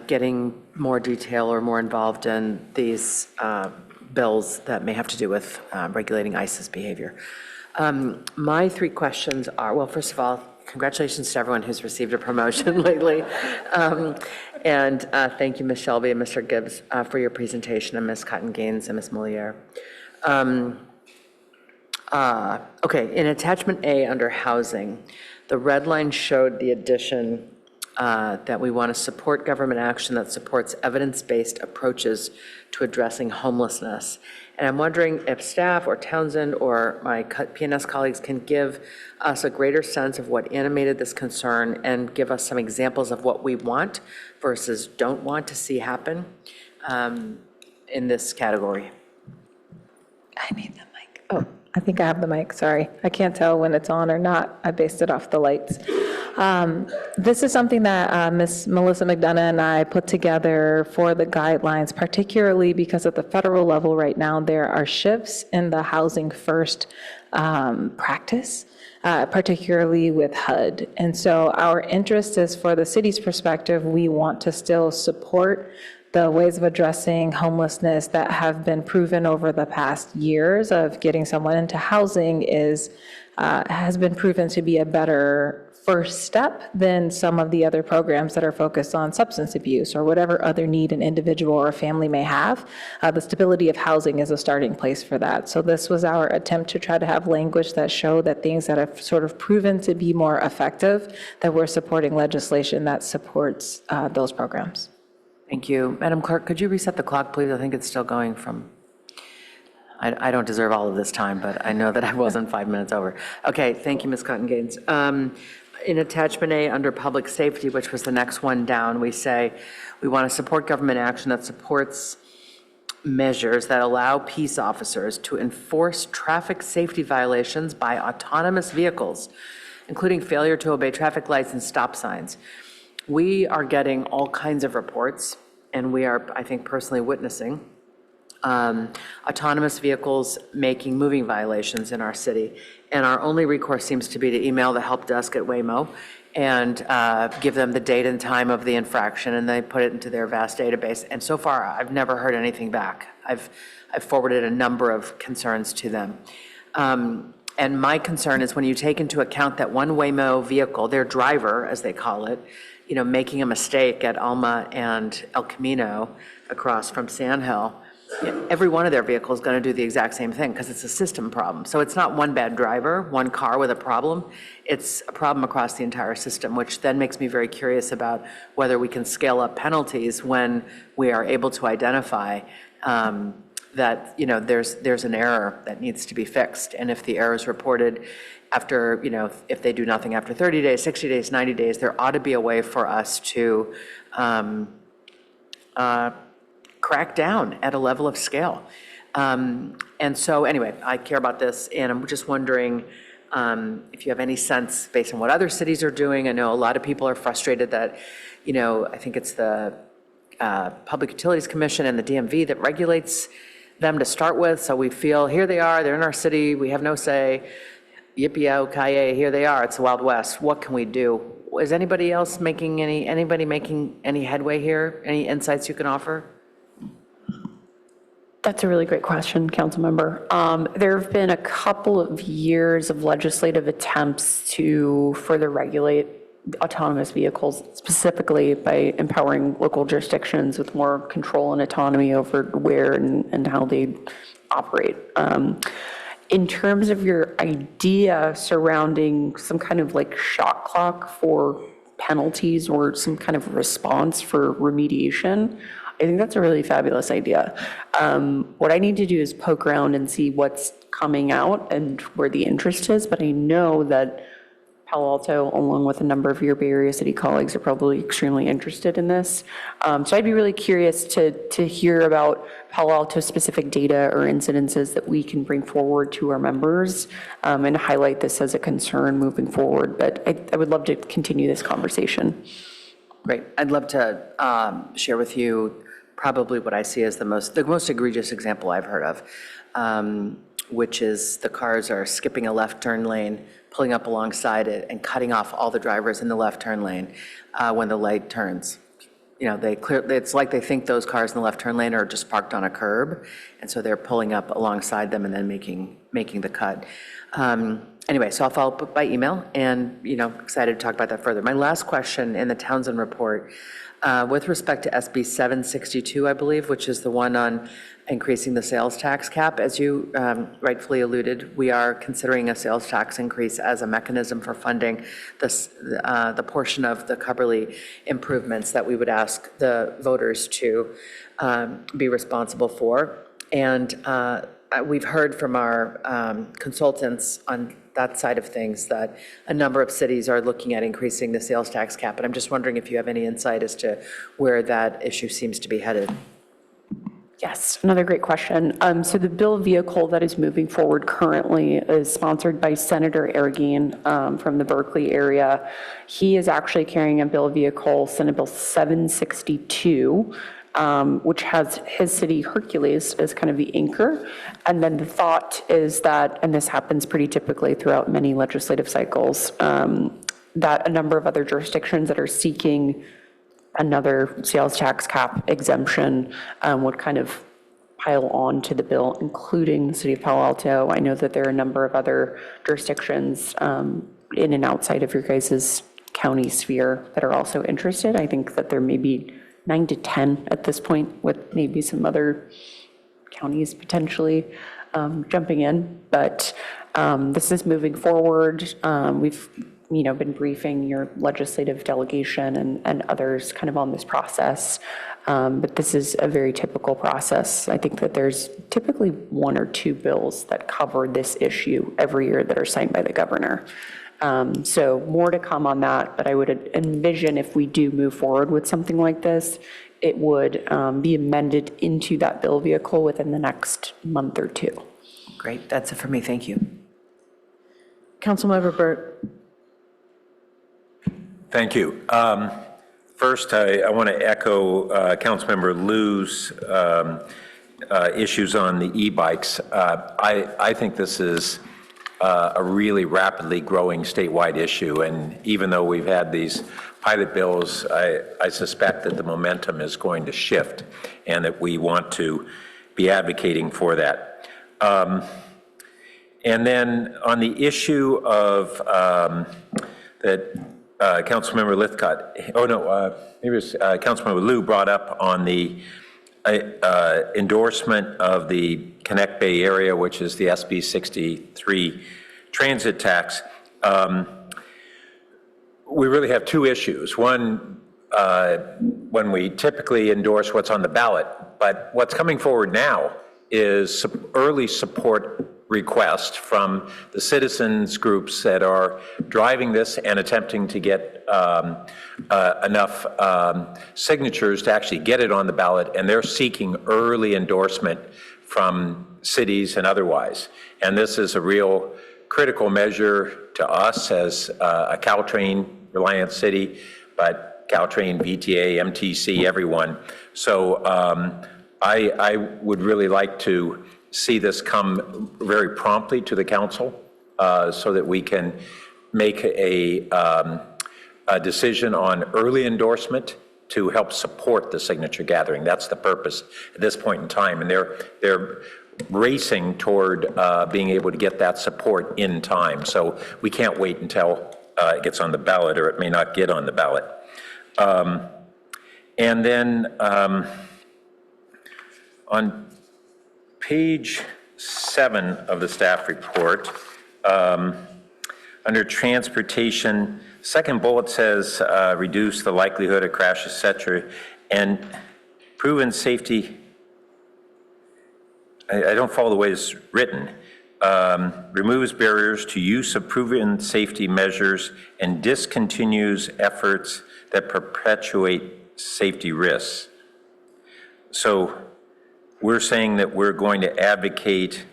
getting more detail or more involved in these bills that may have to do with regulating ICE's behavior. My 3 questions are, well, first of all, congratulations to everyone who's received a promotion lately. And thank you, Ms. Shelby and Mr. Gibbs, for your presentation, and Ms. Cotton-Gaines and Ms. Moliere. Okay, in attachment A under housing, the red line showed the addition that we want to support government action that supports evidence-based approaches to addressing homelessness. And I'm wondering if staff or Townsend or my PNS colleagues can give us a greater sense of what animated this concern and give us some examples of what we want versus don't want to see happen in this category. I need the mic. Oh, I think I have the mic, sorry. I can't tell when it's on or not. I based it off the lights. This is something that Ms. Melissa McDonough and I put together for the guidelines, particularly because at the federal level right now, there are shifts in the housing first practice, particularly with HUD. And so our interest is, for the city's perspective, we want to still support the ways of addressing homelessness that have been proven over the past years of getting someone into housing has been proven to be a better first step than some of the other programs that are focused on substance abuse or whatever other need an individual or a family may have. The stability of housing is a starting place for that. So this was our attempt to try to have language that show that things that have sort of proven to be more effective, that we're supporting legislation that supports those programs. Thank you. Madam Clerk, could you reset the clock, please? I think it's still going from, I don't deserve all of this time, but I know that I wasn't 5 minutes over. Okay, thank you, Ms. Cotton-Gaines. In attachment A under public safety, which was the next one down, we say we want to support government action that supports measures that allow peace officers to enforce traffic safety violations by autonomous vehicles, including failure to obey traffic lights and stop signs. We are getting all kinds of reports, and we are, I think, personally witnessing autonomous vehicles making moving violations in our city. And our only recourse seems to be to email the help desk at Waymo and give them the date and time of the infraction, and they put it into their vast database. And so far, I've never heard anything back. I've forwarded a number of concerns to them. And my concern is when you take into account that one Waymo vehicle, their driver, as they call it, making a mistake at Alma and El Camino across from Sand Hill, every one of their vehicles is going to do the exact same thing because it's a system problem. So it's not one bad driver, one car with a problem. It's a problem across the entire system, which then makes me very curious about whether we can scale up penalties when we are able to identify that there's an error that needs to be fixed. And if the error is reported after, if they do nothing after 30 days, 60 days, 90 days, there ought to be a way for us to crack down at a level of scale. And so anyway, I care about this, and I'm just wondering if you have any sense based on what other cities are doing. I know a lot of people are frustrated that, I think it's the Public Utilities Commission and the DMV that regulates them to start with. So we feel, here they are, they're in our city, we have no say. Yippee-ki-yay, here they are, it's the Wild West. What can we do? Is anybody else making any headway here? Any insights you can offer? That's a really great question, Councilmember. There have been a couple of years of legislative attempts to further regulate autonomous vehicles, specifically by empowering local jurisdictions with more control and autonomy over where and how they operate. In terms of your idea surrounding some kind of like shot clock for penalties or some kind of response for remediation, I think that's a really fabulous idea. What I need to do is poke around and see what's coming out and where the interest is, but I know that Palo Alto, along with a number of your Bay Area City colleagues, are probably extremely interested in this. So I'd be really curious to hear about Palo Alto specific data or incidences that we can bring forward to our members and highlight this as a concern moving forward. But I would love to continue this conversation. Great. I'd love to share with you probably what I see as the most egregious example I've heard of, which is the cars are skipping a left turn lane, pulling up alongside it, and cutting off all the drivers in the left turn lane when the light turns. it's like they think those cars in the left turn lane are just parked on a curb, and so they're pulling up alongside them and then making the cut. Anyway, so I'll follow up by email, and, excited to talk about that further. My last question in the Townsend report, with respect to SB 762, I believe, which is the one on increasing the sales tax cap, as you rightfully alluded, we are considering a sales tax increase as a mechanism for funding the portion of the Cubberley improvements that we would ask the voters to be responsible for. And we've heard from our consultants on that side of things that a number of cities are looking at increasing the sales tax cap. And I'm just wondering if you have any insight as to where that issue seems to be headed. Yes, another great question. So the bill vehicle that is moving forward currently is sponsored by Senator Arreguín from the Berkeley area. He is actually carrying a bill vehicle, Senate Bill 762, which has his city Hercules as kind of the anchor. And then the thought is that, and this happens pretty typically throughout many legislative cycles, that a number of other jurisdictions that are seeking another sales tax cap exemption would kind of pile on to the bill, including the city of Palo Alto. I know that there are a number of other jurisdictions in and outside of your guys' county sphere that are also interested. I think that there may be 9 to 10 at this point, with maybe some other counties potentially jumping in. But this is moving forward. We've been briefing your legislative delegation and others kind of on this process. But this is a very typical process. I think that there's typically 1 or 2 bills that cover this issue every year that are signed by the governor. So more to come on that, but I would envision if we do move forward with something like this, it would be amended into that bill vehicle within the next month or 2. Great, that's it for me, thank you. Councilmember Burt. Thank you. First, I want to echo Councilmember Liu's issues on the e-bikes. I think this is a really rapidly growing statewide issue, and even though we've had these pilot bills, I suspect that the momentum is going to shift and that we want to be advocating for that. And then on the issue of that Councilmember Lithcott, maybe it was Councilmember Liu brought up on the endorsement of the Connect Bay area, which is the SB 63 transit tax. We really have 2 issues. One, when we typically endorse what's on the ballot, but what's coming forward now is early support request from the citizens groups that are driving this and attempting to get enough signatures to actually get it on the ballot, and they're seeking early endorsement from cities and otherwise. And this is a real critical measure to us as a Caltrain reliant city, but Caltrain, VTA, MTC, everyone. So I would really like to see this come very promptly to the council so that we can make a decision on early endorsement to help support the signature gathering. That's the purpose at this point in time. And they're racing toward being able to get that support in time. So we can't wait until it gets on the ballot, or it may not get on the ballot. And then on page 7 of the staff report, under transportation, second bullet says reduce the likelihood of crashes, etc. And proven safety, I don't follow the way it's written. Removes barriers to use of proven safety measures and discontinues efforts that perpetuate safety risks. So we're saying that we're going to advocate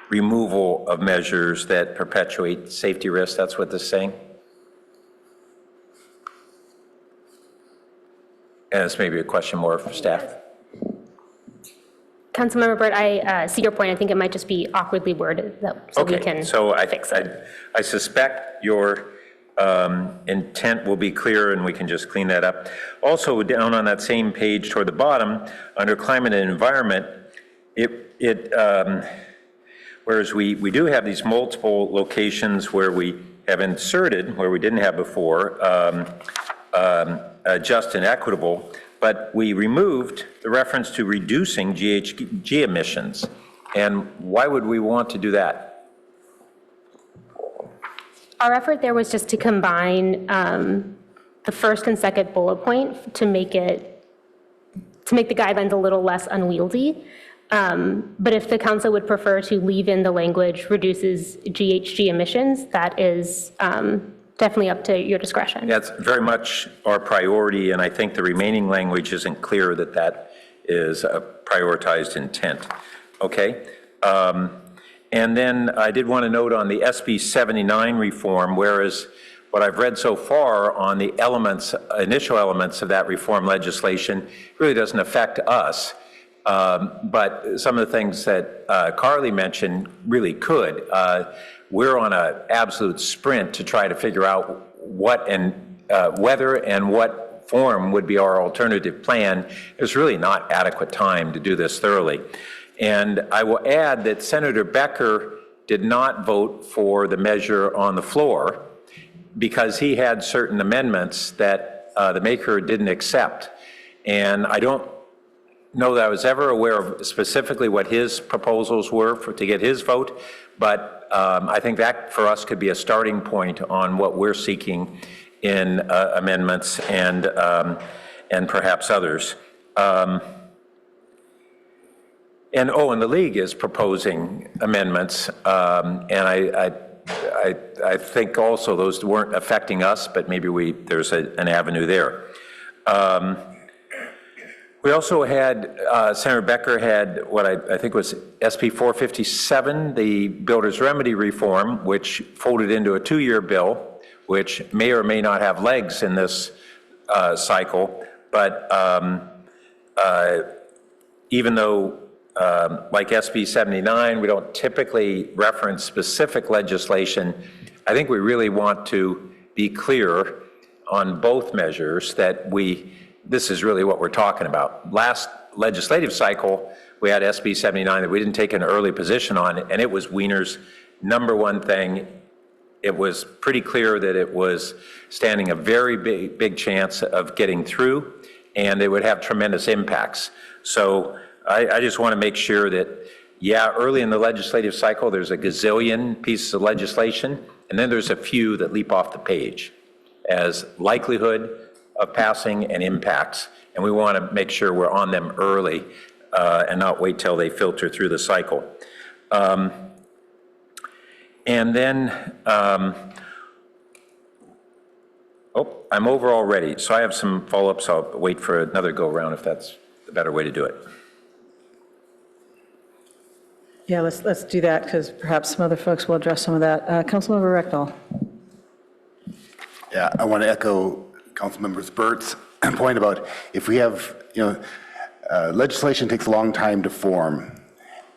removal of measures that perpetuate safety risks. That's what this is saying? And it's maybe a question more for staff. Councilmember Burt, I see your point. I think it might just be awkwardly worded, so we can So fix it. I suspect your Intent will be clear, and we can just clean that up. Also, down on that same page toward the bottom, under climate and environment, whereas we do have these multiple locations where we have inserted, where we didn't have before, just and equitable, but we removed the reference to reducing GHG emissions. And why would we want to do that? Our effort there was just to combine the first and second bullet point to make the guidelines a little less unwieldy. But if the council would prefer to leave in the language reduces GHG emissions, that is definitely up to your discretion. That's very much our priority, and I think the remaining language isn't clear that that is a prioritized intent. Okay. And then I did want to note on the SB 79 reform, whereas what I've read so far on the initial elements of that reform legislation really doesn't affect us. But some of the things that Carly mentioned really could. We're on an absolute sprint to try to figure out what and whether and what form would be our alternative plan. There's really not adequate time to do this thoroughly. And I will add that Senator Becker did not vote for the measure on the floor because he had certain amendments that the maker didn't accept. And I don't know that I was ever aware of specifically what his proposals were to get his vote, but I think that for us could be a starting point on what we're seeking in amendments and perhaps others. And the League is proposing amendments, and I think also those weren't affecting us, but maybe there's an avenue there. We also had, Senator Becker had what I think was SB 457, the Builder's Remedy Reform, which folded into a 2-year bill, which may or may not have legs in this cycle, but even though like SB 79, we don't typically reference specific legislation, I think we really want to be clear on both measures that this is really what we're talking about. Last legislative cycle, we had SB 79 that we didn't take an early position on, and it was Wiener's number one thing. It was pretty clear that it was standing a very big chance of getting through, and it would have tremendous impacts. So I just want to make sure that, early in the legislative cycle, there's a gazillion pieces of legislation, and then there's a few that leap off the page as likelihood of passing and impacts. And we want to make sure we're on them early and not wait till they filter through the cycle. And then, I'm over already. So I have some follow-ups. I'll wait for another go around if that's the better way to do it. Yeah, let's do that because perhaps some other folks will address some of that. Councilmember Rectal. Yeah, I want to echo Councilmember Burt's point about if we have, legislation takes a long time to form,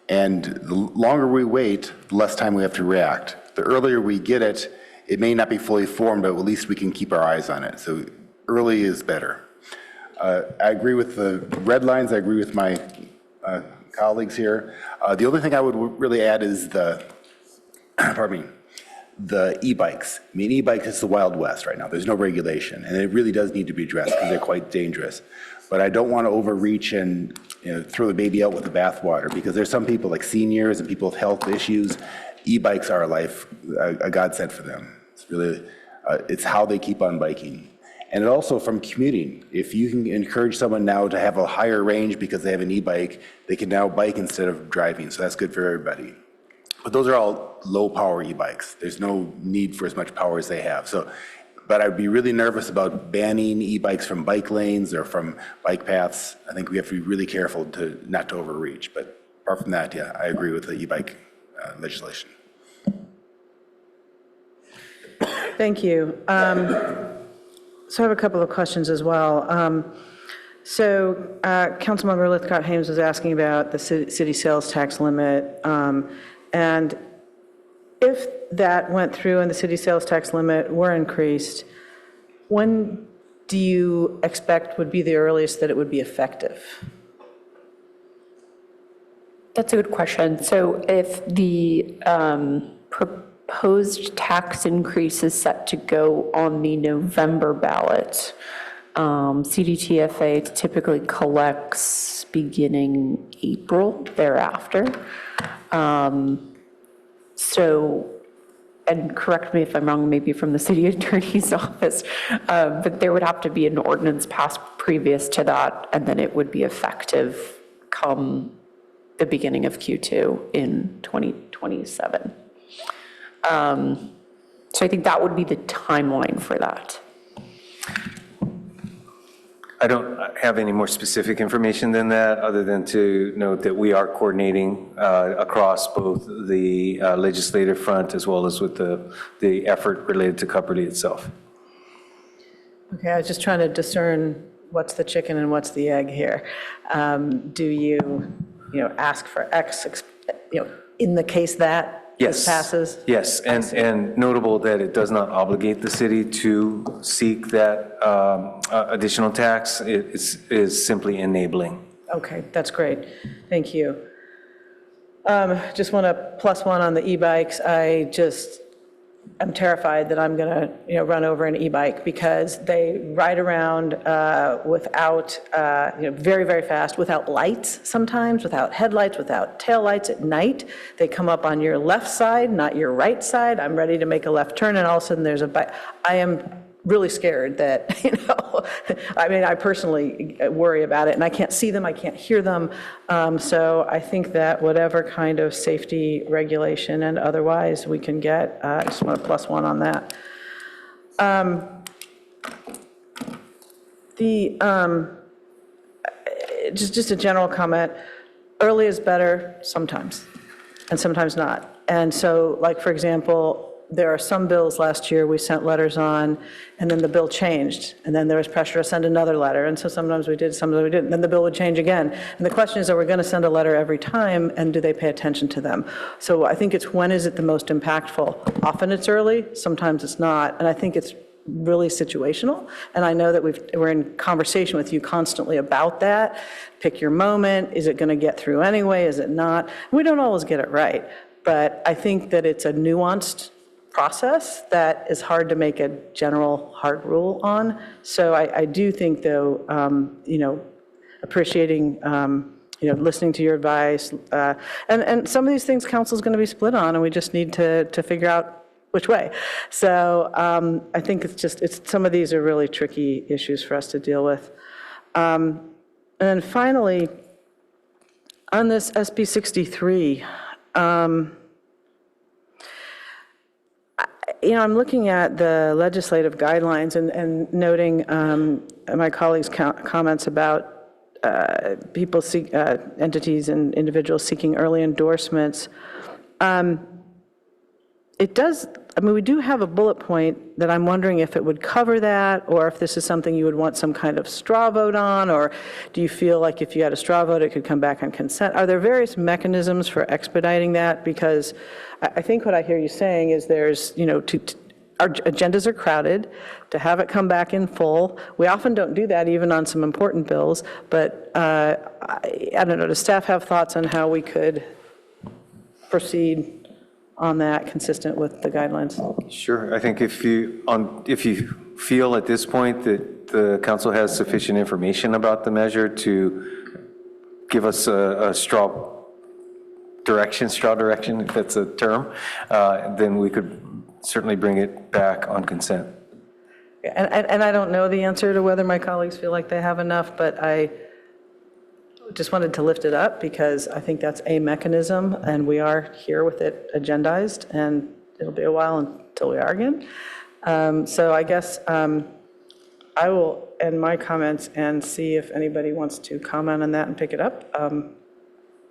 and the longer we wait, the less time we have to react. The earlier we get it, it may not be fully formed, but at least we can keep our eyes on it. So early is better. I agree with the red lines. I agree with my colleagues here. The only thing I would really add is the e-bikes. I mean, e-bikes is the Wild West right now. There's no regulation, and it really does need to be addressed because they're quite dangerous. But I don't want to overreach and throw the baby out with the bathwater, because there's some people like seniors and people with health issues. E-bikes are a godsend for them. It's really, it's how they keep on biking. And also from commuting. If you can encourage someone now to have a higher range because they have an e-bike, they can now bike instead of driving. So that's good for everybody. But those are all low power e-bikes. There's no need for as much power as they have. But I'd be really nervous about banning e-bikes from bike lanes or from bike paths. I think we have to be really careful not to overreach. But apart from that, I agree with the e-bike legislation. Thank you. So I have a couple of questions as well. Councilmember Lithcott-Hames was asking about the city sales tax limit. And if that went through and the city sales tax limit were increased, when do you expect would be the earliest that it would be effective? That's a good question. So if the proposed tax increase is set to go on the November ballot, CDTFA typically collects beginning April thereafter. So, and correct me if I'm wrong, maybe from the city attorney's office, but there would have to be an ordinance passed previous to that, and then it would be effective come the beginning of Q2 in 2027. So I think that would be the timeline for that. I don't have any more specific information than that, other than to note that we are coordinating across both the legislative front as well as with the effort related to Cupperly itself. Okay, I was just trying to discern what's the chicken and what's the egg here. Do you ask for X, in the case that this passes? Yes, and notable that it does not obligate the city to seek that additional tax. It is simply enabling. Okay, that's great. Thank you. Just want to +1 on the e-bikes. I'm terrified that I'm going to, run over an e-bike because they ride around without, very, very fast, without lights sometimes, without headlights, without taillights at night. They come up on your left side, not your right side. I'm ready to make a left turn, and all of a sudden there's a bike. I am really scared that, I personally worry about it, and I can't see them, I can't hear them. So I think that whatever kind of safety regulation and otherwise we can get, I just want a +1 on that. Just a general comment, early is better sometimes, and sometimes not. And so, like, for example, there are some bills last year we sent letters on, and then the bill changed, and then there was pressure to send another letter, and so sometimes we did, sometimes we didn't, then the bill would change again. And the question is, are we going to send a letter every time, and do they pay attention to them? So I think it's when is it the most impactful? Often it's early, sometimes it's not, and I think it's really situational, and I know that we're in conversation with you constantly about that. Pick your moment. Is it going to get through anyway? Is it not? We don't always get it right, but I think that it's a nuanced process that is hard to make a general hard rule on. So I do think, though, appreciating, listening to your advice, and some of these things council's going to be split on, and we just need to figure out which way. So I think it's some of these are really tricky issues for us to deal with. And then finally, on this SB 63, I'm looking at the legislative guidelines and noting my colleagues' comments about people, entities and individuals seeking early endorsements. It does, we do have a bullet point that I'm wondering if it would cover that, or if this is something you would want some kind of straw vote on, or do you feel like if you had a straw vote, it could come back on consent? Are there various mechanisms for expediting that? Because I think what I hear you saying is there's, our agendas are crowded, to have it come back in full. We often don't do that even on some important bills, but I don't know, does staff have thoughts on how we could proceed on that consistent with the guidelines? Sure. I think if you feel at this point that the council has sufficient information about the measure to give us a straw direction, if that's a term, then we could certainly bring it back on consent. And I don't know the answer to whether my colleagues feel like they have enough, but I just wanted to lift it up because I think that's a mechanism, and we are here with it agendized, and it'll be a while until we are again. So I guess I will end my comments and see if anybody wants to comment on that and pick it up.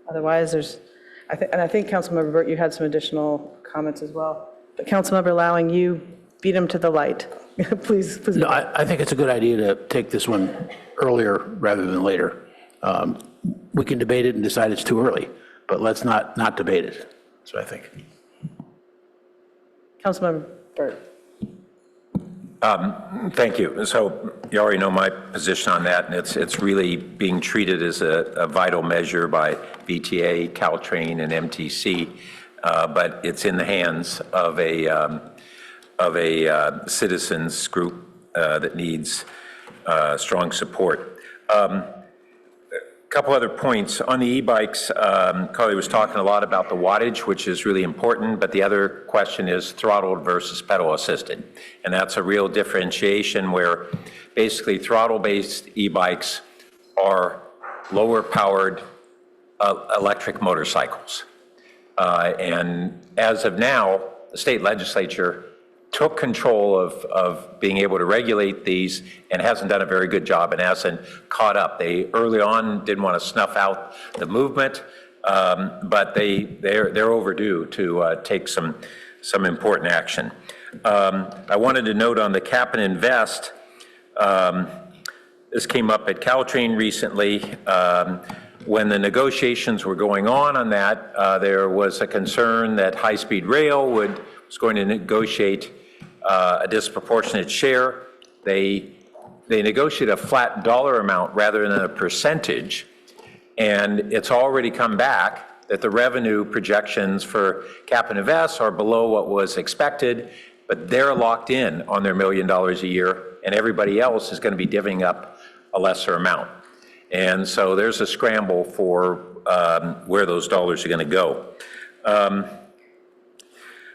Otherwise, I think Councilmember Burt, you had some additional comments as well. But Councilmember Lowing, you beat him to the light. please. No, I think it's a good idea to take this one earlier rather than later. We can debate it and decide it's too early, but let's not debate it. That's what I think. Councilmember Burt. Thank you. So you already know my position on that, and it's really being treated as a vital measure by VTA, Caltrain, and MTC, but it's in the hands of a citizens group that needs strong support. Couple other points. On the e-bikes, Carly was talking a lot about the wattage, which is really important, but the other question is throttled versus pedal assisted. And that's a real differentiation where basically throttle-based e-bikes are lower powered electric motorcycles. And as of now, the state legislature took control of being able to regulate these and hasn't done a very good job and hasn't caught up. They early on didn't want to snuff out the movement, but they're overdue to take some important action. I wanted to note on the cap and invest, this came up at Caltrain recently. When the negotiations were going on that, there was a concern that high-speed rail was going to negotiate a disproportionate share. They negotiated a flat dollar amount rather than a percentage, and it's already come back that the revenue projections for cap and invest are below what was expected, but they're locked in on their $1 million a year, and everybody else is going to be divvying up a lesser amount. And so there's a scramble for where those dollars are going to go.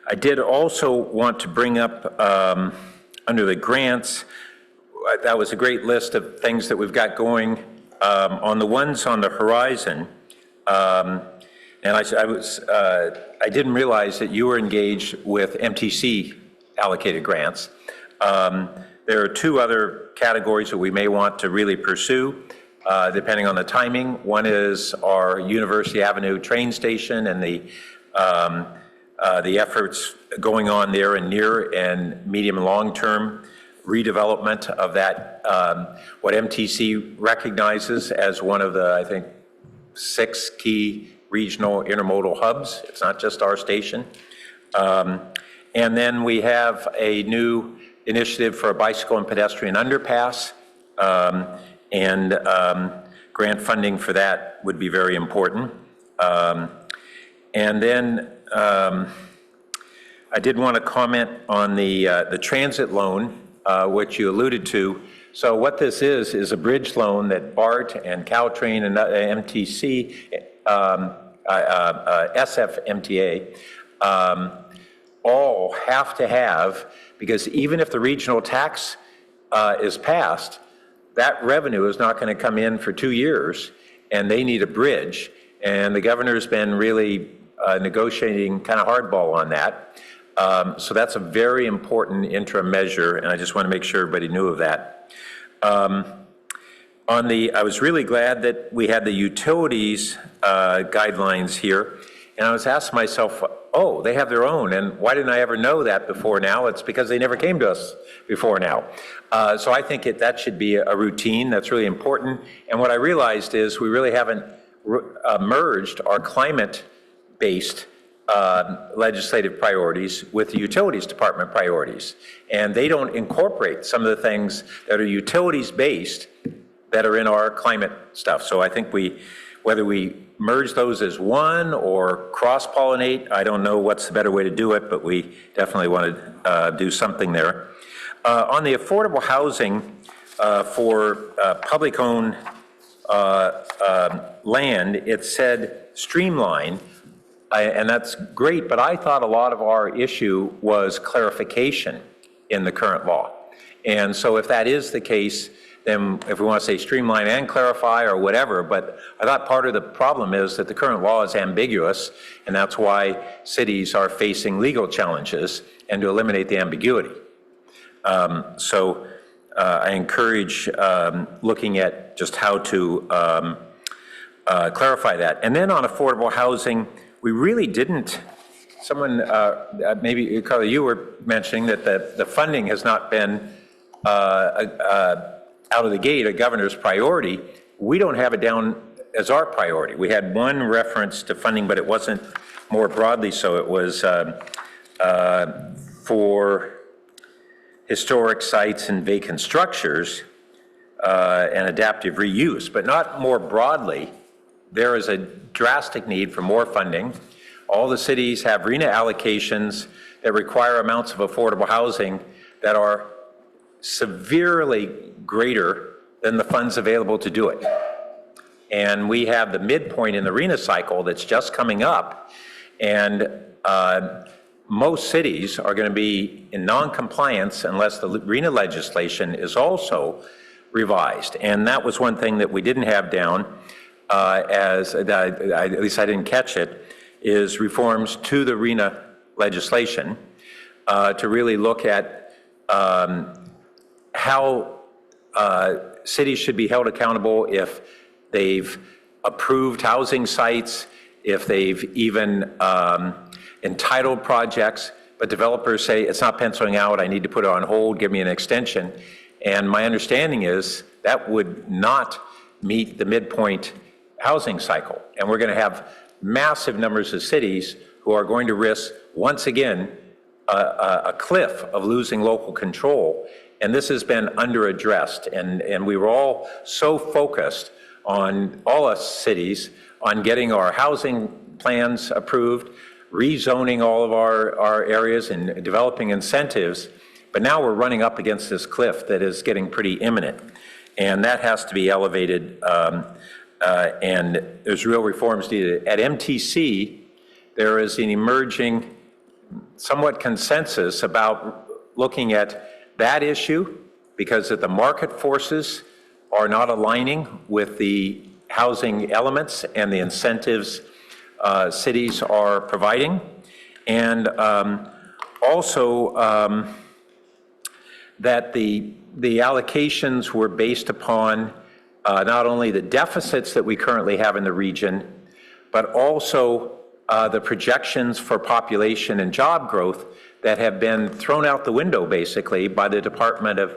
I did also want to bring up under the grants, that was a great list of things that we've got going. On the ones on the horizon, and I didn't realize that you were engaged with MTC allocated grants. There are two other categories that we may want to really pursue, depending on the timing. One is our University Avenue train station and the efforts going on there in near and medium and long-term redevelopment of that, what MTC recognizes as one of the, I think, 6 key regional intermodal hubs. It's not just our station. And then we have a new initiative for a bicycle and pedestrian underpass, and grant funding for that would be very important. And then I did want to comment on the transit loan, which you alluded to. So what this is a bridge loan that BART and Caltrain and MTC, SFMTA, all have to have, because even if the regional tax is passed, that revenue is not going to come in for 2 years, and they need a bridge. And the governor's been really negotiating kind of hardball on that. So that's a very important interim measure, and I just want to make sure everybody knew of that. I was really glad that we had the utilities guidelines here, and I was asking myself, oh, they have their own, and why didn't I ever know that before now? It's because they never came to us before now. So I think that should be a routine. That's really important. And what I realized is we really haven't merged our climate-based legislative priorities with the utilities department priorities. And they don't incorporate some of the things that are utilities-based that are in our climate stuff. So I think whether we merge those as one or cross-pollinate, I don't know what's the better way to do it, but we definitely want to do something there. On the affordable housing for public-owned land, it said streamline, and that's great, but I thought a lot of our issue was clarification in the current law. And so if that is the case, then if we want to say streamline and clarify or whatever, but I thought part of the problem is that the current law is ambiguous, and that's why cities are facing legal challenges, and to eliminate the ambiguity. I encourage looking at just how to clarify that. And then on affordable housing, we really didn't, maybe Carly, you were mentioning that the funding has not been out of the gate a governor's priority. We don't have it down as our priority. We had one reference to funding, but it wasn't more broadly so. It was for historic sites and vacant structures and adaptive reuse, but not more broadly. There is a drastic need for more funding. All the cities have RENA allocations that require amounts of affordable housing that are severely greater than the funds available to do it. And we have the midpoint in the RENA cycle that's just coming up, and most cities are going to be in non-compliance unless the RENA legislation is also revised. And that was one thing that we didn't have down, at least I didn't catch it, is reforms to the RENA legislation to really look at how cities should be held accountable if they've approved housing sites, if they've even entitled projects, but developers say, it's not penciling out, I need to put it on hold, give me an extension. And my understanding is that would not meet the midpoint housing cycle. And we're going to have massive numbers of cities who are going to risk, once again, a cliff of losing local control. And this has been under-addressed. And we were all so focused on, all us cities, on getting our housing plans approved, rezoning all of our areas and developing incentives. But now we're running up against this cliff that is getting pretty imminent. And that has to be elevated. And there's real reforms needed. At MTC, there is an emerging somewhat consensus about looking at that issue because that the market forces are not aligning with the housing elements and the incentives cities are providing. And also that the allocations were based upon not only the deficits that we currently have in the region, but also the projections for population and job growth that have been thrown out the window basically by the Department of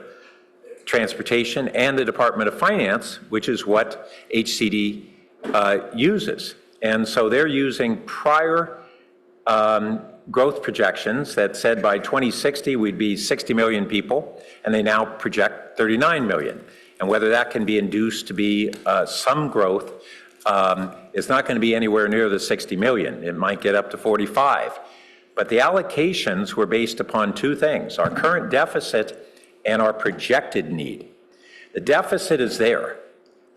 Transportation and the Department of Finance, which is what HCD uses. And so they're using prior growth projections that said by 2060 we'd be 60 million people, and they now project 39 million. And whether that can be induced to be some growth, it's not going to be anywhere near the 60 million. It might get up to 45. But the allocations were based upon two things, our current deficit and our projected need. The deficit is there.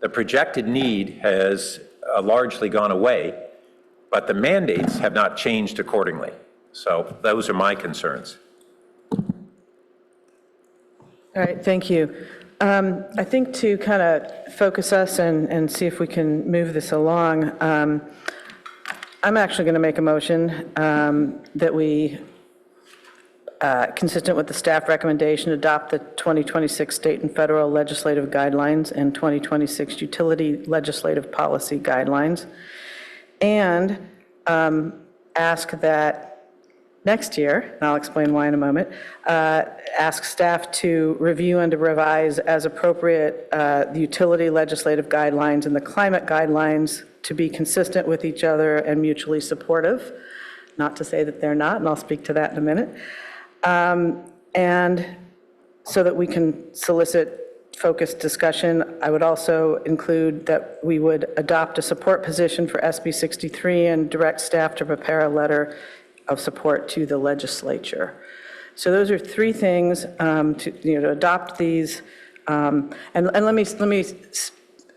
The projected need has largely gone away, but the mandates have not changed accordingly. So those are my concerns. All right, thank you. I think to kind of focus us and see if we can move this along, I'm actually going to make a motion that we, consistent with the staff recommendation, adopt the 2026 state and federal legislative guidelines and 2026 utility legislative policy guidelines, and ask that next year, and I'll explain why in a moment, ask staff to review and to revise as appropriate the utility legislative guidelines and the climate guidelines to be consistent with each other and mutually supportive. Not to say that they're not, and I'll speak to that in a minute. And so that we can solicit focused discussion, I would also include that we would adopt a support position for SB 63 and direct staff to prepare a letter of support to the legislature. So those are three things to adopt these. And let me.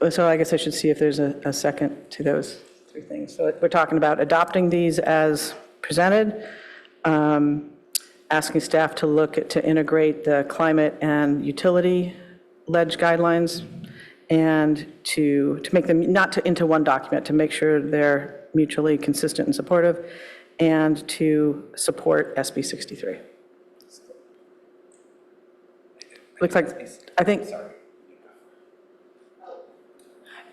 So I guess I should see if there's a second to those three things. So we're talking about adopting these as presented, asking staff to look to integrate the climate and utility ledge guidelines, and to make them not into one document, to make sure they're mutually consistent and supportive, and to support SB 63. Looks like, I think.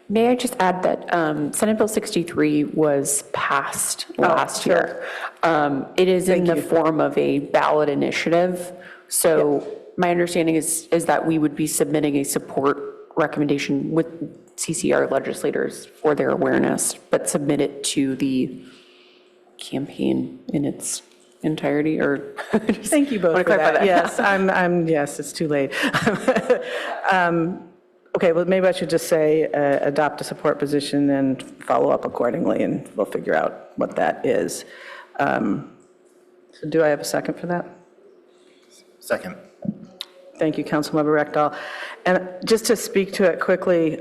May I just add that Senate Bill 63 was passed last year. It is in the form of a ballot initiative. So my understanding is that we would be submitting a support recommendation with CCR legislators for their awareness, but submit it to the campaign in its entirety, or? Thank you both Wanna for clarify that. Yes, yes, it's too late. Okay, well, maybe I should just say adopt a support position and follow up accordingly, and we'll figure out what that is. So do I have a second for that? Second. Thank you, Councilmember Rekdal. And just to speak to it quickly,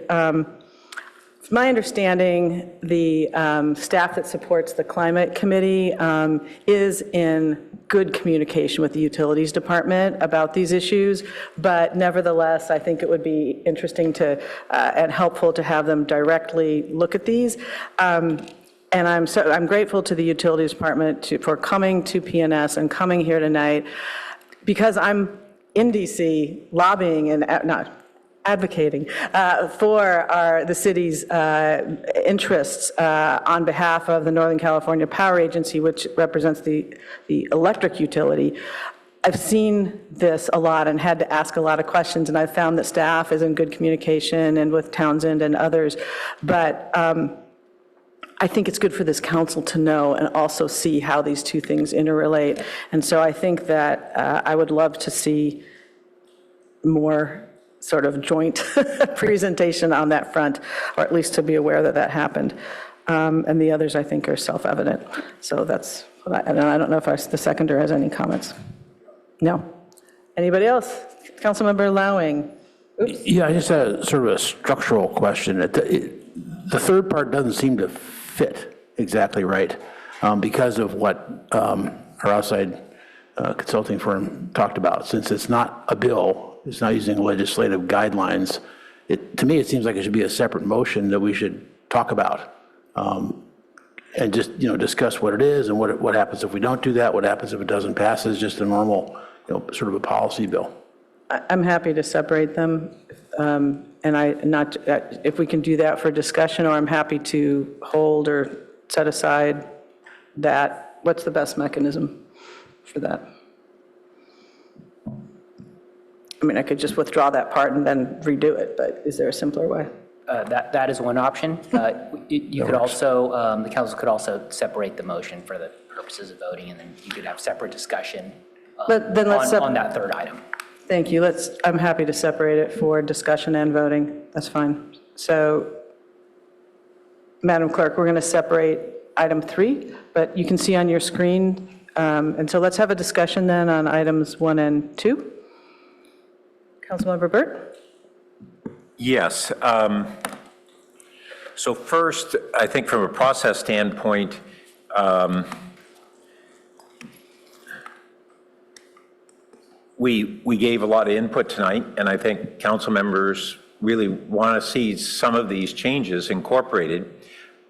it's my understanding the staff that supports the Climate Committee is in good communication with the Utilities Department about these issues, but nevertheless, I think it would be interesting to and helpful to have them directly look at these. And I'm grateful to the Utilities Department for coming to PNS and coming here tonight, because I'm in DC lobbying and not advocating for the city's interests on behalf of the Northern California Power Agency, which represents the electric utility. I've seen this a lot and had to ask a lot of questions, and I've found that staff is in good communication and with Townsend and others. But I think it's good for this council to know and also see how these two things interrelate. And so I think that I would love to see more sort of joint presentation on that front, or at least to be aware that that happened. And the others, I think, are self-evident. So that's what and I don't know if the seconder has any comments. No. Anybody else? Councilmember Lowing. Oops. Yeah, I just had a sort of a structural question. The third part doesn't seem to fit exactly right because of what our outside consulting firm talked about. Since it's not a bill, it's not using legislative guidelines, to me, it seems like it should be a separate motion that we should talk about and just, discuss what it is and what happens if we don't do that, what happens if it doesn't pass as just a normal, sort of a policy bill. I'm happy to separate them, and if we can do that for discussion, or I'm happy to hold or set aside that. What's the best mechanism for that? I mean, I could just withdraw that part and then redo it, but is there a simpler way? That is one option. You could also, the council could also separate the motion for the purposes of voting, and then you could have separate discussion But then let's on that third item. Thank you. I'm happy to separate it for discussion and voting. That's fine. So, Madam Clerk, we're going to separate item 3, but you can see on your screen. And so let's have a discussion then on items 1 and 2. Councilmember Burt? Yes. So first, I think from a process standpoint, we gave a lot of input tonight, and I think council members really want to see some of these changes incorporated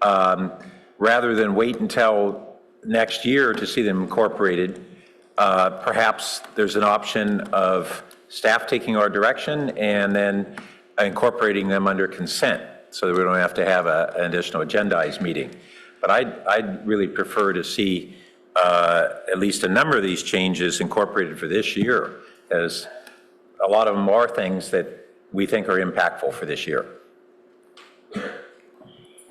rather than wait until next year to see them incorporated. Perhaps there's an option of staff taking our direction and then incorporating them under consent so that we don't have to have an additional agendized meeting. But I'd really prefer to see at least a number of these changes incorporated for this year, as a lot of them are things that we think are impactful for this year.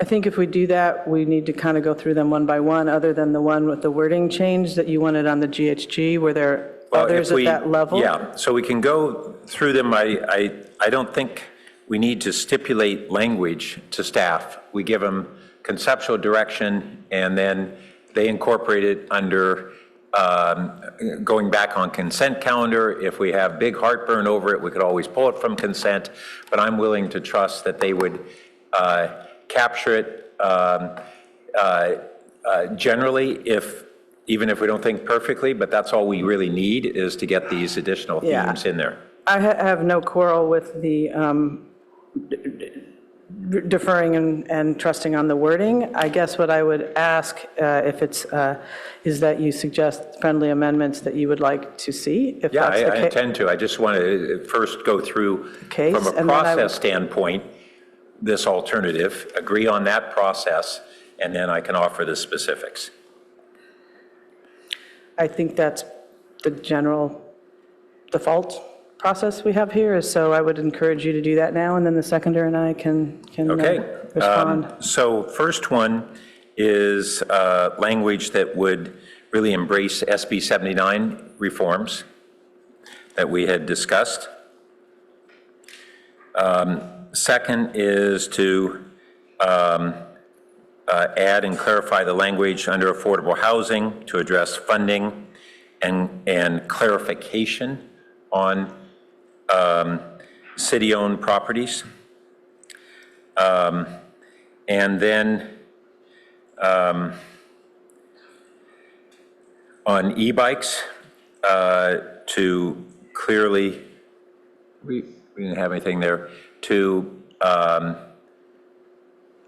I think if we do that, we need to kind of go through them one by one, other than the one with the wording change that you wanted on the GHG. Were there others at that level? Yeah, so we can go through them. I don't think we need to stipulate language to staff. We give them conceptual direction, and then they incorporate it under going back on consent calendar. If we have big heartburn over it, we could always pull it from consent, but I'm willing to trust that they would capture it generally, even if we don't think perfectly, but that's all we really need, is to get these additional themes in there. I have no quarrel with the deferring and trusting on the wording. I guess what I would ask is that you suggest friendly amendments that you would like to see, if Yeah, that's the I case. intend to. I just want to first go through, from a process standpoint, this alternative, agree on that process, and then I can offer the specifics. I think that's the general default process we have here, so I would encourage you to do that now, and then the seconder and I can respond. So first one is language that would really embrace SB 79 reforms that we had discussed. Second is to add and clarify the language under affordable housing to address funding and clarification on city-owned properties. And then on e-bikes, to clearly, we didn't have anything there, to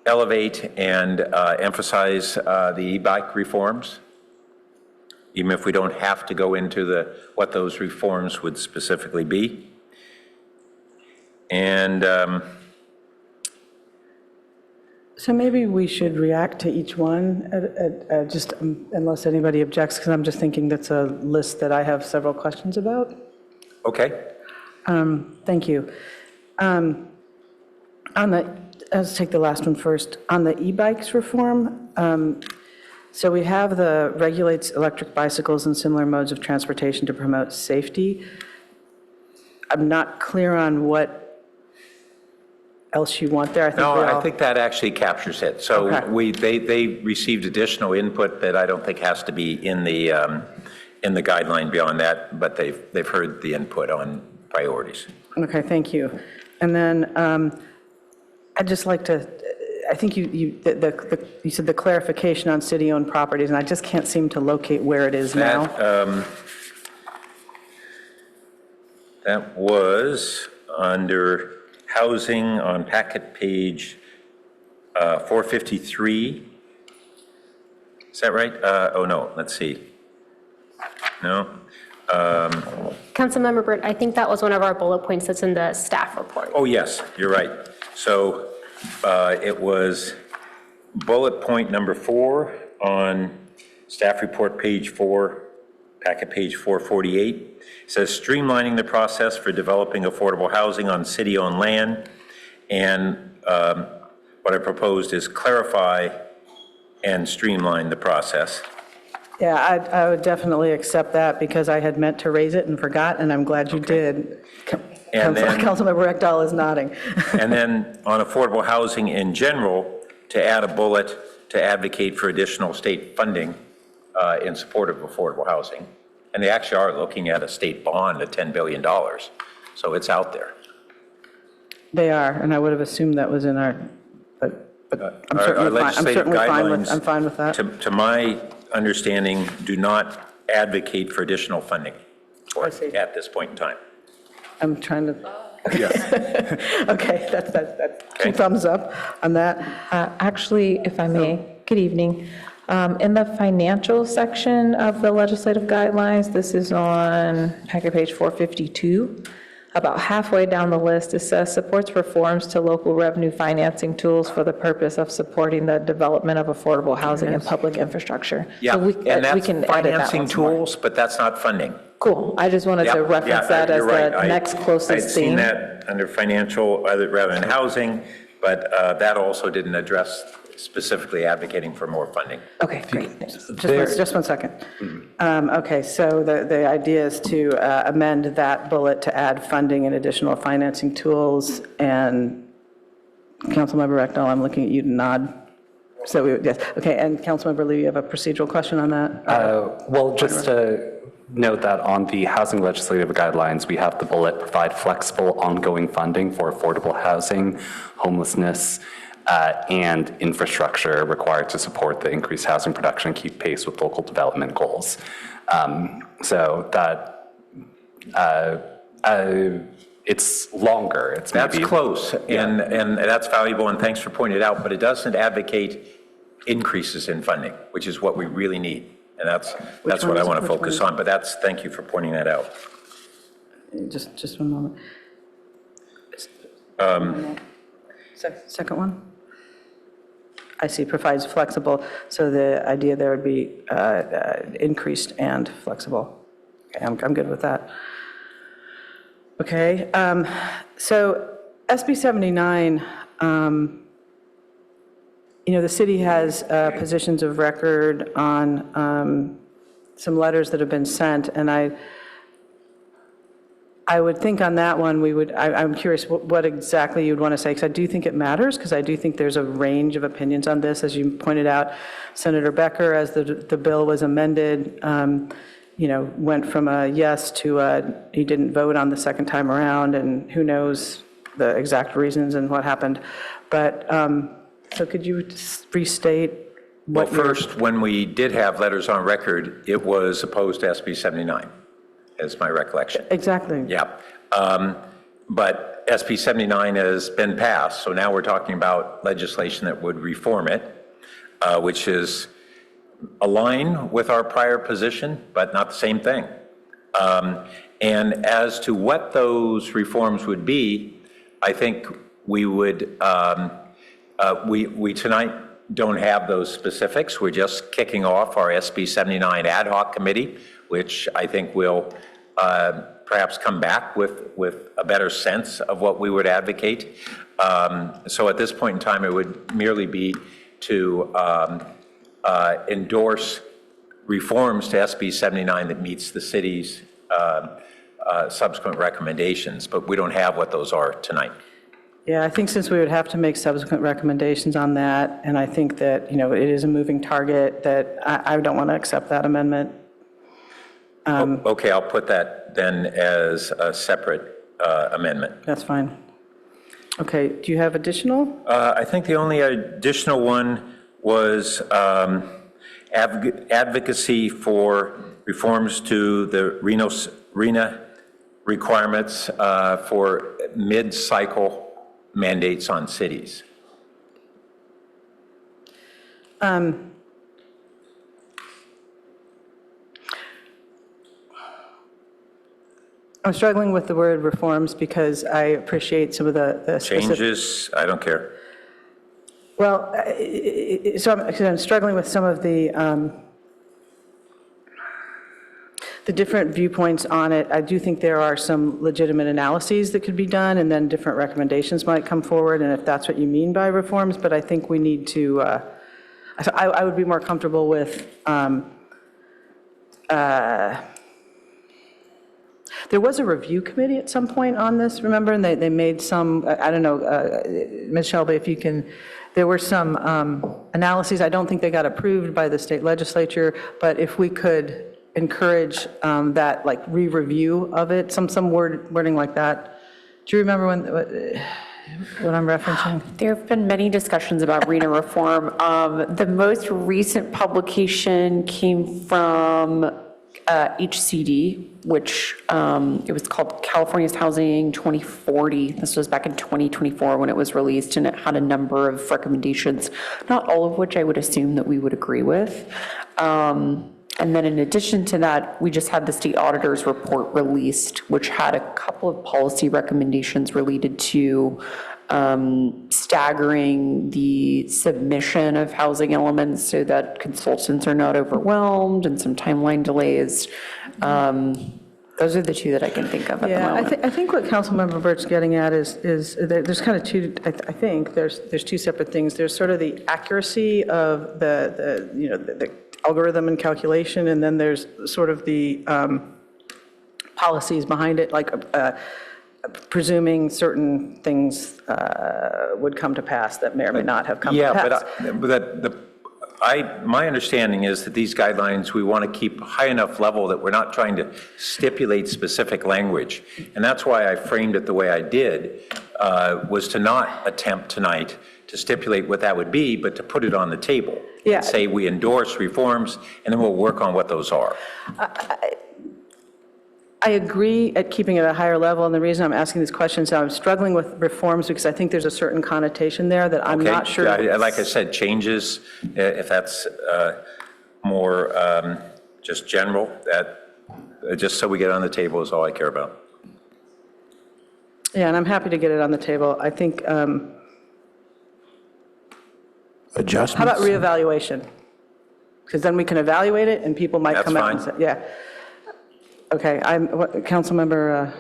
elevate and emphasize the e-bike reforms, even if we don't have to go into what those reforms would specifically be. And So maybe we should react to each one, just unless anybody objects, because I'm just thinking that's a list that I have several questions about. okay. Thank you. Let's take the last one first. On the e-bikes reform, so we have the regulates electric bicycles and similar modes of transportation to promote safety. I'm not clear on what else you want there. I think that actually captures it. So Okay. they received additional input that I don't think has to be in the guideline beyond that, but they've heard the input on priorities. Okay, thank you. And then I'd just like to, I think you said the clarification on city-owned properties, and I just can't seem to locate where it is now. That was under housing on packet page 453. Is that right? Oh, no, let's see. No? Councilmember Burt, I think that was one of our bullet points that's in the staff report. Oh, yes, you're right. So it was bullet point number 4 on staff report page 4, packet page 448. It says streamlining the process for developing affordable housing on city-owned land. And what I proposed is clarify and streamline the process. Yeah, I would definitely accept that because I had meant to raise it and forgot, and I'm glad you did. And then- Councilmember Ekdahl is nodding. And then on affordable housing in general, to add a bullet to advocate for additional state funding in support of affordable housing. And they actually are looking at a state bond of $10 billion. So it's out there. They are, and I would have assumed that was in our, but I'm Our certainly fine. I'm legislative certainly fine with, guidelines, I'm fine with that. To my understanding, do not advocate for additional funding at this point in time. I'm trying to, okay, that's two thumbs up on that. Actually, if I may, good evening. In the financial section of the legislative guidelines, this is on packet page 452. About halfway down the list, it says supports reforms to local revenue financing tools for the purpose of supporting the development of affordable housing and public infrastructure. Yeah, So we and that's can edit that financing once more. tools, but that's not funding. Cool. I just wanted to Yep, reference yeah, that as you're right. the next closest I'd seen theme. that under financial, rather than housing, but that also didn't address specifically advocating for more funding. Okay, great. Just one second. Okay, so the idea is to amend that bullet to add funding and additional financing tools, and Councilmember Ekdahl, I'm looking at you to nod. So, yes, okay, and Councilmember Lee, you have a procedural question on that? Well, just to note that on the housing legislative guidelines, we have the bullet provide flexible ongoing funding for affordable housing, homelessness, and infrastructure required to support the increased housing production and keep pace with local development goals. So that it's longer. It's That's maybe, close, and that's valuable, and thanks for pointing it out, but it doesn't advocate increases in funding, which is what we really need. And that's what I want to focus on, but thank you for pointing that out. Just one moment. Second one? I see, provides flexible, so the idea there would be increased and flexible. Okay, I'm good with that. Okay, so SB 79, the city has positions of record on some letters that have been sent, and I would think on that one, I'm curious what exactly you'd want to say, because I do think it matters, because I do think there's a range of opinions on this. As you pointed out, Senator Becker, as the bill was amended, went from a yes to he didn't vote on the second time around, and who knows the exact reasons and what happened. But, so could you just restate Well, what first, when we did have letters on record, it was opposed to SB 79, is my recollection. Exactly. Yeah. But SB 79 has been passed, so now we're talking about legislation that would reform it, which is align with our prior position, but not the same thing. And as to what those reforms would be, I think we would, we tonight don't have those specifics. We're just kicking off our SB 79 ad hoc committee, which I think will perhaps come back with a better sense of what we would advocate. So at this point in time, it would merely be to endorse reforms to SB 79 that meets the city's subsequent recommendations, but we don't have what those are tonight. Yeah, I think since we would have to make subsequent recommendations on that, and I think that, it is a moving target, that I don't want to accept that amendment. Okay, I'll put that then as a separate amendment. That's fine. Okay, do you have additional? I think the only additional one was advocacy for reforms to the RENA requirements for mid-cycle mandates on cities. I'm struggling with the word reforms because I appreciate some of the Changes, I don't care. Well, so I'm struggling with some of the different viewpoints on it. I do think there are some legitimate analyses that could be done, and then different recommendations might come forward, and if that's what you mean by reforms, but I think we need to, I would be more comfortable with, there was a review committee at some point on this, remember? And they made some, I don't know, Ms. Shelby, if you can, there were some analyses. I don't think they got approved by the state legislature, but if we could encourage that, like, re-review of it, some wording like that. Do you remember what I'm referencing? There have been many discussions about RENA reform. The most recent publication came from HCD, which it was called California's Housing 2040. This was back in 2024 when it was released, and it had a number of recommendations, not all of which I would assume that we would agree with. And then in addition to that, we just had the state auditor's report released, which had a couple of policy recommendations related to staggering the submission of housing elements so that consultants are not overwhelmed, and some timeline delays. Those are the two that I can think of at the moment. Yeah, I think what Councilmember Burt's getting at is there's kind of two, I think there's two separate things. There's sort of the accuracy of the algorithm and calculation, and then there's sort of the policies behind it, like presuming certain things would come to pass that may or may not have come to pass. Yeah, but my understanding is that these guidelines, we want to keep high enough level that we're not trying to stipulate specific language. And that's why I framed it the way I did, was to not attempt tonight to stipulate what that would be, but to put it on the table. Yeah. And say we endorse reforms, and then we'll work on what those are. I agree at keeping it at a higher level, and the reason I'm asking these questions, I'm struggling with reforms because I think there's a certain connotation there that I'm not sure. Like I said, changes, if that's more just general, that just so we get on the table is all I care about. Yeah, and I'm happy to get it on the table. I think, Adjustments? how about reevaluation? Because then we can evaluate it and people might come out and say, yeah. Okay, Councilmember,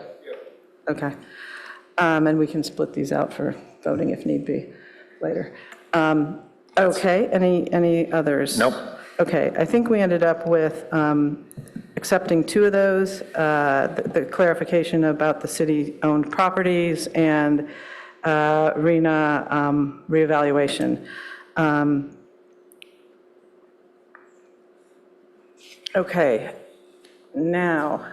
okay. And we can split these out for voting if need be later. Okay, any others? Nope. Okay, I think we ended up with accepting 2 of those, the clarification about the city-owned properties and RENA reevaluation. Okay, now,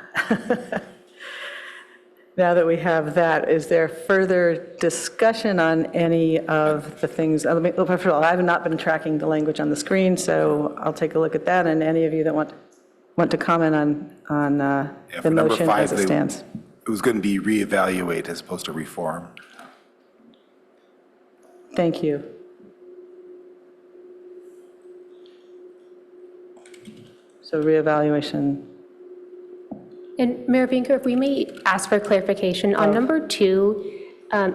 now that we have that, is there further discussion on any of the things? First of all, I have not been tracking the language on the screen, so I'll take a look at that, and any of you that want to comment on the for number motion 5, as it stands. it was going to be reevaluate as opposed to reform. Thank you. So reevaluation. And Mayor Vinker, if we may ask for clarification, on number 2,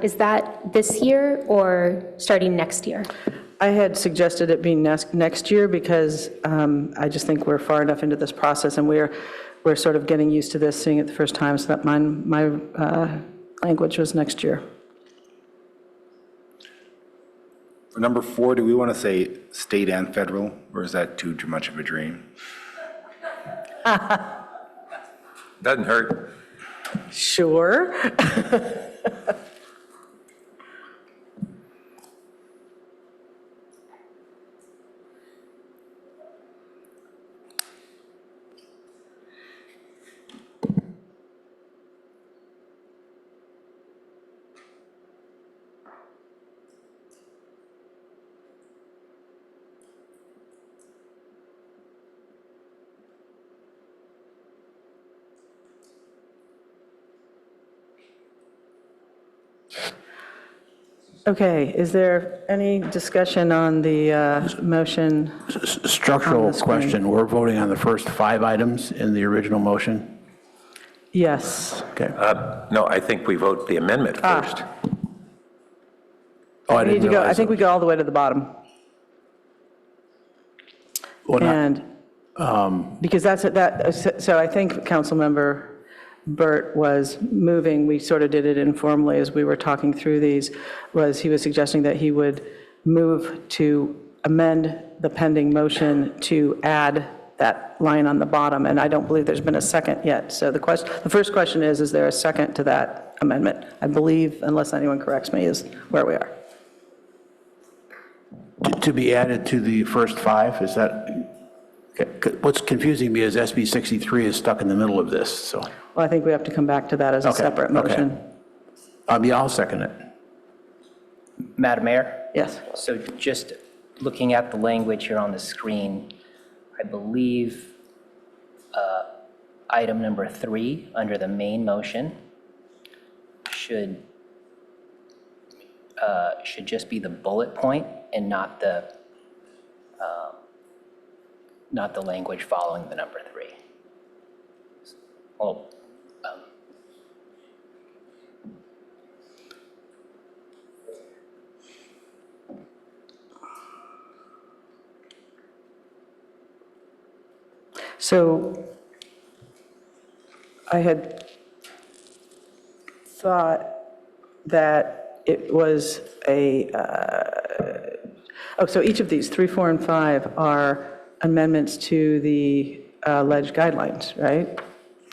is that this year or starting next year? I had suggested it being next year because I just think we're far enough into this process and we're sort of getting used to this, seeing it the first time, so that my language was next year. For number 4, do we want to say state and federal, or is that too much of a dream? Doesn't hurt. Sure. Okay, is there any discussion on the motion? Structural question, we're voting on the first 5 items in the original motion? Yes. Okay. No, I think we vote the amendment first. Oh, I We need didn't to go, I realize think that. we go all the way to the bottom. Well, not- And, because so I think Councilmember Burt was moving, we sort of did it informally as we were talking through these, he was suggesting that he would move to amend the pending motion to add that line on the bottom, and I don't believe there's been a second yet. So the first question is there a second to that amendment? I believe, unless anyone corrects me, is where we are. To be added to the first 5, is that, what's confusing me is SB 63 is stuck in the middle of this, so. Well, I think we have to come back to that as a Okay, separate motion. Yeah, I'll second it. Madam Mayor? Yes. So just looking at the language here on the screen, I believe item number 3 under the main motion should just be the bullet point and not the language following the number 3. Well, So I had thought that it was so each of these, 3, 4, and 5, are amendments to the alleged guidelines, right?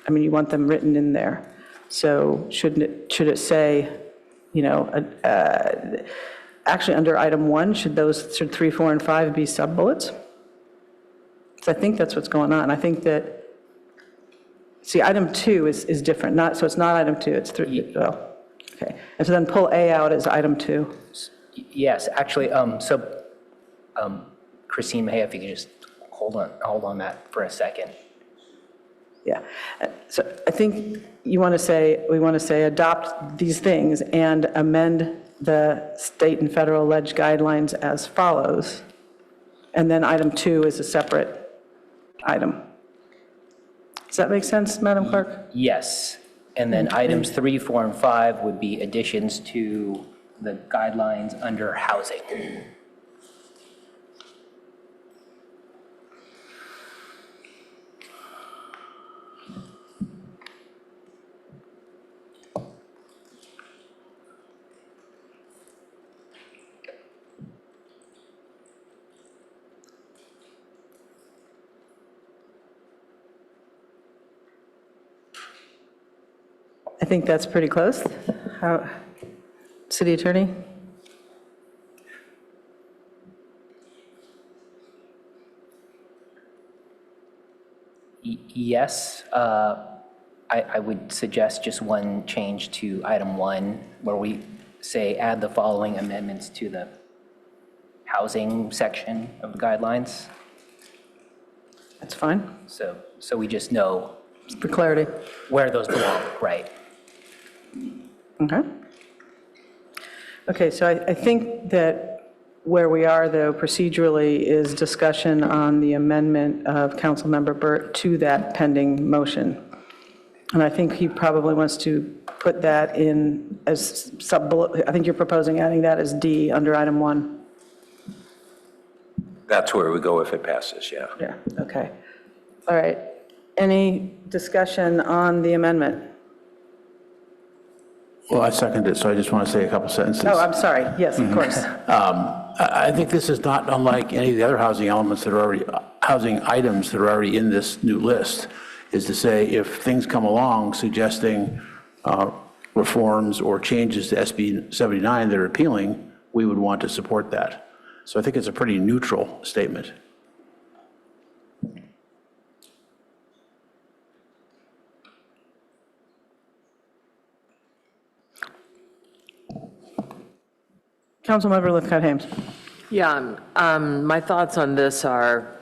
I mean, you want them written in there. So should it say, actually under item 1, should 3, 4, and 5 be sub-bullets? So I think that's what's going on. I think that, see, item 2 is different, so it's not item 2, it's 3, okay. And so then pull A out as item 2. yes, actually, Christine Mahay, if you could just hold on that for a second. Yeah. So I think we want to say adopt these things and amend the state and federal alleged guidelines as follows. And then item 2 is a separate item. Does that make sense, Madam Clerk? Yes, and then items 3, 4, and 5 would be additions to the guidelines under housing. I think that's pretty close. City Attorney? Yes, I would suggest just one change to item 1, where we say add the following amendments to the housing section of the guidelines. That's fine. So we just know For clarity. where those belong, right? Okay. Okay, so I think that where we are, though, procedurally, is discussion on the amendment of Councilmember Burt to that pending motion. And I think he probably wants to put that in as I think you're proposing adding that as D under item 1. That's where we go if it passes, yeah. Yeah, okay. All right. Any discussion on the amendment? Well, I second it, so I just want to say a couple sentences. Oh, I'm sorry. Yes, of course. I think this is not unlike any of the other housing elements that are already, housing items that are already in this new list, is to say if things come along suggesting reforms or changes to SB 79 that are appealing, we would want to support that. So I think it's a pretty neutral statement. Councilmember Lithcott-Hames. Yeah, my thoughts on this are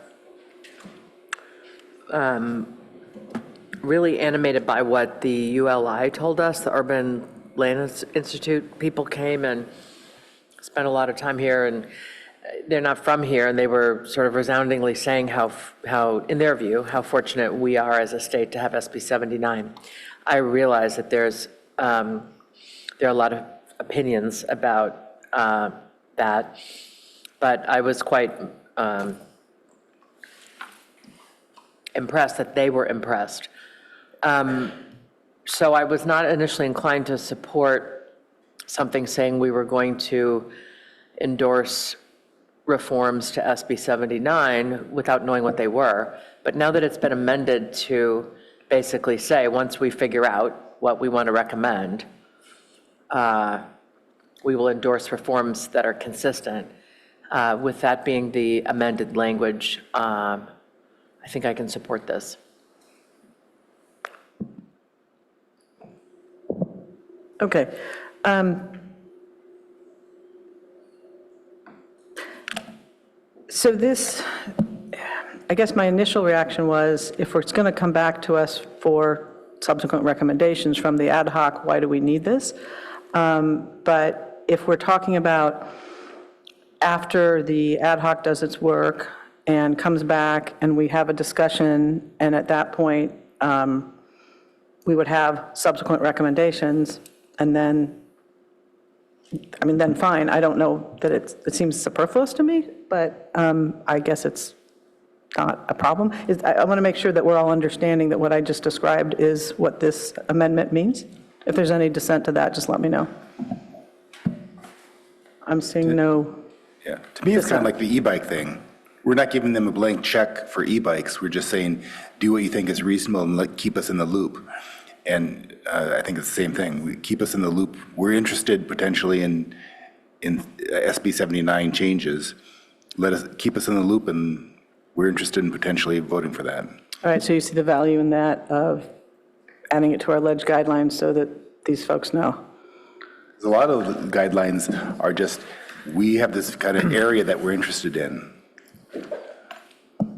really animated by what the ULI told us, the Urban Land Institute. People came and spent a lot of time here, and they're not from here, and they were sort of resoundingly saying how, in their view, how fortunate we are as a state to have SB 79. I realize that there are a lot of opinions about that, but I was quite impressed that they were impressed. So I was not initially inclined to support something saying we were going to endorse reforms to SB 79 without knowing what they were. But now that it's been amended to basically say, once we figure out what we want to recommend, we will endorse reforms that are consistent. With that being the amended language, I think I can support this. Okay. So this, I guess my initial reaction was, if it's going to come back to us for subsequent recommendations from the ad hoc, why do we need this? But if we're talking about after the ad hoc does its work and comes back and we have a discussion, and at that point, we would have subsequent recommendations, and then, I mean, then fine. I don't know that it seems superfluous to me, but I guess it's not a problem. I want to make sure that we're all understanding that what I just described is what this amendment means. If there's any dissent to that, just let me know. I'm seeing no. Yeah, to me, it's kind of like the e-bike thing. We're not giving them a blank check for e-bikes. We're just saying, do what you think is reasonable and keep us in the loop. And I think it's the same thing. Keep us in the loop. We're interested potentially in SB 79 changes. Keep us in the loop, and we're interested in potentially voting for that. All right, so you see the value in that of adding it to our ledge guidelines so that these folks know. A lot of the guidelines are just, we have this kind of area that we're interested in. All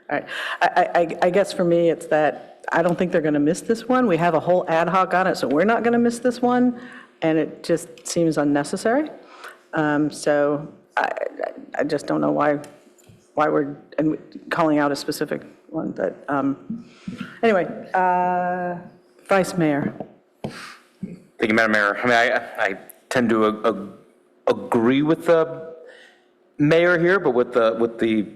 right, I guess for me, it's that I don't think they're going to miss this one. We have a whole ad hoc on it, so we're not going to miss this one, and it just seems unnecessary. So I just don't know why we're calling out a specific one, but anyway, Vice Mayor. Thank you, Madam Mayor. I mean, I tend to agree with the mayor here, but with the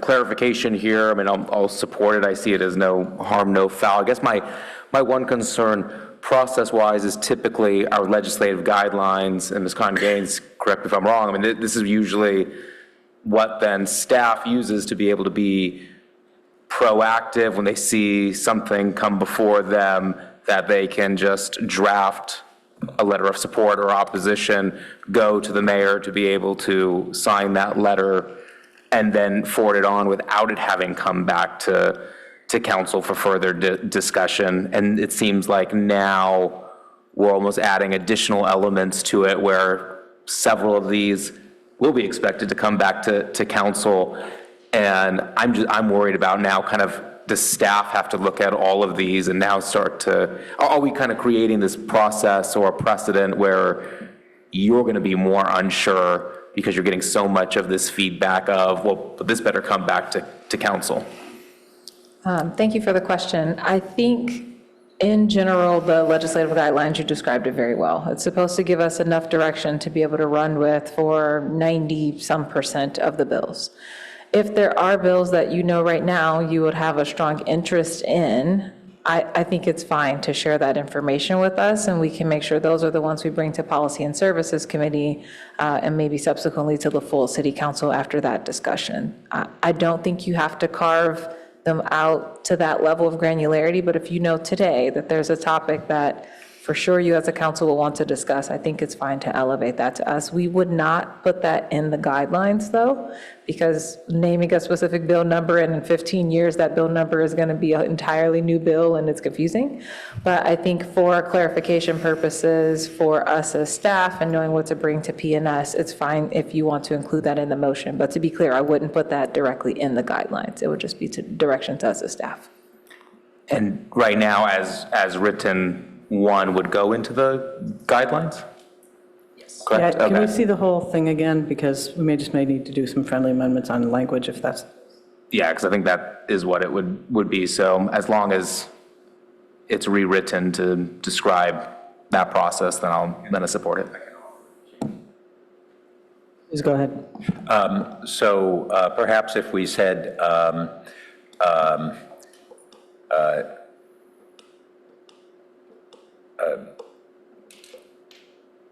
clarification here, I mean, I'll support it. I see it as no harm, no foul. I guess my one concern process-wise is typically our legislative guidelines, and Ms. Conn-Gaines, correct me if I'm wrong, I mean, this is usually what then staff uses to be able to be proactive when they see something come before them that they can just draft a letter of support or opposition, go to the mayor to be able to sign that letter, and then forward it on without it having come back to council for further discussion. And it seems like now we're almost adding additional elements to it where several of these will be expected to come back to council. And I'm worried about now kind of the staff have to look at all of these and now are we kind of creating this process or precedent where you're going to be more unsure because you're getting so much of this feedback of, well, this better come back to council? Thank you for the question. I think in general, the legislative guidelines, you described it very well. It's supposed to give us enough direction to be able to run with for 90% of the bills. If there are bills that you know right now you would have a strong interest in, I think it's fine to share that information with us, and we can make sure those are the ones we bring to Policy and Services Committee and maybe subsequently to the full City Council after that discussion. I don't think you have to carve them out to that level of granularity, but if you know today that there's a topic that for sure you as a council will want to discuss, I think it's fine to elevate that to us. We would not put that in the guidelines though, because naming a specific bill number and in 15 years that bill number is going to be an entirely new bill and it's confusing. But I think for clarification purposes, for us as staff and knowing what to bring to PNS, it's fine if you want to include that in the motion. But to be clear, I wouldn't put that directly in the guidelines. It would just be to direction to us as staff. And right now, as written, one would go into the guidelines? Yes. Correct? Yeah, can we Okay. see the whole thing again? Because we may need to do some friendly amendments on language if that's. Yeah, because I think that is what it would be. So as long as it's rewritten to describe that process, then I support it. Please go ahead. So perhaps if we said,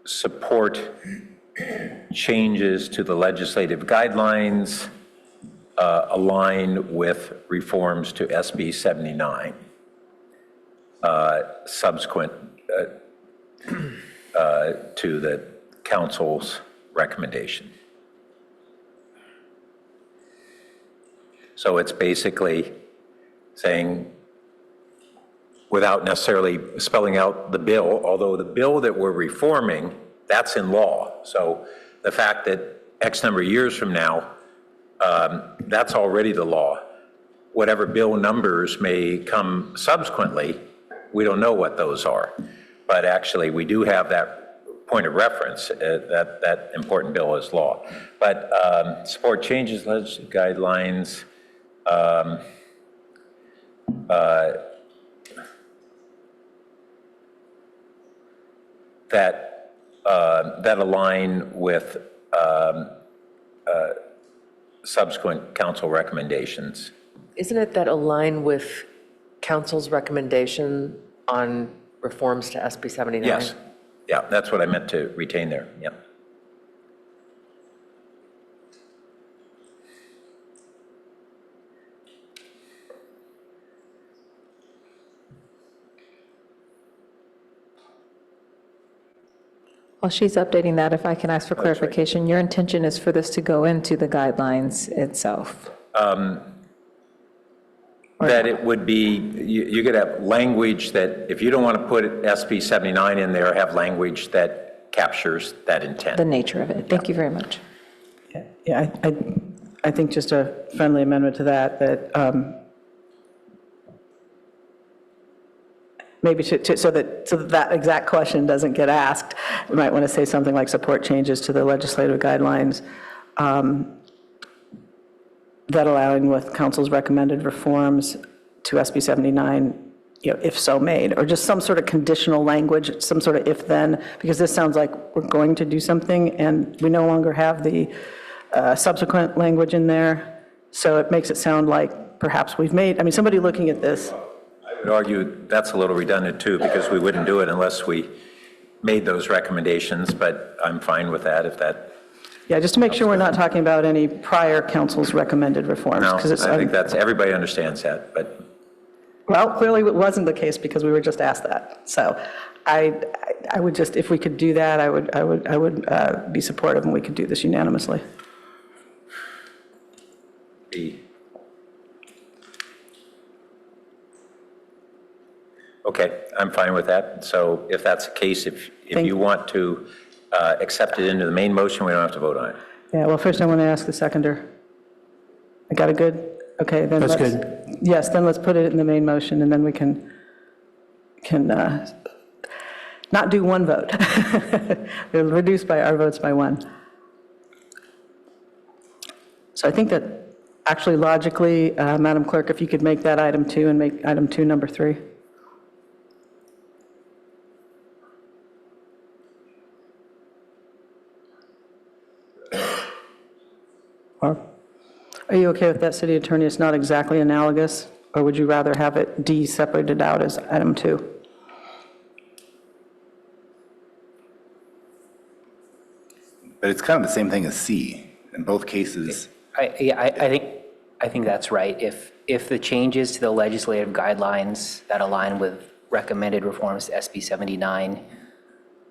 support changes to the legislative guidelines align with reforms to SB 79, subsequent to the council's recommendation. So it's basically saying, without necessarily spelling out the bill, although the bill that we're reforming, that's in law. So the fact that X number of years from now, that's already the law. Whatever bill numbers may come subsequently, we don't know what those are. But actually, we do have that point of reference, that important bill is law. But support changes, legislative guidelines, that align with subsequent council recommendations. Isn't it that align with council's recommendation on reforms to SB 79? Yes. Yeah, that's what I meant to retain there. Yep. While she's updating that, if I can ask for clarification, your intention is for this to go into the guidelines itself? That it would be, you could have language that, if you don't want to put SB 79 in there, have language that captures that intent. The nature of it. Thank you very much. Yeah, I think just a friendly amendment to that maybe so that exact question doesn't get asked, we might want to say something like support changes to the legislative guidelines that align with council's recommended reforms to SB 79, if so made, or just some sort of conditional language, some sort of if-then, because this sounds like we're going to do something and we no longer have the subsequent language in there. So it makes it sound like perhaps we've made, somebody looking at this. I would argue that's a little redundant too, because we wouldn't do it unless we made those recommendations, but I'm fine with that if that. Yeah, just to make sure we're not talking about any prior council's recommended reforms. No, 'cause I think that's, everybody understands that, but. Well, clearly it wasn't the case because we were just asked that. So I would just, if we could do that, I would be supportive and we could do this unanimously. Okay, I'm fine with that. So if that's the case, if you want to accept it into the main motion, we don't have to vote on it. Yeah, well, first I want to ask the seconder. I got a good? Okay, then That's let's. good. Yes, then let's put it in the main motion and then we can not do one vote. We'll reduce by our votes by one. So I think that actually logically, Madam Clerk, if you could make that item 2 and make item 2 number 3. Or are you okay with that, City Attorney? It's not exactly analogous, or would you rather have it D separated out as item 2? But it's kind of the same thing as C in both cases. I think that's right. If the changes to the legislative guidelines that align with recommended reforms to SB 79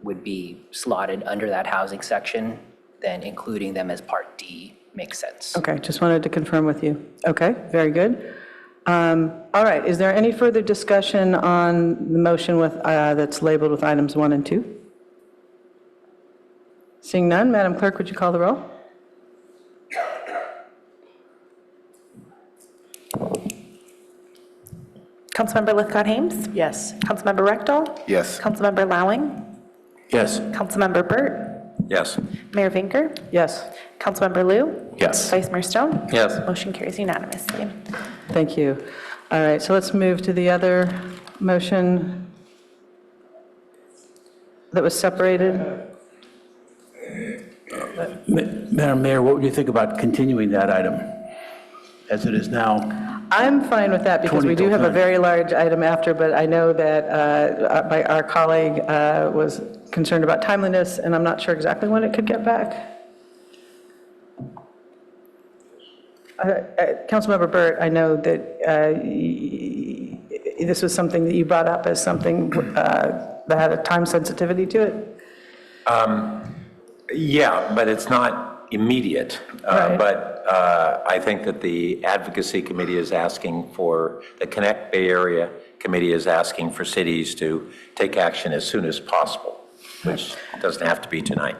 would be slotted under that housing section, then including them as Part D makes sense. Okay, just wanted to confirm with you. Okay, very good. All right, is there any further discussion on the motion with, that's labeled with items 1 and 2? Seeing none, Madam Clerk, would you call the roll? Councilmember Lithcott-Hames? Yes. Councilmember Rectal? Yes. Councilmember Lowing? Yes. Councilmember Burt? Yes. Mayor Vinker? Yes. Councilmember Lou? Yes. Vice Mayor Stone? Yes. Motion carries unanimously. Thank you. All right, so let's move to the other motion that was separated. Madam Mayor, what would you think about continuing that item as it is now? I'm fine with that because we do have a very large item after, but I know that our colleague was concerned about timeliness, and I'm not sure exactly when it could get back. Councilmember Burt, I know that this was something that you brought up as something that had a time sensitivity to it. Yeah, but it's not immediate. Right. But I think that the Advocacy Committee is asking for, the Connect Bay Area Committee is asking for cities to take action as soon as possible, which doesn't have to be tonight.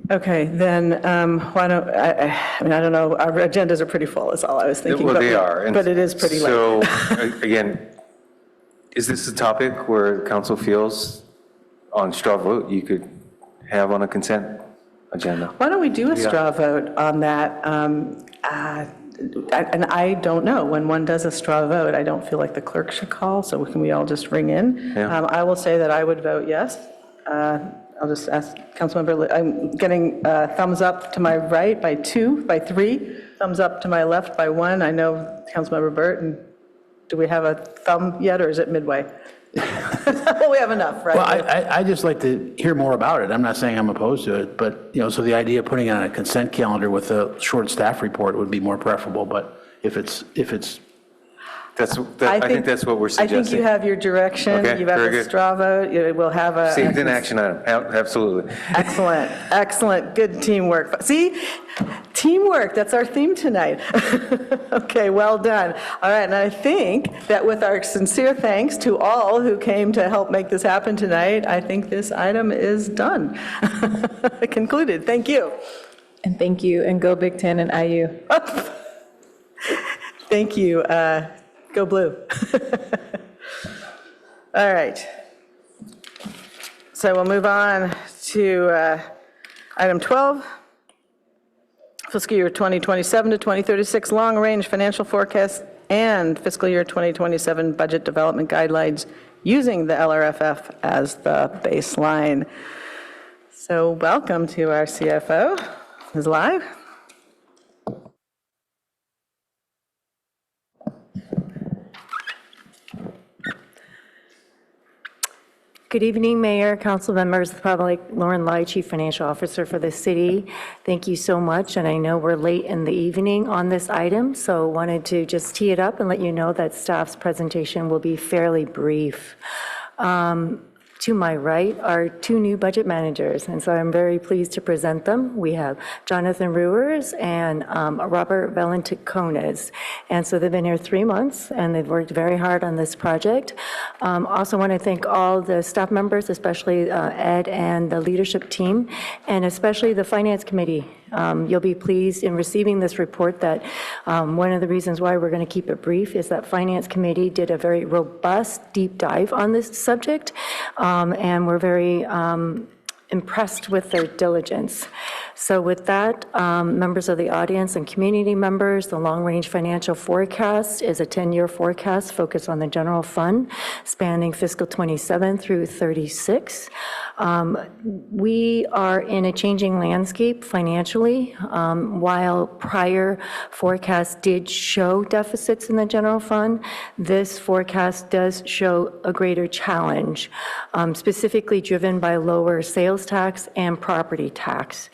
Okay, then why don't, I mean, I don't know, our agendas are pretty full is all I was thinking. Well, but they are. But it is pretty late. So, again, is this a topic where council feels on straw vote you could have on a consent agenda? Why don't we do a Yeah. straw vote on that? And I don't know, when one does a straw vote, I don't feel like the clerk should call, so can we all just ring in? Yeah. I will say that I would vote yes. I'll just ask Councilmember, I'm getting thumbs up to my right by 2, by 3, thumbs up to my left by 1. I know Councilmember Burt, and do we have a thumb yet, or is it midway? Well, we have enough, right? Well, I just like to hear more about it. I'm not saying I'm opposed to it, but, you know, so the idea of putting it on a consent calendar with a short staff report would be more preferable, but if it's I think that's what we're suggesting. I think you have your direction. Okay, You have very a good. straw vote. We'll have a. Saved an action item, absolutely. Excellent, excellent, good teamwork. See, teamwork, that's our theme tonight. Okay, well done. All right, and I think that with our sincere thanks to all who came to help make this happen tonight, I think this item is done. Concluded, thank you. And thank you, and go Big Ten and IU. Thank you. Go Blue. All right. So we'll move on to item 12, fiscal year 2027 to 2036 long-range financial forecast and fiscal year 2027 budget development guidelines using the LRFF as the baseline. So welcome to our CFO, Ms. Live. Good evening, Mayor, council members of the public. Lauren Lai, Chief Financial Officer for the city. Thank you so much, and I know we're late in the evening on this item, so wanted to just tee it up and let you know that staff's presentation will be fairly brief. To my right are two new budget managers, and so I'm very pleased to present them. We have Jonathan Ruers and Robert Valenticones. And so they've been here 3 months, and they've worked very hard on this project. Also want to thank all the staff members, especially Ed and the leadership team, and especially the Finance Committee. You'll be pleased in receiving this report that one of the reasons why we're going to keep it brief is that Finance Committee did a very robust deep dive on this subject, and we're very impressed with their diligence. So with that, members of the audience and community members, the long-range financial forecast is a 10-year forecast focused on the general fund, spanning fiscal 27 through 36. We are in a changing landscape financially. While prior forecasts did show deficits in the general fund, this forecast does show a greater challenge, specifically driven by lower sales tax and property tax.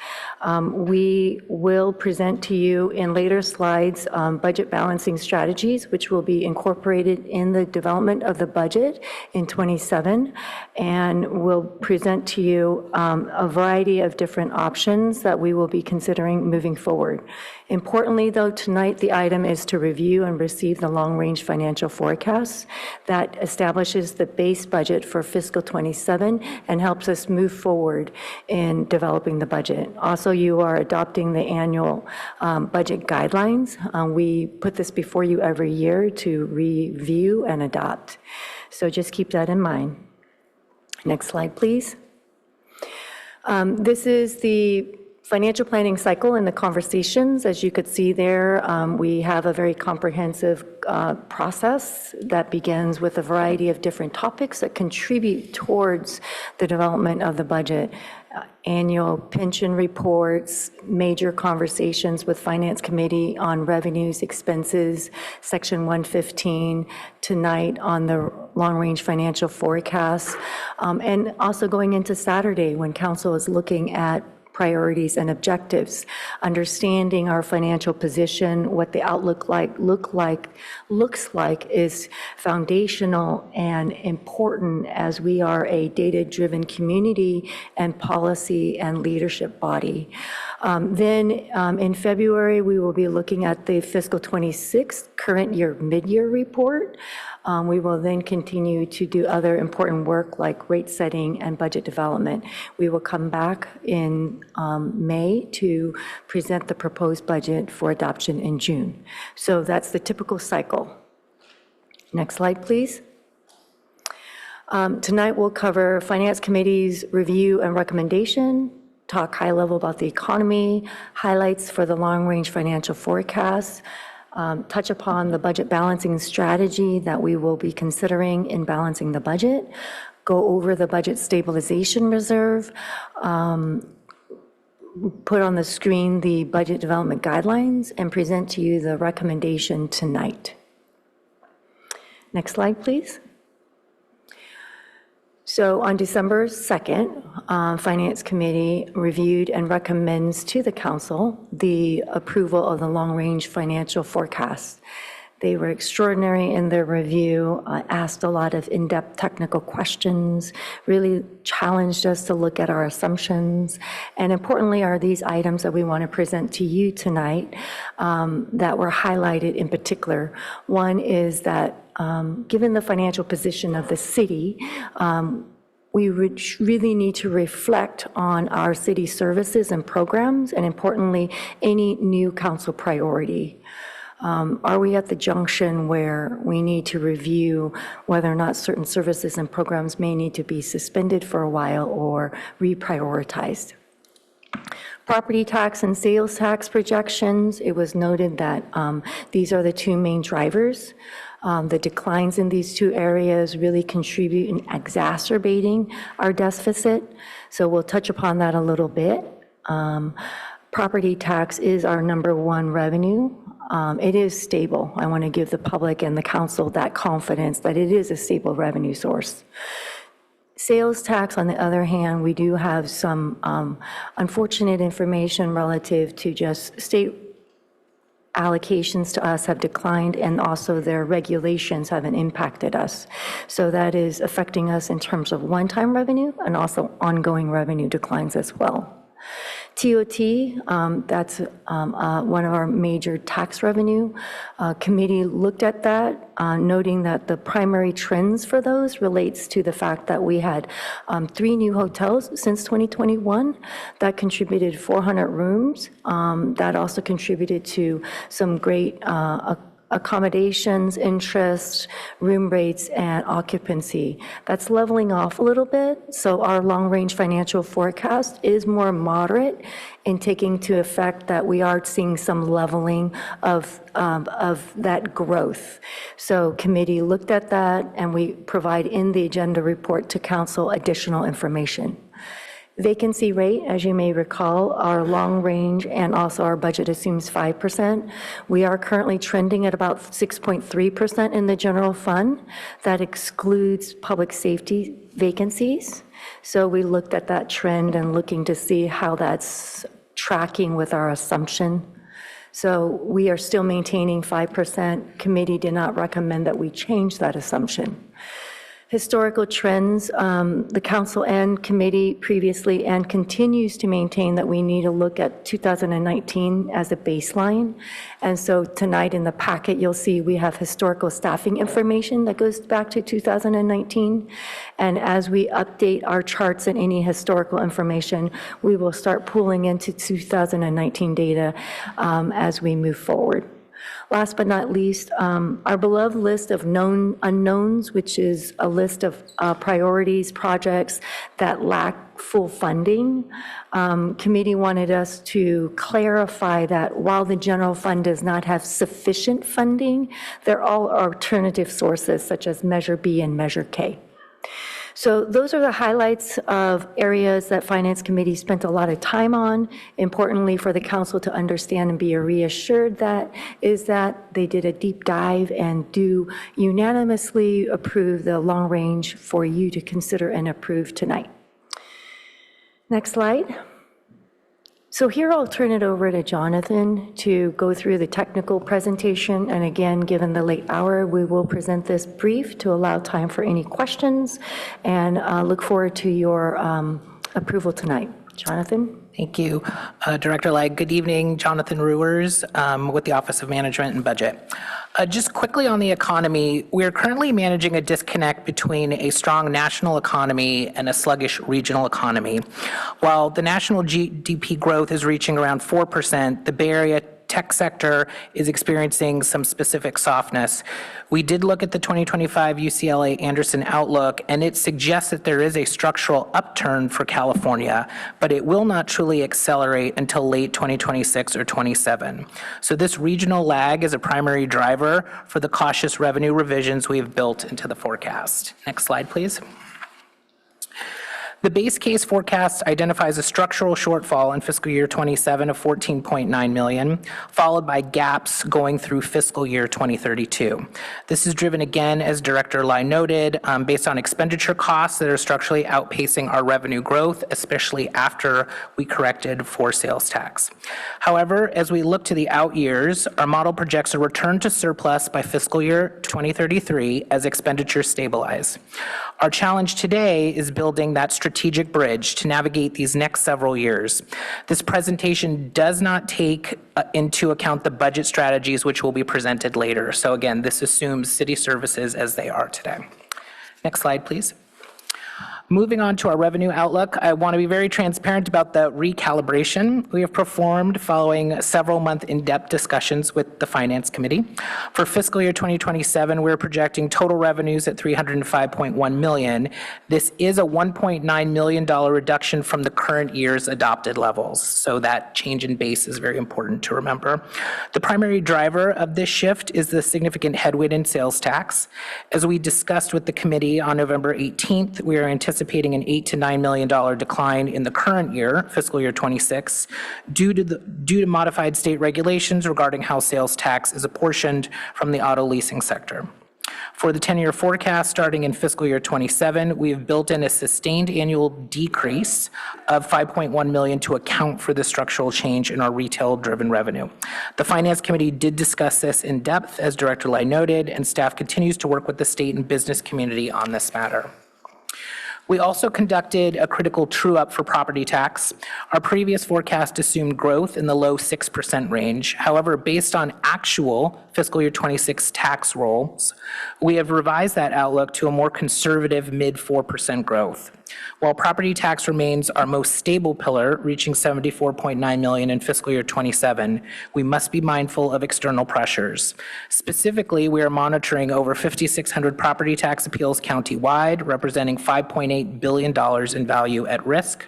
We will present to you in later slides budget balancing strategies, which will be incorporated in the development of the budget in 27, and we'll present to you a variety of different options that we will be considering moving forward. Importantly, though, tonight the item is to review and receive the long-range financial forecast that establishes the base budget for fiscal 27 and helps us move forward in developing the budget. Also, you are adopting the annual budget guidelines. We put this before you every year to review and adopt. So just keep that in mind. Next slide, please. This is the financial planning cycle and the conversations. As you could see there, we have a very comprehensive process that begins with a variety of different topics that contribute towards the development of the budget. Annual pension reports, major conversations with Finance Committee on revenues, expenses, Section 115, tonight on the long-range financial forecast, and also going into Saturday when Council is looking at priorities and objectives, understanding our financial position, what the outlook looks like is foundational and important as we are a data-driven community and policy and leadership body. Then in February, we will be looking at the fiscal 26 current year mid-year report. We will then continue to do other important work like rate setting and budget development. We will come back in May to present the proposed budget for adoption in June. So that's the typical cycle. Next slide, please. Tonight we'll cover Finance Committee's review and recommendation, talk high level about the economy, highlights for the long-range financial forecast, touch upon the budget balancing strategy that we will be considering in balancing the budget, go over the budget stabilization reserve, put on the screen the budget development guidelines, and present to you the recommendation tonight. Next slide, please. So on December 2nd, Finance Committee reviewed and recommends to the Council the approval of the long-range financial forecast. They were extraordinary in their review, asked a lot of in-depth technical questions, really challenged us to look at our assumptions, and importantly are these items that we want to present to you tonight that were highlighted in particular. One is that given the financial position of the city, we would really need to reflect on our city services and programs, and importantly, any new council priority. Are we at the junction where we need to review whether or not certain services and programs may need to be suspended for a while or reprioritized? Property tax and sales tax projections, it was noted that these are the two main drivers. The declines in these two areas really contribute in exacerbating our deficit, so we'll touch upon that a little bit. Property tax is our #1 revenue. It is stable. I want to give the public and the council that confidence that it is a stable revenue source. Sales tax, on the other hand, we do have some unfortunate information relative to just state allocations to us have declined, and also their regulations haven't impacted us. So that is affecting us in terms of one-time revenue and also ongoing revenue declines as well. TOT, that's one of our major tax revenue. Committee looked at that, noting that the primary trends for those relates to the fact that we had 3 new hotels since 2021 that contributed 400 rooms. That also contributed to some great accommodations, interest, room rates, and occupancy. That's leveling off a little bit, so our long-range financial forecast is more moderate in taking into effect that we are seeing some leveling of that growth. So committee looked at that, and we provide in the agenda report to council additional information. Vacancy rate, as you may recall, our long range and also our budget assumes 5%. We are currently trending at about 6.3% in the general fund. That excludes public safety vacancies. So we looked at that trend and looking to see how that's tracking with our assumption. So we are still maintaining 5%. Committee did not recommend that we change that assumption. Historical trends, the council and committee previously and continues to maintain that we need to look at 2019 as a baseline. And so tonight in the packet, you'll see we have historical staffing information that goes back to 2019. And as we update our charts and any historical information, we will start pulling into 2019 data as we move forward. Last but not least, our beloved list of known unknowns, which is a list of priorities, projects that lack full funding. Committee wanted us to clarify that while the general fund does not have sufficient funding, there are all alternative sources such as Measure B and Measure K. So those are the highlights of areas that Finance Committee spent a lot of time on. Importantly for the council to understand and be reassured that is that they did a deep dive and do unanimously approve the long range for you to consider and approve tonight. Next slide. So here I'll turn it over to Jonathan to go through the technical presentation. And again, given the late hour, we will present this brief to allow time for any questions, and look forward to your approval tonight. Jonathan? Thank you, Director Legg. Good evening, Jonathan Ruers with the Office of Management and Budget. Just quickly on the economy, we're currently managing a disconnect between a strong national economy and a sluggish regional economy. While the national GDP growth is reaching around 4%, the Bay Area tech sector is experiencing some specific softness. We did look at the 2025 UCLA Anderson Outlook, and it suggests that there is a structural upturn for California, but it will not truly accelerate until late 2026 or 27. So this regional lag is a primary driver for the cautious revenue revisions we've built into the forecast. Next slide, please. The base case forecast identifies a structural shortfall in fiscal year 27 of 14.9 million, followed by gaps going through fiscal year 2032. This is driven again, as Director Lai noted, based on expenditure costs that are structurally outpacing our revenue growth, especially after we corrected for sales tax. However, as we look to the out years, our model projects a return to surplus by fiscal year 2033 as expenditures stabilize. Our challenge today is building that strategic bridge to navigate these next several years. This presentation does not take into account the budget strategies which will be presented later. So again, this assumes city services as they are today. Next slide, please. Moving on to our revenue outlook, I want to be very transparent about the recalibration we have performed following several month in-depth discussions with the Finance Committee. For fiscal year 2027, we're projecting total revenues at $305.1 million. This is a $1.9 million reduction from the current year's adopted levels. So that change in base is very important to remember. The primary driver of this shift is the significant headwind in sales tax. As we discussed with the committee on November 18th, we are anticipating an $8 to $9 million decline in the current year, fiscal year 26, due to modified state regulations regarding how sales tax is apportioned from the auto leasing sector. For the 10-year forecast starting in fiscal year 27, we have built in a sustained annual decrease of $5.1 million to account for the structural change in our retail-driven revenue. The Finance Committee did discuss this in depth, as Director Lai noted, and staff continues to work with the state and business community on this matter. We also conducted a critical true-up for property tax. Our previous forecast assumed growth in the low 6% range. However, based on actual fiscal year 26 tax rolls, we have revised that outlook to a more conservative mid 4% growth. While property tax remains our most stable pillar, reaching $74.9 million in fiscal year 27, we must be mindful of external pressures. Specifically, we are monitoring over 5,600 property tax appeals countywide, representing $5.8 billion in value at risk.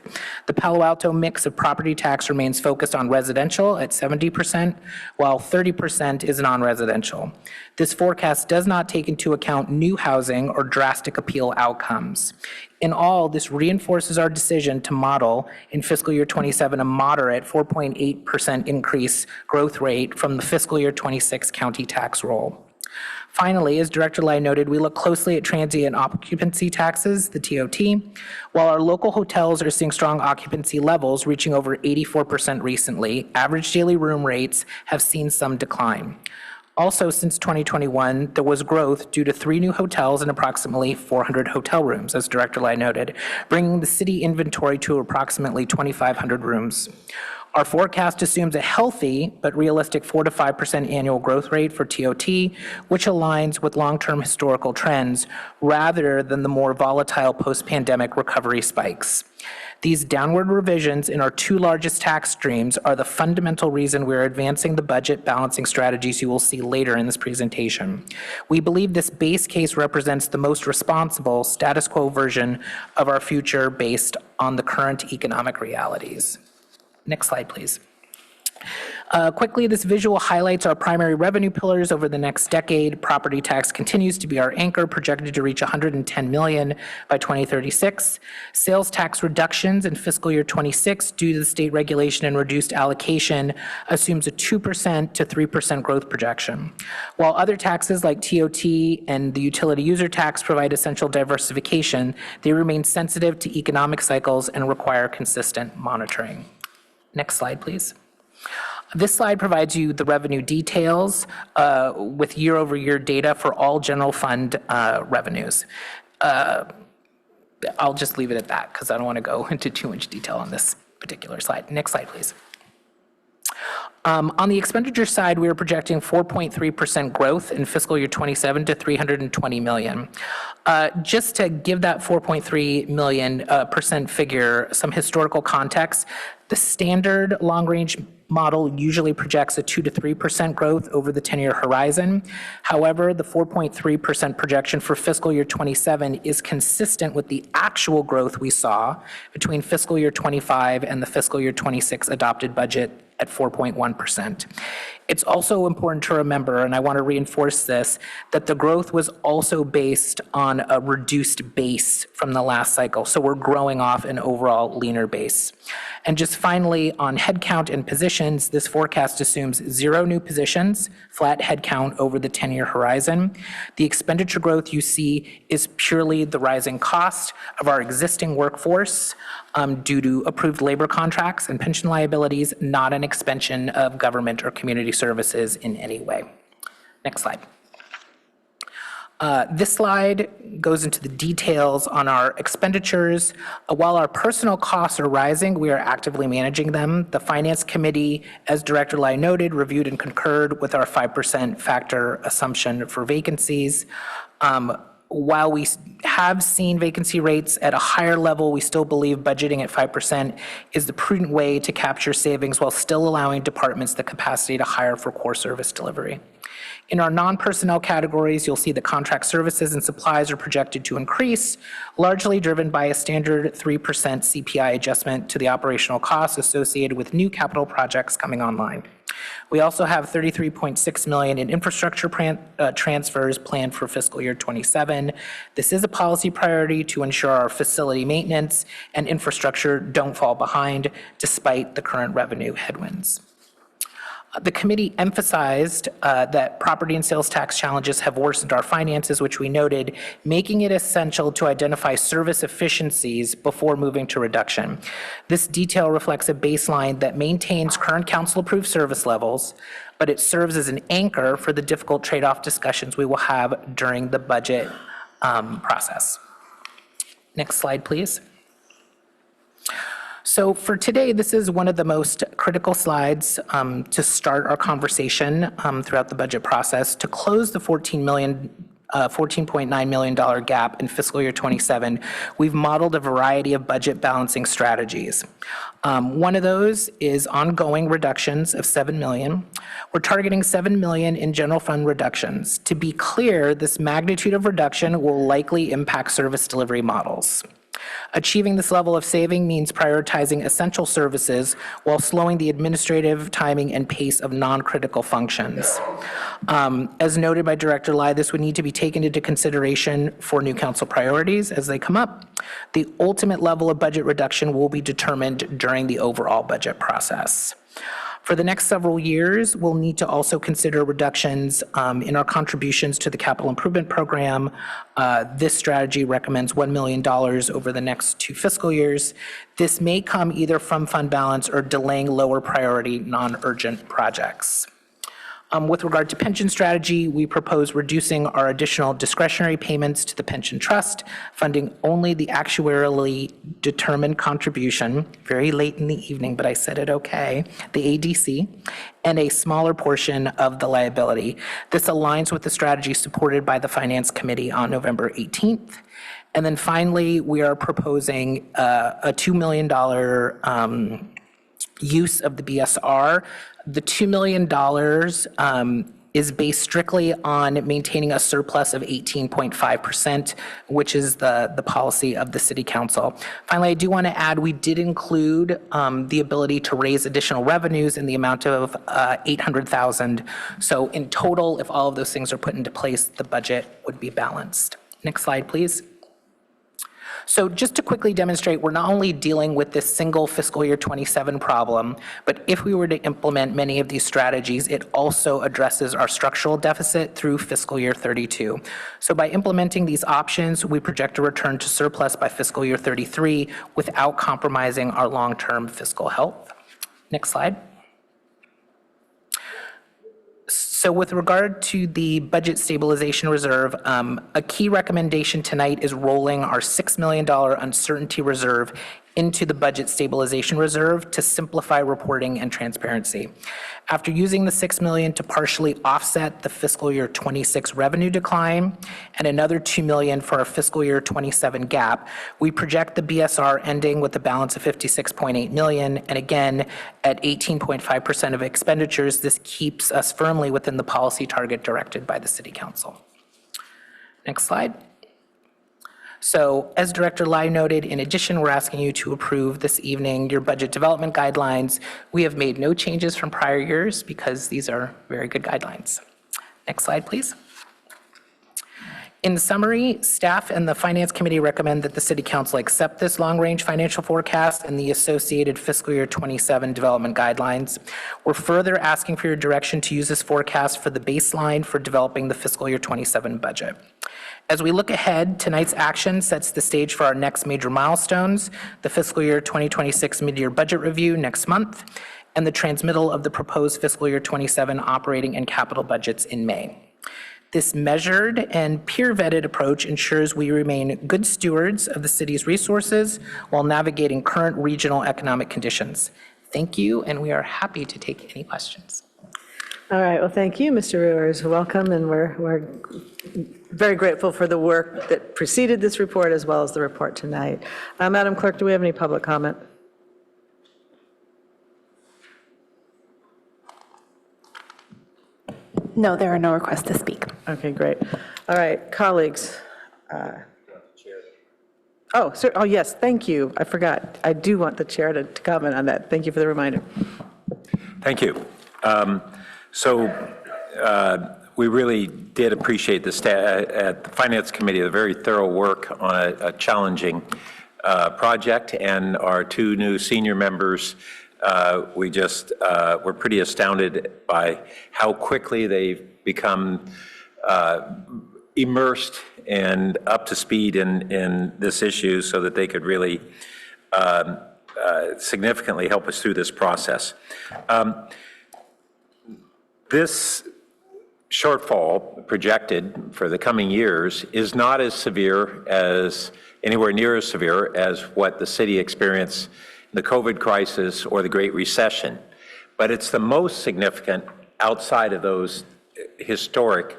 The Palo Alto mix of property tax remains focused on residential at 70%, while 30% is non-residential. This forecast does not take into account new housing or drastic appeal outcomes. In all, this reinforces our decision to model in fiscal year 27 a moderate 4.8% increase growth rate from the fiscal year 26 county tax roll. Finally, as Director Lai noted, we look closely at transient occupancy taxes, the TOT. While our local hotels are seeing strong occupancy levels reaching over 84% recently, average daily room rates have seen some decline. Also, since 2021, there was growth due to 3 new hotels and approximately 400 hotel rooms, as Director Lai noted, bringing the city inventory to approximately 2,500 rooms. Our forecast assumes a healthy but realistic 4 to 5% annual growth rate for TOT, which aligns with long-term historical trends rather than the more volatile post-pandemic recovery spikes. These downward revisions in our 2 largest tax streams are the fundamental reason we're advancing the budget balancing strategies you will see later in this presentation. We believe this base case represents the most responsible status quo version of our future based on the current economic realities. Next slide, please. Quickly, this visual highlights our primary revenue pillars over the next decade. Property tax continues to be our anchor, projected to reach $110 million by 2036. Sales tax reductions in fiscal year 26 due to the state regulation and reduced allocation assumes a 2% to 3% growth projection. While other taxes like TOT and the utility user tax provide essential diversification, they remain sensitive to economic cycles and require consistent monitoring. Next slide, please. This slide provides you the revenue details with year-over-year data for all general fund revenues. I'll just leave it at that because I don't want to go into too much detail on this particular slide. Next slide, please. On the expenditure side, we are projecting 4.3% growth in fiscal year 27 to $320 million. Just to give that 4.3 million percent figure some historical context, the standard long-range model usually projects a 2 to 3% growth over the 10-year horizon. However, the 4.3% projection for fiscal year 27 is consistent with the actual growth we saw between fiscal year 25 and the fiscal year 26 adopted budget at 4.1%. It's also important to remember, and I want to reinforce this, that the growth was also based on a reduced base from the last cycle. So we're growing off an overall leaner base. And just finally, on headcount and positions, this forecast assumes 0 new positions, flat headcount over the 10-year horizon. The expenditure growth you see is purely the rising cost of our existing workforce due to approved labor contracts and pension liabilities, not an expansion of government or community services in any way. Next slide. This slide goes into the details on our expenditures. While our personal costs are rising, we are actively managing them. The Finance Committee, as Director Lai noted, reviewed and concurred with our 5% factor assumption for vacancies. While we have seen vacancy rates at a higher level, we still believe budgeting at 5% is the prudent way to capture savings while still allowing departments the capacity to hire for core service delivery. In our non-personnel categories, you'll see the contract services and supplies are projected to increase, largely driven by a standard 3% CPI adjustment to the operational costs associated with new capital projects coming online. We also have $33.6 million in infrastructure transfers planned for fiscal year 27. This is a policy priority to ensure our facility maintenance and infrastructure don't fall behind despite the current revenue headwinds. The committee emphasized that property and sales tax challenges have worsened our finances, which we noted, making it essential to identify service efficiencies before moving to reduction. This detail reflects a baseline that maintains current council-approved service levels, but it serves as an anchor for the difficult trade-off discussions we will have during the budget process. Next slide, please. So for today, this is one of the most critical slides to start our conversation throughout the budget process. To close the $14.9 million gap in fiscal year 27, we've modeled a variety of budget balancing strategies. One of those is ongoing reductions of $7 million. We're targeting $7 million in general fund reductions. To be clear, this magnitude of reduction will likely impact service delivery models. Achieving this level of saving means prioritizing essential services while slowing the administrative timing and pace of non-critical functions. As noted by Director Lai, this would need to be taken into consideration for new council priorities as they come up. The ultimate level of budget reduction will be determined during the overall budget process. For the next several years, we'll need to also consider reductions in our contributions to the capital improvement program. This strategy recommends $1 million over the next 2 fiscal years. This may come either from fund balance or delaying lower priority non-urgent projects. With regard to pension strategy, we propose reducing our additional discretionary payments to the pension trust, funding only the actuarially determined contribution, very late in the evening, but I said it okay, the ADC, and a smaller portion of the liability. This aligns with the strategy supported by the Finance Committee on November 18th. And then finally, we are proposing a $2 million use of the BSR. The $2 million is based strictly on maintaining a surplus of 18.5%, which is the policy of the City Council. Finally, I do want to add, we did include the ability to raise additional revenues in the amount of $800,000. So in total, if all of those things are put into place, the budget would be balanced. Next slide, please. So just to quickly demonstrate, we're not only dealing with this single fiscal year 27 problem, but if we were to implement many of these strategies, it also addresses our structural deficit through fiscal year 32. So by implementing these options, we project a return to surplus by fiscal year 33 without compromising our long-term fiscal health. Next slide. So with regard to the budget stabilization reserve, a key recommendation tonight is rolling our $6 million uncertainty reserve into the budget stabilization reserve to simplify reporting and transparency. After using the $6 million to partially offset the fiscal year 26 revenue decline and another $2 million for our fiscal year 27 gap, we project the BSR ending with a balance of $56.8 million. And again, at 18.5% of expenditures, this keeps us firmly within the policy target directed by the City Council. Next slide. So as Director Lai noted, in addition, we're asking you to approve this evening your budget development guidelines. We have made no changes from prior years because these are very good guidelines. Next slide, please. In summary, staff and the Finance Committee recommend that the City Council accept this long-range financial forecast and the associated fiscal year 27 development guidelines. We're further asking for your direction to use this forecast for the baseline for developing the fiscal year 27 budget. As we look ahead, tonight's action sets the stage for our next major milestones, the fiscal year 2026 mid-year budget review next month, and the transmittal of the proposed fiscal year 27 operating and capital budgets in May. This measured and peer-vetted approach ensures we remain good stewards of the city's resources while navigating current regional economic conditions. Thank you, and we are happy to take any questions. All right, well, thank you, Mr. Ruers. Welcome, and we're very grateful for the work that preceded this report as well as the report tonight. Madam Clerk, do we have any public comment? No, there are no requests to speak. Okay, great. All right, colleagues. Oh, yes, thank you. I forgot. I do want the chair to comment on that. Thank you for the reminder. Thank you. We really did appreciate at the Finance Committee, the very thorough work on a challenging project, and our 2 new senior members we're pretty astounded by how quickly they've become immersed and up to speed in this issue so that they could really significantly help us through this process. This shortfall projected for the coming years is not as severe as, anywhere near as severe as what the city experienced in the COVID crisis or the Great Recession. But it's the most significant outside of those historic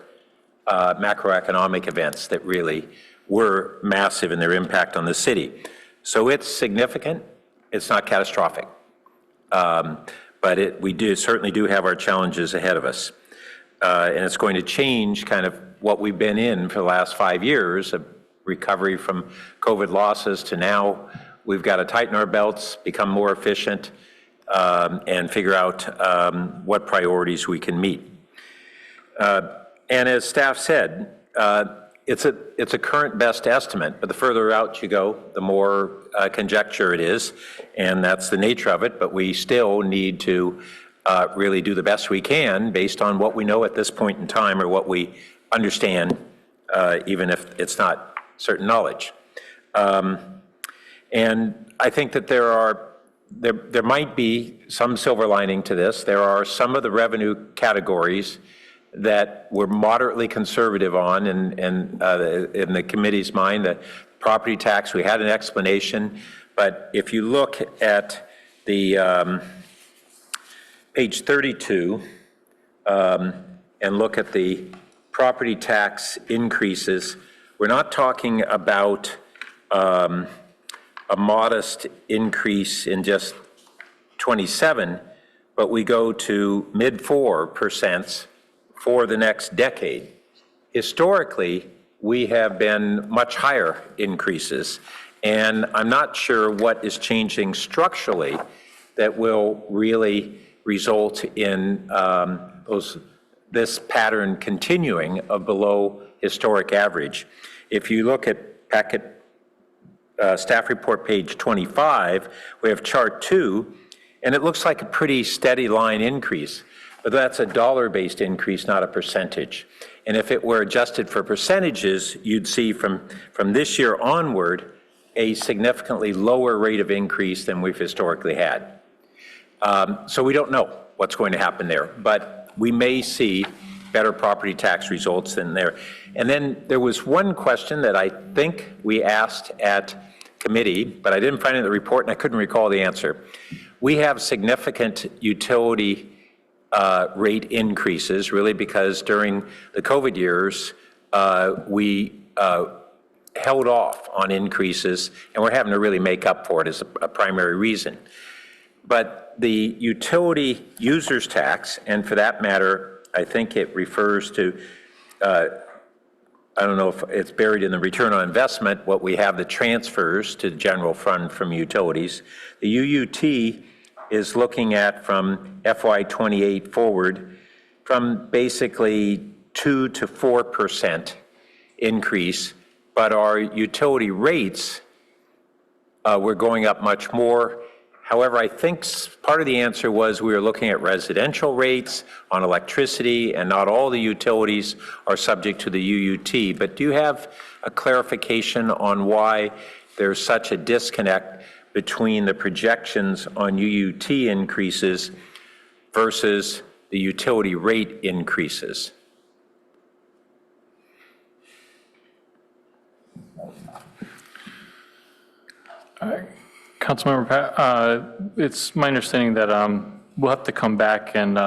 macroeconomic events that really were massive in their impact on the city. So it's significant, it's not catastrophic. But we certainly do have our challenges ahead of us. And it's going to change kind of what we've been in for the last 5 years, of recovery from COVID losses to now. We've got to tighten our belts, become more efficient, and figure out what priorities we can meet. And as staff said, it's a current best estimate, but the further out you go, the more conjecture it is, and that's the nature of it, but we still need to really do the best we can based on what we know at this point in time or what we understand, even if it's not certain knowledge. And I think that there might be some silver lining to this. There are some of the revenue categories that we're moderately conservative on, and in the committee's mind, the property tax, we had an explanation, but if you look at the page 32 and look at the property tax increases, we're not talking about a modest increase in just 27, but we go to mid 4% for the next decade. Historically, we have been much higher increases, and I'm not sure what is changing structurally that will really result in this pattern continuing of below historic average. If you look at packet staff report page 25, we have chart 2, and it looks like a pretty steady line increase. But that's a dollar-based increase, not a percentage. And if it were adjusted for percentages, you'd see from this year onward a significantly lower rate of increase than we've historically had. So we don't know what's going to happen there, but we may see better property tax results than there. And then there was one question that I think we asked at committee, but I didn't find it in the report and I couldn't recall the answer. We have significant utility rate increases, really, because during the COVID years, we held off on increases, and we're having to really make up for it as a primary reason. But the utility users tax, and for that matter, I think it refers to, I don't know if it's buried in the return on investment, what we have the transfers to the general fund from utilities. The UUT is looking at from FY28 forward from basically 2 to 4% increase, but our utility rates were going up much more. However, I think part of the answer was we were looking at residential rates on electricity, and not all the utilities are subject to the UUT. But do you have a clarification on why there's such a disconnect between the projections on UUT increases versus the utility rate increases? Councilmember Pat, it's my understanding that we'll have to come back and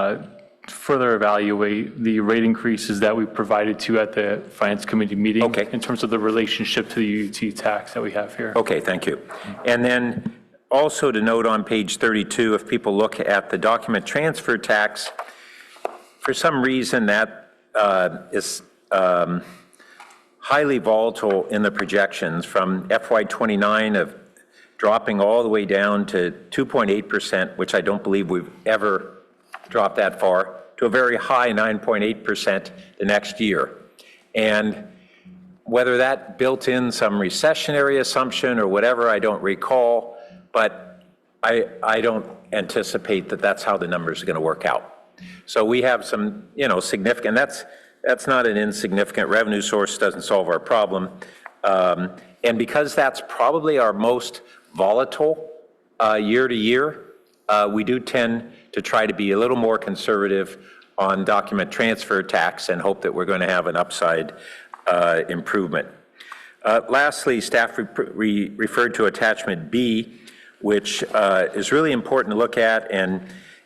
further evaluate the rate increases that we provided to at the Finance Committee meeting in terms of the relationship to the UUT tax that we have here. Okay, thank you. And then also to note on page 32, if people look at the document transfer tax, for some reason that is highly volatile in the projections from FY29 of dropping all the way down to 2.8%, which I don't believe we've ever dropped that far, to a very high 9.8% the next year. And whether that built in some recessionary assumption or whatever, I don't recall, but I don't anticipate that that's how the numbers are going to work out. So we have some, significant, that's not an insignificant revenue source, doesn't solve our problem. And because that's probably our most volatile year to year, we do tend to try to be a little more conservative on document transfer tax and hope that we're going to have an upside improvement. Lastly, staff referred to attachment B, which is really important to look at, and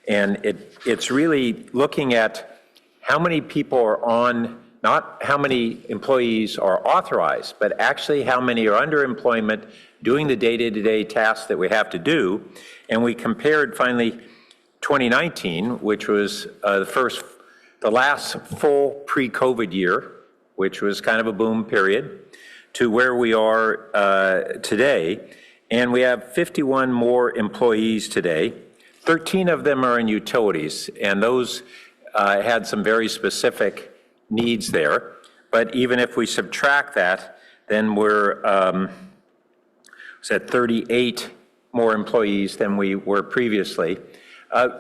it's really looking at how many people are on, not how many employees are authorized, but actually how many are under employment doing the day-to-day tasks that we have to do. And we compared finally 2019, which was the last full pre-COVID year, which was kind of a boom period, to where we are today. And we have 51 more employees today. 13 of them are in utilities, and those had some very specific needs there. But even if we subtract that, then we're at 38 more employees than we were previously,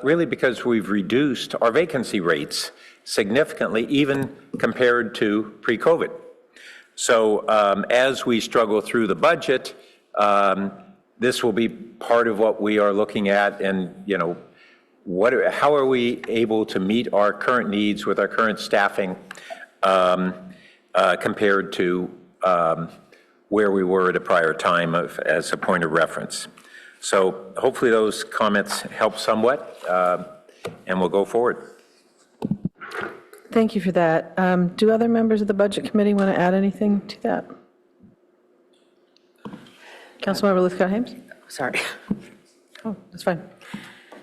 really because we've reduced our vacancy rates significantly, even compared to pre-COVID. So as we struggle through the budget, this will be part of what we are looking at, and how are we able to meet our current needs with our current staffing compared to where we were at a prior time as a point of reference. So hopefully those comments help somewhat, and we'll go forward. Thank you for that. Do other members of the Budget Committee want to add anything to that? Councilmember Lithcott-Hames? Sorry. Oh, that's fine.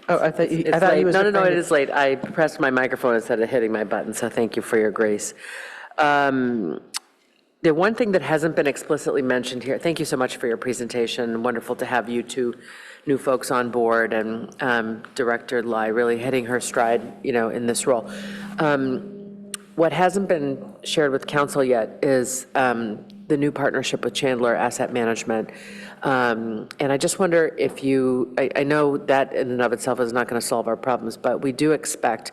Oh, I thought you It's I thought late. you was No, it referring to- is late. I pressed my microphone instead of hitting my button, so thank you for your grace. The one thing that hasn't been explicitly mentioned here, thank you so much for your presentation. Wonderful to have you two new folks on board, and Director Lai really hitting her stride, in this role. What hasn't been shared with council yet is the new partnership with Chandler Asset Management. And I just wonder if I know that in and of itself is not going to solve our problems, but we do expect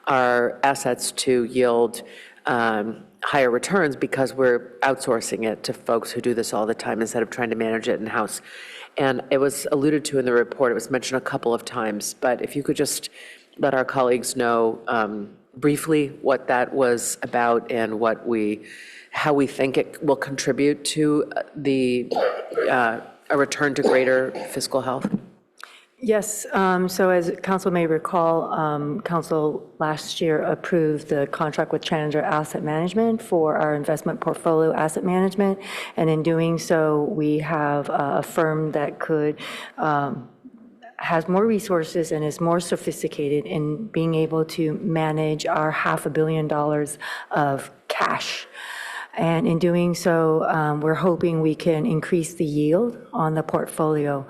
our assets to yield higher returns because we're outsourcing it to folks who do this all the time instead of trying to manage it in-house. And it was alluded to in the report, it was mentioned a couple of times, but if you could just let our colleagues know briefly what that was about and how we think it will contribute to a return to greater fiscal health. Yes, so as council may recall, council last year approved the contract with Challenger Asset Management for our investment portfolio asset management. And in doing so, we have a firm that has more resources and is more sophisticated in being able to manage our $500 million of cash. And in doing so, we're hoping we can increase the yield on the portfolio.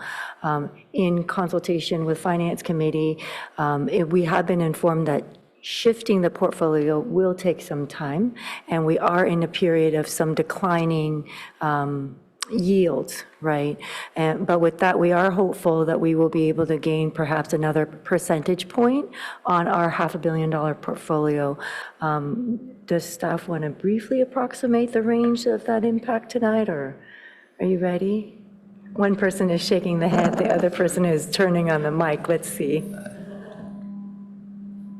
In consultation with Finance Committee, we have been informed that shifting the portfolio will take some time, and we are in a period of some declining yields, right? But with that, we are hopeful that we will be able to gain perhaps another percentage point on our $500 million portfolio. Does staff want to briefly approximate the range of that impact tonight, or are you ready? One person is shaking the head, the other person is turning on the mic. Let's see.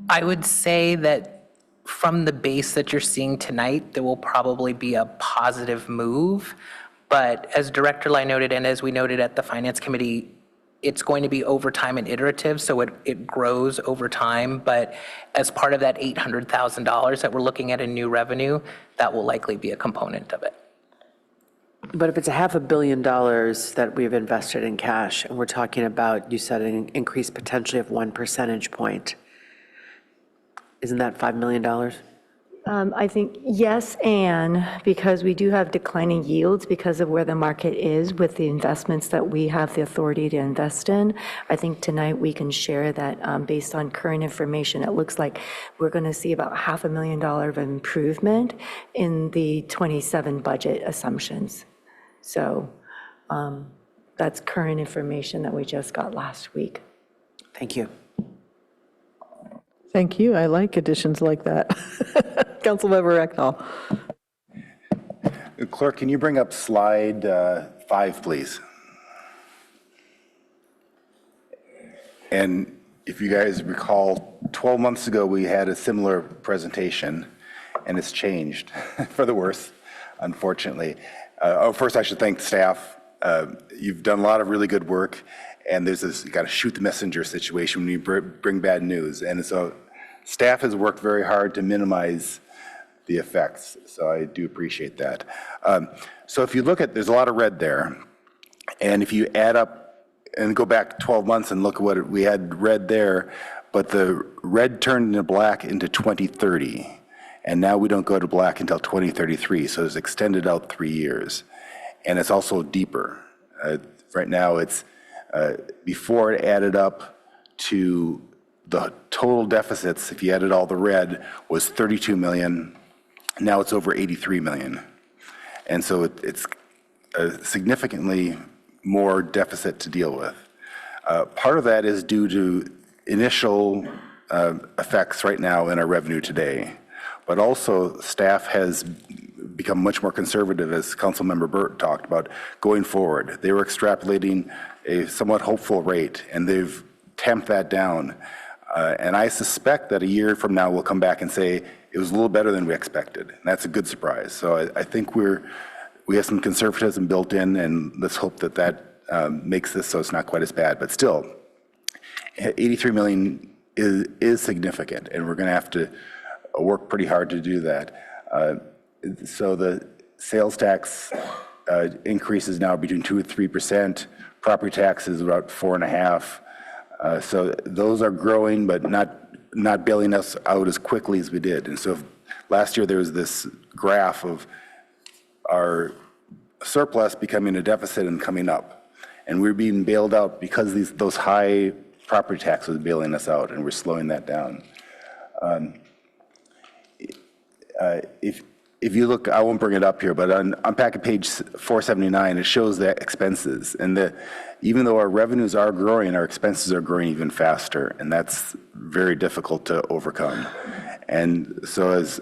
I would say that from the base that you're seeing tonight, there will probably be a positive move. But as Director Lai noted, and as we noted at the Finance Committee, it's going to be over time and iterative, so it grows over time. But as part of that $800,000 that we're looking at in new revenue, that will likely be a component of it. But if it's $500 million that we've invested in cash, and we're talking about, you said, an increase potentially of 1 percentage point, isn't that $5 million? I think yes, and because we do have declining yields because of where the market is with the investments that we have the authority to invest in, I think tonight we can share that based on current information, it looks like we're going to see about $500,000 of improvement in the 27 budget assumptions. So That's current information that we just got last week. Thank you. Thank you. I like additions like that. Councilmember Ekdahl. Clerk, can you bring up slide 5, please? And if you guys recall, 12 months ago, we had a similar presentation, and it's changed for the worse, unfortunately. First, I should thank staff. You've done a lot of really good work, and there's this you got to shoot the messenger situation when you bring bad news. And so staff has worked very hard to minimize the effects, so I do appreciate that. So if you look at, there's a lot of red there, and if you add up and go back 12 months and look at what we had red there, but the red turned into black into 2030, and now we don't go to black until 2033, so it's extended out 3 years, and it's also deeper. Right now, it's before it added up to the total deficits, if you added all the red, was 32 million. Now it's over 83 million. And so it's significantly more deficit to deal with. Part of that is due to initial effects right now in our revenue today, but also staff has become much more conservative, as Councilmember Burt talked about, going forward. They were extrapolating a somewhat hopeful rate, and they've tamped that down. And I suspect that a year from now we'll come back and say it was a little better than we expected. And that's a good surprise. So I think we have some conservatism built in, and let's hope that that makes this so it's not quite as bad. But still, 83 million is significant, and we're going to have to work pretty hard to do that. So the sales tax increase is now between 2% and 3%. Property tax is about 4.5%. So those are growing, but not bailing us out as quickly as we did. And so last year there was this graph of our surplus becoming a deficit and coming up. And we're being bailed out because those high property taxes are bailing us out, and we're slowing that down. If you look, I won't bring it up here, but on packet page 479, it shows the expenses. And even though our revenues are growing, our expenses are growing even faster, and that's very difficult to overcome. And so as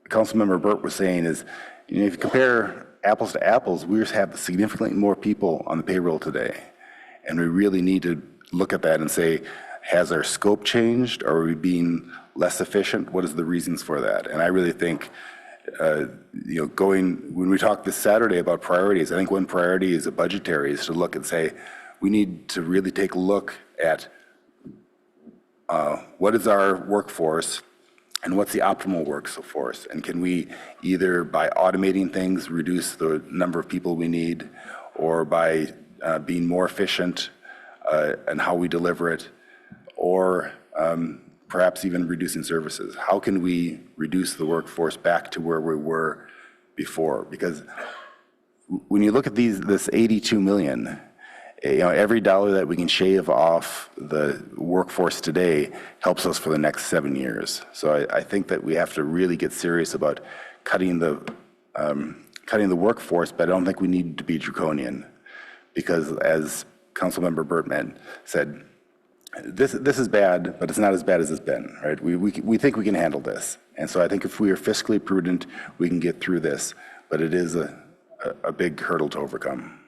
Councilmember Burt was saying is, if you compare apples to apples, we just have significantly more people on the payroll today. And we really need to look at that and say, has our scope changed? Or are we being less efficient? What is the reasons for that? And I really think, when we talked this Saturday about priorities, I think one priority is a budgetary, is to look and say, we need to really take a look at what is our workforce and what's the optimal workforce, and can we either by automating things reduce the number of people we need, or by being more efficient in how we deliver it, or perhaps even reducing services. How can we reduce the workforce back to where we were before? Because when you look at this 82 million, every dollar that we can shave off the workforce today helps us for the next 7 years. So I think that we have to really get serious about cutting the workforce, but I don't think we need to be draconian, because as Councilmember Burtman said, this is bad, but it's not as bad as it's been, right? We think we can handle this. And so I think if we are fiscally prudent, we can get through this, but it is a big hurdle to overcome.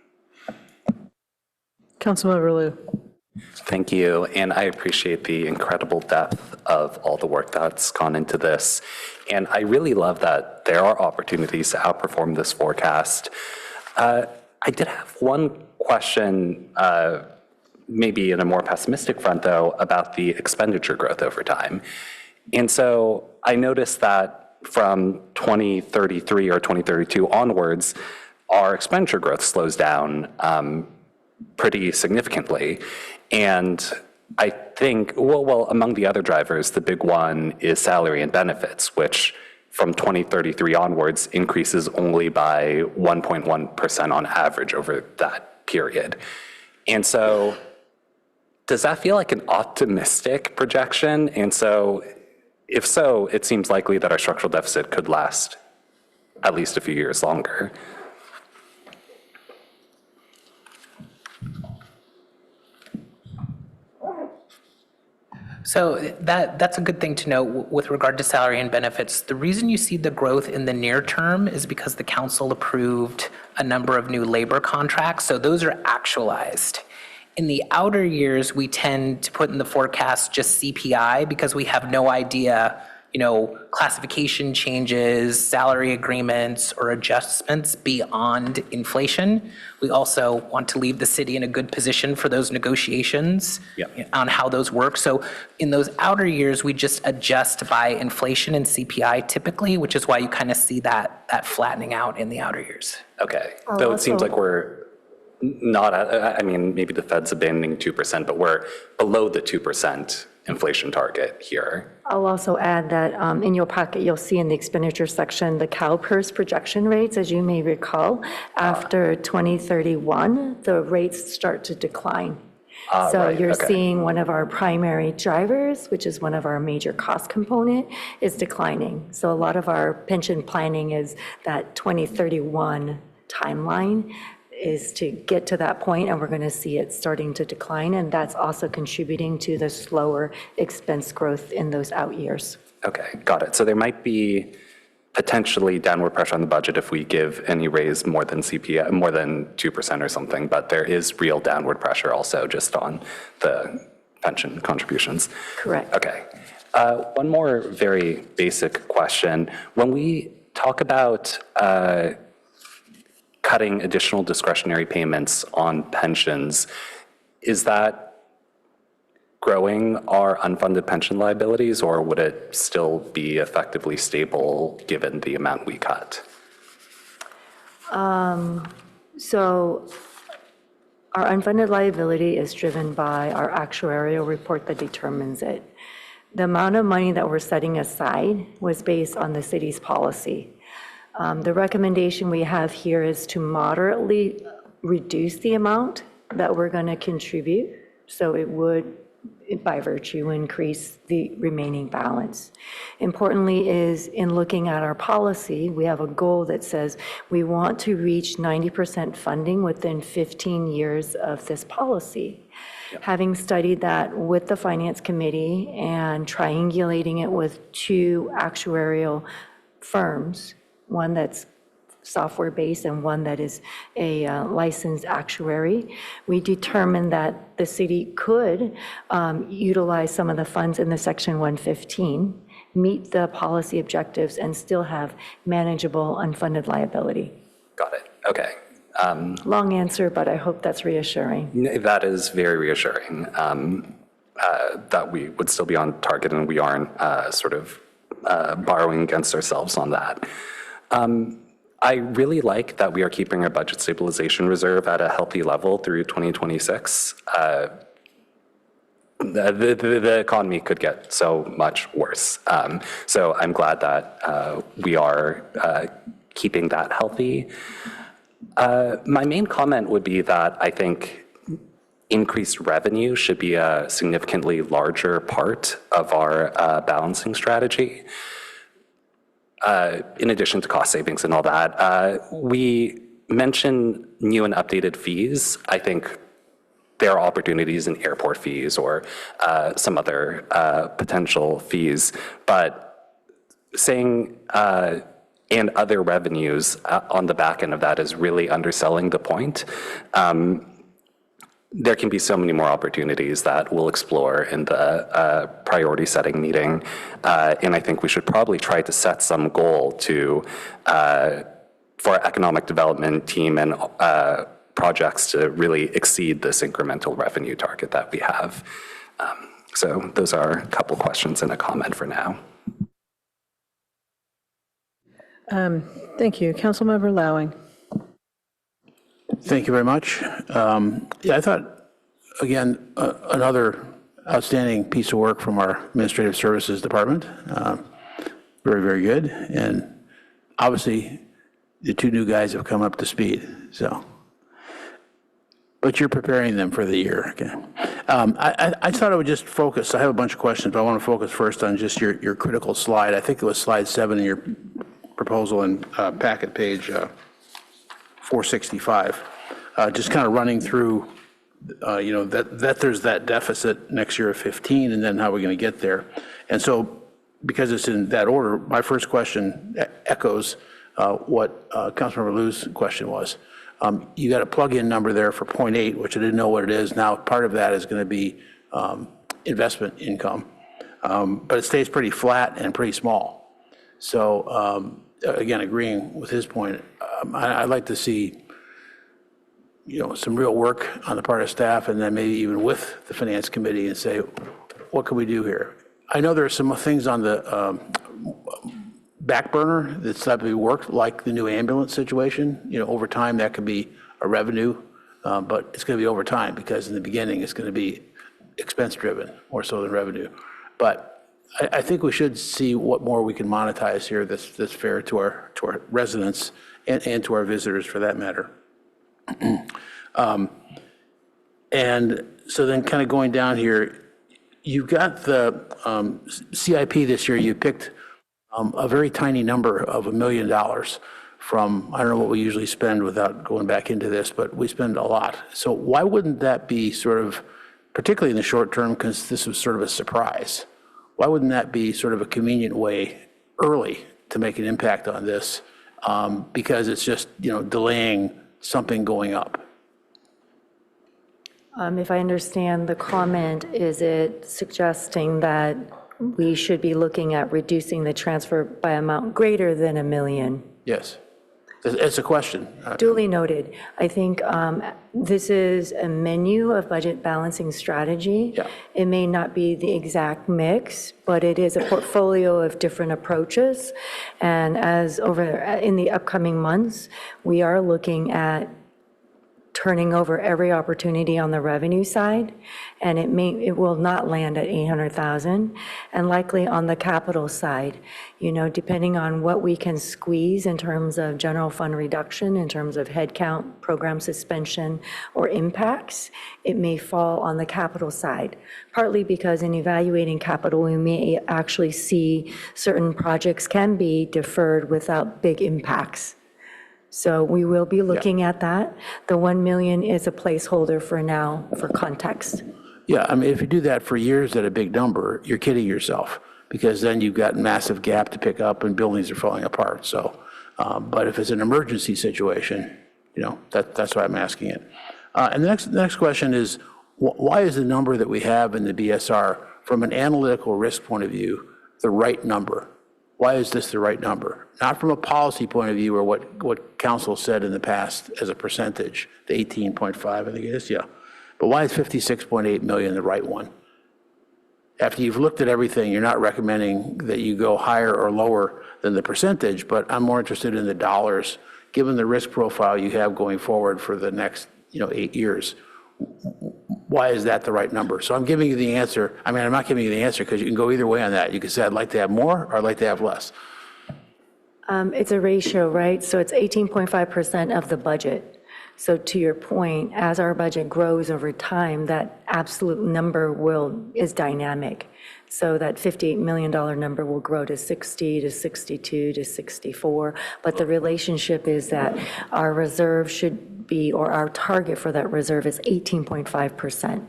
Councilmember Liu. Thank you, and I appreciate the incredible depth of all the work that's gone into this. And I really love that there are opportunities to outperform this forecast. I did have one question, maybe in a more pessimistic front though, about the expenditure growth over time. And so I noticed that from 2033 or 2032 onwards, our expenditure growth slows down pretty significantly. And I think, well, among the other drivers, the big one is salary and benefits, which from 2033 onwards increases only by 1.1% on average over that period. And so does that feel like an optimistic projection? And so if so, it seems likely that our structural deficit could last at least a few years longer. So that's a good thing to know with regard to salary and benefits. The reason you see the growth in the near term is because the council approved a number of new labor contracts, so those are actualized. In the outer years, we tend to put in the forecast just CPI because we have no idea, classification changes, salary agreements, or adjustments beyond inflation. We also want to leave the city in a good position for those negotiations on how those work. So in those outer years, we just adjust by inflation and CPI typically, which is why you kind of see that flattening out in the outer years. Okay, though it seems like we're not, maybe the Fed's abandoning 2%, but we're below the 2% inflation target here. I'll also add that in your packet, you'll see in the expenditure section, the CalPERS projection rates. As you may recall, after 2031, the rates start to decline. So you're seeing one of our primary drivers, which is one of our major cost component, is declining. So a lot of our pension planning is that 2031 timeline is to get to that point, and we're going to see it starting to decline, and that's also contributing to the slower expense growth in those out years. Okay, got it. So there might be potentially downward pressure on the budget if we give any raise more than CPI, more than 2% or something, but there is real downward pressure also just on the pension contributions. Correct. Okay. One more very basic question. When we talk about cutting additional discretionary payments on pensions, is that growing our unfunded pension liabilities, or would it still be effectively stable given the amount we cut? So our unfunded liability is driven by our actuarial report that determines it. The amount of money that we're setting aside was based on the city's policy. The recommendation we have here is to moderately reduce the amount that we're going to contribute, so it would, by virtue, increase the remaining balance. Importantly is, in looking at our policy, we have a goal that says we want to reach 90% funding within 15 years of this policy. Having studied that with the Finance Committee and triangulating it with two actuarial firms, one that's software-based and one that is a licensed actuary, we determined that the city could utilize some of the funds in the Section 115, meet the policy objectives, and still have manageable unfunded liability. Got it. Okay. Long answer, but I hope that's reassuring. That is very reassuring, that we would still be on target and we aren't borrowing against ourselves on that. I really like that we are keeping our budget stabilization reserve at a healthy level through 2026. The economy could get so much worse. So I'm glad that we are keeping that healthy. My main comment would be that I think increased revenue should be a significantly larger part of our balancing strategy. In addition to cost savings and all that, we mentioned new and updated fees. I think there are opportunities in airport fees or some other potential fees, but saying and other revenues on the back end of that is really underselling the point. There can be so many more opportunities that we'll explore in the priority setting meeting. And I think we should probably try to set some goal to, for our economic development team and projects to really exceed this incremental revenue target that we have. So those are a couple questions and a comment for now. Thank you. Councilmember Lowing. Thank you very much. I thought, again, another outstanding piece of work from our Administrative Services Department. Very, very good. And obviously, the two new guys have come up to speed, so. But you're preparing them for the year, okay? I thought I would just focus, I have a bunch of questions, but I want to focus first on just your critical slide. I think it was slide 7 in your proposal and packet page 465. Just kind of running through that there's that deficit next year of 15, and then how we're going to get there. And so, because it's in that order, my first question echoes what Councilmember Liu's question was. You got a plug-in number there for 0.8, which I didn't know what it is. Now, part of that is going to be investment income, but it stays pretty flat and pretty small. So, again, agreeing with his point, I'd like to see some real work on the part of staff, and then maybe even with the Finance Committee, and say, what can we do here? I know there are some things on the back burner that's not to be worked, like the new ambulance situation. Over time, that could be a revenue, but it's going to be over time, because in the beginning, it's going to be expense-driven more so than revenue. But I think we should see what more we can monetize here that's fair to our residents and to our visitors, for that matter. And so then kind of going down here, you've got the CIP this year. You picked a very tiny number of $1 million from, I don't know what we usually spend without going back into this, but we spend a lot. So why wouldn't that be sort of, particularly in the short term, because this was sort of a surprise, why wouldn't that be sort of a convenient way early to make an impact on this? Because it's just, delaying something going up. If I understand the comment, is it suggesting that we should be looking at reducing the transfer by amount greater than $1 million? Yes. It's a question. Duly noted. I think this is a menu of budget balancing strategy. Yeah. It may not be the exact mix, but it is a portfolio of different approaches. And as in the upcoming months, we are looking at turning over every opportunity on the revenue side, and it will not land at 800,000, and likely on the capital side, depending on what we can squeeze in terms of general fund reduction, in terms of headcount, program suspension, or impacts, it may fall on the capital side, partly because in evaluating capital, we may actually see certain projects can be deferred without big impacts. So we will be looking at that. The 1 million is a placeholder for now, for context. Yeah, I mean, if you do that for years at a big number, you're kidding yourself, because then you've got massive gap to pick up and buildings are falling apart. So, but if it's an emergency situation, that's why I'm asking it. And the next question is, why is the number that we have in the BSR, from an analytical risk point of view, the right number? Why is this the right number? Not from a policy point of view, or what council said in the past as a percentage, the 18.5, I think it is, yeah. But why is 56.8 million the right one? After you've looked at everything, you're not recommending that you go higher or lower than the percentage, but I'm more interested in the dollars, given the risk profile you have going forward for the next 8 years. Why is that the right number? So I'm giving you the answer. I mean, I'm not giving you the answer, because you can go either way on that. You can say, I'd like to have more, or I'd like to have less. It's a ratio, right? So it's 18.5% of the budget. So to your point, as our budget grows over time, that absolute number is dynamic. So that $58 million number will grow to 60, to 62, to 64. But the relationship is that our reserve should be, or our target for that reserve is 18.5%.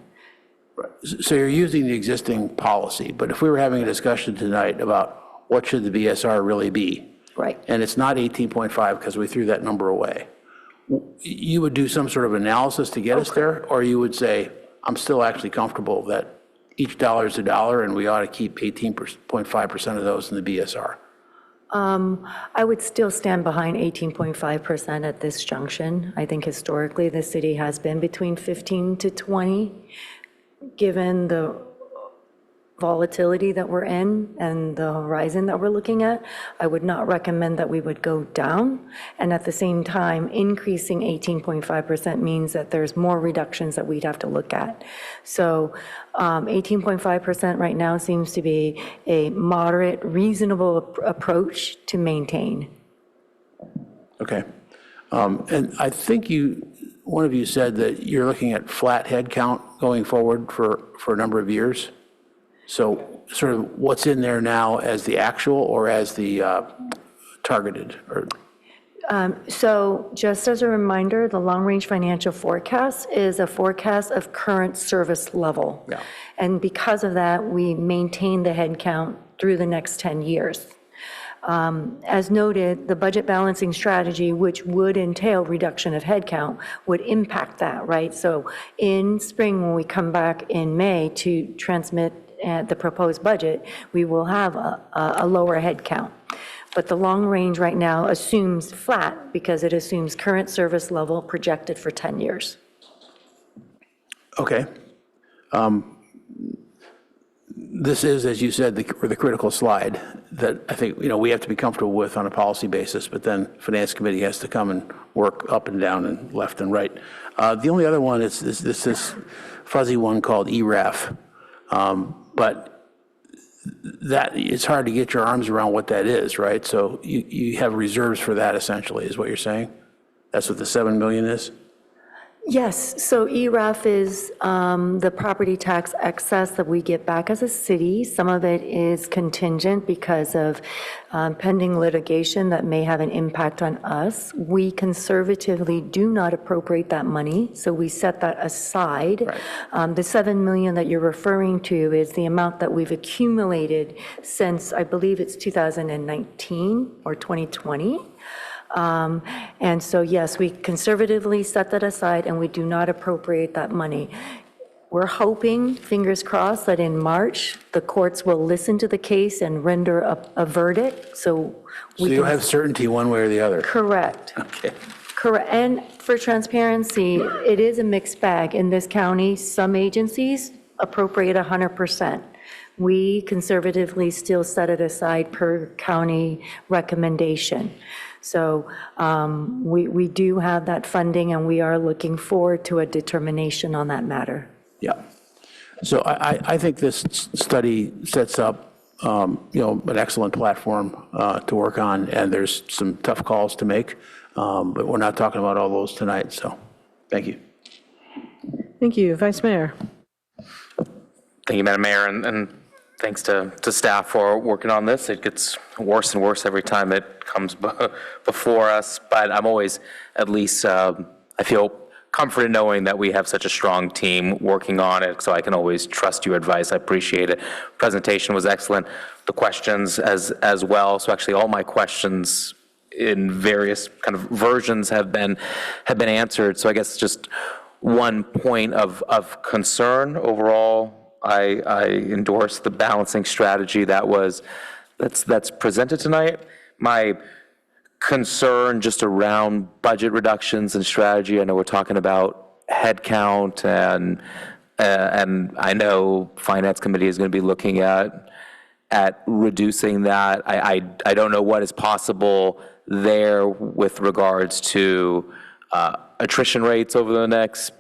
So you're using the existing policy, but if we were having a discussion tonight about what should the BSR really be, right, and it's not 18.5 because we threw that number away, you would do some sort of analysis to get us there, or you would say, I'm still actually comfortable that each dollar is a dollar, and we ought to keep 18.5% of those in the BSR? I would still stand behind 18.5% at this junction. I think historically, the city has been between 15 to 20. Given the volatility that we're in and the horizon that we're looking at, I would not recommend that we would go down. And at the same time, increasing 18.5% means that there's more reductions that we'd have to look at. So 18.5% right now seems to be a moderate, reasonable approach to maintain. Okay. And I think one of you said that you're looking at flat head count going forward for a number of years. So sort of what's in there now as the actual, or as the targeted? Or So just as a reminder, the long-range financial forecast is a forecast of current service level. Yeah. And because of that, we maintain the headcount through the next 10 years. As noted, the budget balancing strategy, which would entail reduction of headcount, would impact that, right? So in spring, when we come back in May to transmit the proposed budget, we will have a lower headcount. But the long range right now assumes flat because it assumes current service level projected for 10 years. Okay. This is, as you said, the critical slide that I think, we have to be comfortable with on a policy basis, but then Finance Committee has to come and work up and down and left and right. The only other one is this fuzzy one called ERAF. But that, it's hard to get your arms around what that is, right? So you have reserves for that essentially, is what you're saying? That's what the 7 million is? Yes, so ERAF is the property tax excess that we get back as a city. Some of it is contingent because of pending litigation that may have an impact on us. We conservatively do not appropriate that money, so we set that aside. Right. The 7 million that you're referring to is the amount that we've accumulated since, I believe it's 2019 or 2020. And so, yes, we conservatively set that aside and we do not appropriate that money. We're hoping, fingers crossed, that in March, the courts will listen to the case and render a verdict, so we you'll can- have certainty one way or the other? Correct. Okay. Correct. And for transparency, it is a mixed bag. In this county, some agencies appropriate 100%. We conservatively still set it aside per county recommendation. So we do have that funding, and we are looking forward to a determination on that matter. Yeah. So I think this study sets up, an excellent platform to work on, and there's some tough calls to make, but we're not talking about all those tonight, so thank you. Thank you. Vice Mayor. Thank you, Madam Mayor, and thanks to staff for working on this. It gets worse and worse every time it comes before us, but I'm always, at least, I feel comforted knowing that we have such a strong team working on it, so I can always trust your advice. I appreciate it. Presentation was excellent. The questions as well. So actually, all my questions in various kind of versions have been answered. So I guess just one point of concern overall. I endorse the balancing strategy that's presented tonight. My concern just around budget reductions and strategy. I know we're talking about headcount, and I know Finance Committee is going to be looking at reducing that. I don't know what is possible there with regards to attrition rates over the next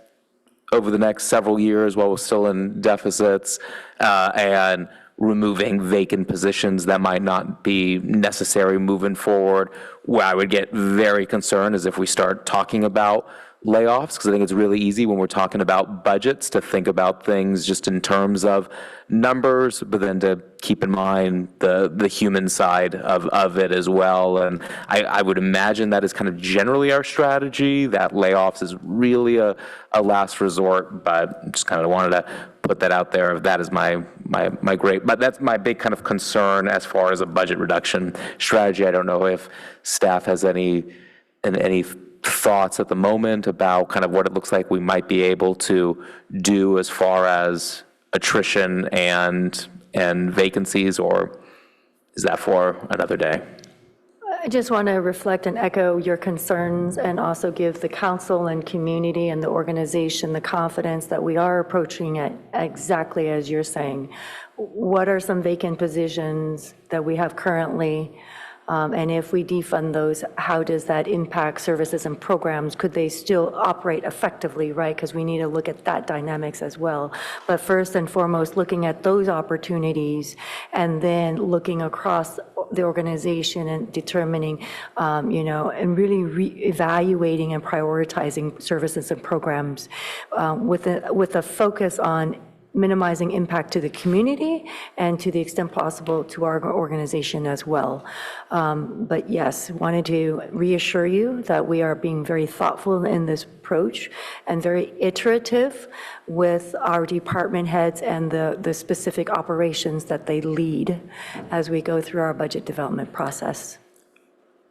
several years while we're still in deficits, and removing vacant positions that might not be necessary moving forward. Where I would get very concerned is if we start talking about layoffs, because I think it's really easy when we're talking about budgets to think about things just in terms of numbers, but then to keep in mind the human side of it as well. And I would imagine that is kind of generally our strategy, that layoffs is really a last resort, but just kind of wanted to put that out there. That is my great, but that's my big kind of concern as far as a budget reduction strategy. I don't know if staff has any thoughts at the moment about kind of what it looks like we might be able to do as far as attrition and vacancies, or is that for another day? I just want to reflect and echo your concerns and also give the council and community and the organization the confidence that we are approaching it exactly as you're saying. What are some vacant positions that we have currently? And if we defund those, how does that impact services and programs? Could they still operate effectively, right? Because we need to look at that dynamics as well. But first and foremost, looking at those opportunities and then looking across the organization and determining, and really evaluating and prioritizing services and programs with a focus on minimizing impact to the community and to the extent possible to our organization as well. But yes, wanted to reassure you that we are being very thoughtful in this approach and very iterative with our department heads and the specific operations that they lead as we go through our budget development process.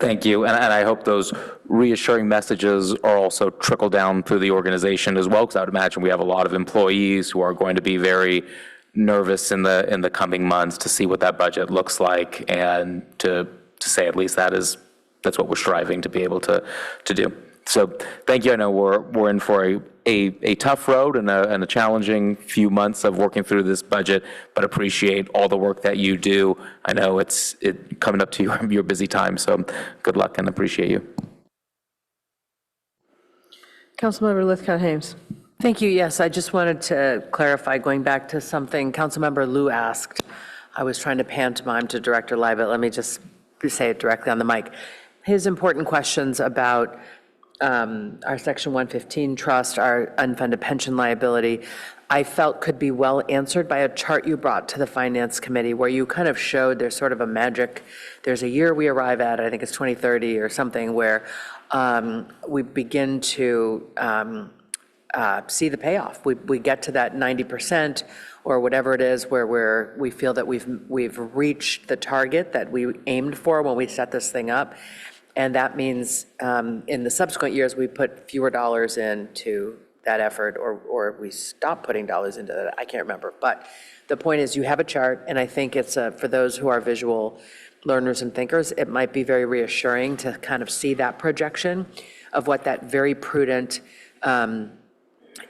Thank you, and I hope those reassuring messages are also trickle down through the organization as well, because I would imagine we have a lot of employees who are going to be very nervous in the coming months to see what that budget looks like, and to say at least that's what we're striving to be able to do. So thank you. I know we're in for a tough road and a challenging few months of working through this budget, but appreciate all the work that you do. I know it's coming up to your busy time, so good luck and appreciate you. Councilmember Lithcott-Haynes. Thank you. Yes, I just wanted to clarify, going back to something Councilmember Liu asked. I was trying to pantomime to Director Lai, but let me just say it directly on the mic. His important questions about our Section 115 trust, our unfunded pension liability, I felt could be well answered by a chart you brought to the Finance Committee, where you kind of showed there's sort of a magic, there's a year we arrive at, I think it's 2030 or something, where we begin to see the payoff. We get to that 90% or whatever it is, where we feel that we've reached the target that we aimed for when we set this thing up. And that means in the subsequent years, we put fewer dollars into that effort, or we stop putting dollars into that. I can't remember. But the point is, you have a chart, and I think it's for those who are visual learners and thinkers, it might be very reassuring to kind of see that projection of what that very prudent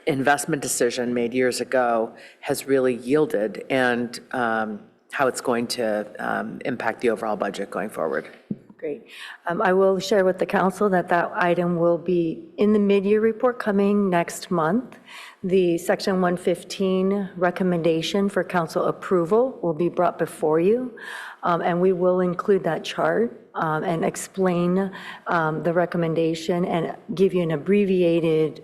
investment decision made years ago has really yielded, and how it's going to impact the overall budget going forward. Great. I will share with the council that item will be in the mid-year report coming next month. The Section 115 recommendation for council approval will be brought before you, and we will include that chart and explain the recommendation and give you an abbreviated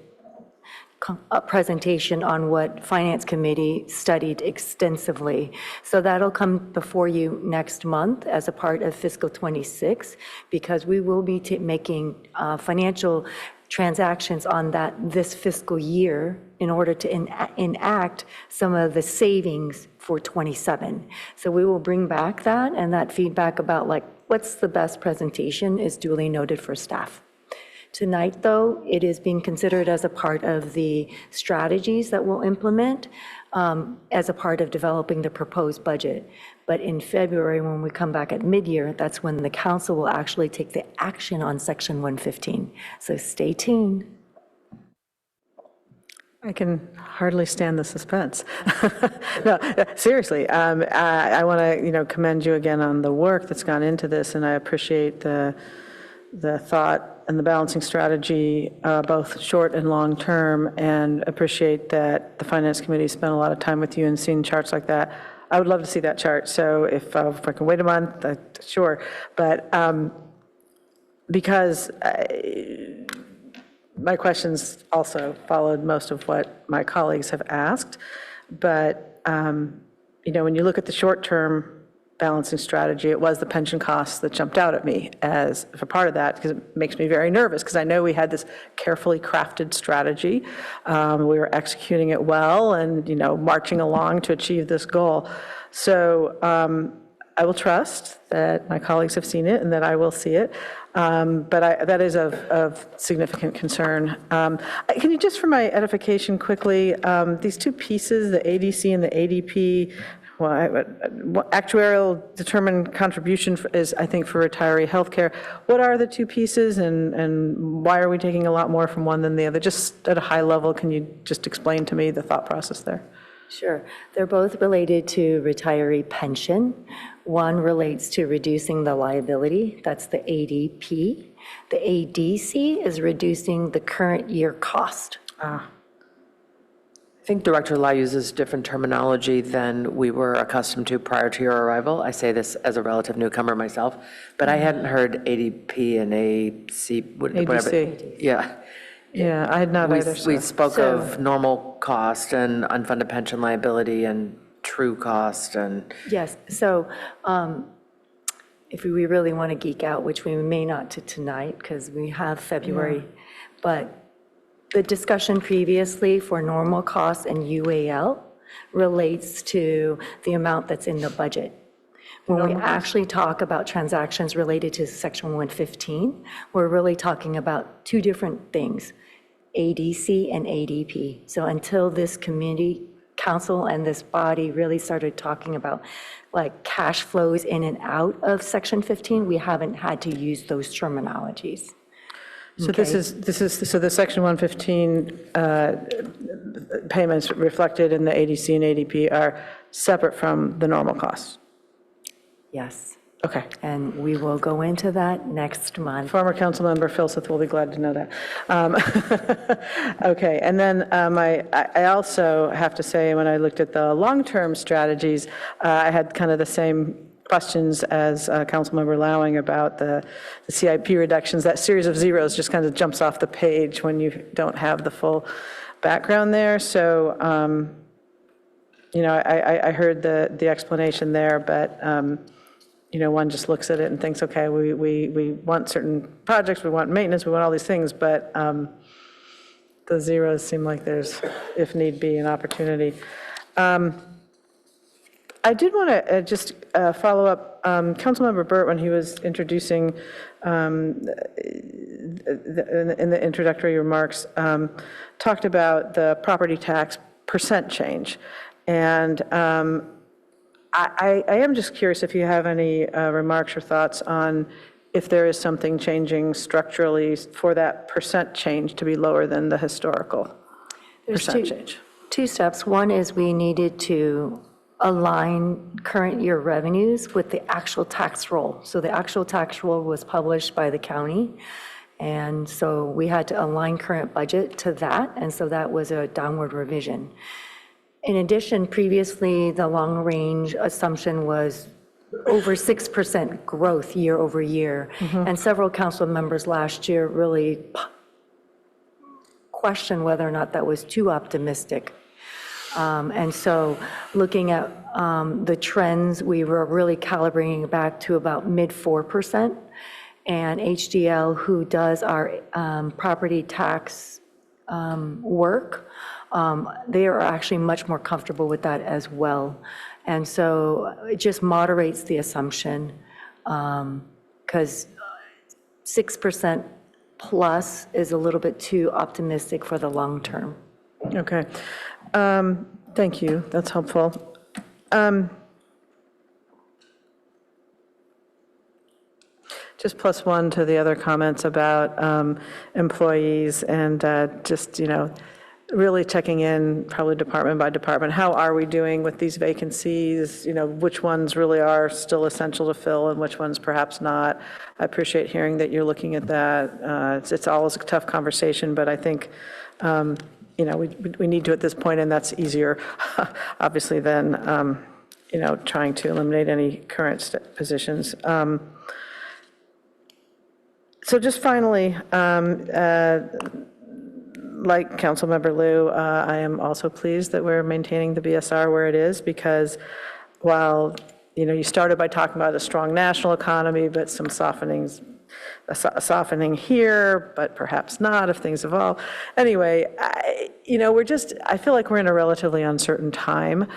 presentation on what Finance Committee studied extensively. So that'll come before you next month as a part of fiscal 26, because we will be making financial transactions on this fiscal year in order to enact some of the savings for 27. So we will bring back that, and that feedback about what's the best presentation is duly noted for staff. Tonight, though, it is being considered as a part of the strategies that we'll implement as a part of developing the proposed budget. But in February, when we come back at mid-year, that's when the council will actually take the action on Section 115. So stay tuned. I can hardly stand the suspense. No, seriously, I want to commend you again on the work that's gone into this, and I appreciate the thought and the balancing strategy, both short and long term, and appreciate that the Finance Committee spent a lot of time with you and seeing charts like that. I would love to see that chart, so if I can wait a month, sure. But because my questions also followed most of what my colleagues have asked, but when you look at the short-term balancing strategy, it was the pension costs that jumped out at me as a part of that, because it makes me very nervous, because I know we had this carefully crafted strategy. We were executing it well and, marching along to achieve this goal. So I will trust that my colleagues have seen it and that I will see it. But that is of significant concern. Can you just, for my edification quickly, these two pieces, the ADC and the ADP, actuarial determined contribution is, I think, for retiree healthcare. What are the two pieces, and why are we taking a lot more from one than the other? Just at a high level, can you just explain to me the thought process there? Sure. They're both related to retiree pension. One relates to reducing the liability. That's the ADP. The ADC is reducing the current year cost. I think Director Lai uses different terminology than we were accustomed to prior to your arrival. I say this as a relative newcomer myself, but I hadn't heard ADP and AC, whatever. ADC. Yeah. Yeah, I had not We either. we so- spoke of normal cost and unfunded pension liability and true cost and, Yes, so if we really want to geek out, which we may not to tonight because we have February, but the discussion previously for normal costs and UAL relates to the amount that's in the budget. When we actually talk about transactions related to Section 115, we're really talking about two different things, ADC and ADP. So until this community council and this body really started talking about like cash flows in and out of Section 15, we haven't had to use those terminologies. So this is, so the Section 115 payments reflected in the ADC and ADP are separate from the normal costs? Yes. Okay. And we will go into that next month. Former Councilmember Filseth will be glad to know that. Okay, and then I also have to say, when I looked at the long-term strategies, I had kind of the same questions as Councilmember Lowing about the CIP reductions. That series of zeros just kind of jumps off the page when you don't have the full background there. So, you know, I heard the explanation there, but you know, one just looks at it and thinks, okay, we want certain projects, we want maintenance, we want all these things, but the zeros seem like there's, if need be, an opportunity. I did want to just follow up, Councilmember Burt, when he was introducing, in the introductory remarks, talked about the property tax percent change. And I am just curious if you have any remarks or thoughts on if there is something changing structurally for that percent change to be lower than the historical percent change. Two steps. One is we needed to align current year revenues with the actual tax roll. So the actual tax roll was published by the county. And so we had to align current budget to that. And so that was a downward revision. In addition, previously, the long-range assumption was over 6% growth year over year. And several council members last year really questioned whether or not that was too optimistic. And so looking at the trends, we were really calibrating back to about mid 4%. And HDL, who does our property tax work, they are actually much more comfortable with that as well. And so it just moderates the assumption, because 6% plus is a little bit too optimistic for the long term. Okay. Thank you. That's helpful. Just plus one to the other comments about employees and just, you know, really checking in probably department by department. How are we doing with these vacancies? You know, which ones really are still essential to fill and which ones perhaps not? I appreciate hearing that you're looking at that. It's always a tough conversation, but I think, you know, we need to at this point, and that's easier, obviously, than, you know, trying to eliminate any current positions. So just finally, like Councilmember Liu, I am also pleased that we're maintaining the BSR where it is, because while, you know, you started by talking about a strong national economy, but some softening here, but perhaps not if things evolve. Anyway, you know, I feel like we're in a relatively uncertain time.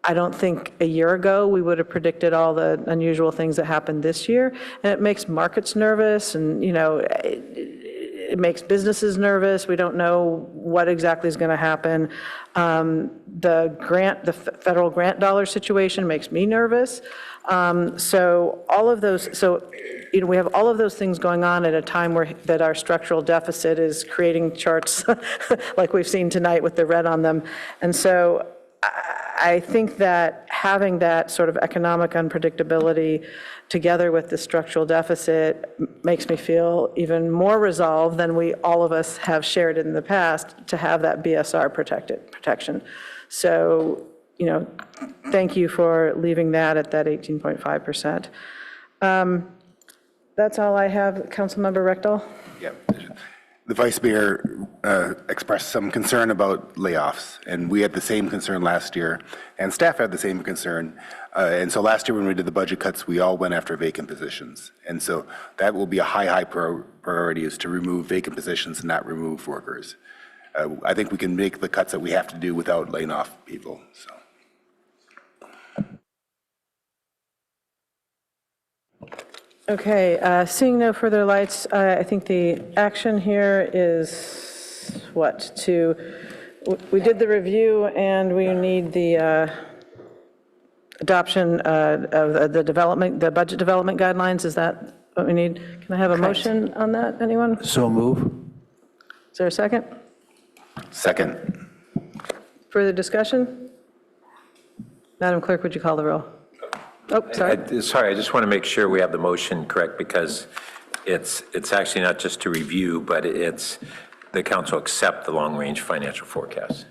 I don't think a year ago we would have predicted all the unusual things that happened this year, and it makes markets nervous, and, you know, it makes businesses nervous. We don't know what exactly is going to happen. The federal grant dollar situation makes me nervous. So all of those, you know, we have all of those things going on at a time that our structural deficit is creating charts like we've seen tonight with the red on them. And so I think that having that sort of economic unpredictability together with the structural deficit makes me feel even more resolved than all of us have shared in the past to have that BSR protection. So, you know, thank you for leaving that at that 18.5%. That's all I have. Councilmember Rectal? Yeah. The vice mayor expressed some concern about layoffs, and we had the same concern last year, and staff had the same concern. And so last year when we did the budget cuts, we all went after vacant positions. And so that will be a high priority, is to remove vacant positions and not remove workers. I think we can make the cuts that we have to do without laying off people, so. Okay, seeing no further lights, I think the action here is what? We did the review and we need the adoption of the budget development guidelines. Is that what we need? Can I have a motion on that, anyone? So move. Is there a second? Second. Further discussion? Madam Clerk, would you call the roll? Oh, sorry. Sorry, I just want to make sure we have the motion correct, because it's actually not just to review, but it's the council accept the long-range financial forecast.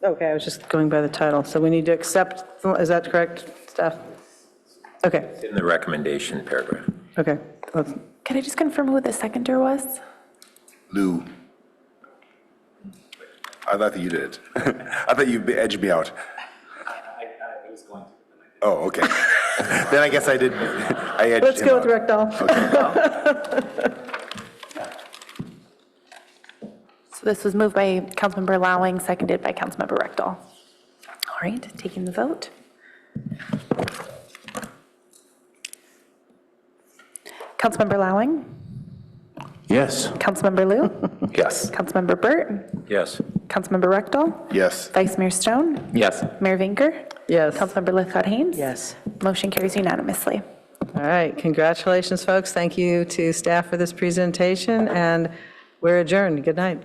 Okay, I was just going by the title. So we need to accept, is that correct, staff? Okay, It's in the recommendation paragraph. okay. Can I just confirm who the seconder was? Lou. I thought that you did it. I thought you edged me out. I was going to. Oh, okay. Then I guess I did, I edged Let's him go with out. Rectal. So this was moved by Councilmember Lowing, seconded by Councilmember Rectal. All right, taking the vote. Councilmember Lowing, Yes. Councilmember Lou, Yes. Councilmember Burt, Yes. Councilmember Rectal, Yes. Vice Mayor Stone, Yes. Mayor Vinker, Yes. Councilmember Lithcott Haynes. Yes. Motion carries unanimously. All right, congratulations, folks. Thank you to staff for this presentation, and we're adjourned. Good night.